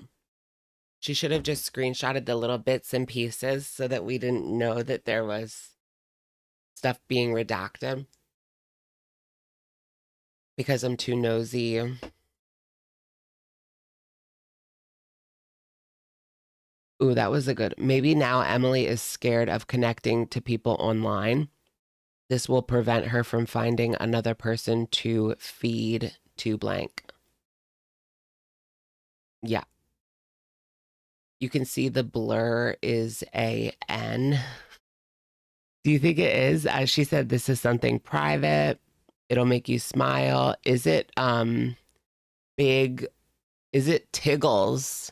She should have just screenshotted the little bits and pieces so that we didn't know that there was stuff being redacted. Because I'm too nosy. Ooh, that was a good. Maybe now Emily is scared of connecting to people online. This will prevent her from finding another person to feed to blank. Yeah. You can see the blur is a N. Do you think it is? As she said, this is something private. It'll make you smile. Is it big? Is it Tiggles?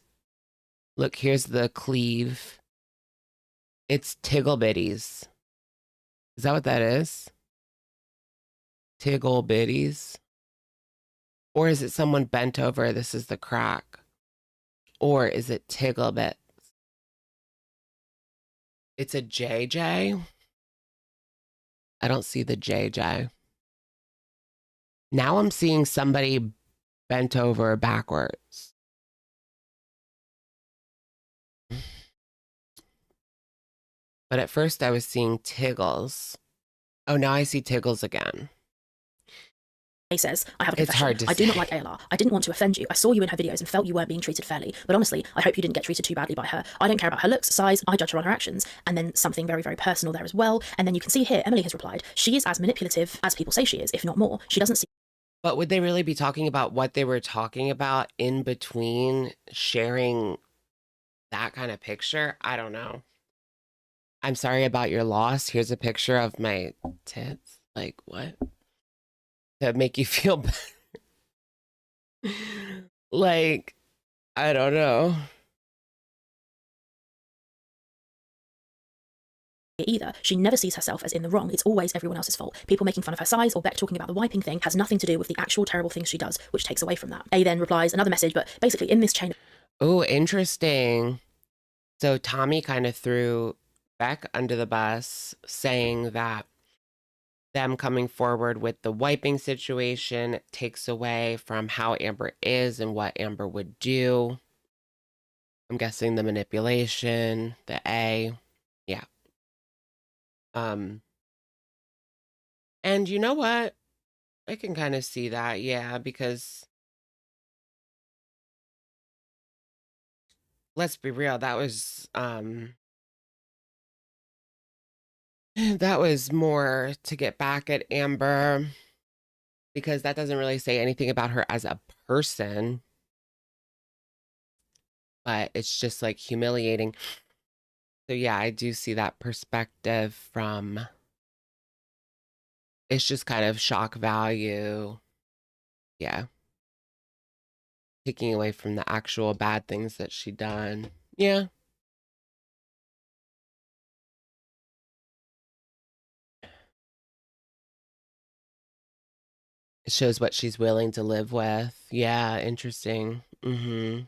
Look, here's the cleave. It's Tiggle Bitties. Is that what that is? Tiggle Bitties? Or is it someone bent over? This is the crack. Or is it Tiggle Bits? It's a JJ. I don't see the JJ. Now I'm seeing somebody bent over backwards. But at first I was seeing Tiggles. Oh, now I see Tiggles again. A says, I have a It's confession. hard to I do not say. like ALR. I didn't want to offend you. I saw you in her videos and felt you weren't being treated fairly. But honestly, I hope you didn't get treated too badly by her. I don't care about her looks, size. I judge her on her actions. And then something very, very personal there as well. And then you can see here, Emily has replied, she is as manipulative as people say she is, if not more. She doesn't see. But would they really be talking about what they were talking about in between sharing that kind of picture? I don't know. I'm sorry about your loss. Here's a picture of my tits. Like, what? To make you feel better. Like, I don't know. Either. She never sees herself as in the wrong. It's always everyone else's fault. People making fun of her size or Beck talking about the wiping thing has nothing to do with the actual terrible things she does, which takes away from that. A then replies another message, but basically in this chain. Oh, interesting. So Tommy kind of threw Beck under the bus, saying that them coming forward with the wiping situation takes away from how Amber is and what Amber would do. I'm guessing the manipulation, the A. Yeah. And you know what? I can kind of see that, yeah, because let's be real, that was more to get back at Amber, because that doesn't really say anything about her as a person, but it's just like humiliating. So yeah, I do see that perspective from, it's just kind of shock value. Yeah. Taking away from the actual bad things that she done. Yeah. It shows what she's willing to live with. Yeah, interesting. Mm-hmm.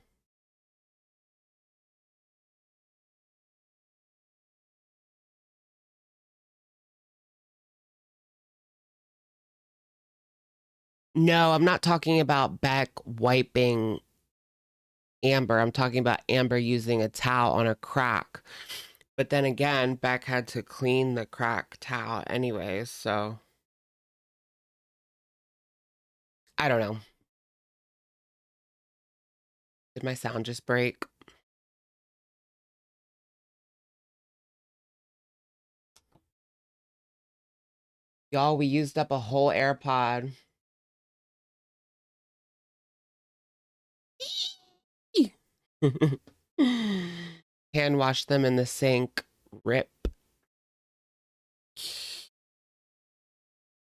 No, I'm not talking about Beck wiping Amber. I'm talking about Amber using a towel on a crack. But then again, Beck had to clean the crack towel anyways, so I don't know. Did my sound just break? Y'all, we used up a whole AirPod. Hand wash them in the sink. Rip.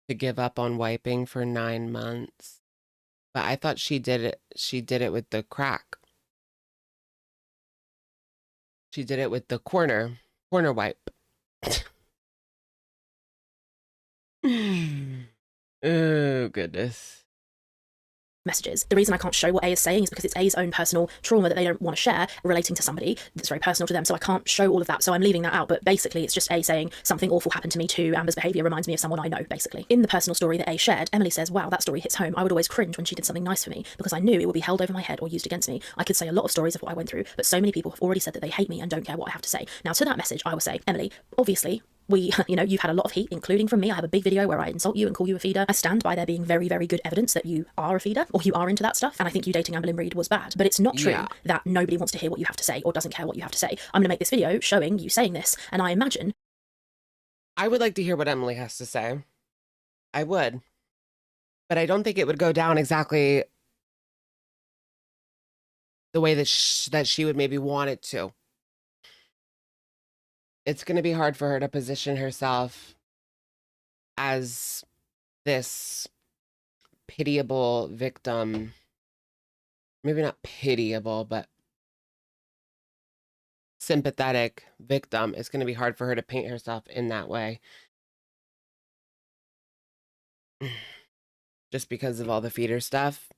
To give up on wiping for 9 months. But I thought she did it with the crack. She did it with the corner wipe. Oh, goodness. Messages. The reason I can't show what A is saying is because it's A's own personal trauma that they don't want to share relating to somebody that's very personal to them, so I can't show all of that, so I'm leaving that out. But basically it's just A saying something awful happened to me too. Amber's behaviour reminds me of someone I know, basically. In the personal story that A shared, Emily says, wow, that story hits home. I would always cringe when she did something nice for me because I knew it would be held over my head or used against me. I could say a lot of stories of what I went through, but so many people have already said that they hate me and don't care what I have to say. Now to that message I will say, Emily, obviously you've had a lot of heat, including from me. I have a big video where I insult you and call you a feeder. I stand by there being very, very good evidence that you are a feeder or you are into that stuff. And I think you dating Amberlynn Reid was bad. But it's not true that nobody wants to hear what you have to say or doesn't care what you have to say. I'm going to make this video showing you saying this. And I imagine. I would like to hear what Emily has to say. I would. But I don't think it would go down exactly the way that she would maybe want it to. It's going to be hard for her to position herself as this pitiable victim. Maybe not pitiable, but sympathetic victim. It's going to be hard for her to paint herself in that way. Just because of all the feeder stuff.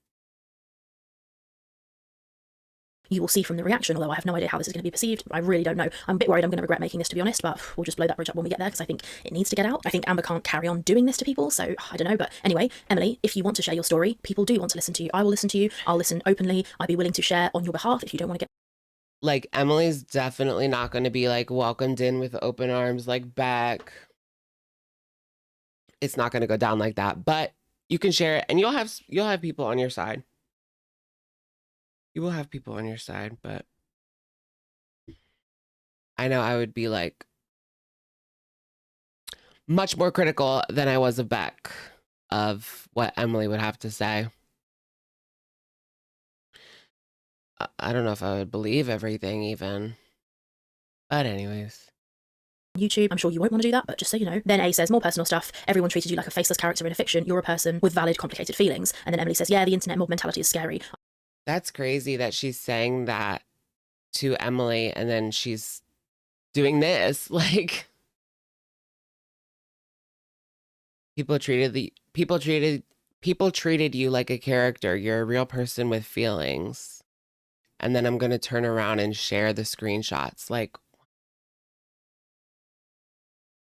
You will see from the reaction, although I have no idea how this is going to be perceived. I really don't know. I'm a bit worried I'm going to regret making this, to be honest, but we'll just blow that bridge up when we get there because I think it needs to get out. I think Amber can't carry on doing this to people, so I don't know. But anyway, Emily, if you want to share your story, people do want to listen to you. I will listen to you. I'll listen openly. I'd be willing to share on your behalf if you don't want to get... Like, Emily's definitely not going to be, like, welcomed in with open arms like Beck. It's not going to go down like that, but you can share it, and you'll have people on your side. You will have people on your side, but I know I would be like much more critical than I was of Beck of what Emily would have to say. I don't know if I would believe everything even, but anyways. YouTube, I'm sure you won't want to do that, but just so you know. Then A says, more personal stuff. Everyone treated you like a faceless character in a fiction. You're a person with valid, complicated feelings. And then Emily says, yeah, the internet mob mentality is scary. That's crazy that she's saying that to Emily and then she's doing this. Like, people treated you like a character. You're a real person with feelings. And then I'm going to turn around and share the screenshots. Like,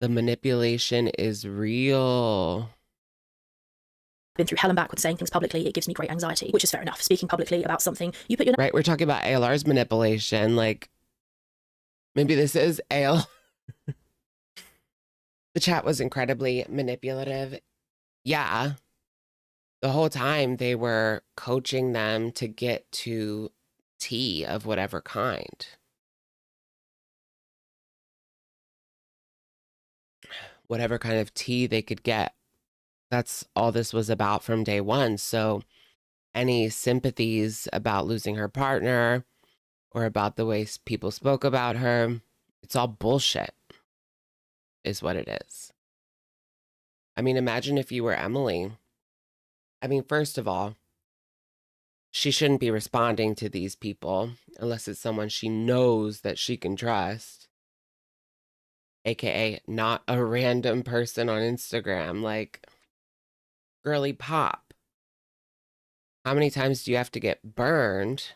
the manipulation is real. Been through hell and back with saying things publicly. It gives me great anxiety, which is fair enough. Speaking publicly about something, you put your... Right, we're talking about ALR's manipulation. Like, maybe this is AL. The chat was incredibly manipulative. Yeah. The whole time they were coaching them to get to tea of whatever kind. Whatever kind of tea they could get. That's all this was about from day one. So any sympathies about losing her partner or about the way people spoke about her, It's all bullshit, is what it is. I mean, imagine if you were Emily. I mean, first of all, she shouldn't be responding to these people unless it's someone she knows that she can trust. AKA not a random person on Instagram, like girly pop. How many times do you have to get burned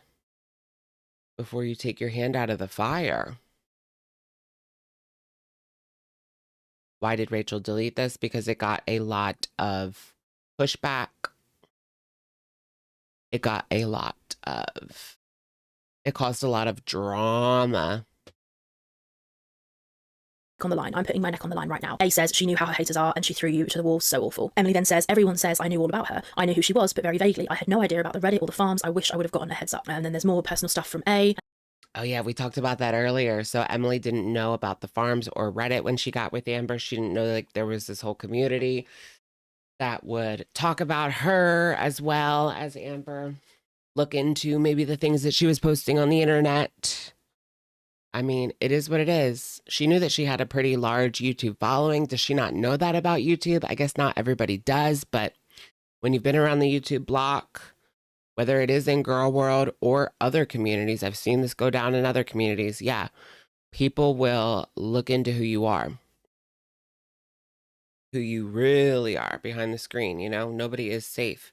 before you take your hand out of the fire? Why did Rachel delete this? Because it got a lot of pushback. It caused a lot of drama. On the line. I'm putting my neck on the line right now. A says she knew how her haters are and she threw you to the wall. So awful. Emily then says, everyone says I knew all about her. I knew who she was, but very vaguely. I had no idea about the Reddit or the farms. I wish I would have gotten a heads up. And then there's more personal stuff from A. Oh yeah, we talked about that earlier. So Emily didn't know about the farms or Reddit when she got with Amber. She didn't know like there was this whole community that would talk about her as well as Amber. Look into maybe the things that she was posting on the internet. I mean, it is what it is. She knew that she had a pretty large YouTube following. Does she not know that about YouTube? I guess not everybody does, but when you've been around the YouTube block, whether it is in Girl World or other communities, I've seen this go down in other communities. Yeah, people will look into who you are, who you really are behind the screen. You know, nobody is safe.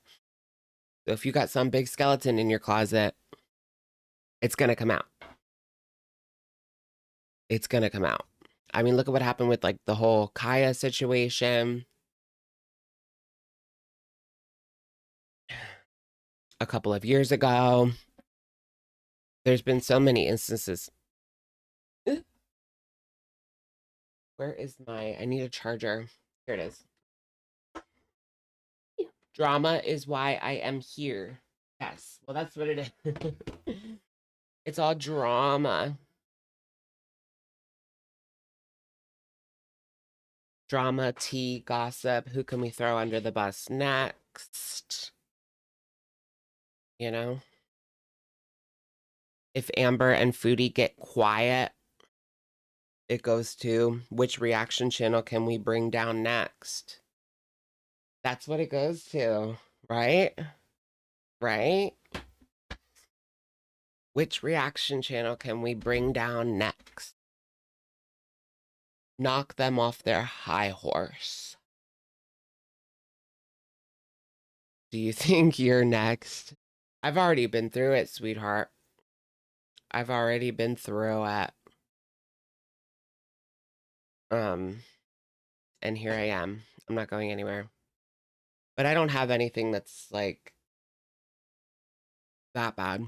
So if you got some big skeleton in your closet, it's going to come out. It's going to come out. I mean, look at what happened with like the whole Kaya situation. A couple of years ago. There's been so many instances. Where is I need a charger. Here it is. Drama is why I am here. Yes. Well, that's what it is. It's all drama. Drama, tea, gossip. Who can we throw under the bus next? You know? If Amber and Foodie get quiet, it goes to which reaction channel can we bring down next? That's what it goes to, right? Right? Which reaction channel can we bring down next? Knock them off their high horse. Do you think you're next? I've already been through it, sweetheart. I've already been through it. And here I am. I'm not going anywhere. But I don't have anything that's like that bad.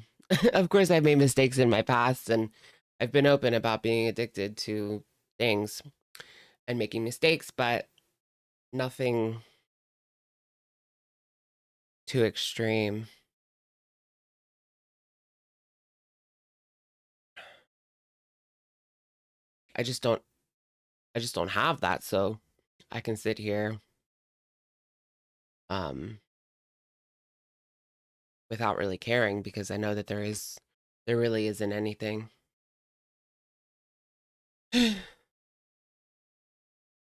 Of course, I've made mistakes in my past and I've been open about being addicted to things and making mistakes, but nothing too extreme. I just don't have that, so I can sit here without really caring because I know that there really isn't anything.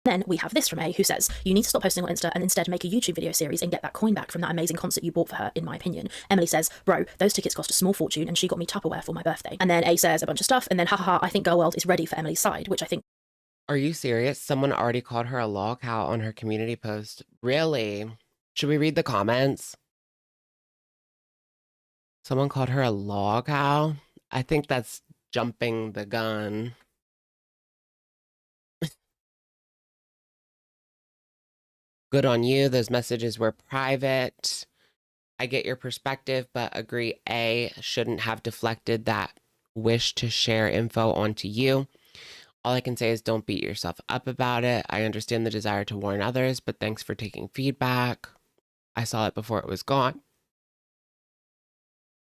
Then we have this from A, who says, you need to stop posting on Insta and instead make a YouTube video series and get that coin back from that amazing concert you bought for her, in my opinion. Emily says, bro, those tickets cost a small fortune and she got me Tupperware for my birthday. And then A says a bunch of stuff and then haha, I think Girl World is ready for Emily's side, which I think... Are you serious? Someone already called her a lol cow on her community post. Really? Should we read the comments? Someone called her a lol cow? I think that's jumping the gun. Good on you. Those messages were private. I get your perspective, but agree A shouldn't have deflected that wish to share info onto you. All I can say is don't beat yourself up about it. I understand the desire to warn others, but thanks for taking feedback. I saw it before it was gone.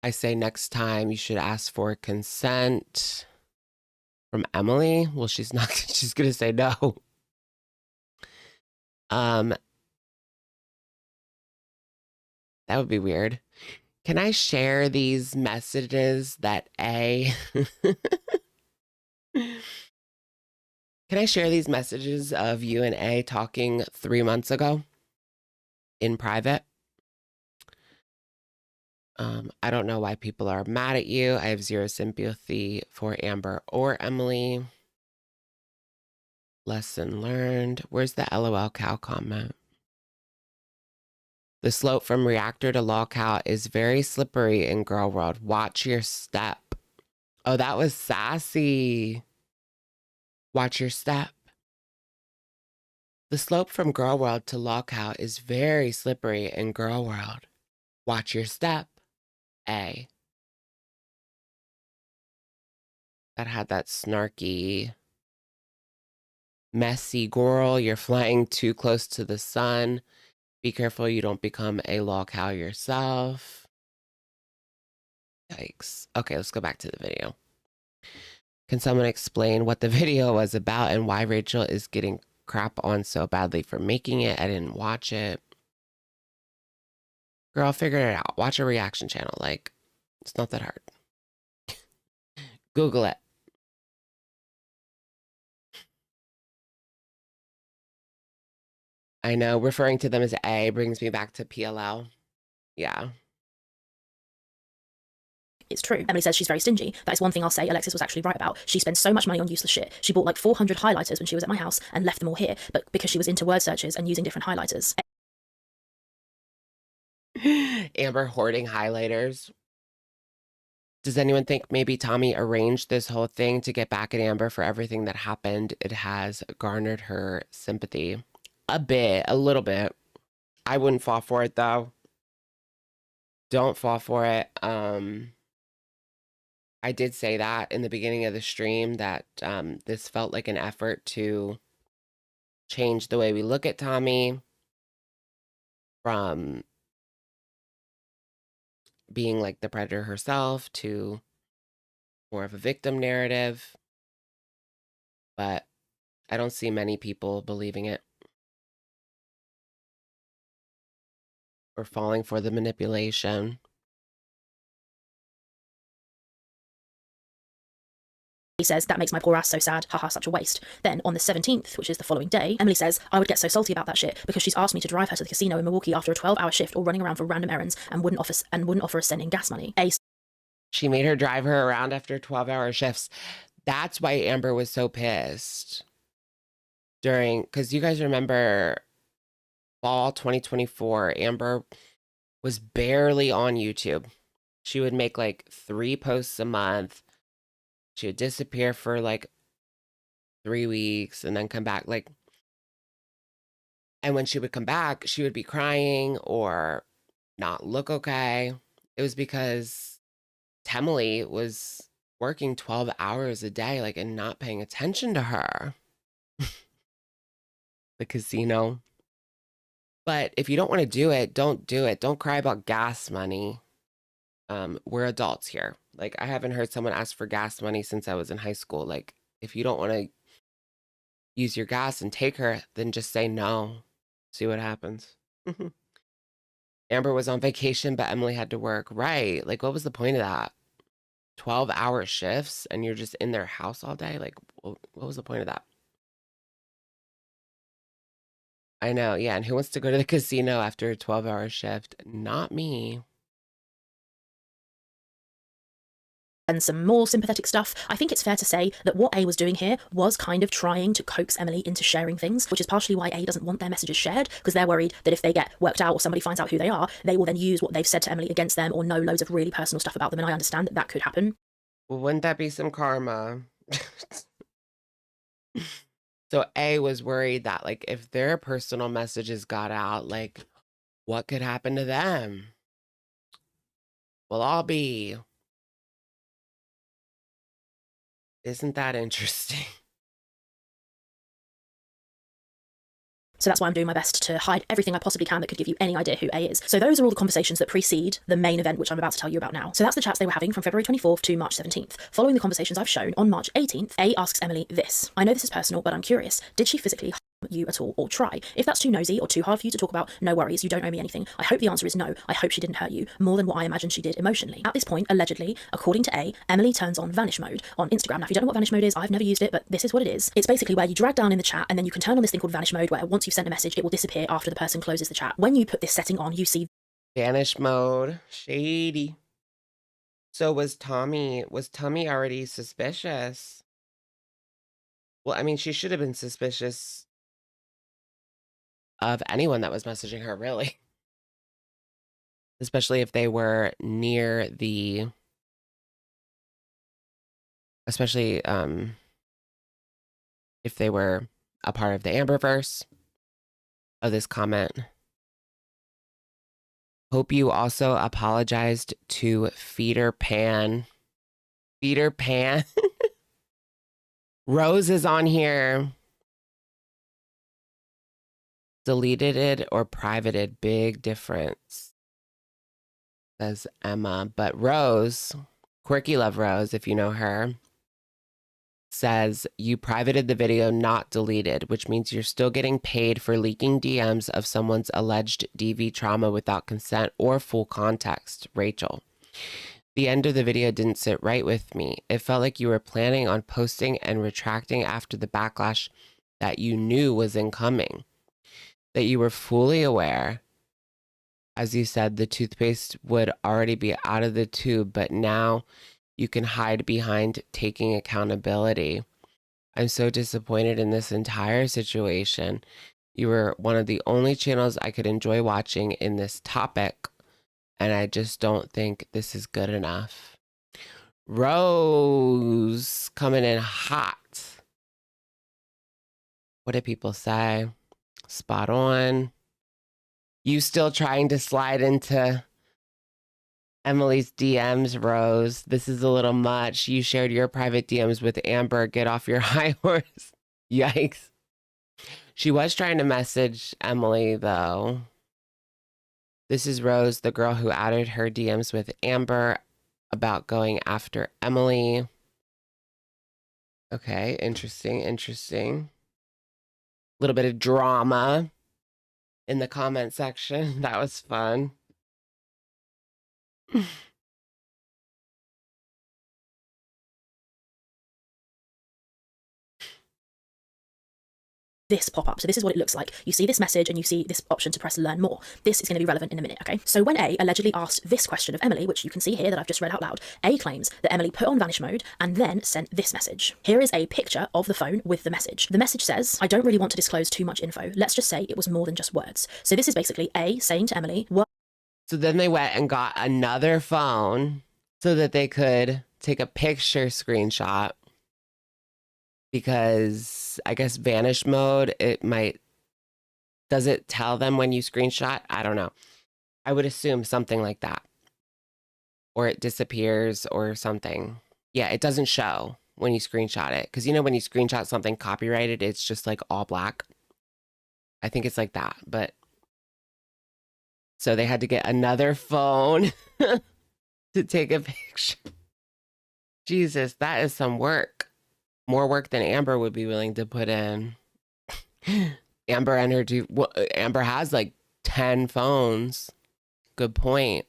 I say next time you should ask for consent from Emily. Well, she's not, she's going to say no. That would be weird. Can I share these messages that A Can I share these messages of you and A talking 3 months ago in private? I don't know why people are mad at you. I have zero sympathy for Amber or Emily. Lesson learned. Where's the LOL cow comment? The slope from reactor to lol cow is very slippery in girl world. Watch your step. Oh, that was sassy. Watch your step. The slope from girl world to lol cow is very slippery in girl world. Watch your step. A. That had that snarky, messy girl. You're flying too close to the sun. Be careful you don't become a lol cow yourself. Yikes. Okay, let's go back to the video. Can someone explain what the video was about and why Rachel is getting crap on so badly for making it? I didn't watch it. Girl, figure it out. Watch a reaction channel. Like, it's not that hard. Google it. I know referring to them as A brings me back to PLL. Yeah. It's true. Emily says she's very stingy. That is one thing I'll say Alexis was actually right about. She spends so much money on useless shit. She bought like 400 highlighters when she was at my house and left them all here, but because she was into word searches and using different highlighters. Amber hoarding highlighters. Does anyone think maybe Tommy arranged this whole thing to get back at Amber for everything that happened? It has garnered her sympathy. A bit, a little bit. I wouldn't fall for it though. Don't fall for it. I did say that in the beginning of the stream that this felt like an effort to change the way we look at Tommy from being like the predator herself to more of a victim narrative. But I don't see many people believing it or falling for the manipulation. He says, that makes my poor ass so sad, haha, such a waste. Then, on the 17th, which is the following day, Emily says, I would get so salty about that shit because she's asked me to drive her to the casino in Milwaukee after a 12-hour shift or running around for random errands and wouldn't offer a cent in gas money. She made her drive her around after 12-hour shifts. That's why Amber was so pissed because you guys remember fall 2024, Amber was barely on YouTube. She would make like 3 posts a month. She would disappear for like 3 weeks and then come back. And when she would come back, she would be crying or not look okay. It was because Emily was working 12 hours a day, and not paying attention to her. The casino. But if you don't want to do it, don't do it. Don't cry about gas money. We're adults here. I haven't heard someone ask for gas money since I was in high school. If you don't want to use your gas and take her, then just say no. See what happens. Amber was on vacation, but Emily had to work. Right. What was the point of that? 12-hour shifts and you're just in their house all day? What was the point of that? I know. Yeah. And who wants to go to the casino after a 12-hour shift? Not me. And some more sympathetic stuff. I think it's fair to say that what A was doing here was kind of trying to coax Emily into sharing things, which is partially why A doesn't want their messages shared, because they're worried that if they get worked out or somebody finds out who they are, they will then use what they've said to Emily against them or know loads of really personal stuff about them, and I understand that that could happen. Well, wouldn't that be some karma? So A was worried that, if their personal messages got out, what could happen to them? Well, I'll be... Isn't that interesting? So that's why I'm doing my best to hide everything I possibly can that could give you any idea who A is. So those are all the conversations that precede the main event, which I'm about to tell you about now. So that's the chats they were having from February 24th to March 17th. Following the conversations I've shown, on March 18th, A asks Emily this. I know this is personal, but I'm curious. Did she physically you at all or try. If that's too nosy or too hard for you to talk about, no worries, you don't owe me anything. I hope the answer is no. I hope she didn't hurt you more than what I imagine she did emotionally. At this point, allegedly, according to A, Emily turns on vanish mode on Instagram. Now, if you don't know what vanish mode is, I've never used it, but this is what it is. It's basically where you drag down in the chat and then you can turn on this thing called vanish mode where once you've sent a message, it will disappear after the person closes the chat. When you put this setting on, you see vanish mode. Shady. So was Tommy already suspicious? Well, I mean, she should have been suspicious of anyone that was messaging her, really. Especially if they were near the... Especially if they were a part of the Amberverse of this comment. Hope you also apologized to Feeder Pan. Feeder Pan? Rose is on here. Deleted it or privated, big difference, says Emma. But Rose, Quirky Love Rose, if you know her, says you privated the video, not deleted, which means you're still getting paid for leaking DMs of someone's alleged DV trauma without consent or full context. Rachel. The end of the video didn't sit right with me. It felt like you were planning on posting and retracting after the backlash that you knew was incoming. That you were fully aware, as you said, the toothpaste would already be out of the tube, but now you can hide behind taking accountability. I'm so disappointed in this entire situation. You were one of the only channels I could enjoy watching in this topic, and I just don't think this is good enough. Rose coming in hot. What did people say? Spot on. You still trying to slide into Emily's DMs, Rose. This is a little much. You shared your private DMs with Amber. Get off your high horse. Yikes. She was trying to message Emily, though. This is Rose, the girl who added her DMs with Amber about going after Emily. Okay, interesting, interesting. A little bit of drama in the comment section. That was fun. this pop up. So this is what it looks like. You see this message and you see this option to press learn more. This is going to be relevant in a minute, okay? So when A allegedly asked this question of Emily, which you can see here that I've just read out loud, A claims that Emily put on vanish mode and then sent this message. Here is a picture of the phone with the message. The message says, I don't really want to disclose too much info. Let's just say it was more than just words. So this is basically A saying to Emily, what? So then they went and got another phone so that they could take a picture screenshot, because I guess vanish mode, does it tell them when you screenshot? I don't know. I would assume something like that. Or it disappears or something. Yeah, it doesn't show when you screenshot it. Because you know when you screenshot something copyrighted, it's just like all black. I think it's like that. But so they had to get another phone to take a picture. Jesus, that is some work. More work than Amber would be willing to put in. Amber and her Amber has like 10 phones. Good point.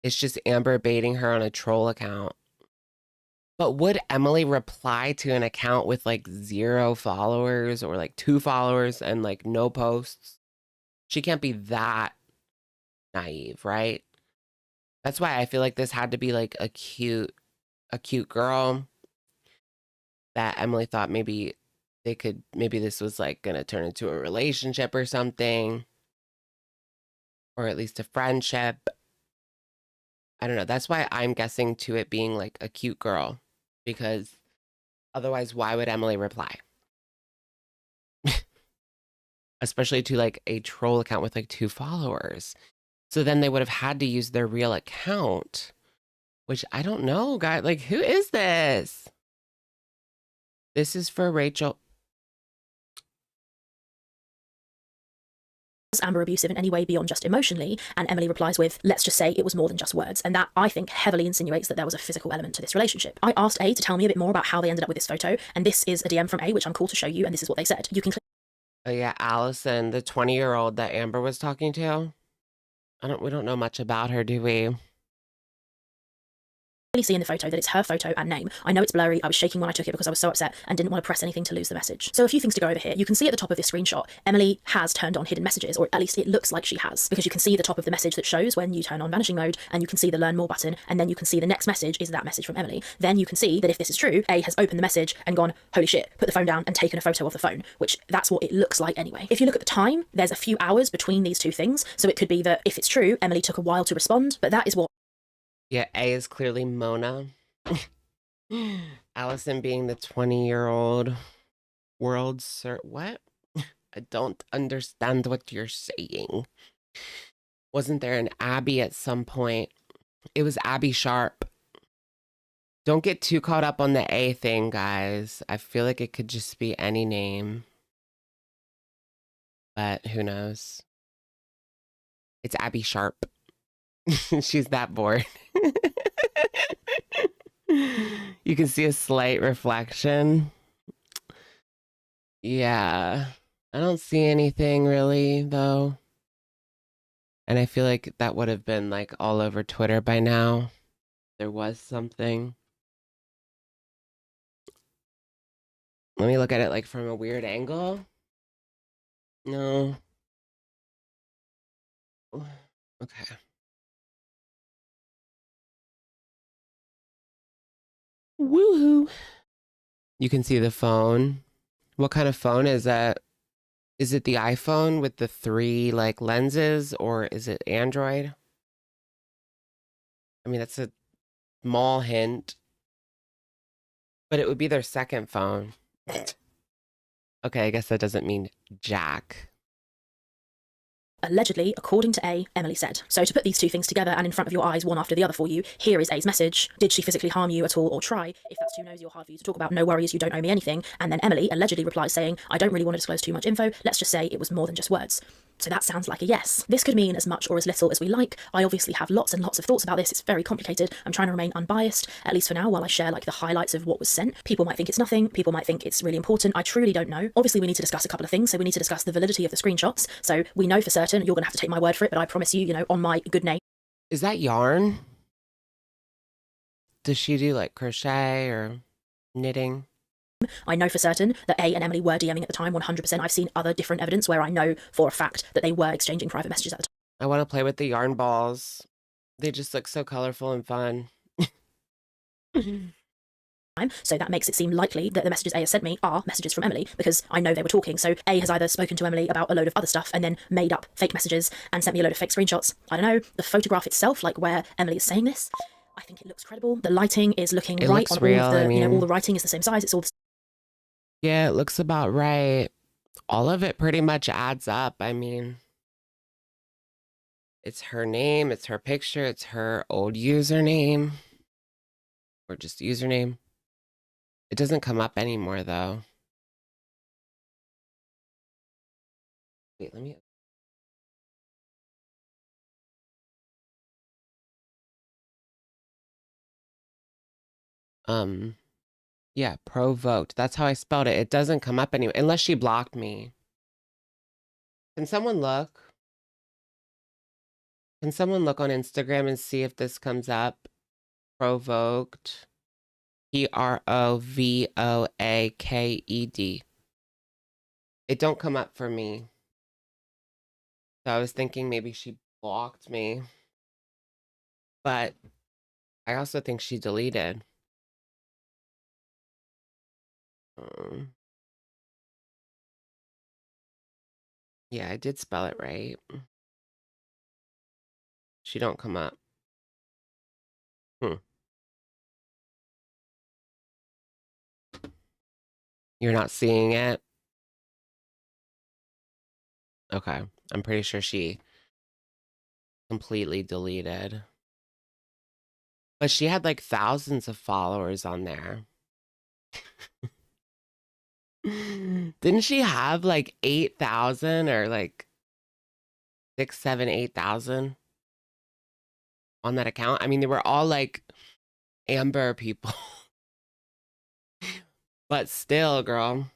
It's just Amber baiting her on a troll account. But would Emily reply to an account with like 0 followers or like 2 followers and like no posts? She can't be that naive, right? That's why I feel like this had to be like a cute girl that Emily thought maybe this was like gonna turn into a relationship or something, or at least a friendship. I don't know. That's why I'm guessing to it being like a cute girl, because otherwise why would Emily reply? Especially to like a troll account with like 2 followers. So then they would have had to use their real account, which I don't know, guys. Like, who is this? This is for Rachel. Amber abusive in any way beyond just emotionally? And Emily replies with, let's just say it was more than just words. And that, I think, heavily insinuates that there was a physical element to this relationship. I asked A to tell me a bit more about how they ended up with this photo, and this is a DM from A, which I'm cool to show you, and this is what they said. You can click. Oh yeah, Allison, the 20-year-old that Amber was talking to. We don't know much about her, do we? See in the photo that it's her photo and name. I know it's blurry. I was shaking when I took it because I was so upset and didn't want to press anything to lose the message. So a few things to go over here. You can see at the top of this screenshot, Emily has turned on hidden messages, or at least it looks like she has, because you can see the top of the message that shows when you turn on vanishing mode, and you can see the learn more button, and then you can see the next message is that message from Emily. Then you can see that if this is true, A has opened the message and gone, holy shit, put the phone down and taken a photo of the phone, which that's what it looks like anyway. If you look at the time, there's a few hours between these two things, so it could be that if it's true, Emily took a while to respond, but that is what. Yeah, A is clearly Mona. Allison being the 20-year-old what? I don't understand what you're saying. Wasn't there an Abby at some point? It was Abby Sharp. Don't get too caught up on the A thing, guys. I feel like it could just be any name. But who knows? It's Abby Sharp. She's that bored. You can see a slight reflection. Yeah, I don't see anything really, though. And I feel like that would have been like all over Twitter by now. There was something. Let me look at it like from a weird angle. No. Okay. Woohoo. You can see the phone. What kind of phone is that? Is it the iPhone with the 3 like lenses, or is it Android? I mean, that's a small hint. But it would be their second phone. Okay, I guess that doesn't mean jack. Allegedly, according to A, Emily said. So to put these two things together and in front of your eyes, one after the other for you, here is A's message. Did she physically harm you at all or try? If that's too nosy or hard for you to talk about, no worries, you don't owe me anything. And then Emily allegedly replies saying, I don't really want to disclose too much info. Let's just say it was more than just words. So that sounds like a yes. This could mean as much or as little as we like. I obviously have lots and lots of thoughts about this. It's very complicated. I'm trying to remain unbiased, at least for now, while I share like the highlights of what was sent. People might think it's nothing. People might think it's really important. I truly don't know. Obviously, we need to discuss a couple of things. So we need to discuss the validity of the screenshots. So we know for certain, you're going to have to take my word for it, but I promise you, on my good name. Is that yarn? Does she do like crochet or knitting? I know for certain that A and Emily were DMing at the time, 100%. I've seen other different evidence where I know for a fact that they were exchanging private messages at the time. I want to play with the yarn balls. They just look so colorful and fun. So that makes it seem likely that the messages A has sent me are messages from Emily, because I know they were talking. So A has either spoken to Emily about a load of other stuff and then made up fake messages and sent me a load of fake screenshots. I don't know. The photograph itself, like where Emily is saying this, I think it looks credible. The lighting is looking right on real. all of the, I mean, all the writing is the same size. It's all the yeah, it looks about right. All of it pretty much adds up. I mean, it's her name, it's her picture, it's her old username, or just username. It doesn't come up anymore, though. Wait, let me... Yeah, provoked. That's how I spelled it. It doesn't come up anyway, unless she blocked me. Can someone look? Can someone look on Instagram and see if this comes up? Provoked. Provoaked. It don't come up for me. So I was thinking maybe she blocked me. But I also think she deleted. Yeah, I did spell it right. She don't come up. You're not seeing it? Okay. I'm pretty sure she completely deleted. But she had like thousands of followers on there. Didn't she have like 8,000 or like 6, 7, 8,000 on that account. I mean, they were all like Amber people. But still, girl,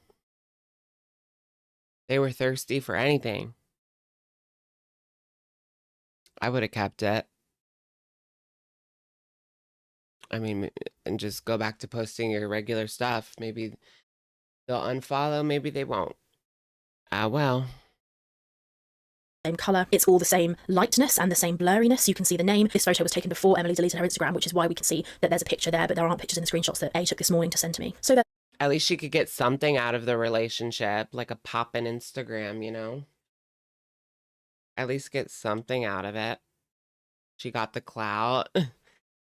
they were thirsty for anything. I would have kept it. I mean, and just go back to posting your regular stuff. Maybe they'll unfollow, maybe they won't. Well. Same colour, it's all the same lightness and the same blurriness. You can see the name. This photo was taken before Emily deleted her Instagram, which is why we can see that there's a picture there, but there aren't pictures in the screenshots that A took this morning to send to me. So that At least she could get something out of the relationship, like a pop in Instagram, you know? At least get something out of it. She got the clout.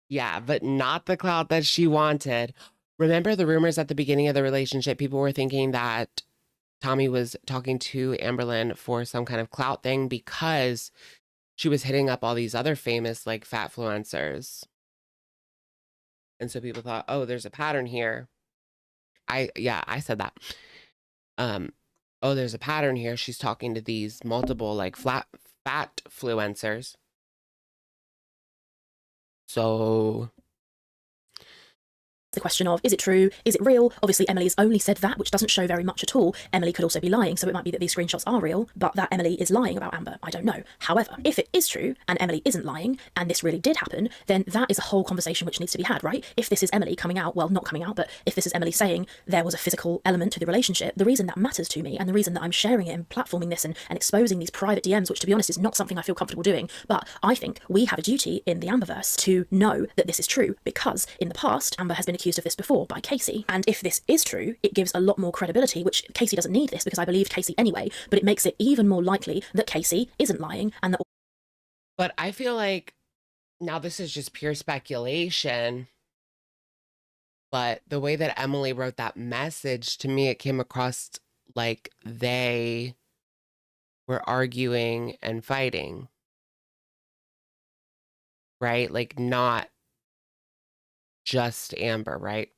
Yeah, but not the clout that she wanted. Remember the rumors at the beginning of the relationship? People were thinking that Tommy was talking to Amberlynn for some kind of clout thing because she was hitting up all these other famous, like, fatfluencers. And so people thought, oh, there's a pattern here. I said that. Oh, there's a pattern here. She's talking to these multiple, like, fatfluencers. So the question of, is it true? Is it real? Obviously, Emily's only said that, which doesn't show very much at all. Emily could also be lying, so it might be that these screenshots are real, but that Emily is lying about Amber, I don't know. However, if it is true, and Emily isn't lying, and this really did happen, then that is a whole conversation which needs to be had, right? If this is Emily coming out, well, not coming out, but if this is Emily saying there was a physical element to the relationship, the reason that matters to me, and the reason that I'm sharing it and platforming this and exposing these private DMs, which to be honest is not something I feel comfortable doing, but I think we have a duty in the Amberverse to know that this is true, because in the past, Amber has been accused of this before by Casey, and if this is true, it gives a lot more credibility, which Casey doesn't need this because I believed Casey anyway, but it makes it even more likely that Casey isn't lying and that. But I feel like now this is just pure speculation, but the way that Emily wrote that message, to me, it came across like they were arguing and fighting, right? Like not just Amber, right?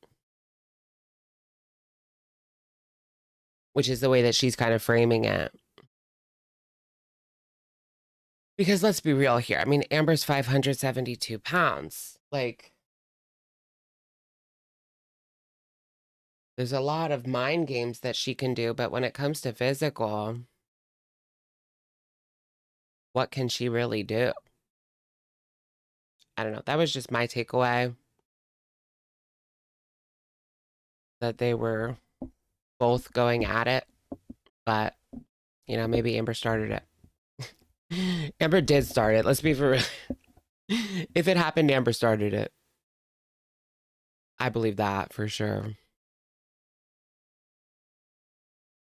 Which is the way that she's kind of framing it. Because let's be real here. I mean, Amber's 572 pounds. Like, there's a lot of mind games that she can do, but when it comes to physical, what can she really do? I don't know. That was just my takeaway. That they were both going at it, but, you know, maybe Amber started it. Amber did start it. Let's be for real. If it happened, Amber started it. I believe that for sure.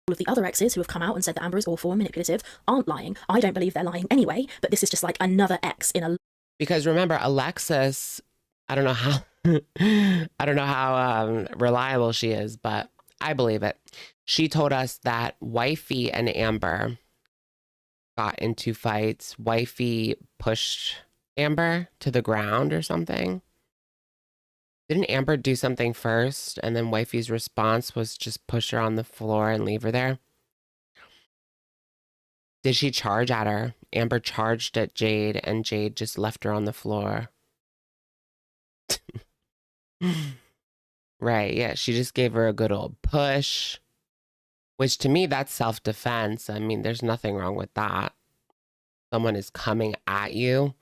All of the other exes who have come out and said that Amber is awful and manipulative aren't lying. I don't believe they're lying anyway, but this is just like another ex in a... Because remember, Alexis, I don't know how I don't know how reliable she is, but I believe it. She told us that Wifey and Amber got into fights. Wifey pushed Amber to the ground or something. Didn't Amber do something first, and then Wifey's response was just push her on the floor and leave her there? Did she charge at her? Amber charged at Jade, and Jade just left her on the floor. Right, yeah, she just gave her a good old push, which to me, that's self-defense. I mean, there's nothing wrong with that. Someone is coming at you,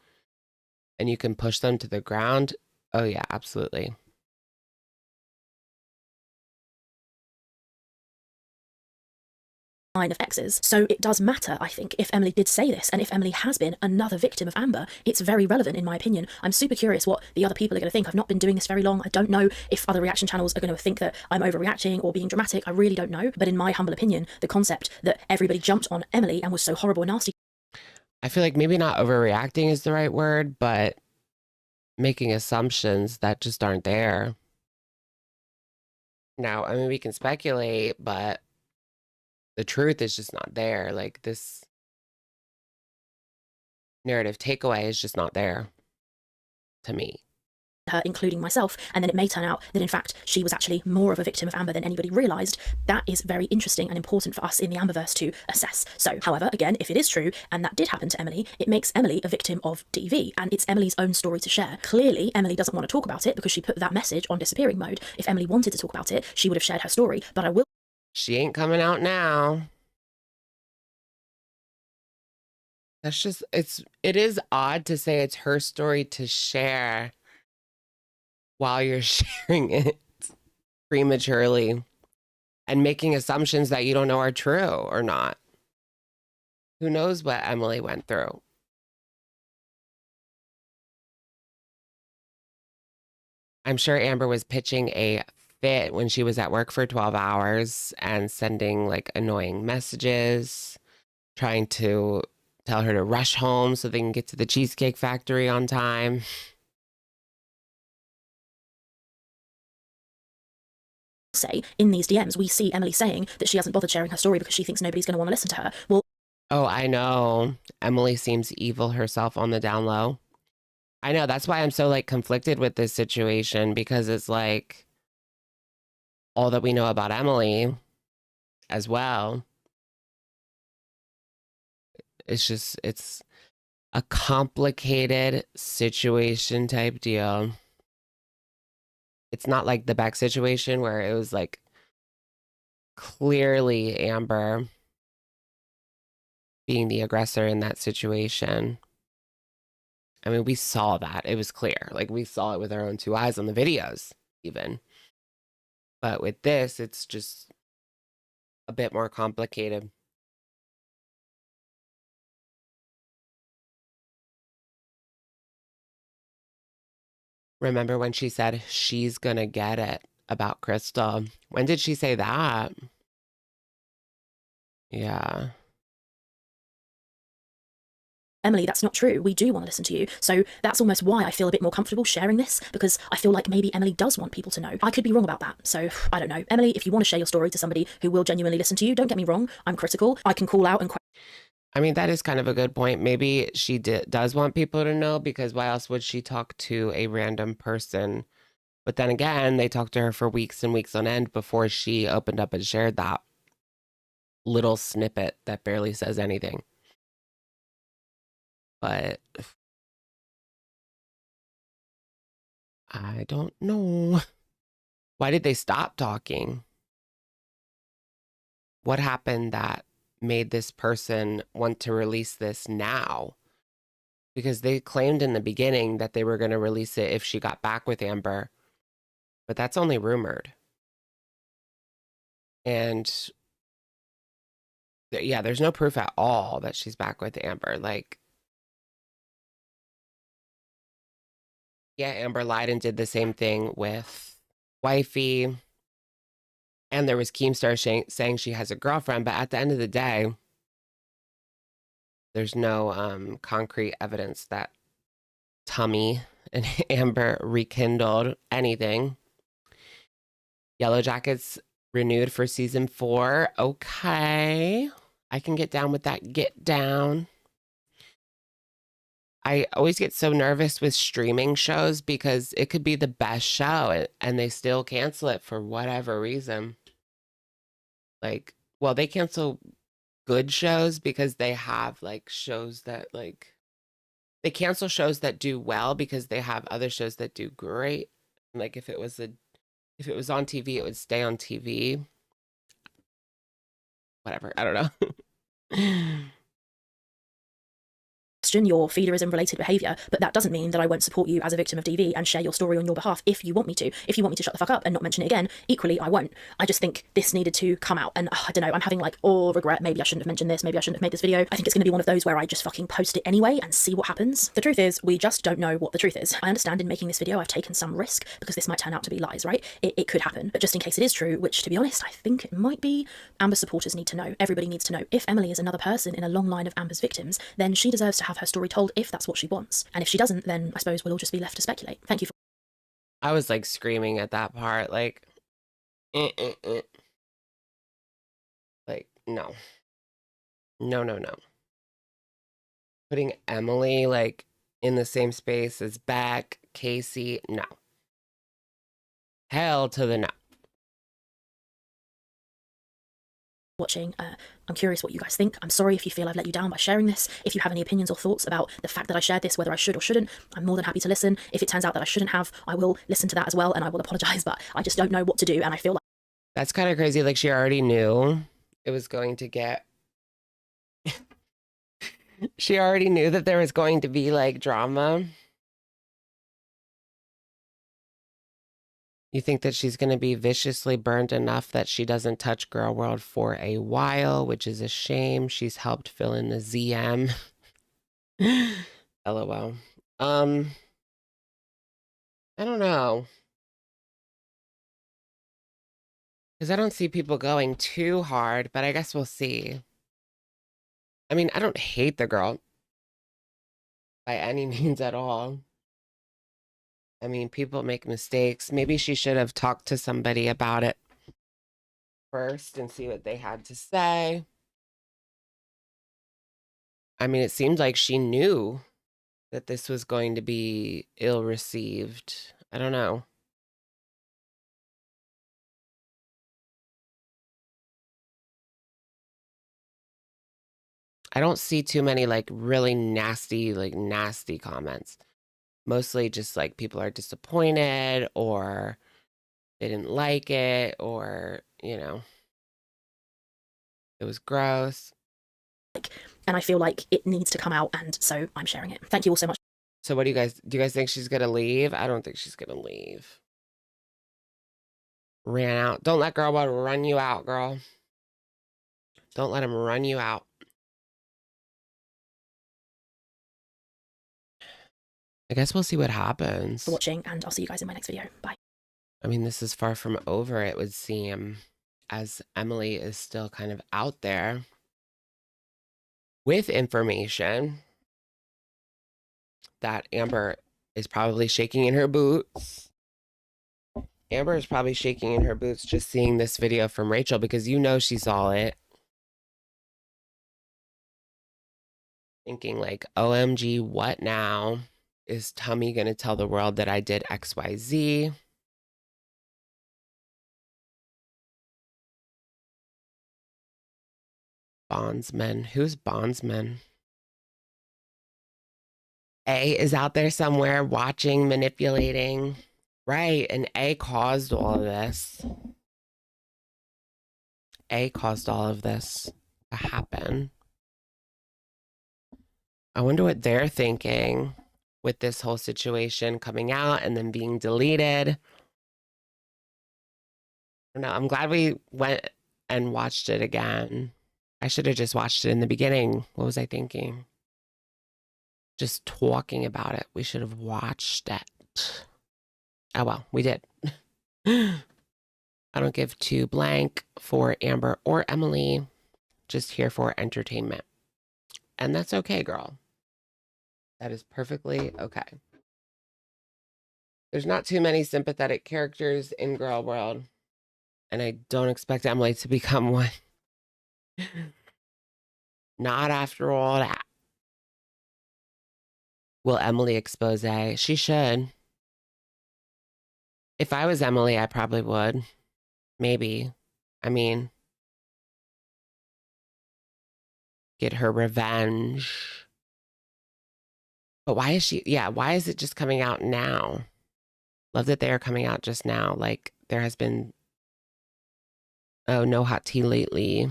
and you can push them to the ground. Oh yeah, absolutely. Line of exes. So it does matter, I think, if Emily did say this, and if Emily has been another victim of Amber, it's very relevant in my opinion. I'm super curious what the other people are going to think. I've not been doing this very long. I don't know if other reaction channels are going to think that I'm overreacting or being dramatic. I really don't know. But in my humble opinion, the concept that everybody jumped on Emily and was so horrible and nasty. I feel like maybe not overreacting is the right word, but making assumptions that just aren't there. Now, I mean, we can speculate, but the truth is just not there. Like, this narrative takeaway is just not there to me. her, including myself, and then it may turn out that in fact she was actually more of a victim of Amber than anybody realised. That is very interesting and important for us in the Amberverse to assess. So, however, again, if it is true and that did happen to Emily, it makes Emily a victim of DV, and it's Emily's own story to share. Clearly, Emily doesn't want to talk about it because she put that message on disappearing mode. If Emily wanted to talk about it, she would have shared her story, but I will. She ain't coming out now. That's just, it is odd to say it's her story to share while you're sharing it prematurely and making assumptions that you don't know are true or not. Who knows what Emily went through? I'm sure Amber was pitching a fit when she was at work for 12 hours and sending like annoying messages, trying to tell her to rush home so they can get to the Cheesecake Factory on time. Say in these DMs, we see Emily saying that she hasn't bothered sharing her story because she thinks nobody's going to want to listen to her. Well, oh, I know. Emily seems evil herself on the down low. I know. That's why I'm so like conflicted with this situation, because it's like all that we know about Emily as well. It's just, it's a complicated situation type deal. It's not like the Beck situation where it was like clearly Amber being the aggressor in that situation. I mean, we saw that. It was clear. Like, we saw it with our own two eyes on the videos, even. But with this, it's just a bit more complicated. Remember when she said she's gonna get it about Crystal? When did she say that? Yeah. Emily, that's not true. We do want to listen to you. So that's almost why I feel a bit more comfortable sharing this, because I feel like maybe Emily does want people to know. I could be wrong about that. So I don't know. Emily, if you want to share your story to somebody who will genuinely listen to you, don't get me wrong. I'm critical. I can call out and I mean, that is kind of a good point. Maybe she does want people to know, because why else would she talk to a random person? But then again, they talked to her for weeks and weeks on end before she opened up and shared that little snippet that barely says anything. But I don't know. Why did they stop talking? What happened that made this person want to release this now? Because they claimed in the beginning that they were going to release it if she got back with Amber. But that's only rumored. And yeah, there's no proof at all that she's back with Amber. Like, yeah, Amber lied and did the same thing with Wifey. And there was Keemstar saying she has a girlfriend. But at the end of the day, there's no concrete evidence that Tummy and Amber rekindled anything. Yellow Jackets renewed for season 4. Okay. I can get down with that. Get down. I always get so nervous with streaming shows because it could be the best show and they still cancel it for whatever reason. Like, well, they cancel good shows because they have like shows that like, they cancel shows that do well because they have other shows that do great. Like if it was on TV, it would stay on TV. Whatever, I don't know. Your feederism related behaviour, but that doesn't mean that I won't support you as a victim of DV and share your story on your behalf if you want me to. If you want me to shut the fuck up and not mention it again, equally I won't. I just think this needed to come out, and I don't know, I'm having like regret, maybe I shouldn't have mentioned this, maybe I shouldn't have made this video. I think it's going to be one of those where I just fucking post it anyway and see what happens. The truth is, we just don't know what the truth is. I understand in making this video I've taken some risk because this might turn out to be lies, right? It could happen, but just in case it is true, which to be honest I think it might be, Amber supporters need to know. Everybody needs to know. If Emily is another person in a long line of Amber's victims, then she deserves to have her story told if that's what she wants. And if she doesn't, then I suppose we'll all just be left to speculate. Thank you for... I was like screaming at that part, like, like, no. No. Putting Emily like in the same space as Beck, Casey, no. Hell to the no. Watching. I'm curious what you guys think. I'm sorry if you feel I've let you down by sharing this. If you have any opinions or thoughts about the fact that I shared this, whether I should or shouldn't, I'm more than happy to listen. If it turns out that I shouldn't have, I will listen to that as well, and I will apologize, but I just don't know what to do, and I feel like... That's kind of crazy. Like, she already knew it was going to get... She already knew that there was going to be, like, drama. You think that she's going to be viciously burned enough that she doesn't touch Girl World for a while, which is a shame. She's helped fill in the ZM. LOL. I don't know. Because I don't see people going too hard, but I guess we'll see. I mean, I don't hate the girl by any means at all. I mean, people make mistakes. Maybe she should have talked to somebody about it first and see what they had to say. I mean, it seemed like she knew that this was going to be ill-received. I don't know. I don't see too many, like, really nasty comments. Mostly just like people are disappointed or they didn't like it or, you know, it was gross. And I feel like it needs to come out, and so I'm sharing it. Thank you all so much. So what do you guys think she's gonna leave? I don't think she's gonna leave. Ran out. Don't let Girl World run you out, girl. Don't let him run you out. I guess we'll see what happens. For watching, and I'll see you guys in my next video. Bye. I mean, this is far from over, it would seem, as Emily is still kind of out there with information that Amber is probably shaking in her boots. Amber is probably shaking in her boots just seeing this video from Rachel, because you know she saw it. Thinking like, OMG, what now? Is Tummy going to tell the world that I did XYZ? Bondsman. Who's Bondsman? A is out there somewhere watching, manipulating. Right, and A caused all of this. A caused all of this to happen. I wonder what they're thinking with this whole situation coming out and then being deleted. I don't know. I'm glad we went and watched it again. I should have just watched it in the beginning. What was I thinking? Just talking about it. We should have watched it. Oh, well, we did. I don't give two blank for Amber or Emily. Just here for entertainment. And that's okay, girl. That is perfectly okay. There's not too many sympathetic characters in Girl World, and I don't expect Emily to become one. Not after all that. Will Emily expose A? She should. If I was Emily, I probably would. Maybe. I mean, get her revenge. But why is she, why is it just coming out now? Love that they are coming out just now. Like, there has been, oh, no hot tea lately.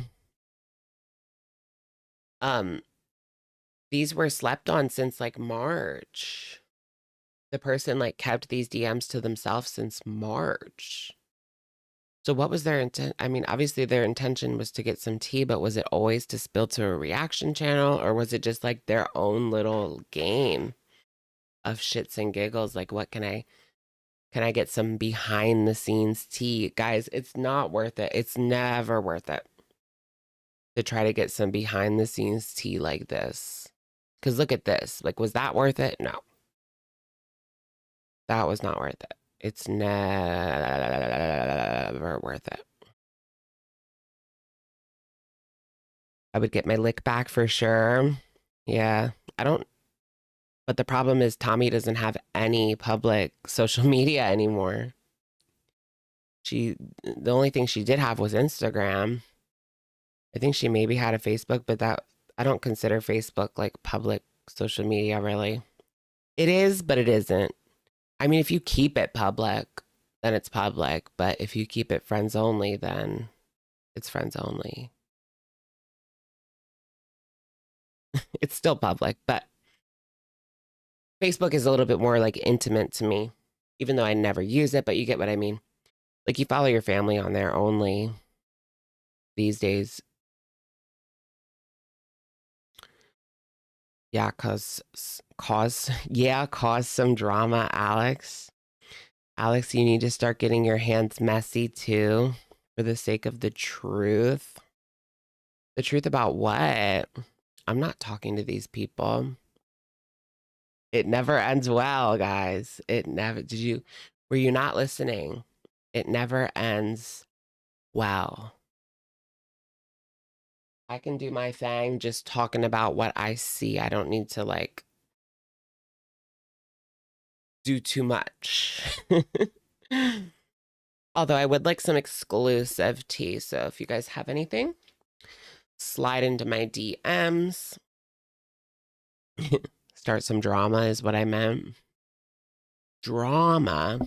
These were slept on since, like, March. The person, like, kept these DMs to themselves since March. So what was their intent? I mean, obviously their intention was to get some tea, but was it always to spill to a reaction channel, or was it just like their own little game of shits and giggles? Like, what can I get some behind the scenes tea? Guys, it's not worth it. It's never worth it to try to get some behind the scenes tea like this. Because look at this. Like, was that worth it? No. That was not worth it. It's never worth it. I would get my lick back for sure. Yeah, I don't. But the problem is Tommy doesn't have any public social media anymore. The only thing she did have was Instagram. I think she maybe had a Facebook, but I don't consider Facebook like public social media, really. It is, but it isn't. I mean, if you keep it public, then it's public. But if you keep it friends only, then it's friends only. It's still public, but Facebook is a little bit more like intimate to me, even though I never use it, but you get what I mean. Like you follow your family on there only these days. Yeah, cause some drama, Alex. Alex, you need to start getting your hands messy too, for the sake of the truth. The truth about what? I'm not talking to these people. It never ends well, guys. It never, were you not listening? It never ends well. I can do my thing just talking about what I see. I don't need to like do too much. Although I would like some exclusive tea. So if you guys have anything, slide into my DMs. Start some drama is what I meant. Drama?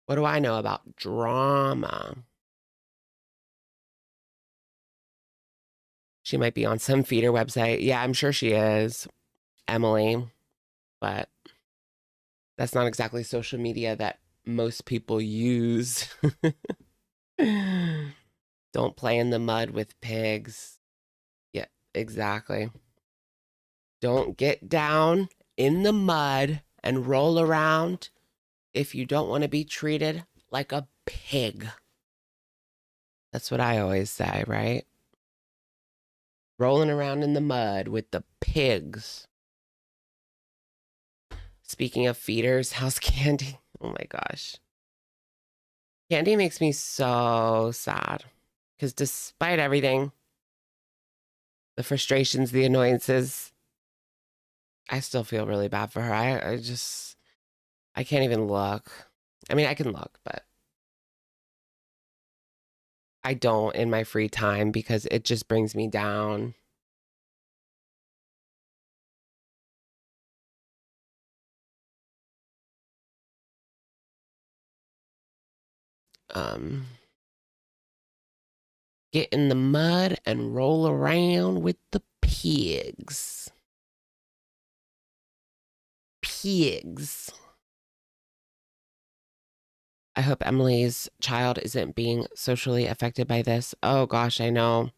What do I know about drama? She might be on some feeder website. Yeah, I'm sure she is, Emily. But that's not exactly social media that most people use. Don't play in the mud with pigs. Yeah, exactly. Don't get down in the mud and roll around if you don't want to be treated like a pig. That's what I always say, right? Rolling around in the mud with the pigs. Speaking of feeders, how's Candy? Oh my gosh. Candy makes me so sad because despite everything, the frustrations, the annoyances, I still feel really bad for her. I can't even look. I mean, I can look, but I don't in my free time because it just brings me down. Get in the mud and roll around with the pigs. Pigs. I hope Emily's child isn't being socially affected by this. Oh gosh, I know.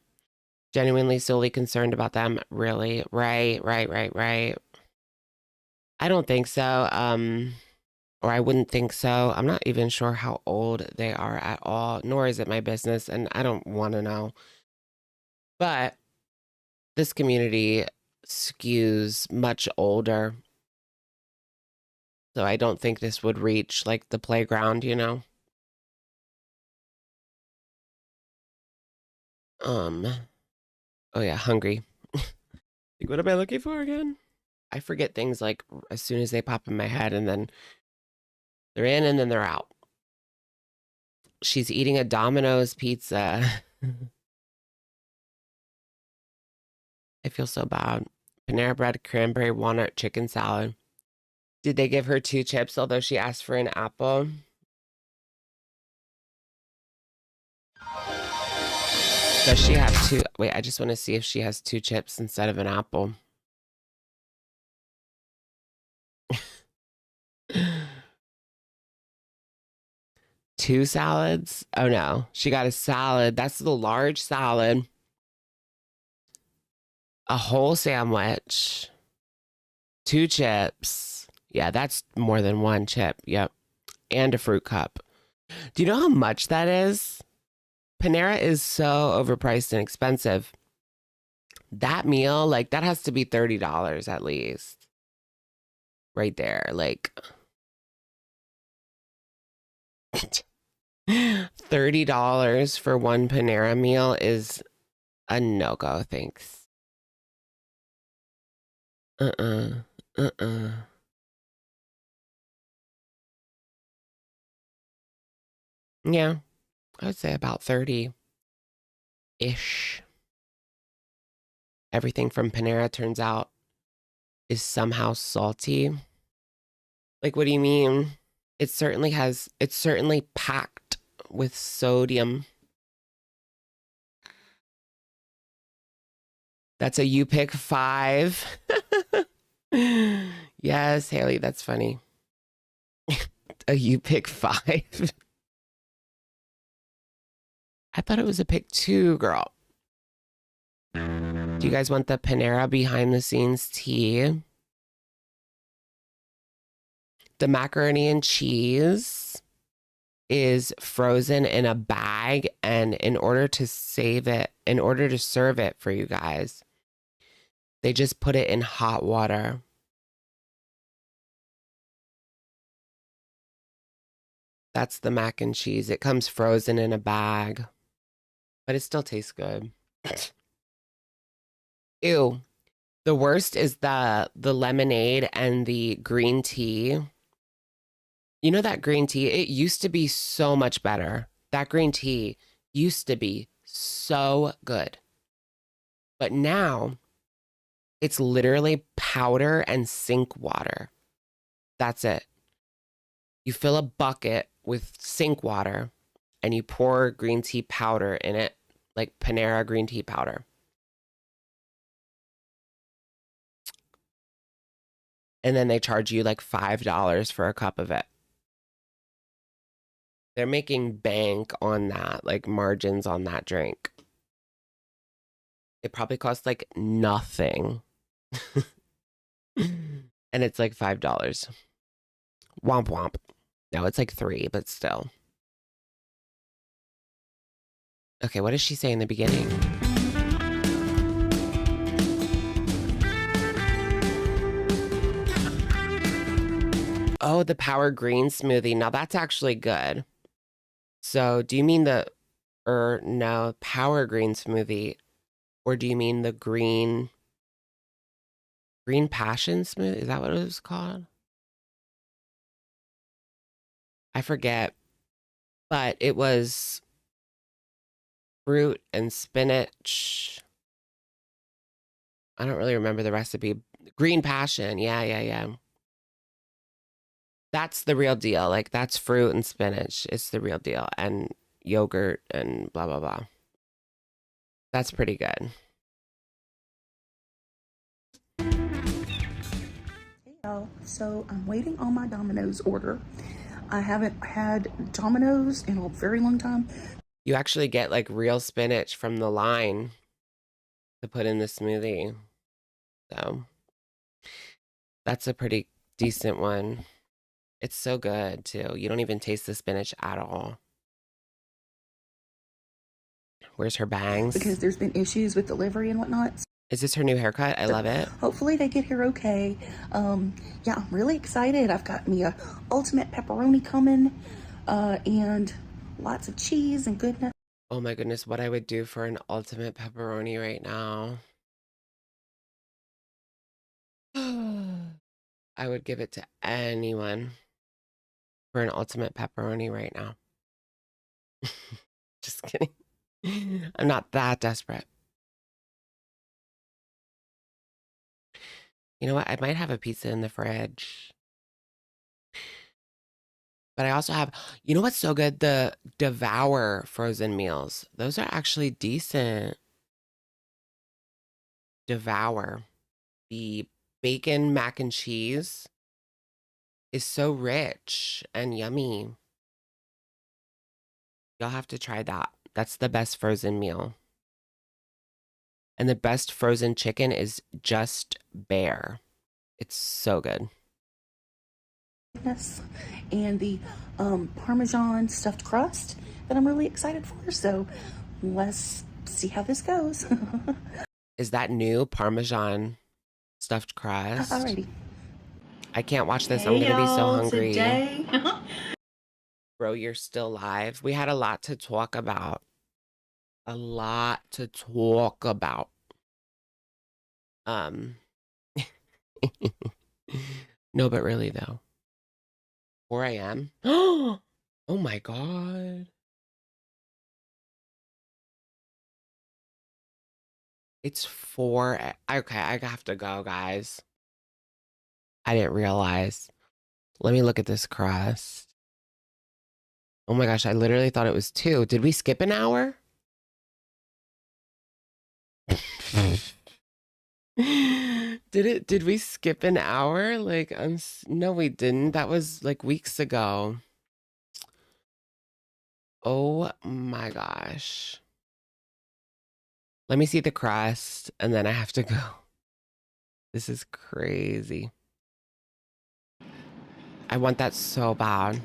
Genuinely solely concerned about them. Really? Right. I don't think so. Or I wouldn't think so. I'm not even sure how old they are at all, nor is it my business, and I don't want to know. But this community skews much older. So I don't think this would reach like the playground, you know? Oh yeah, hungry. Like, what am I looking for again? I forget things like as soon as they pop in my head and then they're in and then they're out. She's eating a Domino's pizza. I feel so bad. Panera Bread, cranberry, walnut, chicken salad. Did they give her 2 chips, although she asked for an apple? Does she have 2? Wait, I just want to see if she has 2 chips instead of an apple. Two salads? Oh no, she got a salad. That's the large salad. A whole sandwich. 2 chips. Yeah, that's more than 1 chip. Yep. And a fruit cup. Do you know how much that is? Panera is so overpriced and expensive. That meal, like, that has to be $30 at least. Right there. Like, $30 for 1 Panera meal is a no-go, thanks. Yeah, I would say about 30-ish. Everything from Panera turns out is somehow salty. Like, what do you mean? It's certainly packed with sodium. That's a you pick 5. Yes, Haley, that's funny. A you pick 5. I thought it was a pick 2, girl. Do you guys want the Panera behind the scenes tea? The macaroni and cheese is frozen in a bag, and in order to serve it for you guys, they just put it in hot water. That's the mac and cheese. It comes frozen in a bag, but it still tastes good. Ew. The worst is the lemonade and the green tea. You know that green tea? It used to be so much better. That green tea used to be so good. But now it's literally powder and sink water. That's it. You fill a bucket with sink water and you pour green tea powder in it, like Panera green tea powder. And then they charge you like $5 for a cup of it. They're making bank on that, like margins on that drink. It probably costs like nothing. And it's like $5. Womp womp. No, it's like 3, but still. Okay, what does she say in the beginning? Oh, the Power Green smoothie. Now that's actually good. So do you mean no, Power Green smoothie? Or do you mean the green passion smoothie? Is that what it was called? I forget. But it was fruit and spinach. I don't really remember the recipe. Green passion. Yeah. That's the real deal. Like, that's fruit and spinach. It's the real deal. And yogurt and blah, blah, blah. That's pretty good. So I'm waiting on my Domino's order. I haven't had Domino's in a very long time. You actually get like real spinach from the line to put in the smoothie. So that's a pretty decent one. It's so good too. You don't even taste the spinach at all. Where's her bangs? Because there's been issues with delivery and whatnot. Is this her new haircut? I love it. Hopefully they get here okay. Yeah, I'm really excited. I've got me a ultimate pepperoni coming, and lots of cheese and goodness. Oh my goodness, what I would do for an ultimate pepperoni right now. I would give it to anyone for an ultimate pepperoni right now. Just kidding. I'm not that desperate. You know what? I might have a pizza in the fridge. But I also have, you know what's so good? The Devour frozen meals. Those are actually decent. Devour. The bacon mac and cheese is so rich and yummy. Y'all have to try that. That's the best frozen meal. And the best frozen chicken is Just Bear. It's so good. And the Parmesan stuffed crust that I'm really excited for. So let's see how this goes. Is that new Parmesan stuffed crust? Alrighty. I can't watch this. Hey, I'm going to be so y'all, hungry. today. Bro, you're still live. We had a lot to talk about. A lot to talk about. No, but really though. 4 a.m. Oh Oh my God. It's 4. Okay, I have to go, guys. I didn't realize. Let me look at this crust. Oh my gosh, I literally thought it was 2. Did we skip an hour? Did we skip an hour? Like, no, we didn't. That was like weeks ago. Oh my gosh. Let me see the crust and then I have to go. This is crazy. I want that so bad.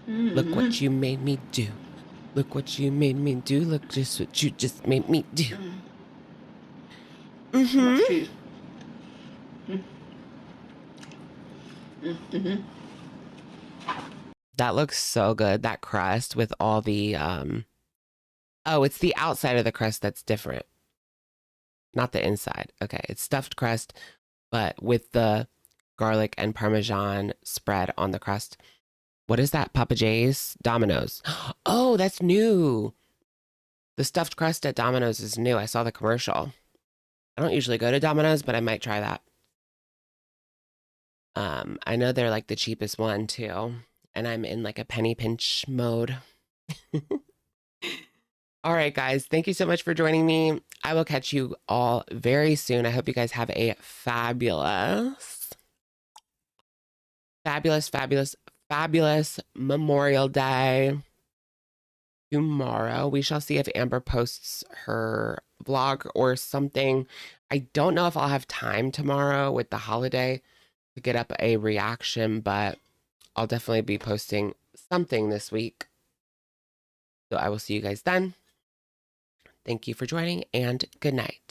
Look what you made me do. Look what you made me do. Look just what you just made me do. Mm-hmm. That looks so good. That crust with all the oh, it's the outside of the crust that's different. Not the inside. Okay, it's stuffed crust, but with the garlic and Parmesan spread on the crust. What is that? Papa J's? Domino's. Oh, that's new. The stuffed crust at Domino's is new. I saw the commercial. I don't usually go to Domino's, but I might try that. I know they're like the cheapest one too, and I'm in like a penny pinch mode. All right, guys, thank you so much for joining me. I will catch you all very soon. I hope you guys have a fabulous Memorial Day. Tomorrow, we shall see if Amber posts her vlog or something. I don't know if I'll have time tomorrow with the holiday to get up a reaction, but I'll definitely be posting something this week. So I will see you guys then. Thank you for joining and good night.